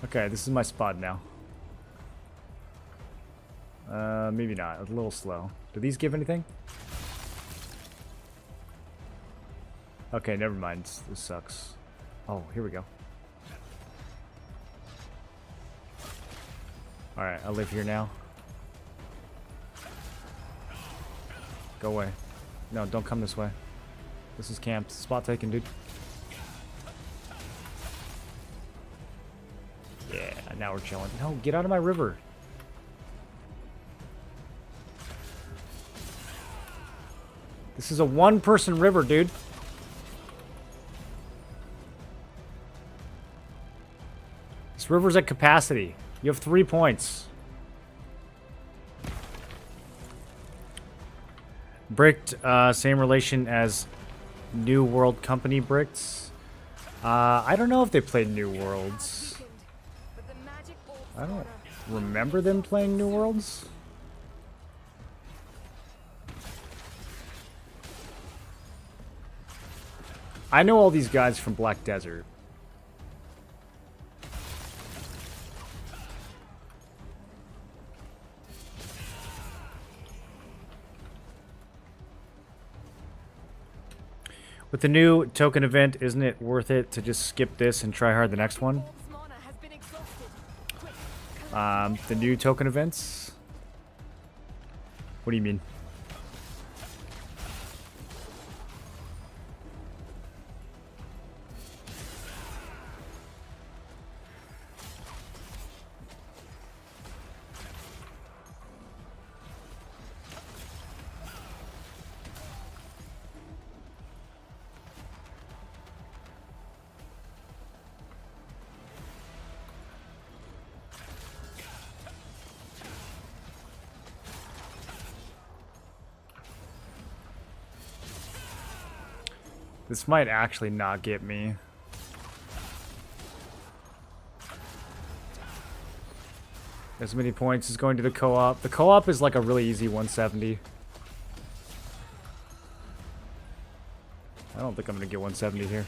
Okay, this is my spot now. Maybe not. A little slow. Do these give anything? Okay, never mind. This sucks. Oh, here we go. Alright, I live here now. Go away. No, don't come this way. This is camp. Spot taken, dude. Yeah, now we're chilling. No, get out of my river. This is a one-person river, dude. This river's at capacity. You have 3 points. Bricked, same relation as New World Company Bricked. I don't know if they played New Worlds. I don't remember them playing New Worlds. I know all these guys from Black Desert. With the new token event, isn't it worth it to just skip this and try hard the next one? The new token events? What do you mean? This might actually not get me. As many points as going to the co-op. The co-op is like a really easy 170. I don't think I'm going to get 170 here.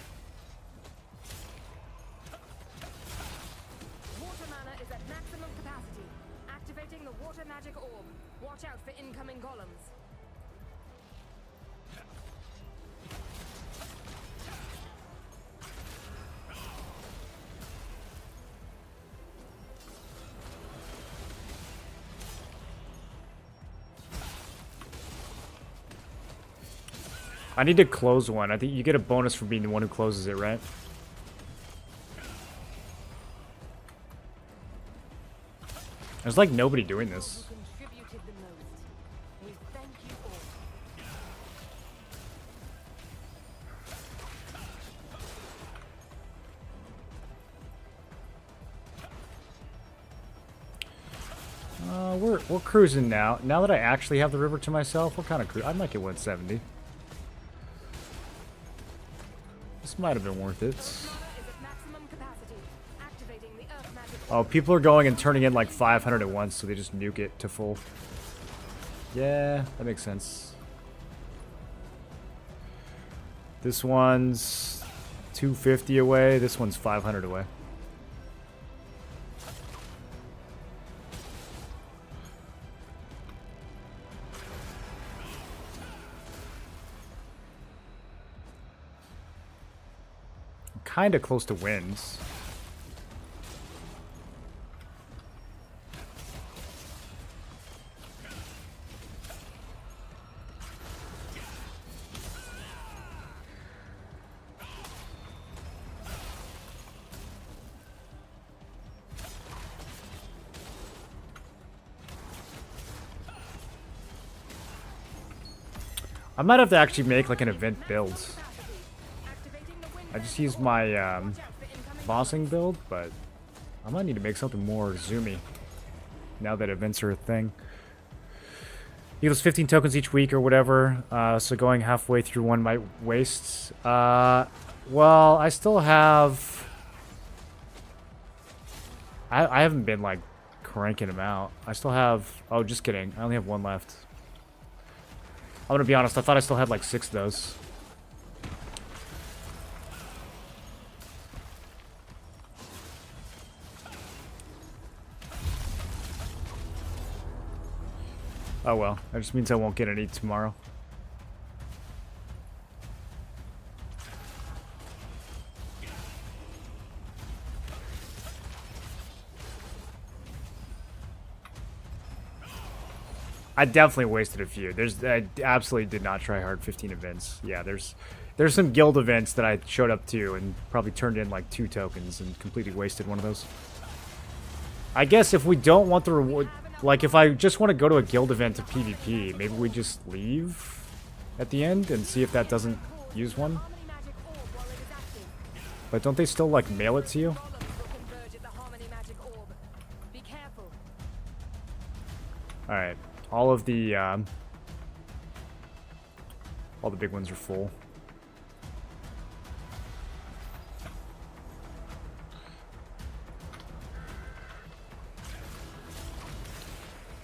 Water mana is at maximum capacity. Activating the water magic orb. Watch out for incoming golems. I need to close one. I think you get a bonus for being the one who closes it, right? There's like nobody doing this. Contributed the most. We thank you all. We're cruising now. Now that I actually have the river to myself, we're kind of I might get 170. This might have been worth it. Oh, people are going and turning in like 500 at once, so they just nuke it to full. Yeah, that makes sense. This one's 250 away. This one's 500 away. Kind of close to wins. I might have to actually make like an event build. I just used my bossing build, but I might need to make something more zoomy now that events are a thing. You lose 15 tokens each week or whatever, so going halfway through one might waste. Well, I still have... I haven't been, like, cranking them out. I still have... Oh, just kidding. I only have one left. I'm gonna be honest, I thought I still had, like, 6 of those. Oh well, that just means I won't get any tomorrow. I definitely wasted a few. I absolutely did not try hard 15 events. Yeah, there's some guild events that I showed up to and probably turned in like 2 tokens and completely wasted one of those. I guess if we don't want the reward, like if I just want to go to a guild event to PvP, maybe we just leave at the end and see if that doesn't use one. But don't they still like mail it to you? Alright. All the big ones are full.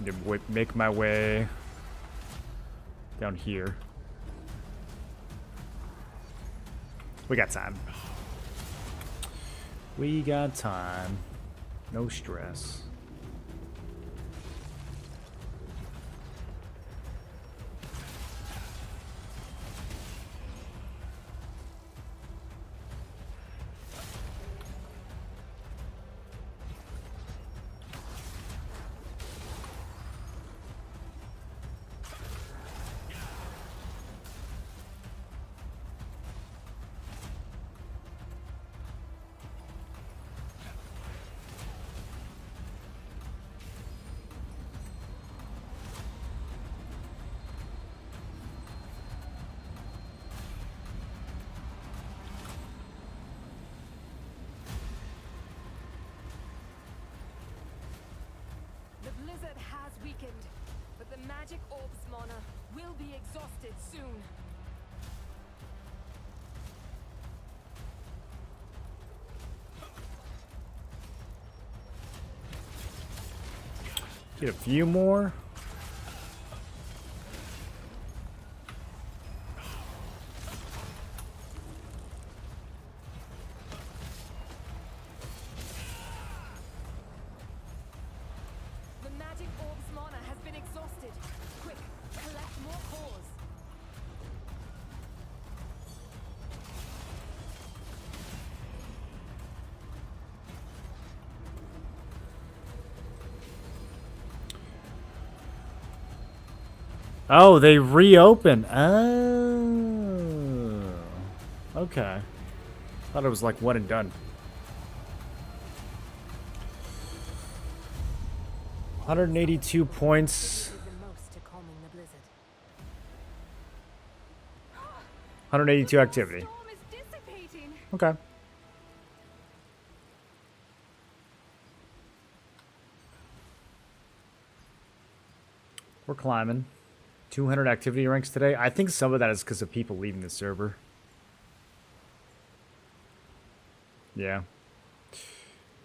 I'm gonna make my way down here. We got time. We got time. No stress. The blizzard has weakened, but the magic orb's mana will be exhausted soon. Get a few more. The magic orb's mana has been exhausted. Quick, collect more cores. Oh, they reopen. Oh. Okay. Thought it was like one and done. 182 points. The most to calming the blizzard. 182 activity. Storm is dissipating. Okay. We're climbing. 200 activity ranks today. I think some of that is because of people leaving the server. Yeah.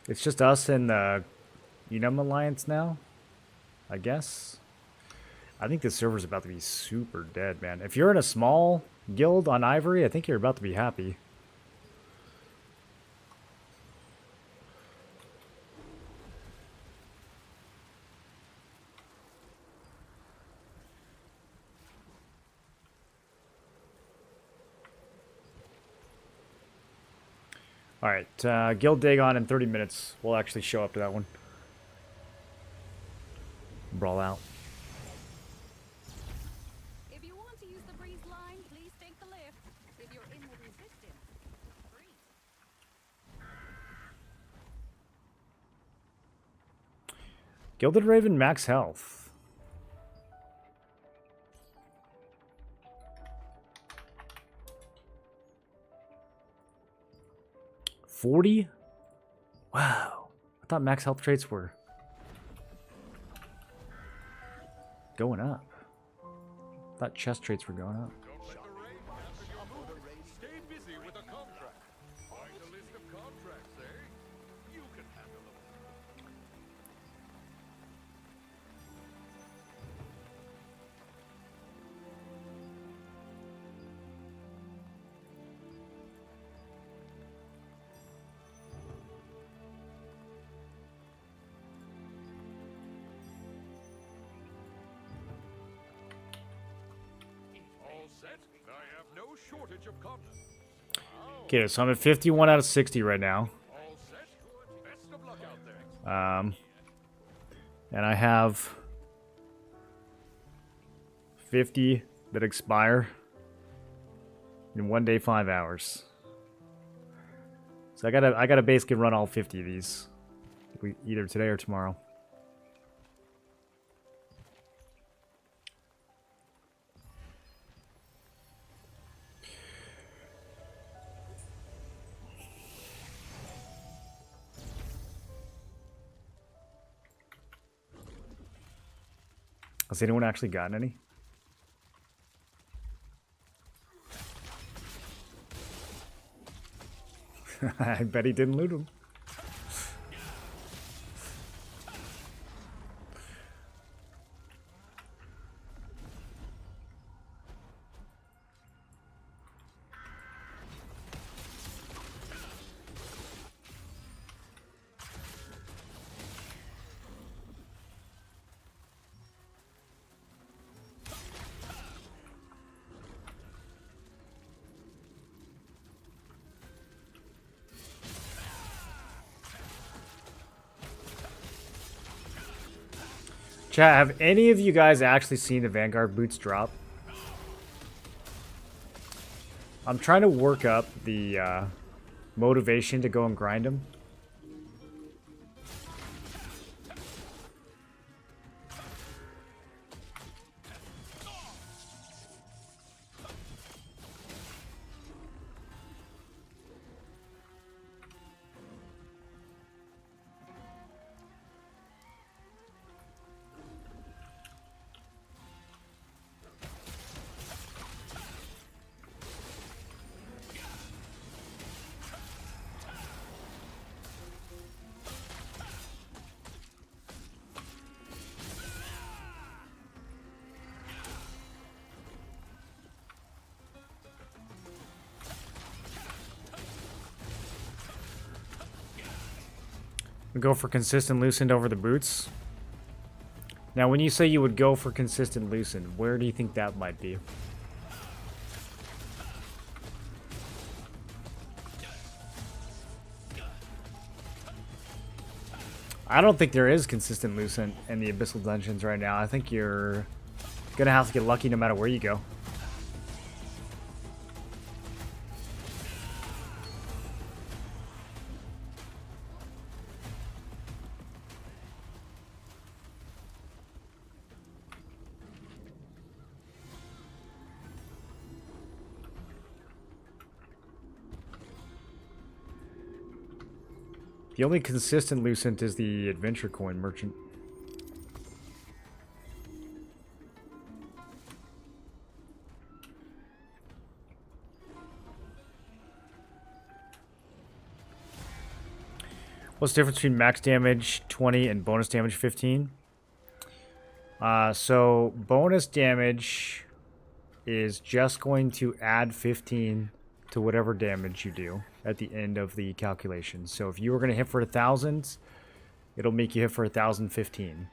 It's just us and the Unum Alliance now, I guess. I think this server's about to be super dead, man. If you're in a small guild on Ivory, I think you're about to be happy. Alright, Guild Dagon in 30 minutes. We'll actually show up to that one. Brawl out. If you want to use the breeze line, please take the lift. If you're in the resistance, free. Gilded Raven max health. $40? Wow. I thought max health traits were going up. thought chest traits were going up. Don't let the rain dampen your mood. Stay busy with a contract. Find a list of contracts, eh? You can handle them. All set. I have no shortage of content. Okay, so I'm at 51 out of 60 right now. All set. Best of luck out there. And I have 50 that expire in 1 day, 5 hours. So I gotta basically run all 50 of these, either today or tomorrow. Has anyone actually gotten any? I bet he didn't loot them. Chat, have any of you guys actually seen the Vanguard boots drop? I'm trying to work up the motivation to go and grind them. Go for consistent loosened over the boots. Now, when you say you would go for consistent loosened, where do you think that might be? I don't think there is consistent loosened in the Abyssal Dungeons right now. I think you're gonna have to get lucky no matter where you go. The only consistent lucent is the adventure coin merchant. What's the difference between max damage 20 and bonus damage 15? So bonus damage is just going to add 15 to whatever damage you do at the end of the calculation. So if you were going to hit for 1,000, it'll make you hit for 1,015.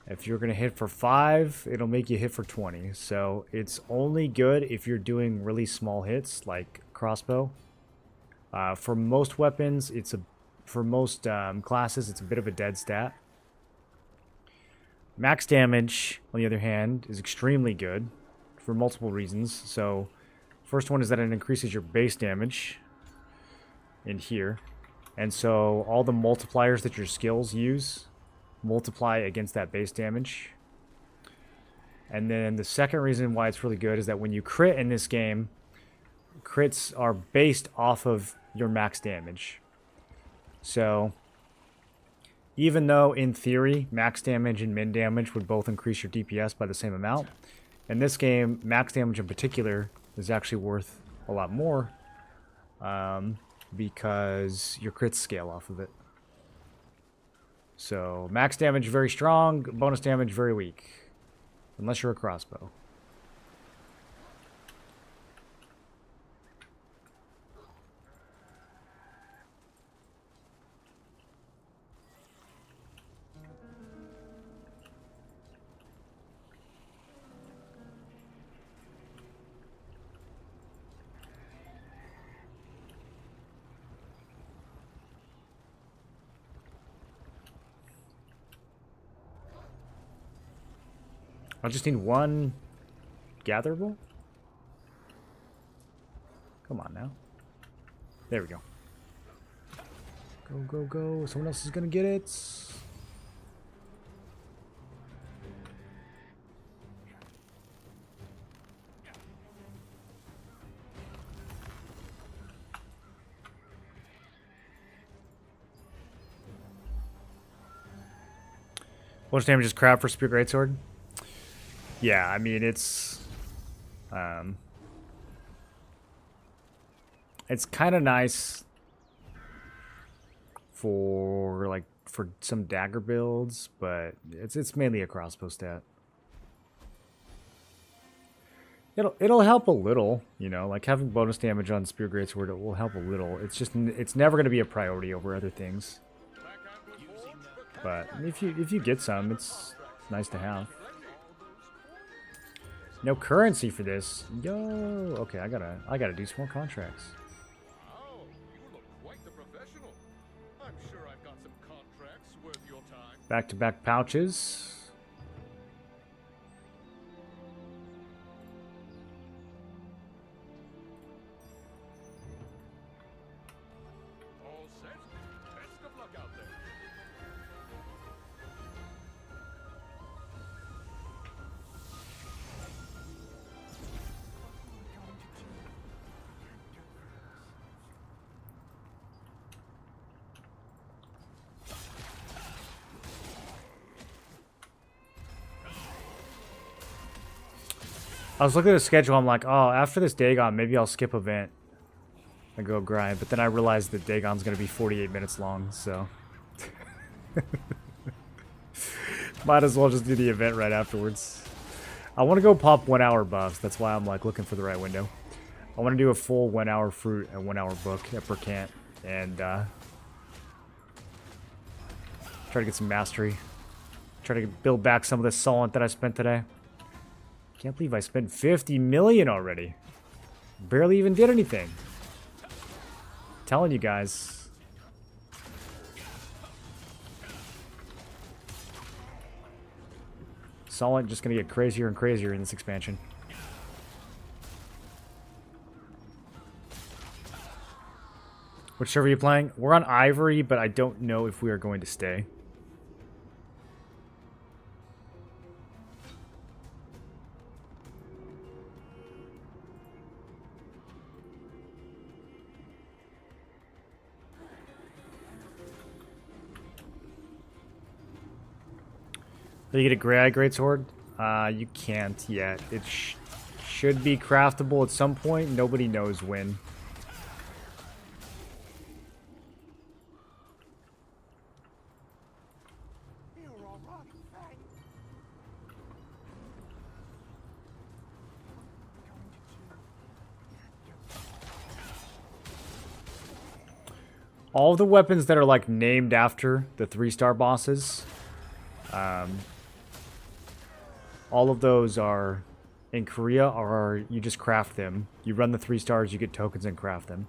If you're going to hit for 5, it'll make you hit for 20. So it's only good if you're doing really small hits like crossbow. For most weapons, for most classes, it's a bit of a dead stat. Max damage, on the other hand, is extremely good for multiple reasons. So first one is that it increases your base damage in here. And so all the multipliers that your skills use multiply against that base damage. And then the second reason why it's really good is that when you crit in this game, crits are based off of your max damage. So even though in theory max damage and min damage would both increase your DPS by the same amount, In this game, max damage in particular is actually worth a lot more because your crits scale off of it. So max damage very strong, bonus damage very weak. Unless you're a crossbow. I just need one gatherable. Come on now. There we go. Go, go, go. Someone else is going to get it. Bonus damage is crap for Spear Greatsword. Yeah, I mean, it's kind of nice for some dagger builds, but it's mainly a crossbow stat. It'll help a little, you know, like having bonus damage on Spear Greatsword, it will help a little. It's never going to be a priority over other things. But if you get some, it's nice to have. No currency for this. Yo, okay, I gotta do some more contracts. Wow, you look quite the professional. I'm sure I've got some contracts worth your time. Back-to-back pouches. All set. Best of luck out there. I was looking at the schedule, I'm like, oh, after this Dagon, maybe I'll skip event and go grind. But then I realized that Dagon's going to be 48 minutes long, so... Might as well just do the event right afterwards. I want to go pop 1 hour buffs, that's why I'm like looking for the right window. I want to do a full 1 hour fruit and 1 hour book at Percant, and try to get some mastery. Try to build back some of the solent that I spent today. Can't believe I spent 50 million already. Barely even did anything. Telling you guys. Solent just gonna get crazier and crazier in this expansion. Which server are you playing? We're on Ivory, but I don't know if we are going to stay. Did you get a Grey Eye Greatsword? You can't yet. It should be craftable at some point. Nobody knows when. All the weapons that are like named after the 3-star bosses, all of those are in Korea, or you just craft them. You run the 3 stars, you get tokens and craft them.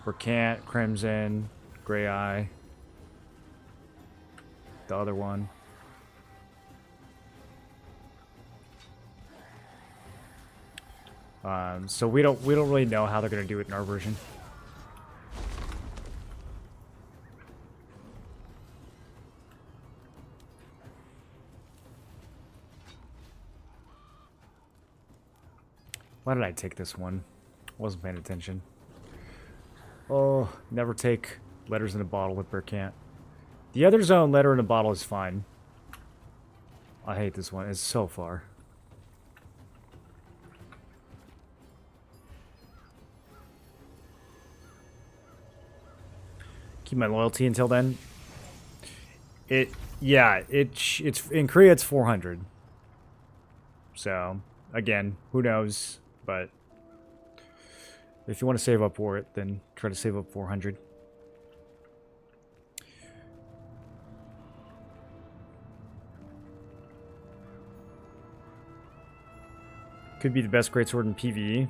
Verkant, Crimson, Grey Eye, the other one. So we don't really know how they're gonna do it in our version. Why did I take this one? Wasn't paying attention. Oh, never take letters in a bottle with Verkant. The other zone letter in a bottle is fine. I hate this one. It's so far. Keep my loyalty until then. Yeah, it's in Korea it's 400. So, again, who knows, but if you want to save up for it, then try to save up 400. Could be the best greatsword in PvE.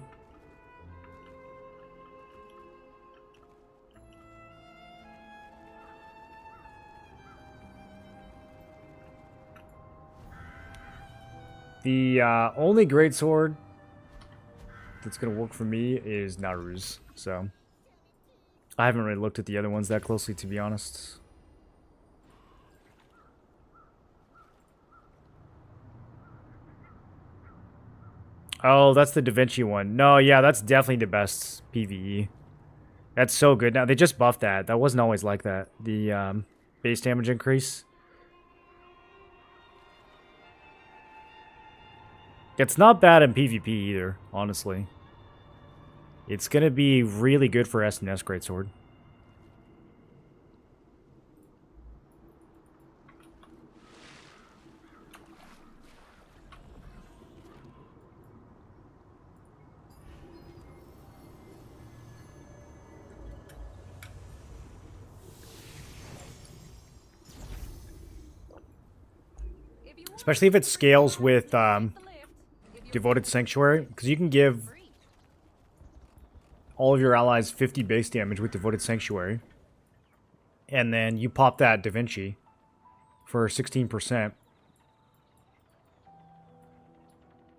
The only greatsword that's going to work for me is Naru's, so I haven't really looked at the other ones that closely, to be honest. Oh, that's the Da Vinci one. No, yeah, that's definitely the best PvE. That's so good. Now, they just buffed that. That wasn't always like that. The base damage increase. It's not bad in PvP either, honestly. It's going to be really good for SNS Greatsword. Especially if it scales with Devoted Sanctuary, because you can give all of your allies 50 base damage with Devoted Sanctuary, and then you pop that Da Vinci for 16%.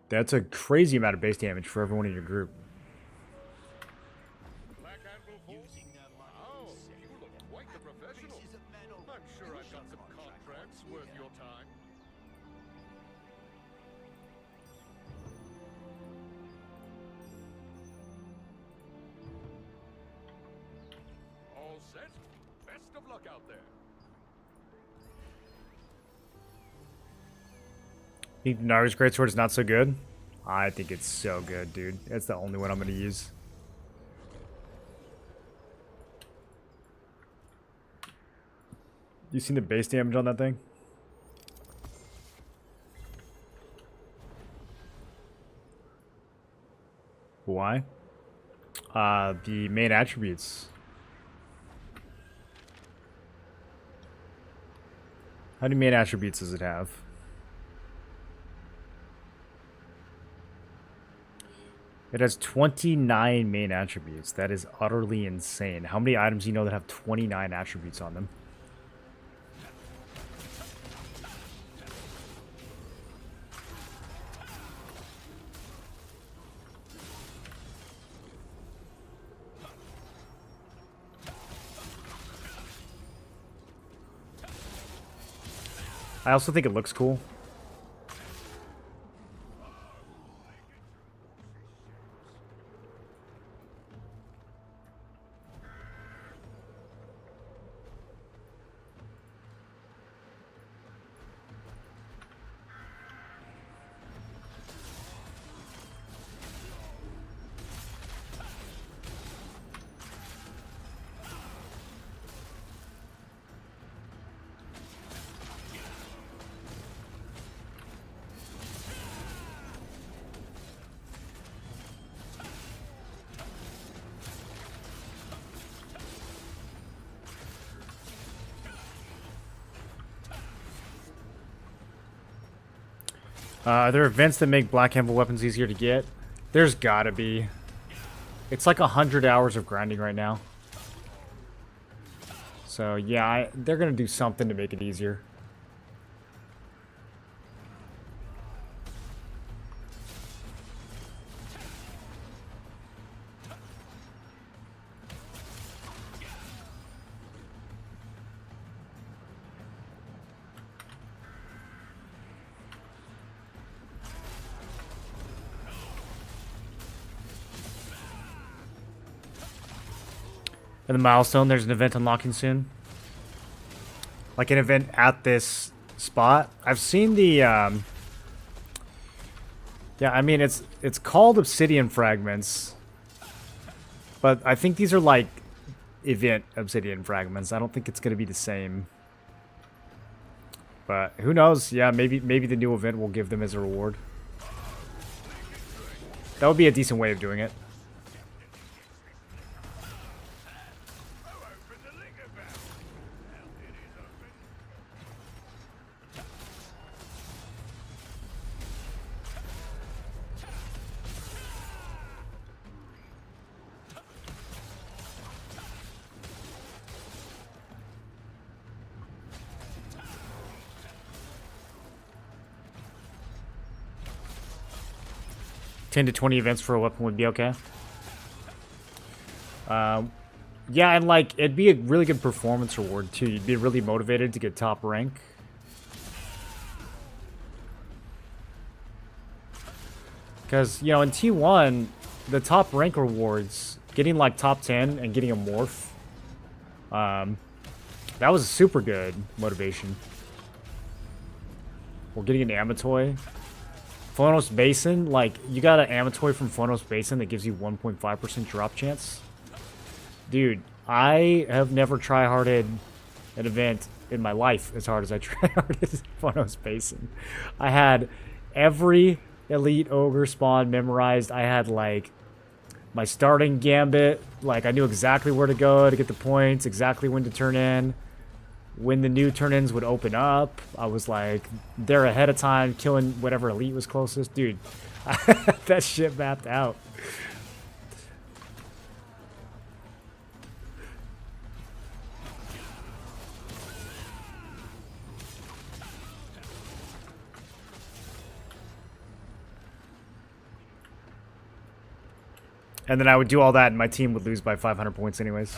That's a crazy amount of base damage for everyone in your group. Wow, you look quite the professional. I'm sure I've got some contracts worth your time. All set. Best of luck out there. Think Naru's Greatsword is not so good? I think it's so good, dude. It's the only one I'm going to use. You seen the base damage on that thing? Why? The main attributes. How many main attributes does it have? It has 29 main attributes. That is utterly insane. How many items do you know that have 29 attributes on them? I also think it looks cool. Are there events that make Black Anvil weapons easier to get? There's gotta be. It's like 100 hours of grinding right now. So yeah, they're gonna do something to make it easier. And the milestone, there's an event unlocking soon. Like an event at this spot. I've seen the yeah, I mean it's called obsidian fragments, but I think these are like event obsidian fragments. I don't think it's gonna be the same. But who knows? Yeah, maybe the new event will give them as a reward. That would be a decent way of doing it. $10 to 20 events for a weapon would be okay. Yeah, and like it'd be a really good performance reward too. You'd be really motivated to get top rank. Because, you know, in T1, the top rank rewards, getting like top 10 and getting a morph, that was a super good motivation. Or getting an Amatoy. Phonos Basin, like, you got an Amatoy from Phonos Basin that gives you 1.5% drop chance. Dude, I have never tryharded an event in my life as hard as I tryharded Phonos Basin. I had every elite ogre spawn memorized. I had, like, my starting gambit. Like, I knew exactly where to go to get the points, exactly when to turn in. When the new turn-ins would open up, I was like there ahead of time, killing whatever elite was closest. Dude, that shit mapped out. And then I would do all that and my team would lose by 500 points anyways.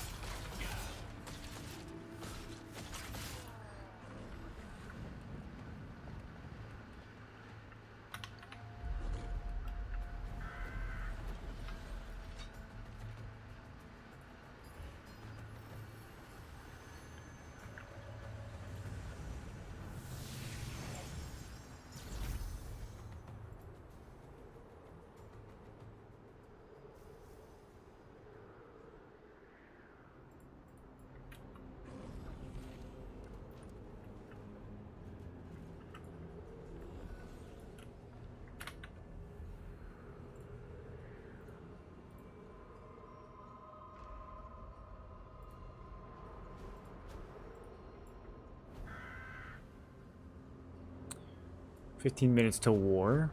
$15 minutes till war.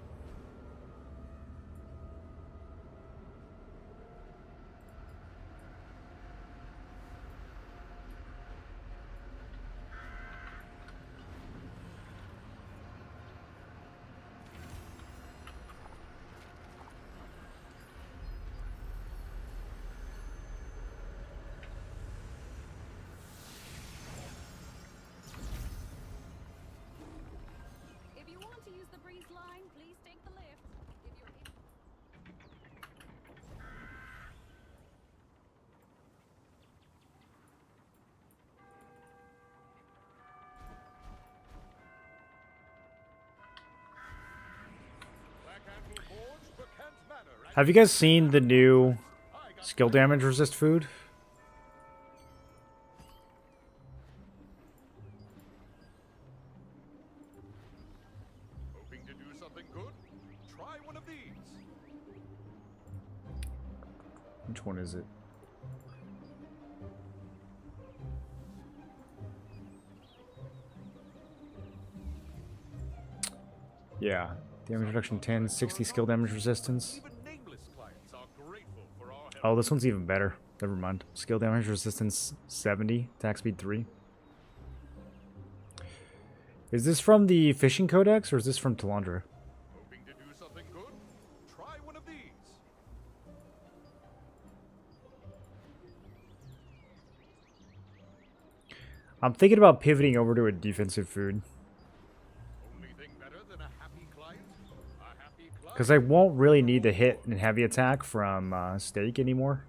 If you want to use the breeze line, please take the lift. If you're Have you guys seen the new skill damage resist food? Hoping to do something good? Try one of these. Which one is it? Yeah. Damage reduction 10, 60 skill damage resistance. Even nameless clients are grateful for our help. Oh, this one's even better. Never mind. Skill damage resistance 70, attack speed 3. Is this from the Fishing Codex or is this from Talandra? Hoping to do something good? Try one of these. I'm thinking about pivoting over to a defensive food. Only thing better than a happy client? A happy client? Because I won't really need the hit and heavy attack from steak anymore.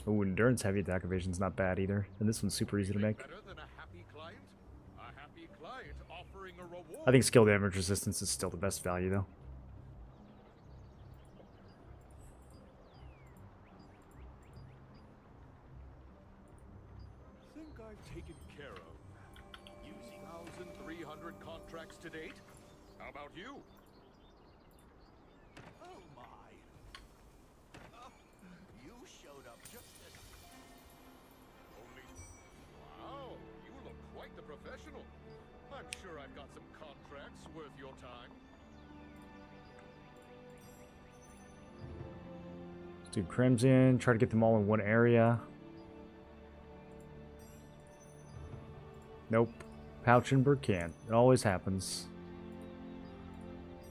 Oh, endurance heavy attack evasion's not bad either. And this one's super easy to make. Better than a happy client? A happy client offering a reward. I think skill damage resistance is still the best value though. Think I've taken care of. Using 1,300 contracts to date. How about you? Oh my. You showed up just as... Only... Wow, you look quite the professional. I'm sure I've got some contracts worth your time. Let's do Crimson, try to get them all in one area. Nope. Pouch and Burkant. It always happens.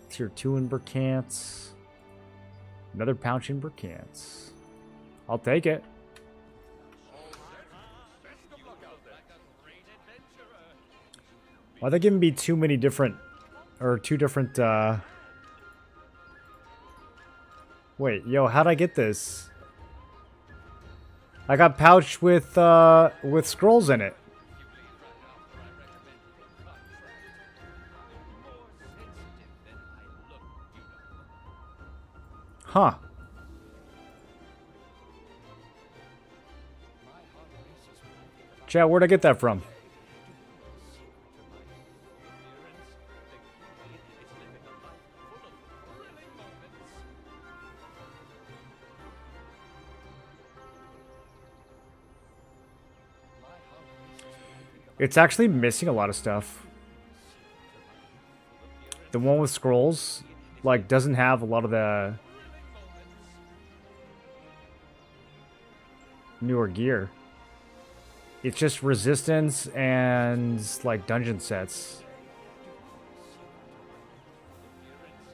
Tier 2 in Burkants. Another Pouch in Burkants. I'll take it. Why are they giving me too many different... Or two different, Wait, yo, how'd I get this? I got Pouch with scrolls in it. Huh. Chat, where'd I get that from? It's actually missing a lot of stuff. The one with scrolls, like, doesn't have a lot of the newer gear. It's just resistance and, like, dungeon sets.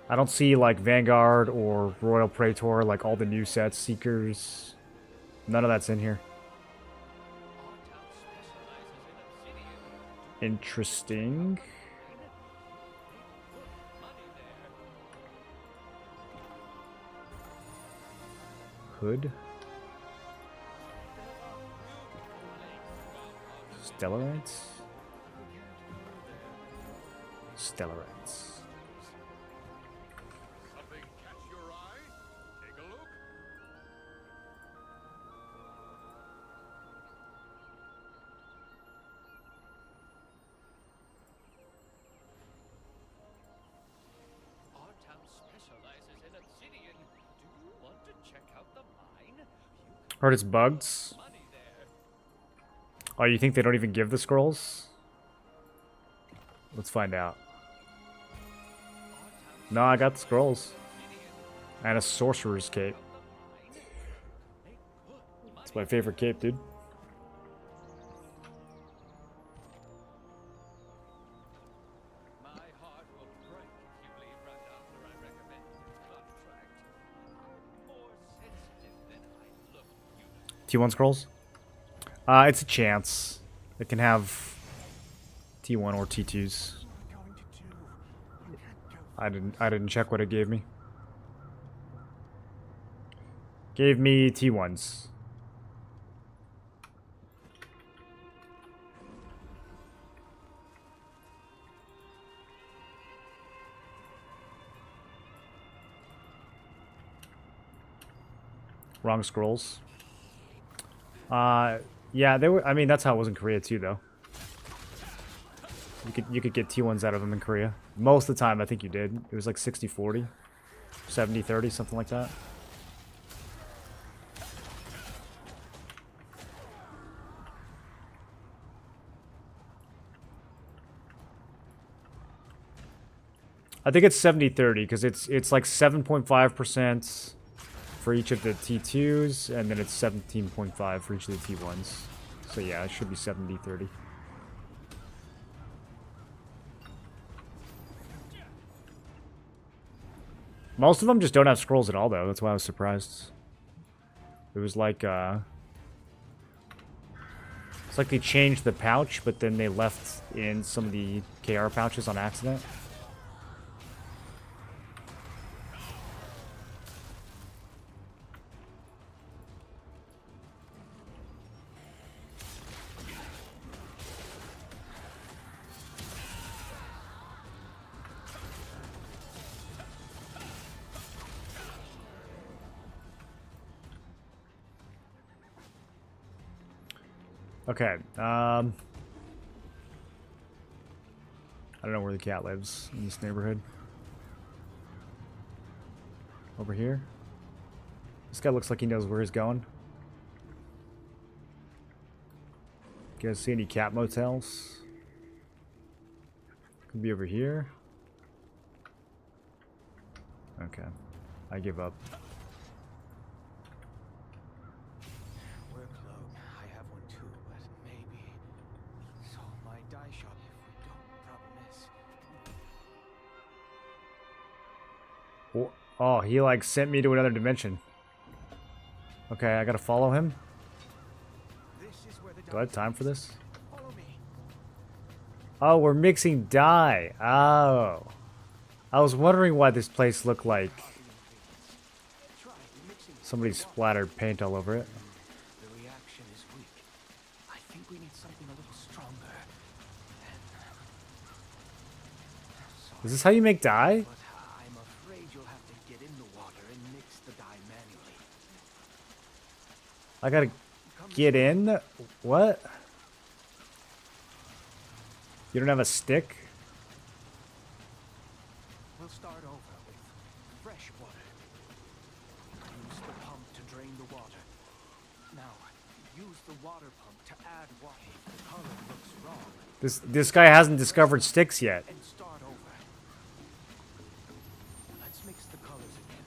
I don't see, like, Vanguard or Royal Praetor, like, all the new sets, Seekers. None of that's in here. Interesting. Hood. Stellarites. Stellarites. Something catch your eye? Take a look. Our town specializes in obsidian. Do you want to check out the mine? Heard it's bugged. Money there. Oh, you think they don't even give the scrolls? Let's find out. No, I got the scrolls. And a sorcerer's cape. It's my favorite cape, dude. My heart will break if you leave right after I recommend your contract. I'm more sensitive than I look, you know. T1 scrolls? It's a chance. It can have T1 or T2s. I didn't check what it gave me. Gave me T1s. Wrong scrolls. Yeah, they were. I mean, that's how it was in Korea too, though. You could get T1s out of them in Korea. Most of the time, I think you did. It was like 60-40, 70-30, something like that. I think it's 70-30 because it's like 7.5% for each of the T2s, and then it's 17.5 for each of the T1s. So yeah, it should be 70-30. Most of them just don't have scrolls at all, though. That's why I was surprised. It was like, it's like they changed the pouch, but then they left in some of the KR pouches on accident. Okay. I don't know where the cat lives in this neighborhood. Over here. This guy looks like he knows where he's going. You guys see any cat motels? Could be over here. Okay. I give up. We're Cloak. I have one too, but maybe. So my dye shop if we don't. Problem is. Oh, he like sent me to another dimension. Okay, I gotta follow him. This is where the Do I have time for this? Follow me. Oh, we're mixing dye. Oh. I was wondering why this place looked like Try mixing. somebody splattered paint all over it. The reaction is weak. I think we need something a little stronger. Is this how you make dye? But I'm afraid you'll have to get in the water and mix the dye manually. I gotta get in? What? You don't have a stick? We'll start over with fresh water. Use the pump to drain the water. Now, use the water pump to add water. The color looks wrong. This guy hasn't discovered sticks yet. And start over. Let's mix the colors again.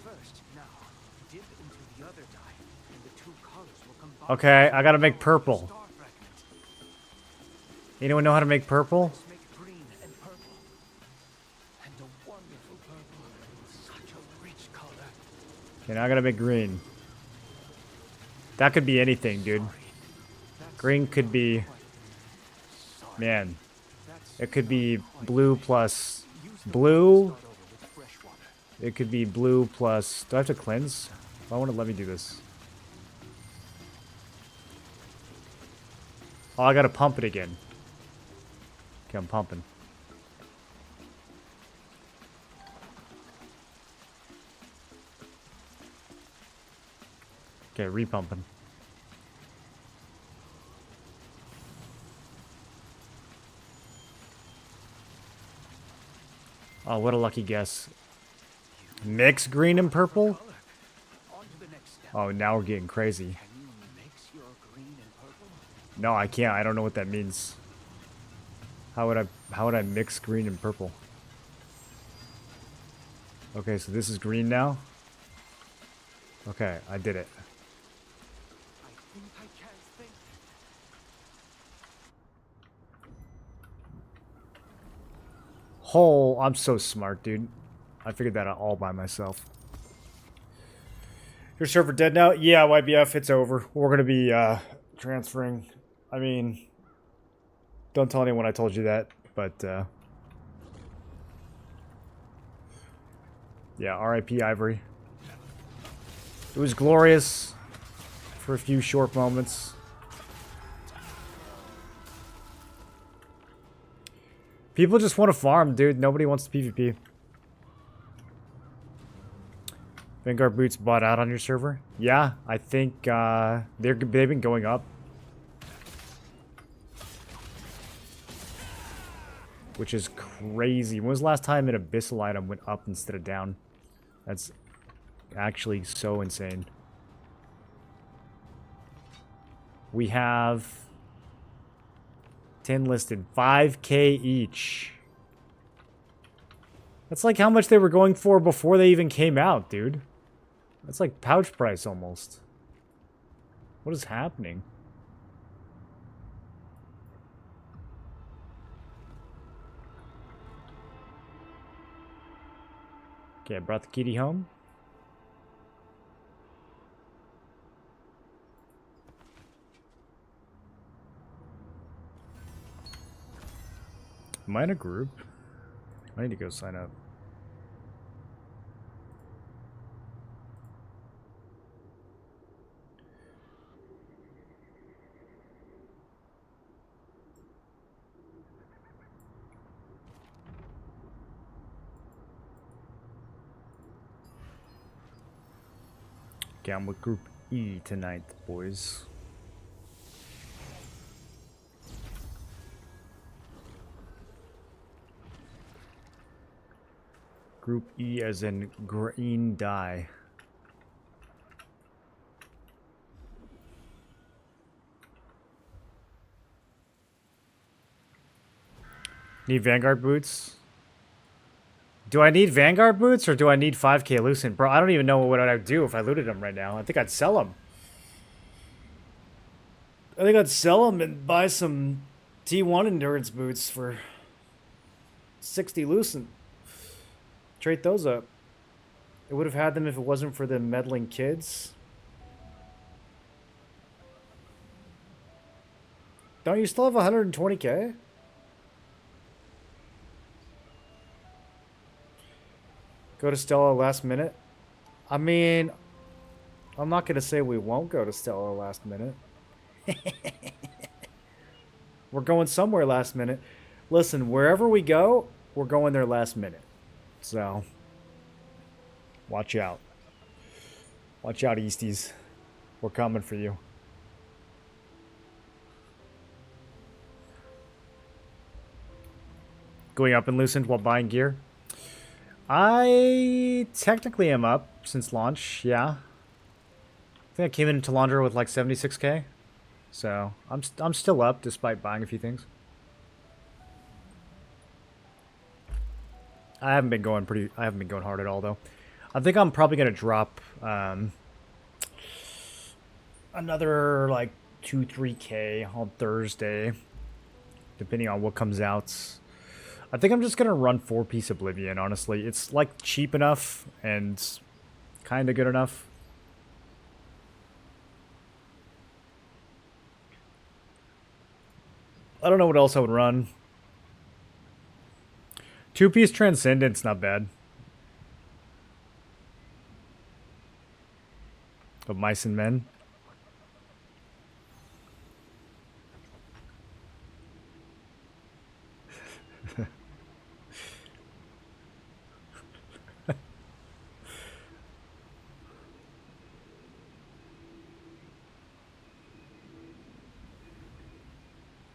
First, now, dip into the other dye, and the two colors will combine. Okay, I gotta make purple. Star fragment. Anyone know how to make purple? Let's make green and purple. And a wonderful purple. Such a rich color. Okay, now I gotta make green. That could be anything, dude. That's Green could be... sorry. Man. That's It could be quite blue right. plus... Use the Blue? start over with fresh water. It could be blue plus... Do I have to cleanse? Why won't it let me do this? Oh, I gotta pump it again. Okay, I'm pumping. Okay, repumping. Oh, what a lucky guess. Mix green and purple? On to the next step. Oh, now we're getting crazy. Can you mix your green and purple? No, I can't. I don't know what that means. How would I mix green and purple? Okay, so this is green now. Okay, I did it. I think I can think. Oh, I'm so smart, dude. I figured that out all by myself. Your server dead now? Yeah, YBF, it's over. We're gonna be transferring. I mean, don't tell anyone I told you that, but yeah, RIP Ivory. It was glorious for a few short moments. People just want to farm, dude. Nobody wants to PvP. Vanguard boots bought out on your server? Yeah, I think they've been going up. Which is crazy. When was the last time an abyssal item went up instead of down? That's actually so insane. We have 10 listed. 5k each. That's like how much they were going for before they even came out, dude. That's like pouch price almost. What is happening? Okay, I brought the kitty home. Am I in a group? I need to go sign up. Okay, I'm with Group E tonight, boys. Group E as in green dye. Need Vanguard boots? Do I need Vanguard boots or do I need 5k Lucent? Bro, I don't even know what I'd do if I looted them right now. I think I'd sell them. I think I'd sell them and buy some T1 endurance boots for 60 Lucent. Trade those up. It would have had them if it wasn't for the meddling kids. Don't you still have 120k? Go to Stella last minute? I mean, I'm not going to say we won't go to Stella last minute. We're going somewhere last minute. Listen, wherever we go, we're going there last minute. So, watch out. Watch out, Easties. We're coming for you. Going up in Lucent while buying gear? I technically am up since launch, yeah. I think I came into Laundra with like 76k. So, I'm still up despite buying a few things. I haven't been going hard at all though. I think I'm probably going to drop another like 2-3k on Thursday depending on what comes out. I think I'm just going to run 4-piece Oblivion, honestly. It's like cheap enough and kind of good enough. I don't know what else I would run. 2-piece Transcendent's not bad. Of Mice and Men.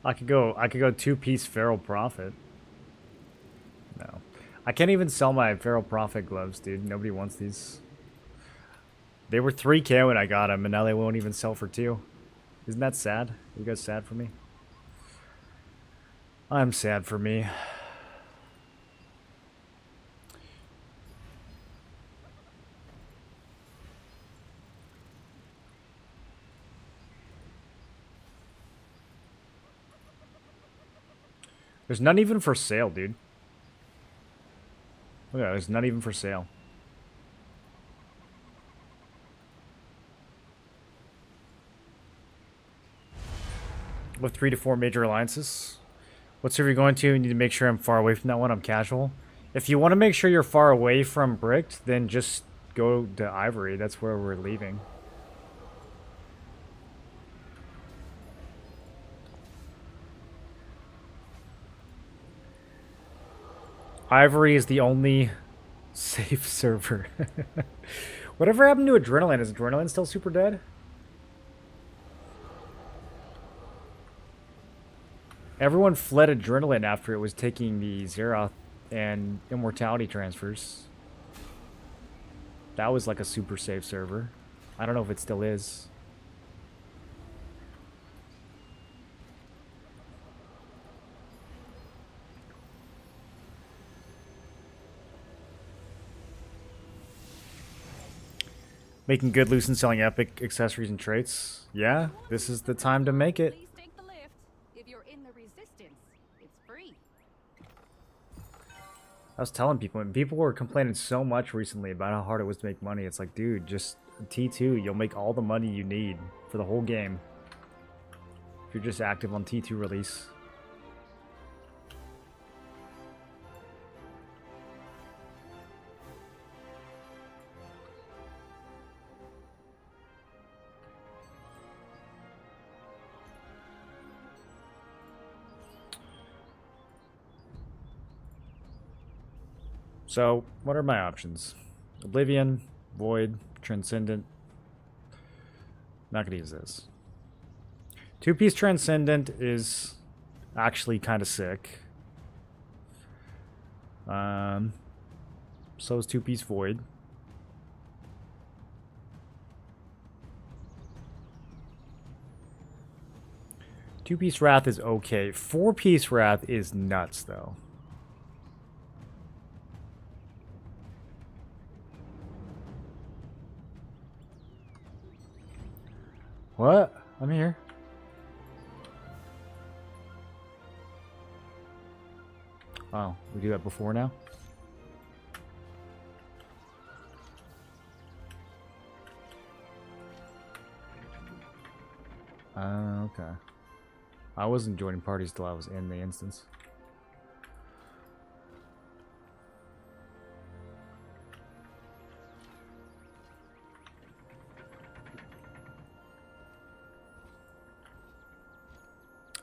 I could go 2-piece Feral Prophet. No. I can't even sell my Feral Prophet gloves, dude. Nobody wants these. They were 3k when I got them, and now they won't even sell for 2. Isn't that sad? You guys sad for me? I'm sad for me. There's none even for sale, dude. Look at that, there's none even for sale. With 3 to 4 major alliances. What server are you going to? You need to make sure I'm far away from that one. I'm casual. If you want to make sure you're far away from Bricked, then just go to Ivory. That's where we're leaving. Ivory is the only safe server. Whatever happened to Adrenaline? Is Adrenaline still super dead? Everyone fled Adrenaline after it was taking the Zeroth and Immortality transfers. That was like a super safe server. I don't know if it still is. Making good loot and selling epic accessories and traits. Yeah, this is the time to make it. Please take the lift. If you're in the resistance, it's free. I was telling people, and people were complaining so much recently about how hard it was to make money. It's like, dude, just T2, you'll make all the money you need for the whole game. If you're just active on T2 release. So, what are my options? Oblivion, Void, Transcendent. Not gonna use this. 2-piece Transcendent is actually kind of sick. So is two-piece void. Two-piece wrath is okay. Four-piece wrath is nuts, though. What? I'm here. Oh, we do that before now? Okay. I wasn't joining parties till I was in the instance.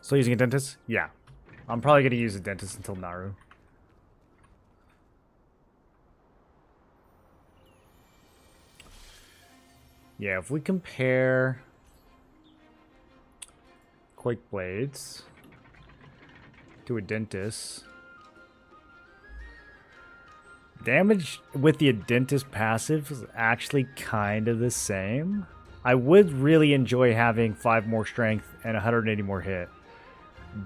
Still using a dentist? Yeah. I'm probably going to use a dentist until Naru. Yeah, if we compare Quake Blades to a dentist, damage with the dentist passive is actually kind of the same. I would really enjoy having 5 more strength and 180 more hit.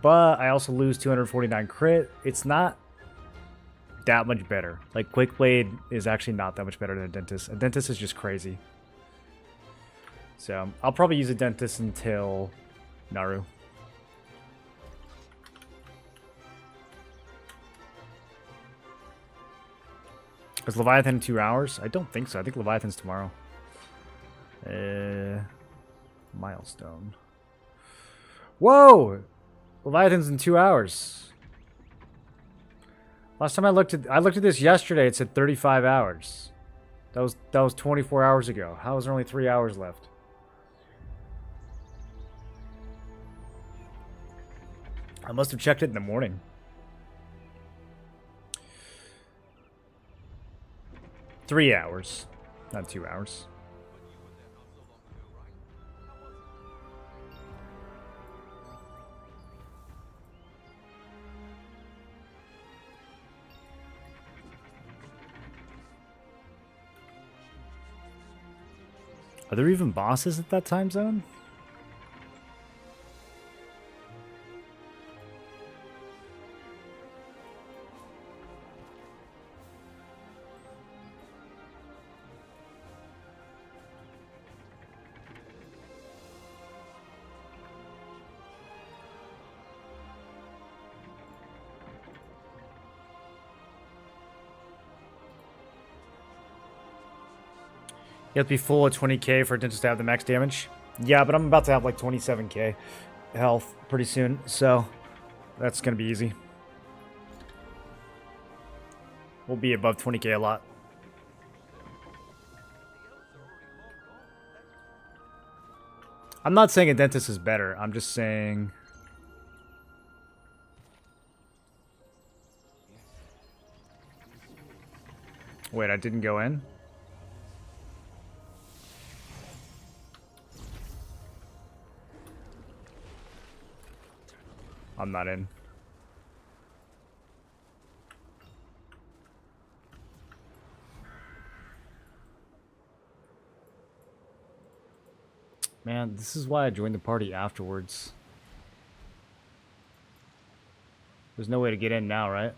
But I also lose 249 crit. It's not that much better. Like, Quake Blade is actually not that much better than a dentist. A dentist is just crazy. So, I'll probably use a dentist until Naru. Is Leviathan in 2 hours? I don't think so. I think Leviathan's tomorrow. Milestone. Whoa! Leviathan's in 2 hours. Last time I looked at this yesterday, it said 35 hours. That was 24 hours ago. How is there only 3 hours left? I must have checked it in the morning. Three hours, not 2 hours. Are there even bosses at that time zone? You have to be full at 20k for dentist to have the max damage. Yeah, but I'm about to have like 27k health pretty soon, so that's gonna be easy. We'll be above 20k a lot. I'm not saying a dentist is better. I'm just saying... Wait, I didn't go in? I'm not in. Man, this is why I joined the party afterwards. There's no way to get in now, right?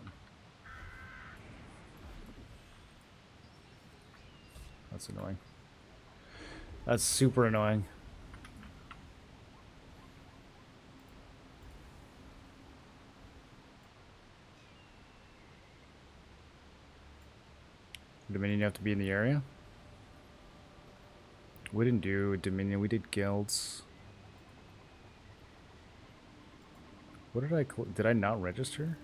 That's annoying. That's super annoying. Dominion, you have to be in the area? We didn't do Dominion, we did guilds. What did I not register?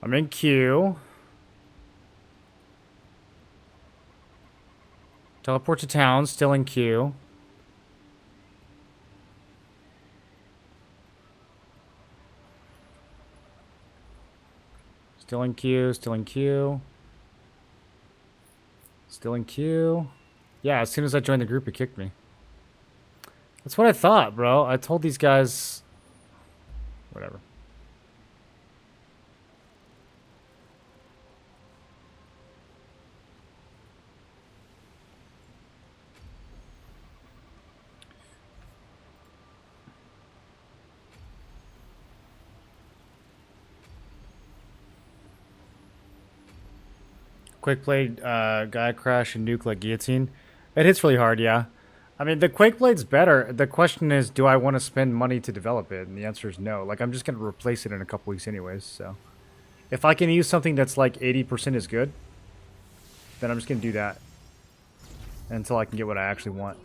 I'm in queue. Teleport to town, still in queue. Still in queue, still in queue. Still in queue. Yeah, as soon as I joined the group, it kicked me. That's what I thought, bro. I told these guys... Whatever. Quick play, guy crash and nuke like guillotine. It hits really hard, yeah. I mean, the Quake Blade's better. The question is, do I want to spend money to develop it? And the answer is no. Like, I'm just going to replace it in a couple weeks anyways, so. If I can use something that's like 80% as good, then I'm just going to do that. Until I can get what I actually want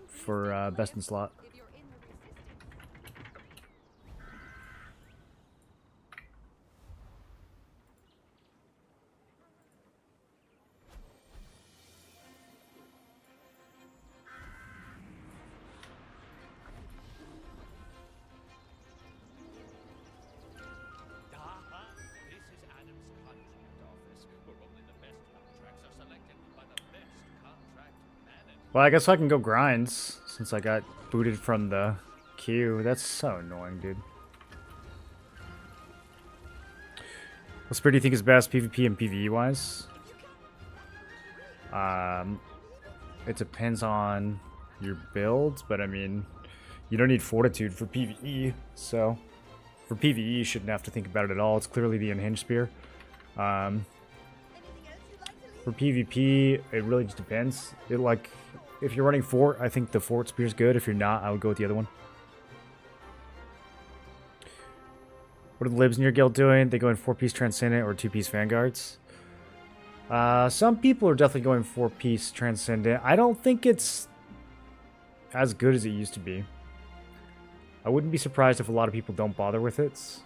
for best in slot. Well, I guess I can go grinds, since I got booted from the queue. That's so annoying, dude. What spirit do you think is best, PvP and PvE-wise? It depends on your builds, but I mean, you don't need Fortitude for PvE, so... For PvE, you shouldn't have to think about it at all. It's clearly the Unhinged Spear. For PvP, it really just depends. If you're running Fort, I think the Fort Spear is good. If you're not, I would go with the other one. What are the libs in your guild doing? They go in 4-piece Transcendent or 2-piece Vanguards? Some people are definitely going 4-piece Transcendent. I don't think it's as good as it used to be. I wouldn't be surprised if a lot of people don't bother with it.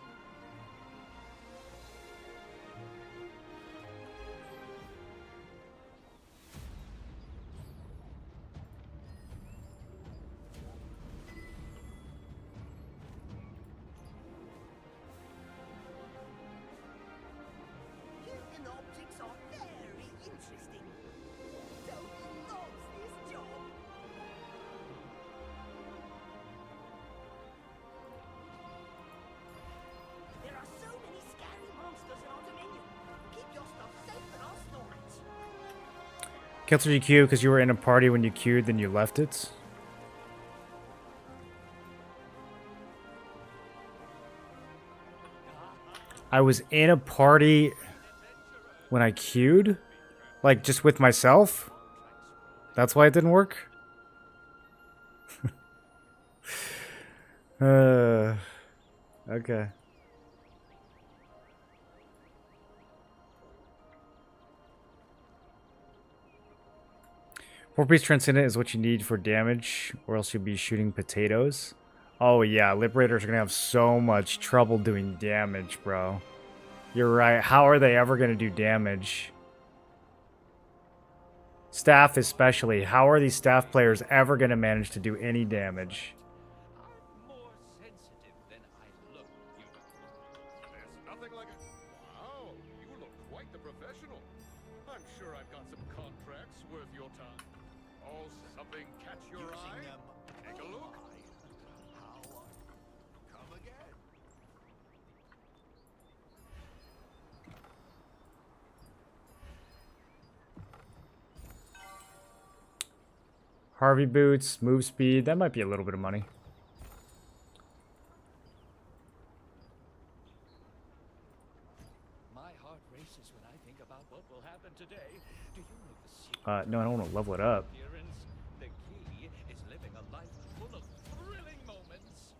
Cancel your queue because you were in a party when you queued, then you left it. I was in a party when I queued? Like, just with myself? That's why it didn't work? Okay. Four-piece Transcendent is what you need for damage, or else you'll be shooting potatoes. Oh yeah, Liberators are gonna have so much trouble doing damage, bro. You're right. How are they ever gonna do damage? Staff especially. How are these staff players ever gonna manage to do any damage? I'm more sensitive than I look, you know. There's nothing like it. Wow, you look quite the professional. I'm sure I've got some contracts worth your time. Oh, something catch your eye? Take a look. Come again. Harvey boots, move speed. That might be a little bit of money. My heart races when I think about what will happen today. Do you know the secret? No, I don't want to level it up. Appearance? The key is living a life full of thrilling moments.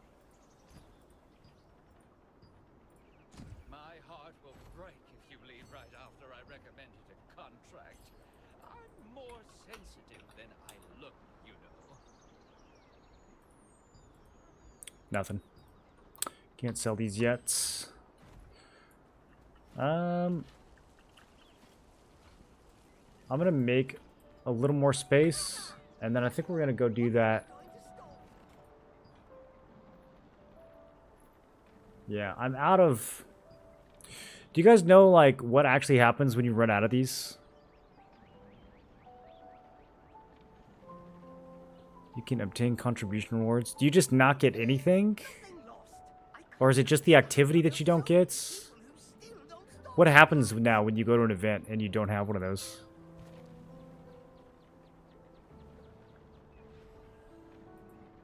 My heart will break if you leave right after I recommended a contract. I'm more sensitive than I look, you know. Nothing. Can't sell these yet. I'm gonna make a little more space, and then I think we're gonna go do that. Yeah, I'm out of... Do you guys know, like, what actually happens when you run out of these? You can obtain contribution rewards. Do you just not get anything? Or is it just the activity that you don't get? What happens now when you go to an event and you don't have one of those?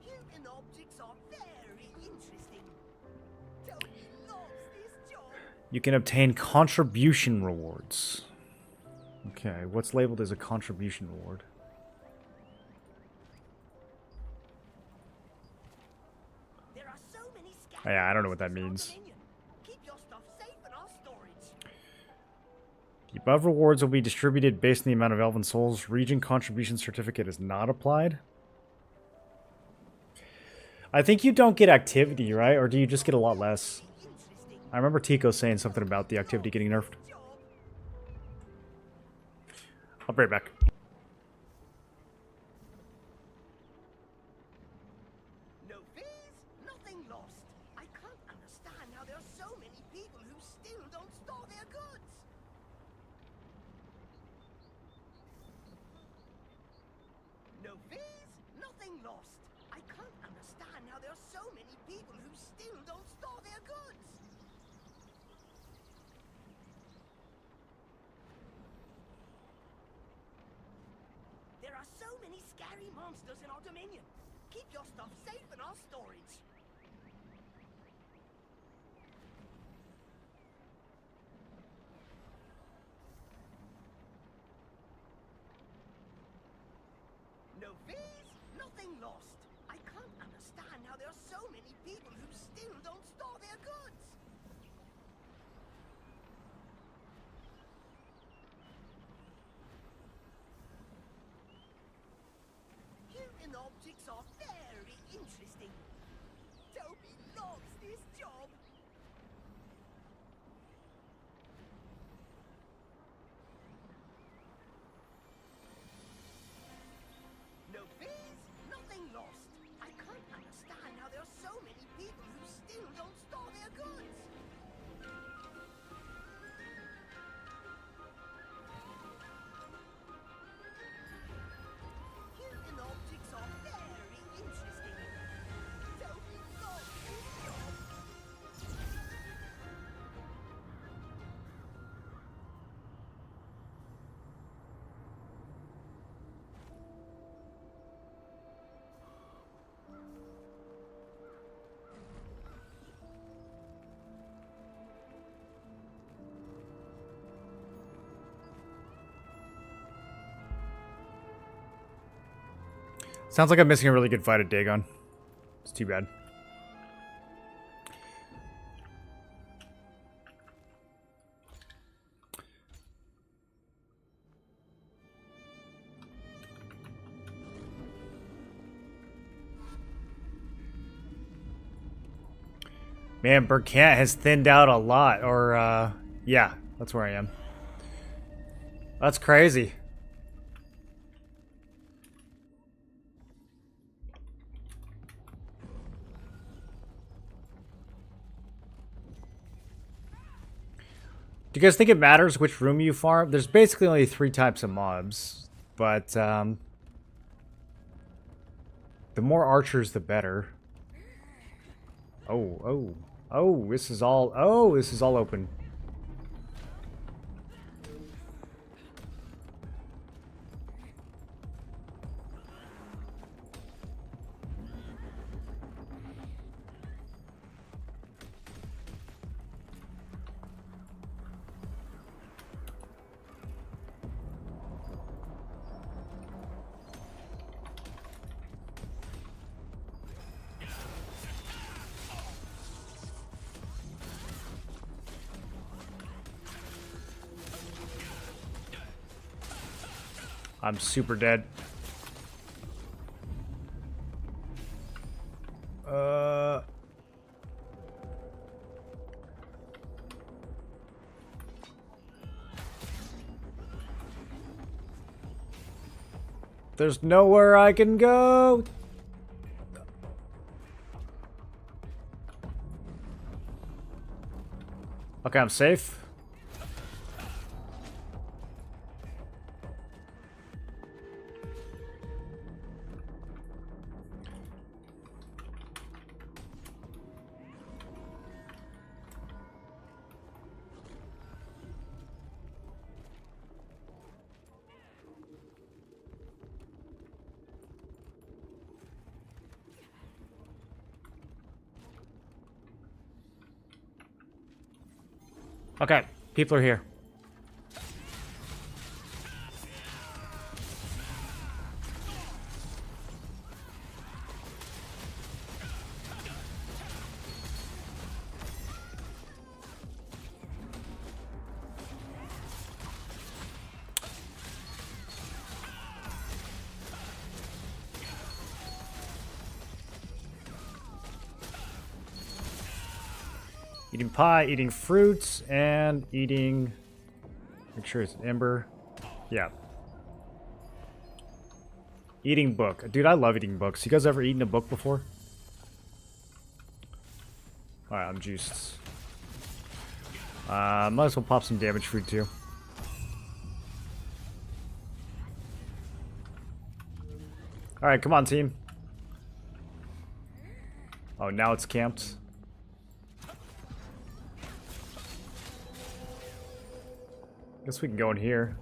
Human objects are very interesting. Toby loves this job. You can obtain contribution rewards. Okay, what's labeled as a contribution reward? There are so many Oh, yeah, I don't know what that means. Keep your stuff safe in our storage. The above rewards will be distributed based on the amount of elven souls. Region contribution certificate is not applied. I think you don't get activity, right? Or do you just get a lot less? I remember Tico saying something about the activity getting nerfed. I'll be right back. No fees, nothing lost. I can't understand how there are so many people who still don't store their goods. No fees, nothing lost. I can't understand how there are so many people who still don't store their goods. There are so many scary monsters in our dominion. Keep your stuff safe in our storage. No fees, nothing lost. I can't understand how there are so many people who still don't store their goods. Human objects are very interesting. Toby loves this job. No fees, nothing lost. I can't understand how there are so many people who still don't store their goods. Human objects are very interesting. Toby loves this job. Sounds like I'm missing a really good fight at Dagon. It's too bad. Man, Burkant has thinned out a lot, or, yeah, that's where I am. That's crazy. Do you guys think it matters which room you farm? There's basically only 3 types of mobs, but, the more archers, the better. Oh, this is all open. I'm super dead. There's nowhere I can go. Okay, I'm safe. Okay, people are here. Eating pie, eating fruits, and eating... Make sure it's an ember. Yeah. Eating book. Dude, I love eating books. You guys ever eaten a book before? Alright, I'm juiced. Might as well pop some damage food too. Alright, come on, team. Oh, now it's camped. Guess we can go in here.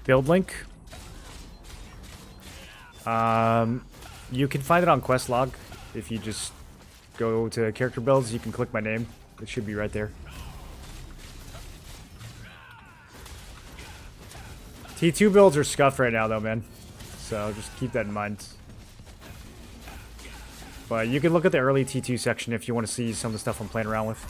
Build link. You can find it on quest log. If you just go to character builds, you can click my name. It should be right there. T2 builds are scuffed right now though, man. So just keep that in mind. But you can look at the early T2 section if you want to see some of the stuff I'm playing around with.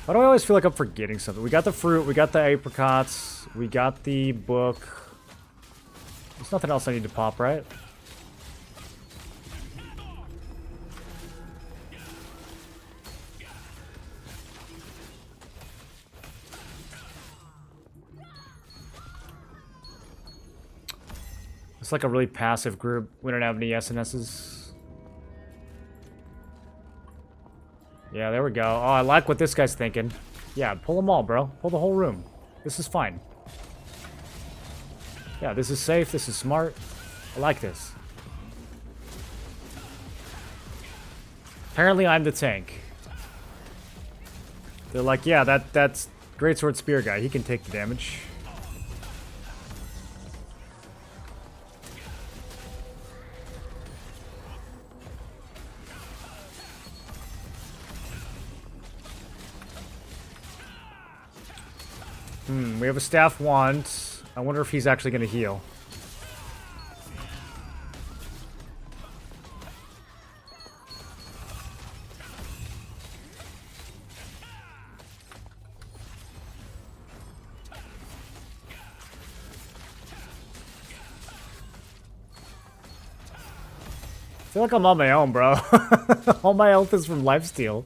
Why do I always feel like I'm forgetting something? We got the fruit, we got the apricots, we got the book. There's nothing else I need to pop, right? It's like a really passive group. We don't have any SNSs. Yeah, there we go. Oh, I like what this guy's thinking. Yeah, pull them all, bro. Pull the whole room. This is fine. Yeah, this is safe. This is smart. I like this. Apparently, I'm the tank. They're like, yeah, that's Greatsword Spear guy. He can take the damage. We have a staff wand. I wonder if he's actually going to heal. I feel like I'm on my own, bro. All my health is from lifesteal.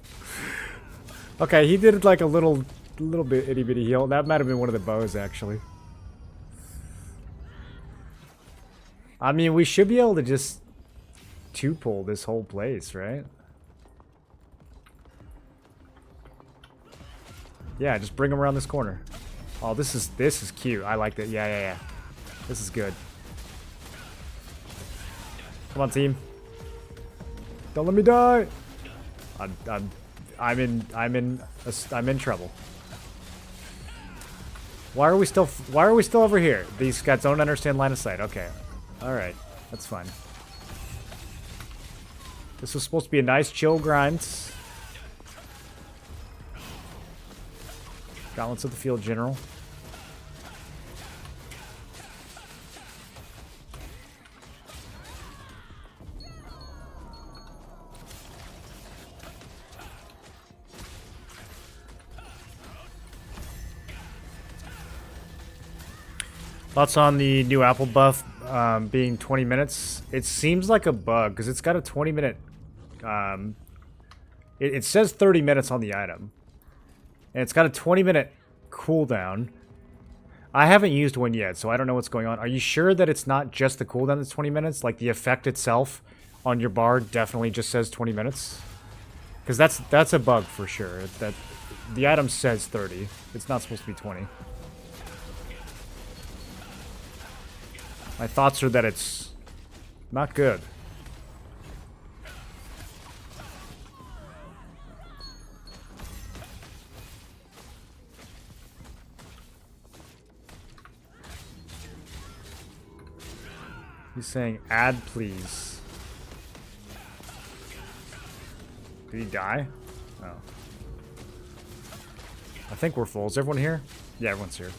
Okay, he did like a little bit itty bitty heal. That might have been one of the bows, actually. I mean, we should be able to just two-pull this whole place, right? Yeah, just bring him around this corner. Oh, this is cute. I like that. Yeah. This is good. Come on, team. Don't let me die. I'm in trouble. Why are we still over here? These guys don't understand line of sight. Okay. All right. That's fine. This was supposed to be a nice chill grind. Gauntlets of the Field General. Thoughts on the new Apple buff being 20 minutes? It seems like a bug because it's got a 20-minute. It says 30 minutes on the item, and it's got a 20-minute cooldown. I haven't used one yet, so I don't know what's going on. Are you sure that it's not just the cooldown that's 20 minutes? Like the effect itself on your bar definitely just says 20 minutes? Because that's a bug for sure. That the item says 30. It's not supposed to be 20. My thoughts are that it's not good. He's saying, add please. Did he die? Oh. I think we're full. Is everyone here? Yeah, everyone's here.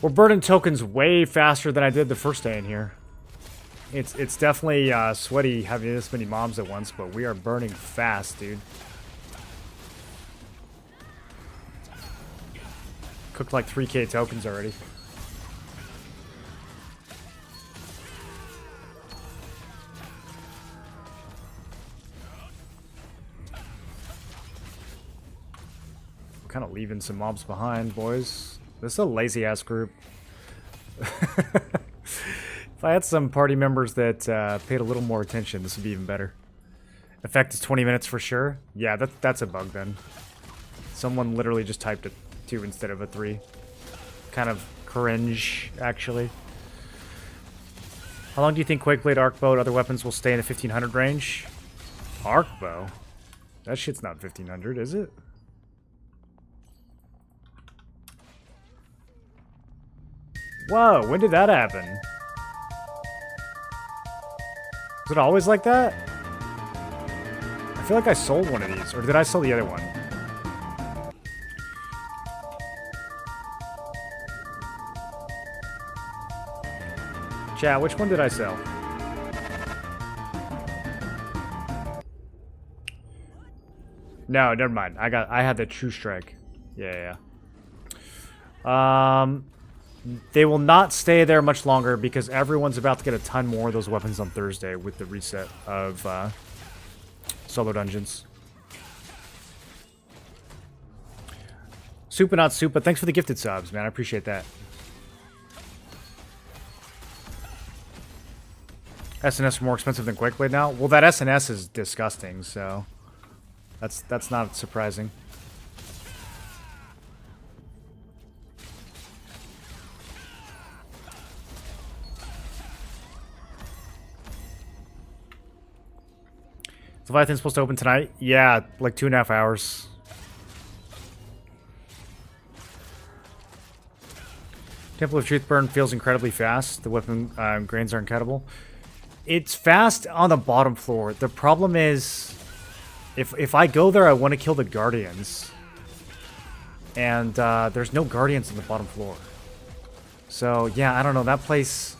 We're burning tokens way faster than I did the first day in here. It's definitely sweaty having this many mobs at once, but we are burning fast, dude. Cooked like 3k tokens already. We're kind of leaving some mobs behind, boys. This is a lazy-ass group. If I had some party members that paid a little more attention, this would be even better. Effect is 20 minutes for sure. Yeah, that's a bug then. Someone literally just typed a 2 instead of a 3. Kind of cringe, actually. How long do you think Quakeblade, Arcbow, and other weapons will stay in the 1500 range? Arcbow? That shit's not 1500, is it? Whoa, when did that happen? Was it always like that? I feel like I sold one of these, or did I sell the other one? Chat, which one did I sell? No, never mind. I had the True Strike. Yeah. They will not stay there much longer because everyone's about to get a ton more of those weapons on Thursday with the reset of solo dungeons. Super not super. Thanks for the gifted subs, man. I appreciate that. SNS are more expensive than Quakeblade now. Well, that SNS is disgusting, so that's not surprising. Leviathan's supposed to open tonight? Yeah, like 2.5 hours. Temple of Truthburn feels incredibly fast. The weapon grains are incredible. It's fast on the bottom floor. The problem is, if I go there, I want to kill the Guardians. And there's no Guardians on the bottom floor. So, yeah, I don't know. That place...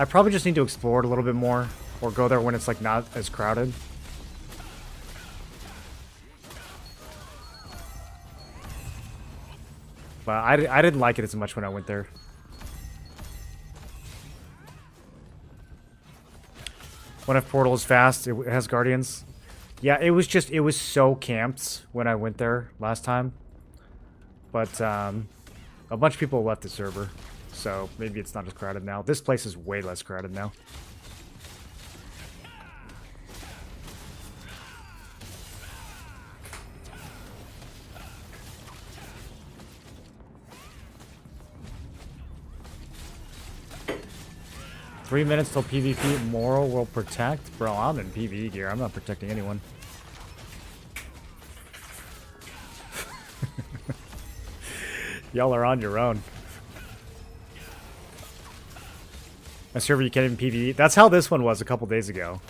I probably just need to explore it a little bit more. Or go there when it's, like, not as crowded. But I didn't like it as much when I went there. One F portal is fast. It has Guardians. Yeah, it was so camped when I went there last time. But a bunch of people left the server, so maybe it's not as crowded now. This place is way less crowded now. Three minutes till PvP Moral will protect? Bro, I'm in PvE gear. I'm not protecting anyone. Y'all are on your own. A server you can't even PvE. That's how this one was a couple days ago.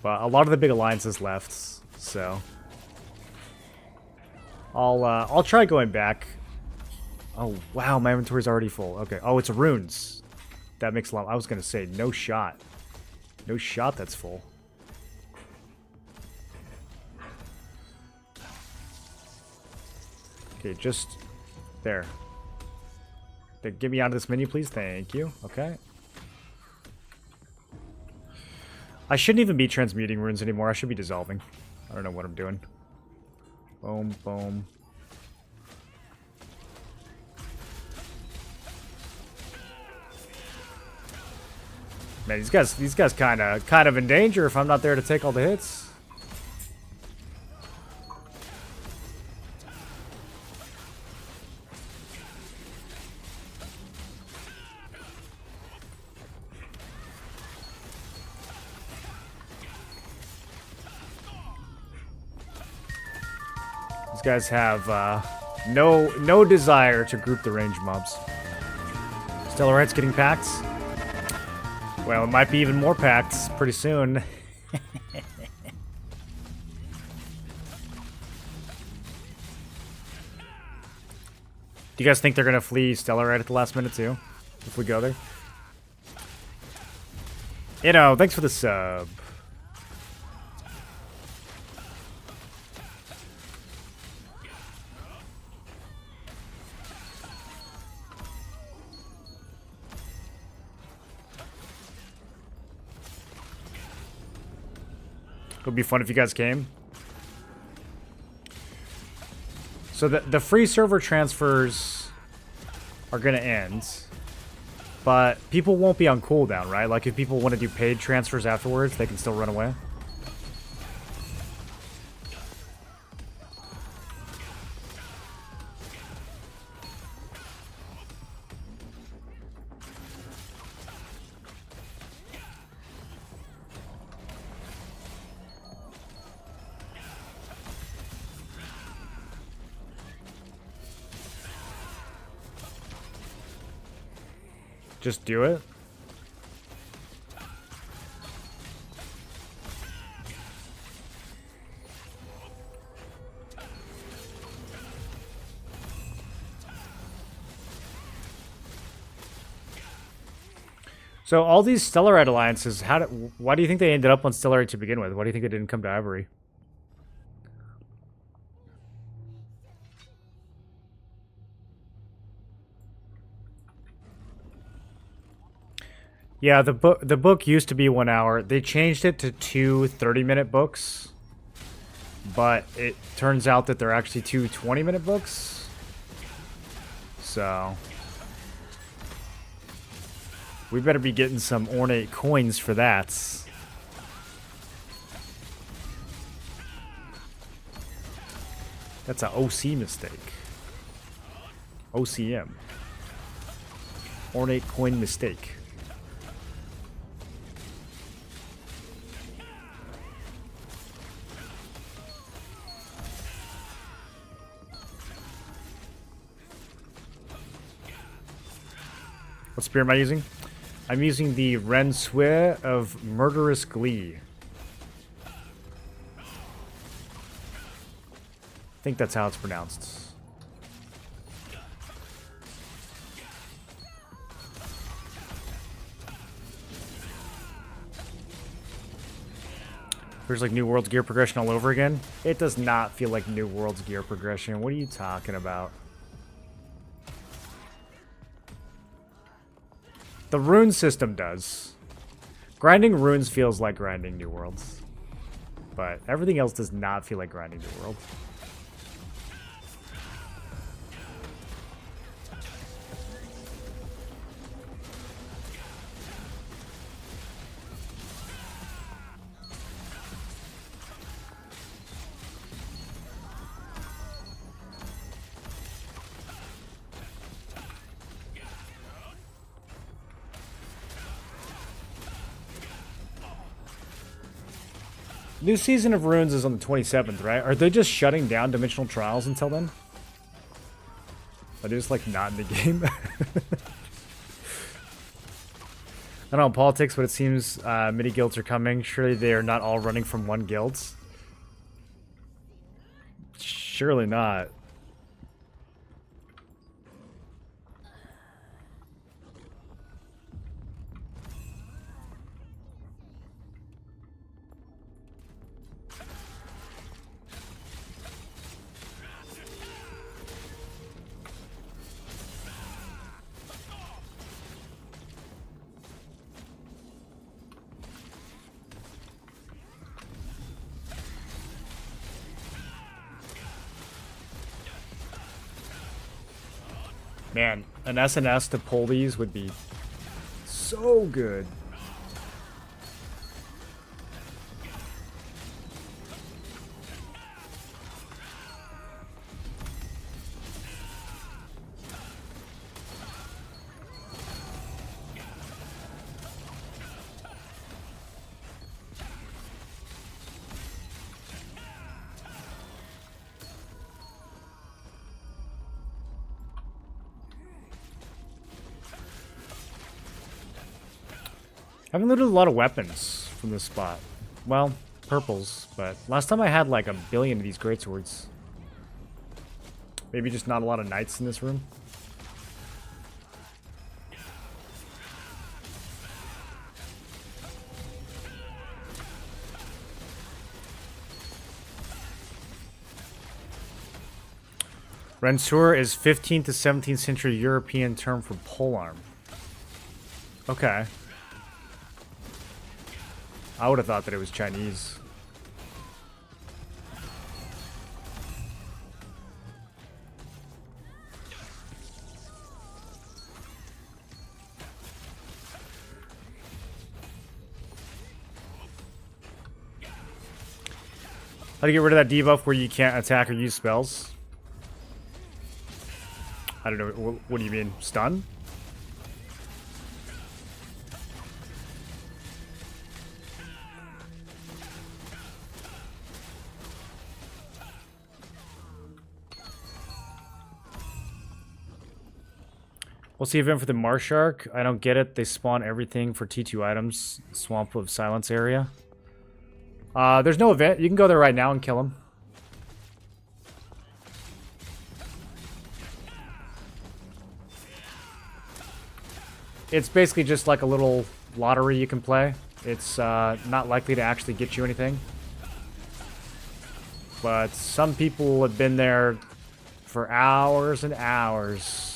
But a lot of the big alliances left, so I'll try going back. Oh wow, my inventory's already full. Okay. Oh, it's runes. That makes a lot. I was gonna say no shot. No shot. That's full. Okay, just there. Get me out of this menu, please. Thank you. Okay. I shouldn't even be transmuting runes anymore. I should be dissolving. I don't know what I'm doing. Boom, boom. Man, these guys kind of in danger if I'm not there to take all the hits. These guys have no desire to group the range mobs. Stellarite's getting packed. Well, it might be even more packed pretty soon. Do you guys think they're gonna flee Stellarite at the last minute too? If we go there? You know, thanks for the sub. It would be fun if you guys came. So the free server transfers are going to end. But people won't be on cooldown, right? Like if people want to do paid transfers afterwards, they can still run away. Just do it. So all these Stellarite alliances, why do you think they ended up on Stellarite to begin with? Why do you think they didn't come to Ivory? Yeah, the book used to be 1 hour. They changed it to 2 30-minute books. But it turns out that they're actually 2 20-minute books. So we better be getting some ornate coins for that. That's an OC mistake. OCM. Ornate coin mistake. What spear am I using? I'm using the Rensue of Murderous Glee. I think that's how it's pronounced. There's like New World's gear progression all over again. It does not feel like New World's gear progression. What are you talking about? The rune system does. Grinding runes feels like grinding New Worlds. But everything else does not feel like grinding New Worlds. New Season of Runes is on the 27th, right? Are they just shutting down Dimensional Trials until then? Are they just, like, not in the game? I don't know politics, but it seems many guilds are coming. Surely they are not all running from one guild. Surely not. Man, an SNS to pull these would be so good. I haven't looted a lot of weapons from this spot. Well, purples, but last time I had like 1 billion of these greatswords. Maybe just not a lot of knights in this room. Rensur is 15th to 17th century European term for polearm. Okay. I would have thought that it was Chinese. How to get rid of that debuff where you can't attack or use spells? I don't know. What do you mean? Stun? We'll see event for the Marshark. I don't get it. They spawn everything for T2 items. Swamp of Silence area. There's no event. You can go there right now and kill him. It's basically just like a little lottery you can play. It's not likely to actually get you anything. But some people have been there for hours and hours.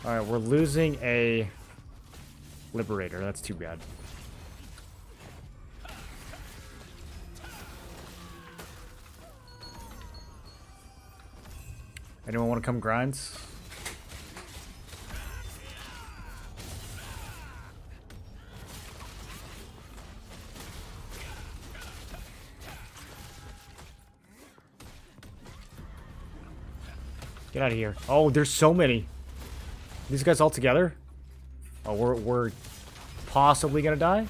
Alright, we're losing a Liberator. That's too bad. Anyone want to come grinds? Get out of here. Oh, there's so many. These guys all together? Oh, we're possibly gonna die?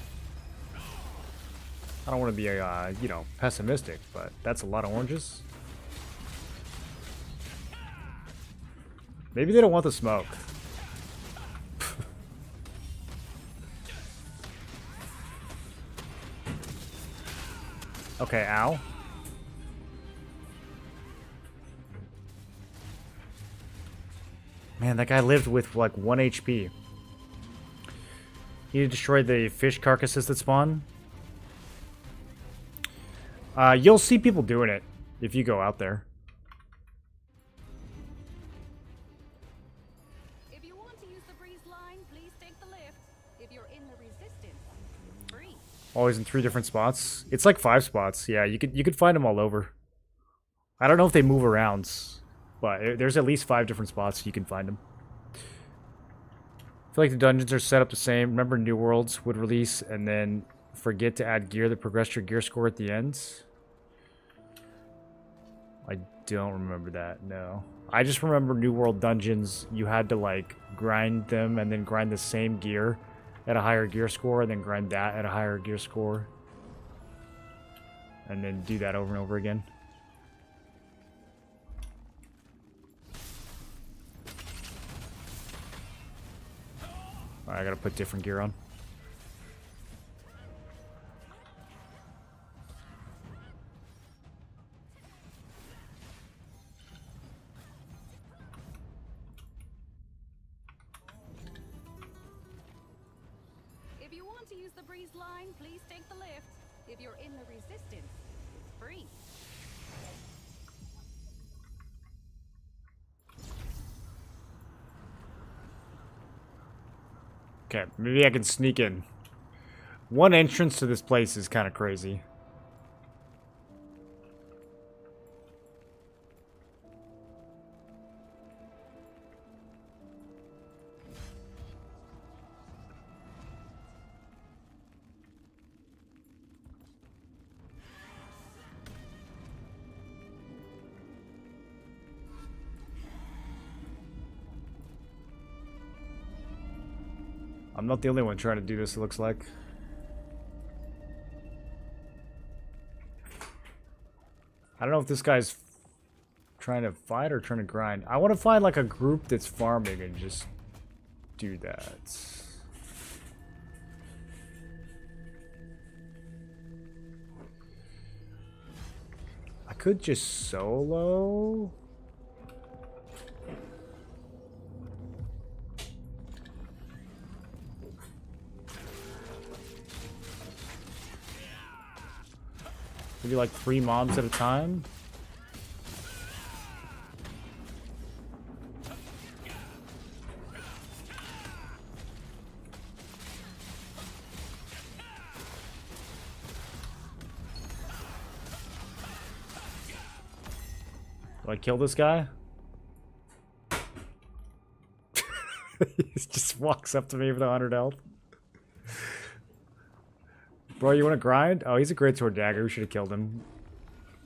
I don't want to be, you know, pessimistic, but that's a lot of oranges. Maybe they don't want the smoke. Okay, ow. Man, that guy lived with like 1 HP. You need to destroy the fish carcasses that spawn. You'll see people doing it if you go out there. If you want to use the breeze line, please take the lift. If you're in the resistance, free. Always in 3 different spots. It's like 5 spots. Yeah, you could find them all over. I don't know if they move around, but there's at least 5 different spots you can find them. I feel like the dungeons are set up the same. Remember New Worlds would release and then forget to add gear that progressed your gear score at the end? I don't remember that, no. I just remember New World dungeons, you had to like grind them and then grind the same gear at a higher gear score and then grind that at a higher gear score. And then do that over and over again. Alright, I gotta put different gear on. If you want to use the breeze line, please take the lift. If you're in the resistance, it's free. Okay, maybe I can sneak in. One entrance to this place is kind of crazy. I'm not the only one trying to do this, it looks like. I don't know if this guy's trying to fight or trying to grind. I want to find like a group that's farming and just do that. I could just solo. Maybe like 3 mobs at a time. Do I kill this guy? He just walks up to me with 100 health. Bro, you want to grind? Oh, he's a great sword dagger. We should have killed him.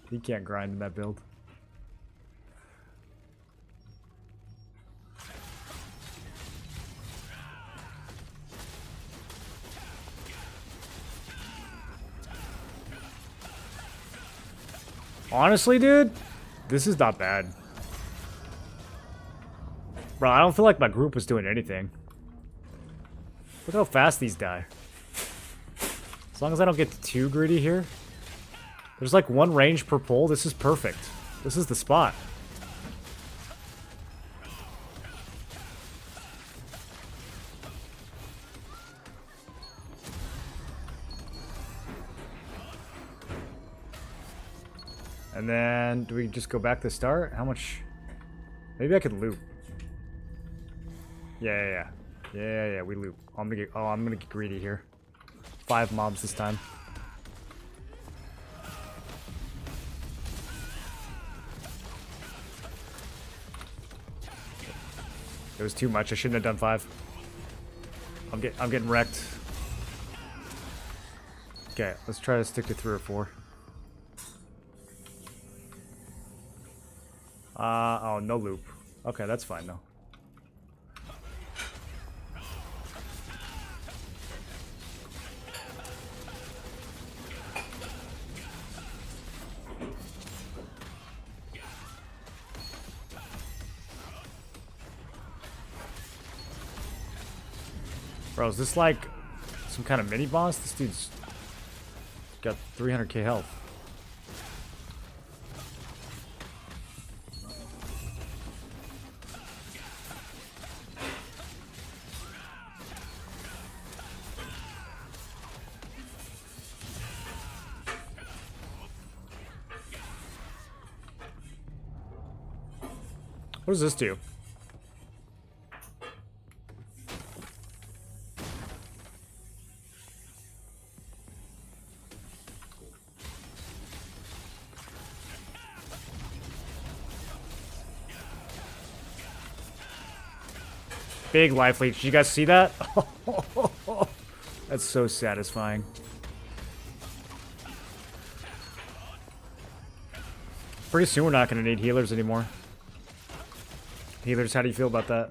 He can't grind in that build. Honestly, dude, this is not bad. Bro, I don't feel like my group was doing anything. Look how fast these die. As long as I don't get too greedy here. There's like 1 range per pull. This is perfect. This is the spot. And then, do we just go back to start? How much? Maybe I could loop. Yeah, we loop. I'm gonna get greedy here. 5 mobs this time. It was too much. I shouldn't have done 5. I'm getting wrecked. Okay, let's try to stick to 3 or 4. Oh, no loop. Okay, that's fine though. Bro, is this like some kind of mini boss? This dude's got 300k health. What does this do? Big life leech. Did you guys see that? That's so satisfying. Pretty soon we're not going to need healers anymore. Healers, how do you feel about that?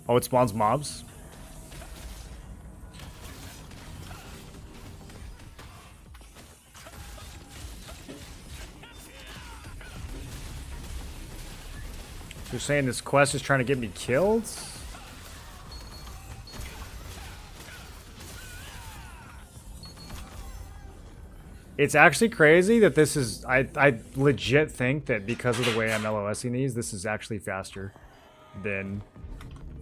Oh, it spawns mobs? You're saying this quest is trying to get me killed? It's actually crazy that this is... I legit think that because of the way I'm LOSing these, this is actually faster than...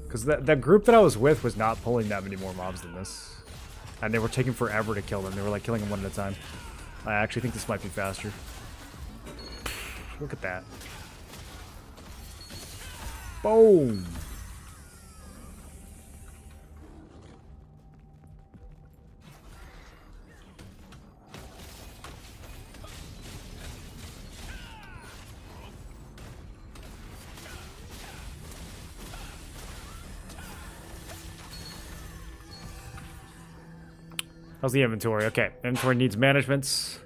Because the group that I was with was not pulling that many more mobs than this. And they were taking forever to kill them. They were like killing them one at a time. I actually think this might be faster. Look at that. Boom! How's the inventory? Okay, inventory needs management.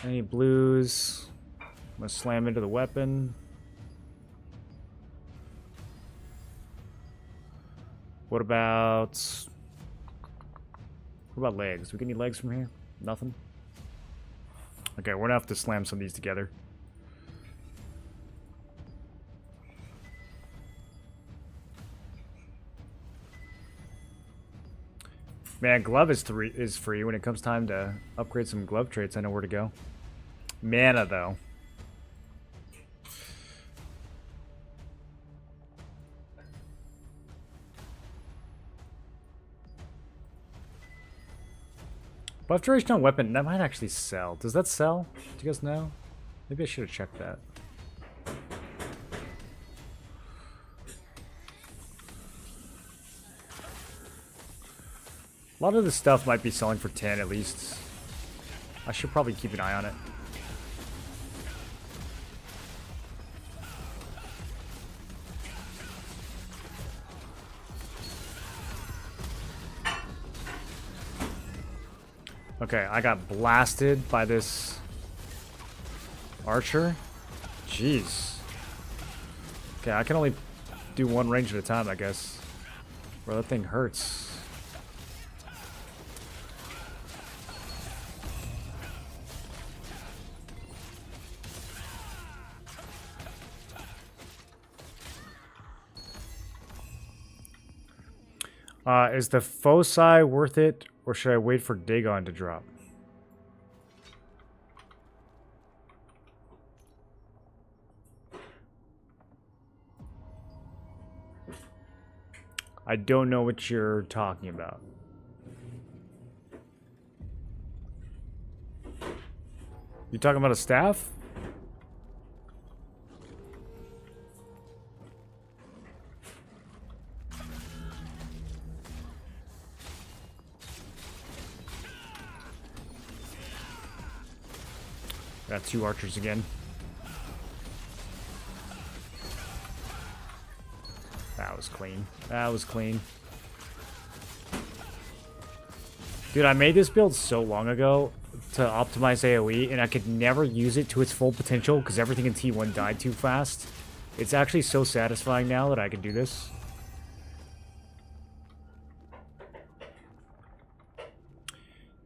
Any blues? I'm gonna slam into the weapon. What about legs? We get any legs from here? Nothing? Okay, we're gonna have to slam some of these together. Man, glove is free when it comes time to upgrade some glove traits. I know where to go. Mana, though. Buff duration on weapon, that might actually sell. Does that sell? Do you guys know? Maybe I should have checked that. A lot of this stuff might be selling for 10 at least. I should probably keep an eye on it. Okay, I got blasted by this archer. Jeez. Okay, I can only do one range at a time, I guess. Bro, that thing hurts. Is the foci worth it, or should I wait for Dagon to drop? I don't know what you're talking about. You talking about a staff? Got two archers again. That was clean. That was clean. Dude, I made this build so long ago to optimize AoE, and I could never use it to its full potential because everything in T1 died too fast. It's actually so satisfying now that I can do this.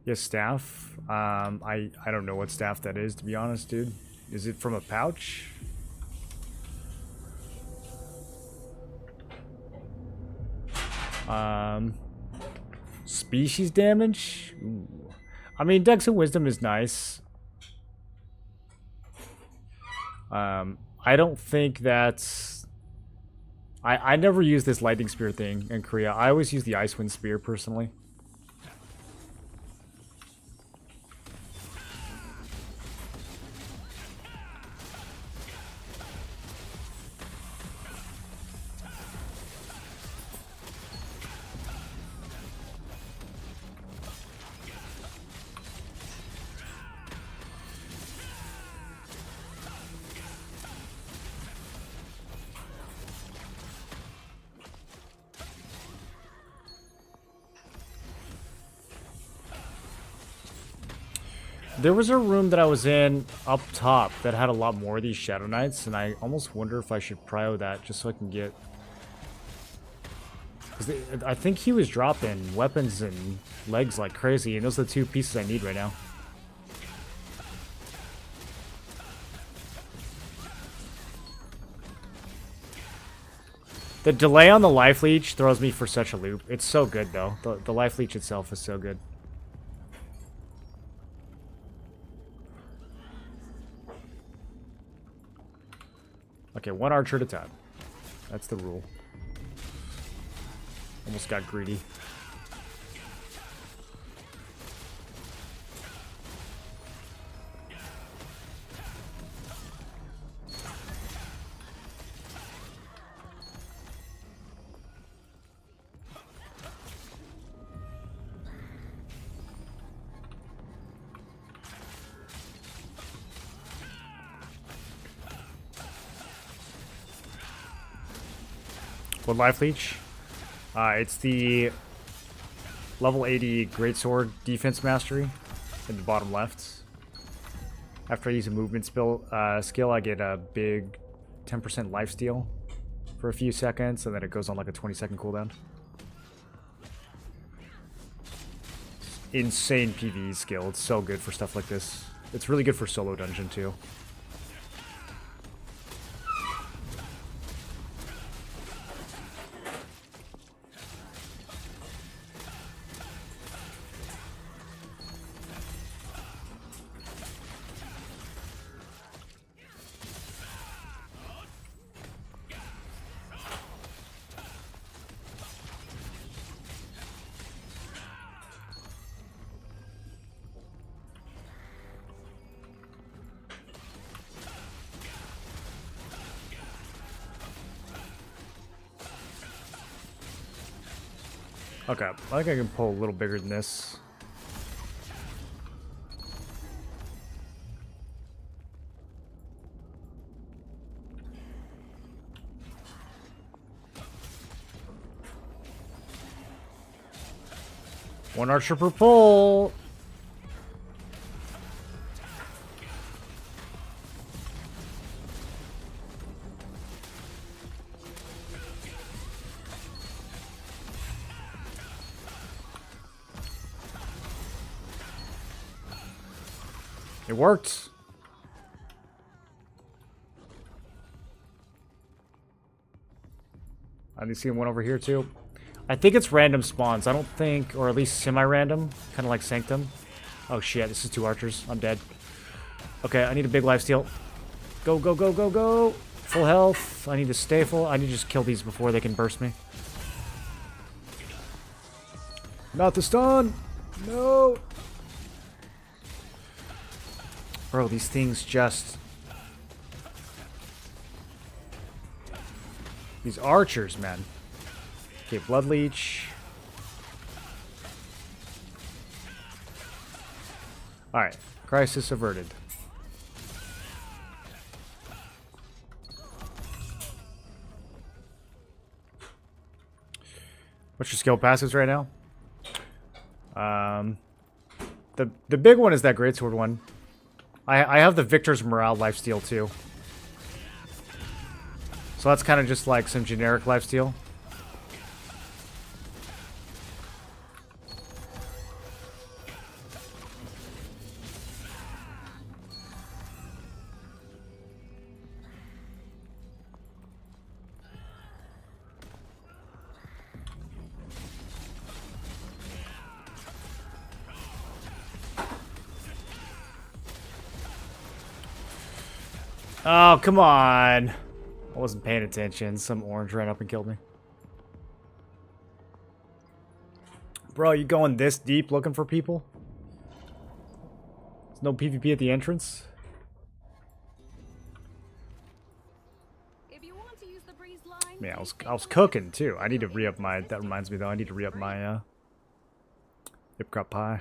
Yes, staff. I don't know what staff that is, to be honest, dude. Is it from a pouch? Species damage? Ooh. I mean, Dex and Wisdom is nice. I don't think that's... I never use this Lightning Spear thing in Korea. I always use the Icewind Spear, personally. There was a room that I was in up top that had a lot more of these Shadow Knights, and I almost wonder if I should prio that just so I can get... Because I think he was dropping weapons and legs like crazy, and those are the two pieces I need right now. The delay on the life leech throws me for such a loop. It's so good though. The life leech itself is so good. Okay, one archer at a time. That's the rule. Almost got greedy. What life leech? It's the level 80 greatsword defense mastery in the bottom left. After I use a movement skill, I get a big 10% lifesteal for a few seconds, and then it goes on like a 20-second cooldown. Insane PvE skill. It's so good for stuff like this. It's really good for solo dungeon too. Okay, I think I can pull a little bigger than this. One archer per pull. It worked. I need to see one over here too. I think it's random spawns. I don't think, or at least semi-random, kind of like Sanctum. Oh shit, this is two archers. I'm dead. Okay, I need a big lifesteal. Go, go, go, go, go. Full health. I need to stay full. I need to just kill these before they can burst me. Not the stun. No. Bro, these things just... These archers, man. Okay, Blood Leech. Alright, crisis averted. What's your skill passives right now? The big one is that greatsword one. I have the Victor's Morale lifesteal too. So that's kind of just like some generic lifesteal. Oh, come on. I wasn't paying attention. Some orange ran up and killed me. Bro, you going this deep looking for people? There's no PvP at the entrance? If you want to use the breeze line, Man, I was cooking too. I need to re-up my... That reminds me though, I need to re-up my Ipcrop pie.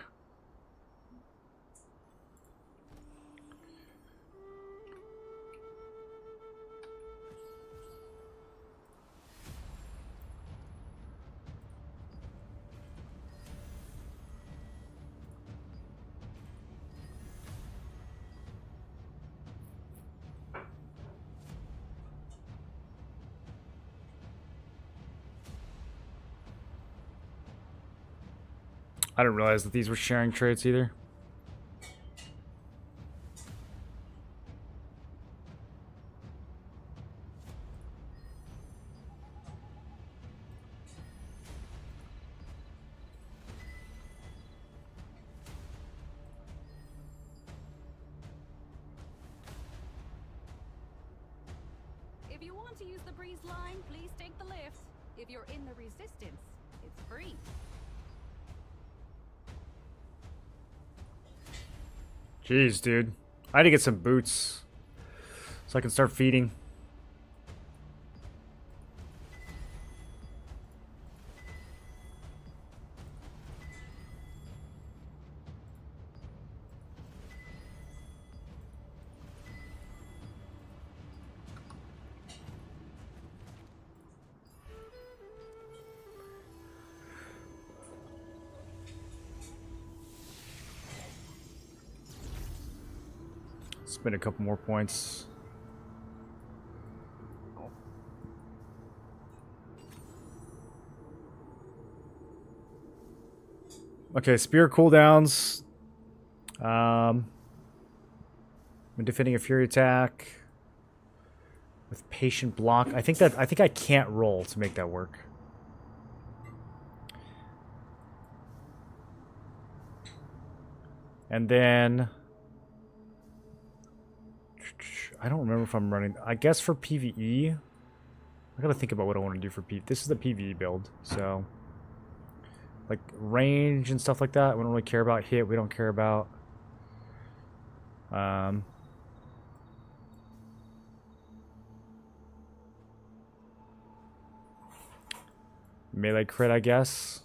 I didn't realize that these were sharing traits either. If you want to use the breeze line, please take the lift. If you're in the resistance, it's free. Jeez, dude. I had to get some boots so I can start feeding. Spend a couple more points. Okay, spear cooldowns. When defending a fury attack with patient block, I think I can't roll to make that work. And then I don't remember if I'm running. I guess for PvE, I gotta think about what I want to do for PvE. This is the PvE build, so like range and stuff like that. We don't really care about hit. We don't care about melee crit, I guess.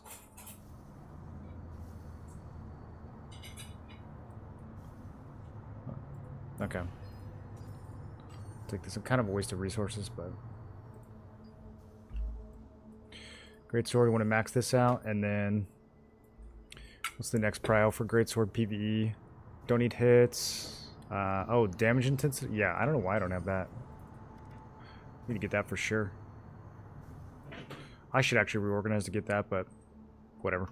Okay. Take this. Kind of a waste of resources, but Greatsword. Want to max this out, and then what's the next prio for Greatsword PvE? Don't need hits. Oh, damage intensity. Yeah, I don't know why I don't have that. Need to get that for sure. I should actually reorganize to get that, but whatever.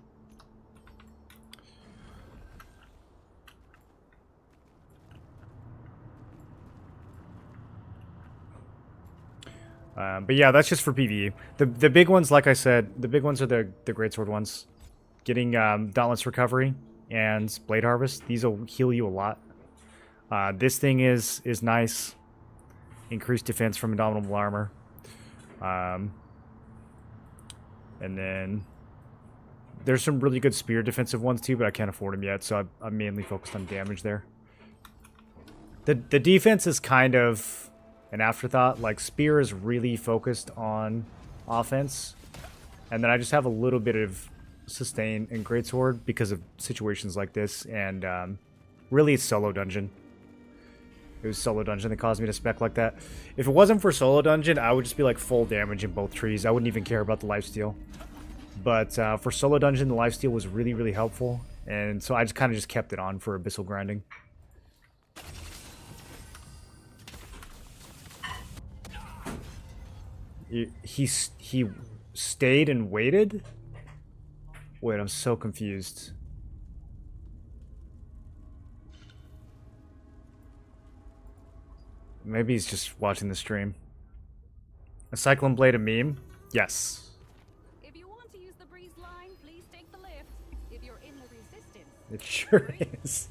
But yeah, that's just for PvE. The big ones, like I said, the big ones are the Greatsword ones. Getting Dauntless Recovery and Blade Harvest. These will heal you a lot. This thing is nice. Increased defense from Indomitable Armor. And then there's some really good spear defensive ones too, but I can't afford them yet, so I'm mainly focused on damage there. The defense is kind of an afterthought. Like, spear is really focused on offense, and then I just have a little bit of sustain in Greatsword because of situations like this, and really it's solo dungeon. It was solo dungeon that caused me to spec like that. If it wasn't for solo dungeon, I would just be like full damage in both trees. I wouldn't even care about the lifesteal. But for solo dungeon, the lifesteal was really, really helpful, and so I just kind of just kept it on for abyssal grinding. He stayed and waited? Wait, I'm so confused. Maybe he's just watching the stream. A Cyclone Blade a meme? Yes. If you want to use the breeze line, please take the lift. If you're in the resistance. It sure is.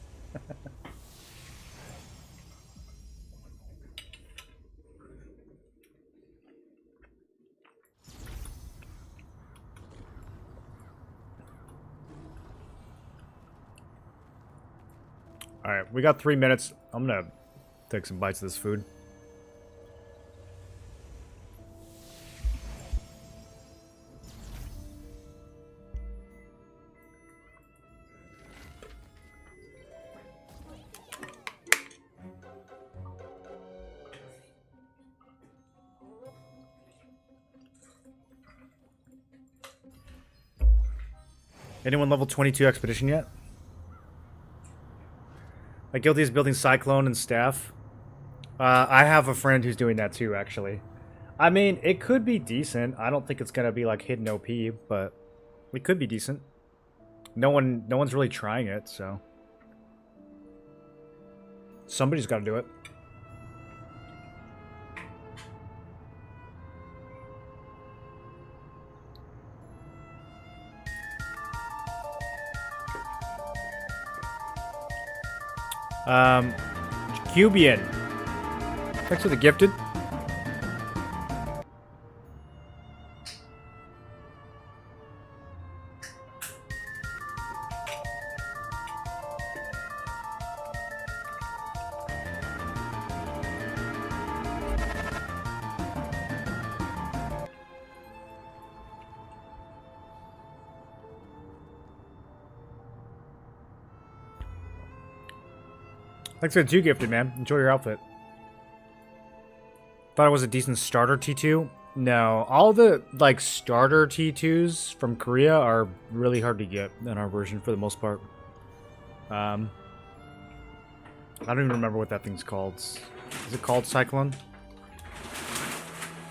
Alright, we got 3 minutes. I'm gonna take some bites of this food. Anyone level 22 expedition yet? Like, Guilty is building Cyclone and Staff. I have a friend who's doing that too, actually. I mean, it could be decent. I don't think it's gonna be like hidden OP, but it could be decent. no one's really trying it, so somebody's got to do it. Cubian. Thanks for the gifted. Thanks for the 2 gifted, man. Enjoy your outfit. Thought it was a decent starter T2. No, all the like starter T2s from Korea are really hard to get in our version for the most part. I don't even remember what that thing's called. Is it called Cyclone?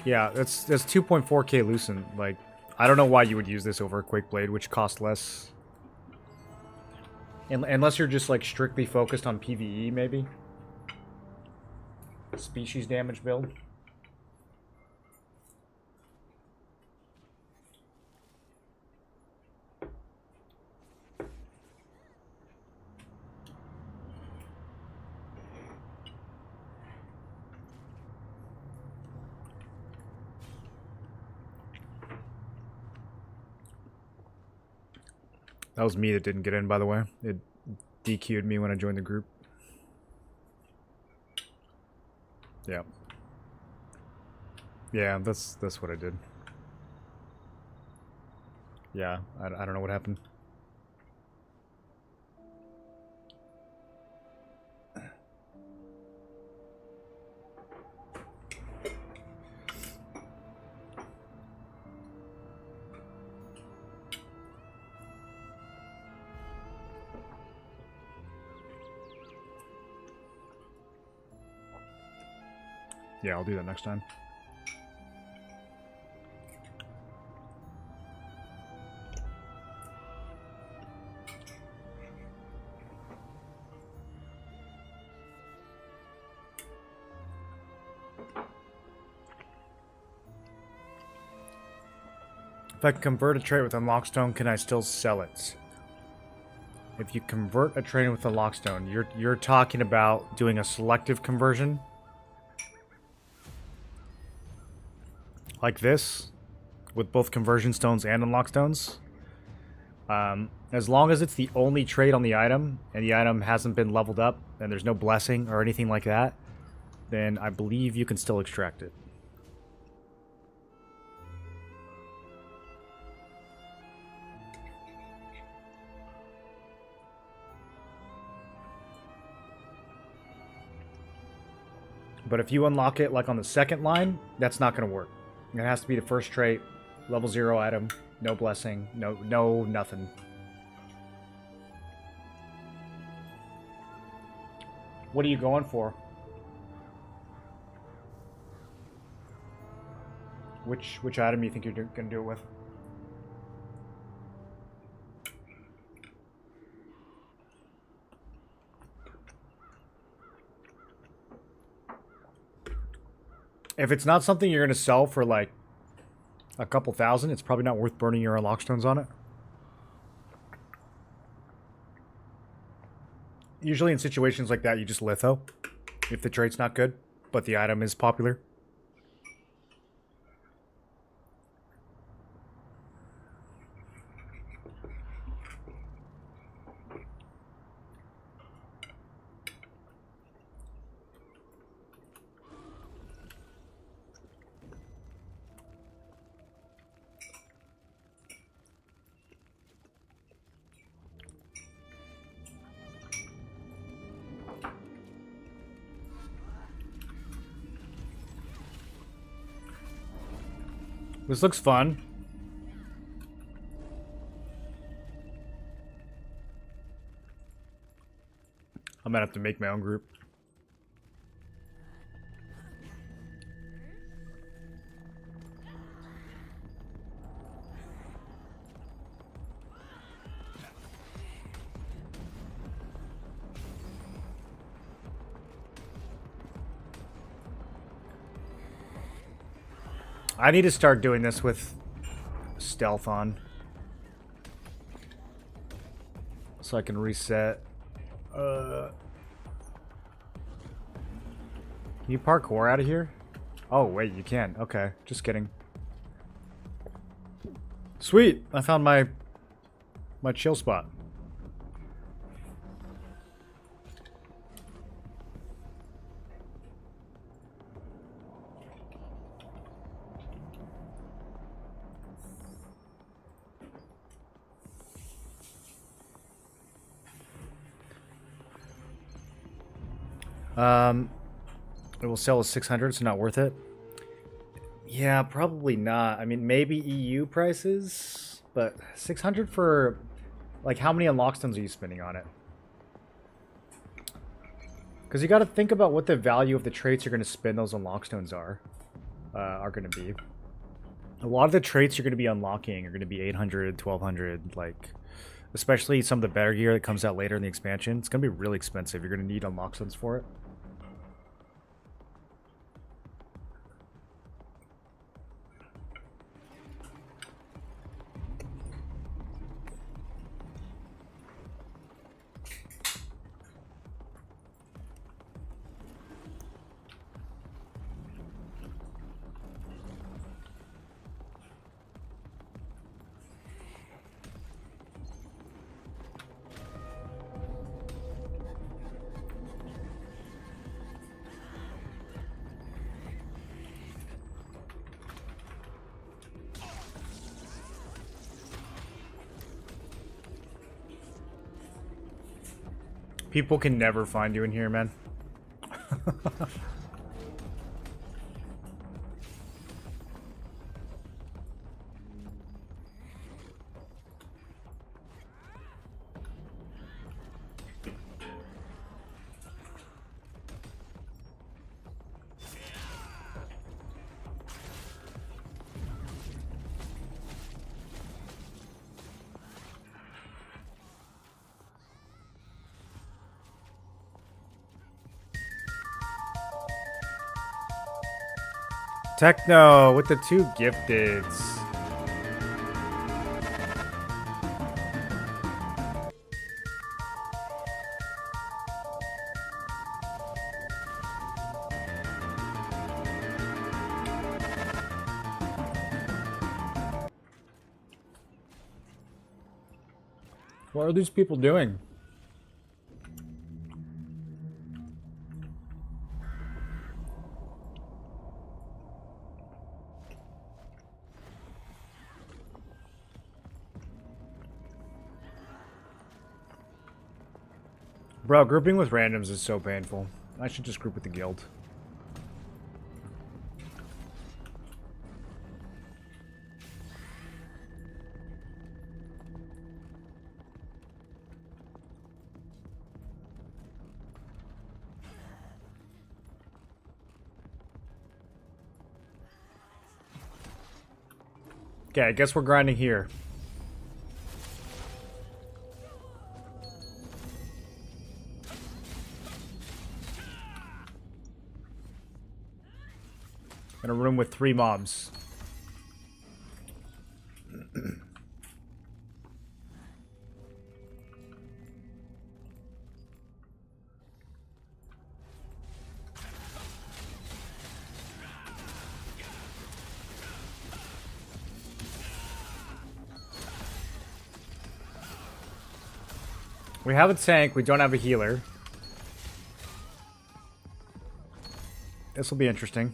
Yeah, it's 2.4k Lucent. Like, I don't know why you would use this over a Quake Blade, which costs less. Unless you're just like strictly focused on PvE, maybe. Species damage build. That was me that didn't get in, by the way. It DQ'd me when I joined the group. Yeah. Yeah, that's what I did. Yeah, I don't know what happened. Yeah, I'll do that next time. If I convert a trait with Unlockstone, can I still sell it? If you convert a trait with Unlockstone, you're talking about doing a selective conversion? Like this? With both conversion stones and unlock stones? As long as it's the only trait on the item, and the item hasn't been leveled up, and there's no blessing or anything like that, then I believe you can still extract it. But if you unlock it like on the second line, that's not going to work. It has to be the first trait, level 0 item, no blessing, no nothing. What are you going for? Which item do you think you're going to do it with? If it's not something you're going to sell for like a couple thousand, it's probably not worth burning your unlock stones on it. Usually in situations like that, you just litho if the trait's not good, but the item is popular. This looks fun. I might have to make my own group. I need to start doing this with stealth on. So I can reset. Can you parkour out of here? Oh, wait, you can. Okay, just kidding. Sweet! I found my chill spot. It will sell at 600, so not worth it. Yeah, probably not. I mean, maybe EU prices, but 600 for, like, how many unlock stones are you spending on it? Because you got to think about what the value of the traits you're going to spend those unlock stones are going to be. A lot of the traits you're going to be unlocking are going to be 800, 1200, like, especially some of the better gear that comes out later in the expansion. It's going to be really expensive. You're going to need unlock stones for it. People can never find you in here, man. Techno with the 2 gifteds. What are these people doing? Bro, grouping with randoms is so painful. I should just group with the guild. Okay, I guess we're grinding here. In a room with 3 mobs. We have a tank, we don't have a healer. This will be interesting.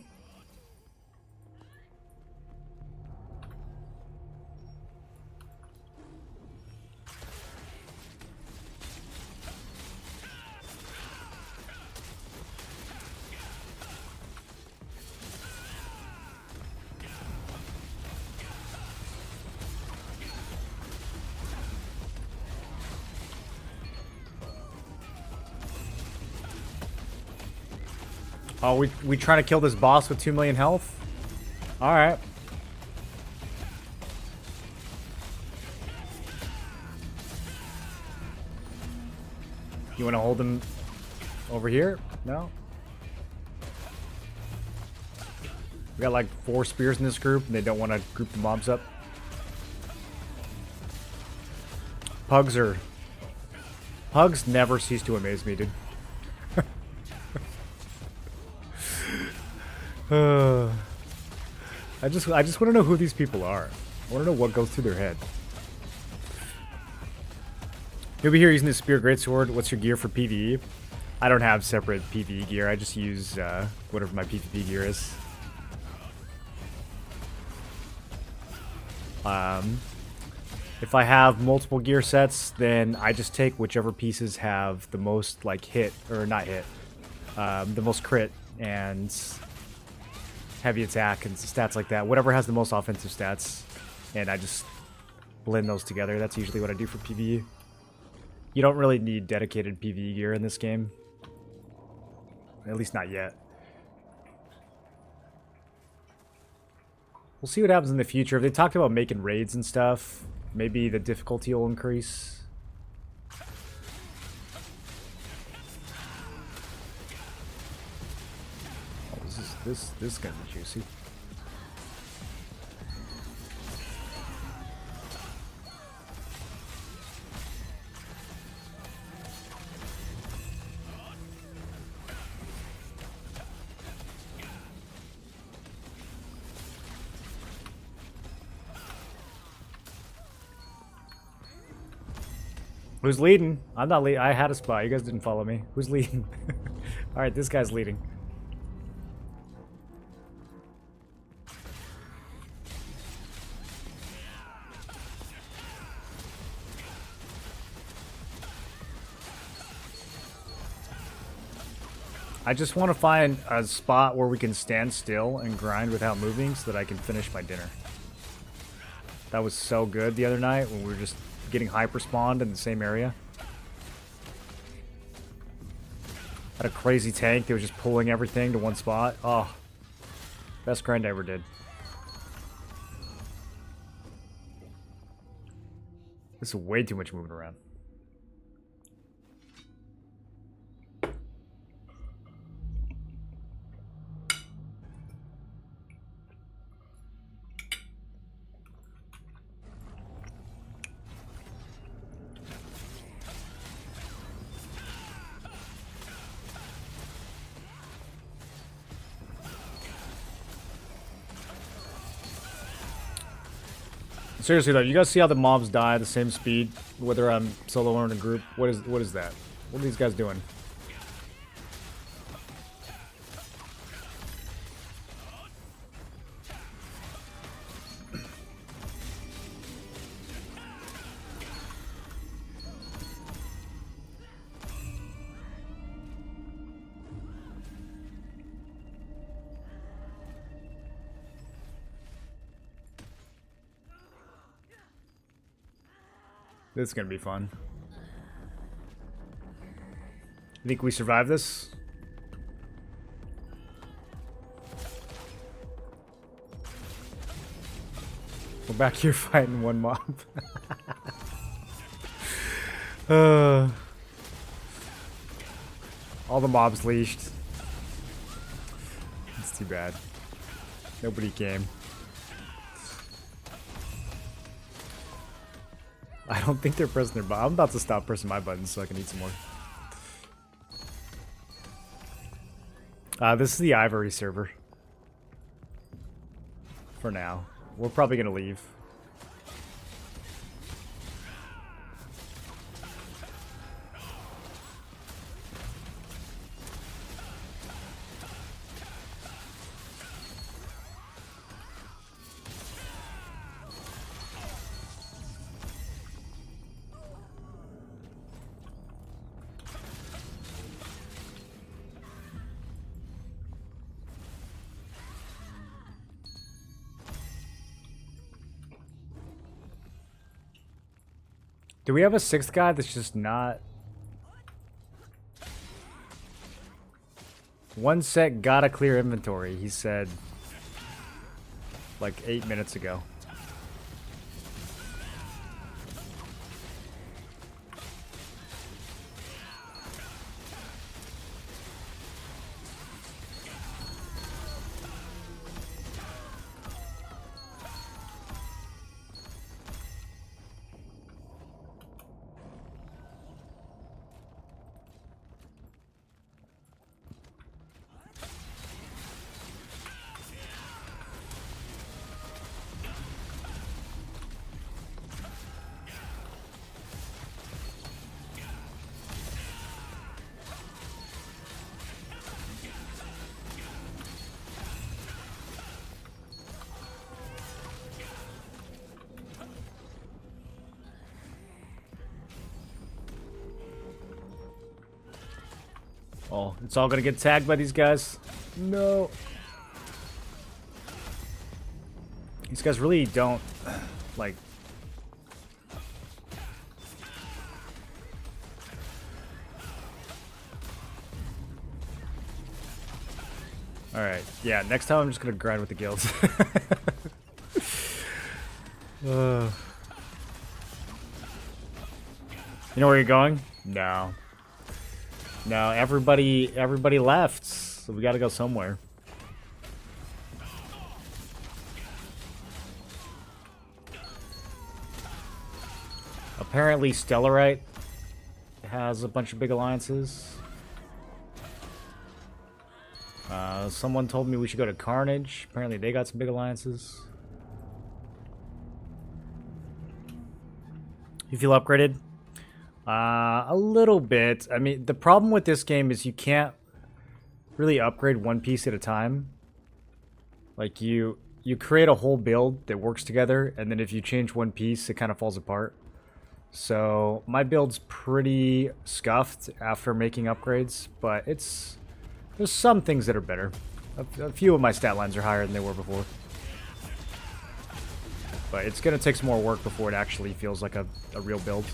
Oh, we trying to kill this boss with 2 million health? Alright. You want to hold him over here? No? We got like 4 spears in this group, and they don't want to group the mobs up. Pugs never cease to amaze me, dude. I just want to know who these people are. I want to know what goes through their head. You'll be here using the spear greatsword. What's your gear for PvE? I don't have separate PvE gear. I just use whatever my PvP gear is. If I have multiple gear sets, then I just take whichever pieces have the most, like, hit, or not hit, the most crit and heavy attack and stats like that. Whatever has the most offensive stats, and I just blend those together. That's usually what I do for PvE. You don't really need dedicated PvE gear in this game. At least not yet. We'll see what happens in the future. If they talked about making raids and stuff, maybe the difficulty will increase. Oh, this is gonna be juicy. Who's leading? I'm not leading. I had a spot. You guys didn't follow me. Who's leading? Alright, this guy's leading. I just want to find a spot where we can stand still and grind without moving so that I can finish my dinner. That was so good the other night when we were just getting hyper spawned in the same area. Had a crazy tank that was just pulling everything to one spot. Oh, best grind I ever did. This is way too much moving around. Seriously though, you guys see how the mobs die at the same speed, whether I'm solo or in a group? What is that? What are these guys doing? This is gonna be fun. You think we survive this? We're back here fighting one mob. All the mobs leashed. It's too bad. Nobody came. I don't think they're pressing their button. I'm about to stop pressing my buttons so I can eat some more. This is the Ivory server. For now. We're probably going to leave. Do we have a 6th guy that's just not... One sec, gotta clear inventory, he said like 8 minutes ago. Oh, it's all gonna get tagged by these guys. No. These guys really don't, like... Alright, yeah, next time I'm just gonna grind with the guilds. You know where you're going? No. No, everybody left. So we gotta go somewhere. Apparently Stellarite has a bunch of big alliances. Someone told me we should go to Carnage. Apparently they got some big alliances. You feel upgraded? A little bit. I mean, the problem with this game is you can't really upgrade one piece at a time. Like, you create a whole build that works together, and then if you change one piece, it kind of falls apart. So, my build's pretty scuffed after making upgrades, but there's some things that are better. A few of my stat lines are higher than they were before. But it's going to take some more work before it actually feels like a real build.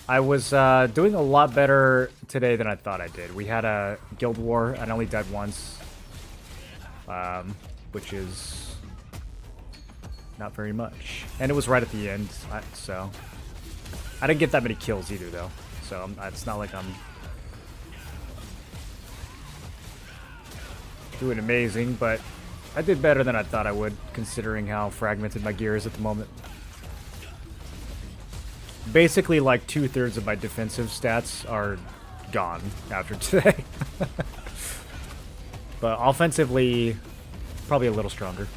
I was doing a lot better today than I thought I did. We had a guild war, and I only died once. Which is not very much. And it was right at the end, so... I didn't get that many kills either, though. So it's not like I'm doing amazing, but I did better than I thought I would, considering how fragmented my gear is at the moment. Basically, like 2/3 of my defensive stats are gone after today. But offensively, probably a little stronger.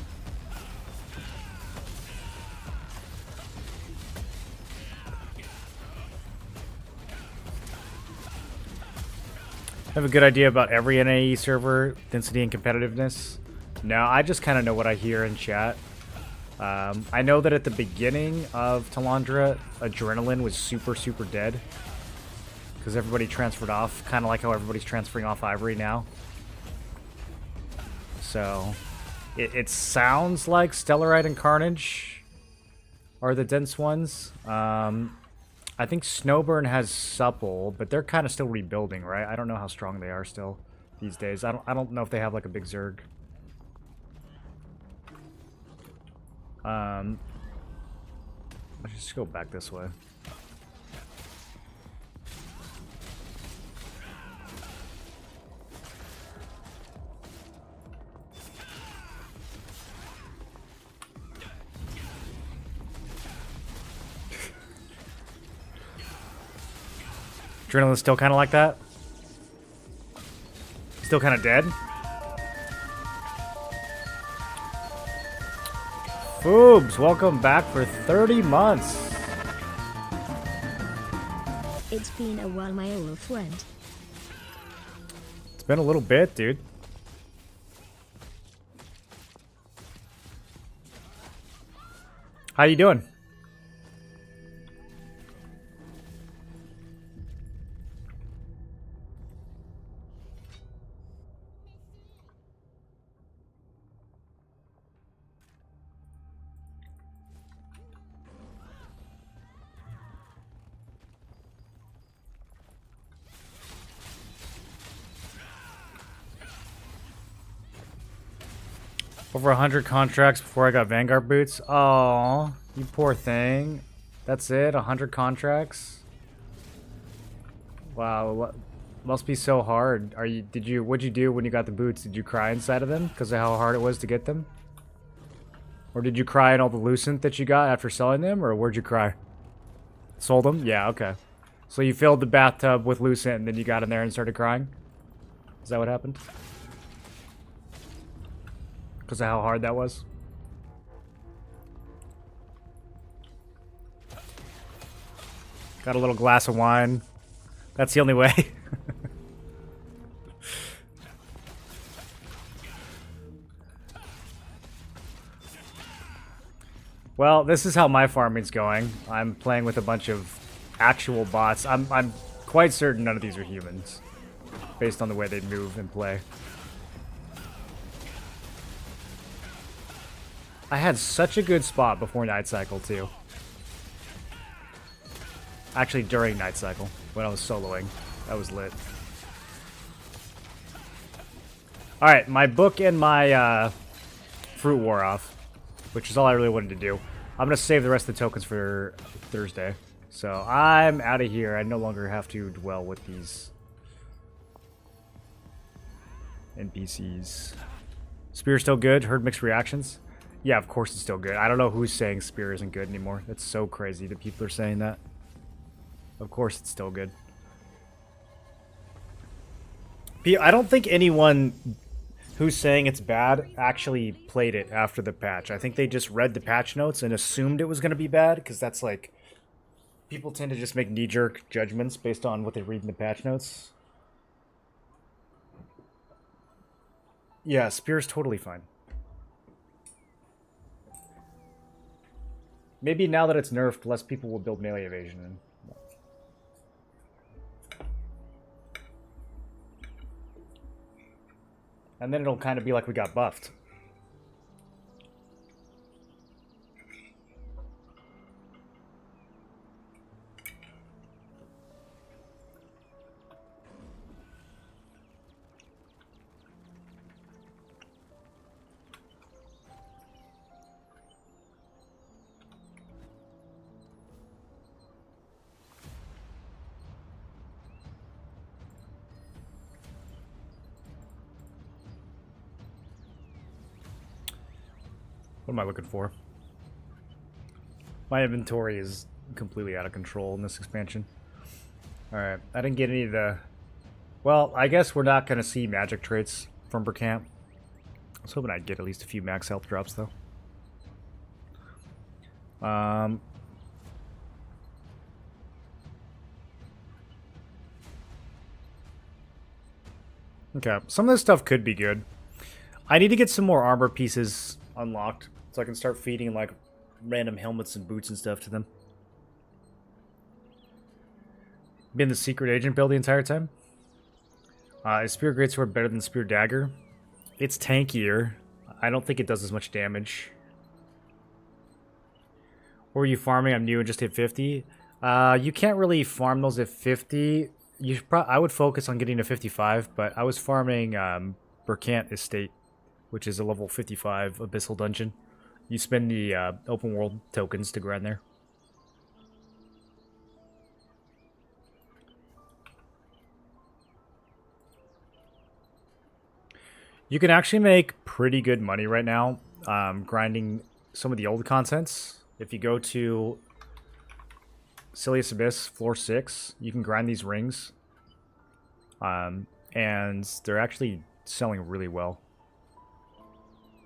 I have a good idea about every NAE server, density and competitiveness. No, I just kind of know what I hear in chat. I know that at the beginning of Talandra, Adrenaline was super, super dead. Because everybody transferred off, kind of like how everybody's transferring off Ivory now. So, it sounds like Stellarite and Carnage are the dense ones. I think Snowburn has Supple, but they're kind of still rebuilding, right? I don't know how strong they are still these days. I don't know if they have like a big Zerg. Let's just go back this way. Adrenaline's still kind of like that? Still kind of dead? Foobs, welcome back for 30 months. It's been a while, my old friend. It's been a little bit, dude. How you doing? Over 100 contracts before I got Vanguard boots. Oh, you poor thing. That's it? 100 contracts? Wow, must be so hard. What'd you do when you got the boots? Did you cry inside of them because of how hard it was to get them? Or did you cry in all the Lucent that you got after selling them, or where'd you cry? Sold them? Yeah, okay. So you filled the bathtub with Lucent and then you got in there and started crying? Is that what happened? Because of how hard that was? Got a little glass of wine. That's the only way. Well, this is how my farming's going. I'm playing with a bunch of actual bots. I'm quite certain none of these are humans. based on the way they move and play. I had such a good spot before Night Cycle, too. Actually, during Night Cycle, when I was soloing. That was lit. Alright, my book and my fruit wore off, which is all I really wanted to do. I'm going to save the rest of the tokens for Thursday. So I'm out of here. I no longer have to dwell with these NPCs. Spear still good? Heard mixed reactions? Yeah, of course it's still good. I don't know who's saying Spear isn't good anymore. That's so crazy that people are saying that. Of course it's still good. I don't think anyone who's saying it's bad actually played it after the patch. I think they just read the patch notes and assumed it was going to be bad, because that's like... People tend to just make knee-jerk judgments based on what they read in the patch notes. Yeah, Spear's totally fine. Maybe now that it's nerfed, less people will build melee evasion in. And then it'll kind of be like we got buffed. What am I looking for? My inventory is completely out of control in this expansion. Alright, I didn't get any of the... Well, I guess we're not going to see magic traits from Burkamp. I was hoping I'd get at least a few max health drops, though. Okay, some of this stuff could be good. I need to get some more armor pieces unlocked, so I can start feeding like random helmets and boots and stuff to them. Been the secret agent build the entire time? Is Spear Greatsword better than Spear Dagger? It's tankier. I don't think it does as much damage. Or are you farming? I'm new and just hit 50. You can't really farm those at 50. I would focus on getting to 55, but I was farming Burkamp Estate, which is a level 55 Abyssal Dungeon. You spend the open world tokens to grind there. You can actually make pretty good money right now grinding some of the old contents. If you go to Silius Abyss, floor 6, you can grind these rings. And they're actually selling really well.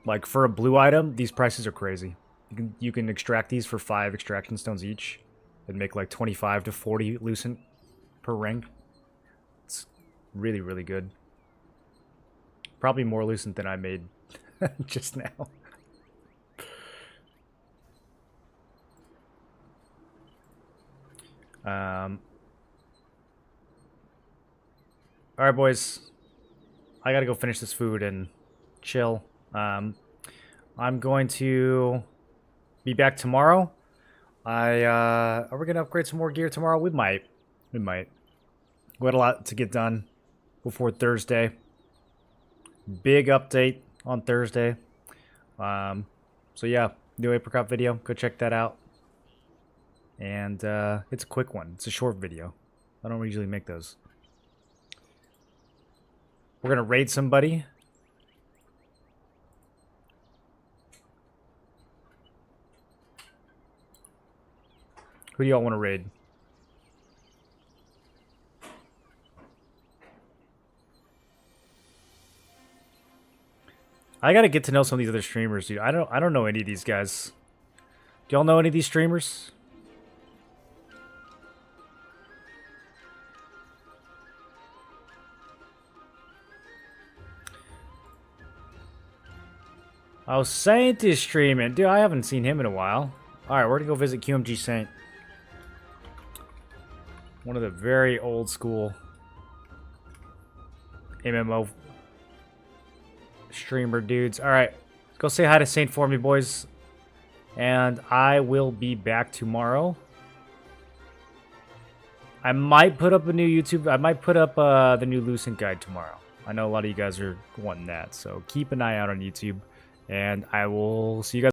Like, for a blue item, these prices are crazy. You can extract these for 5 extraction stones each and make like 25 to 40 lucent per ring. It's really, really good. Probably more lucent than I made just now. Alright, boys. I gotta go finish this food and chill. I'm going to be back tomorrow. Are we gonna upgrade some more gear tomorrow? We might. We might. We had a lot to get done before Thursday. Big update on Thursday. So yeah, new apricot video. Go check that out. And it's a quick one. It's a short video. I don't usually make those. We're gonna raid somebody. Who do y'all want to raid? I gotta get to know some of these other streamers, dude. I don't know any of these guys. Do y'all know any of these streamers? Oh, Saint is streaming. Dude, I haven't seen him in a while. Alright, we're gonna go visit QMG Saint. One of the very old school MMO streamer dudes. All right, go say hi to Saint for me, boys. And I will be back tomorrow. I might put up a new YouTube. I might put up the new Lucent guide tomorrow. I know a lot of you guys are wanting that, so keep an eye out on YouTube. And I will see you guys.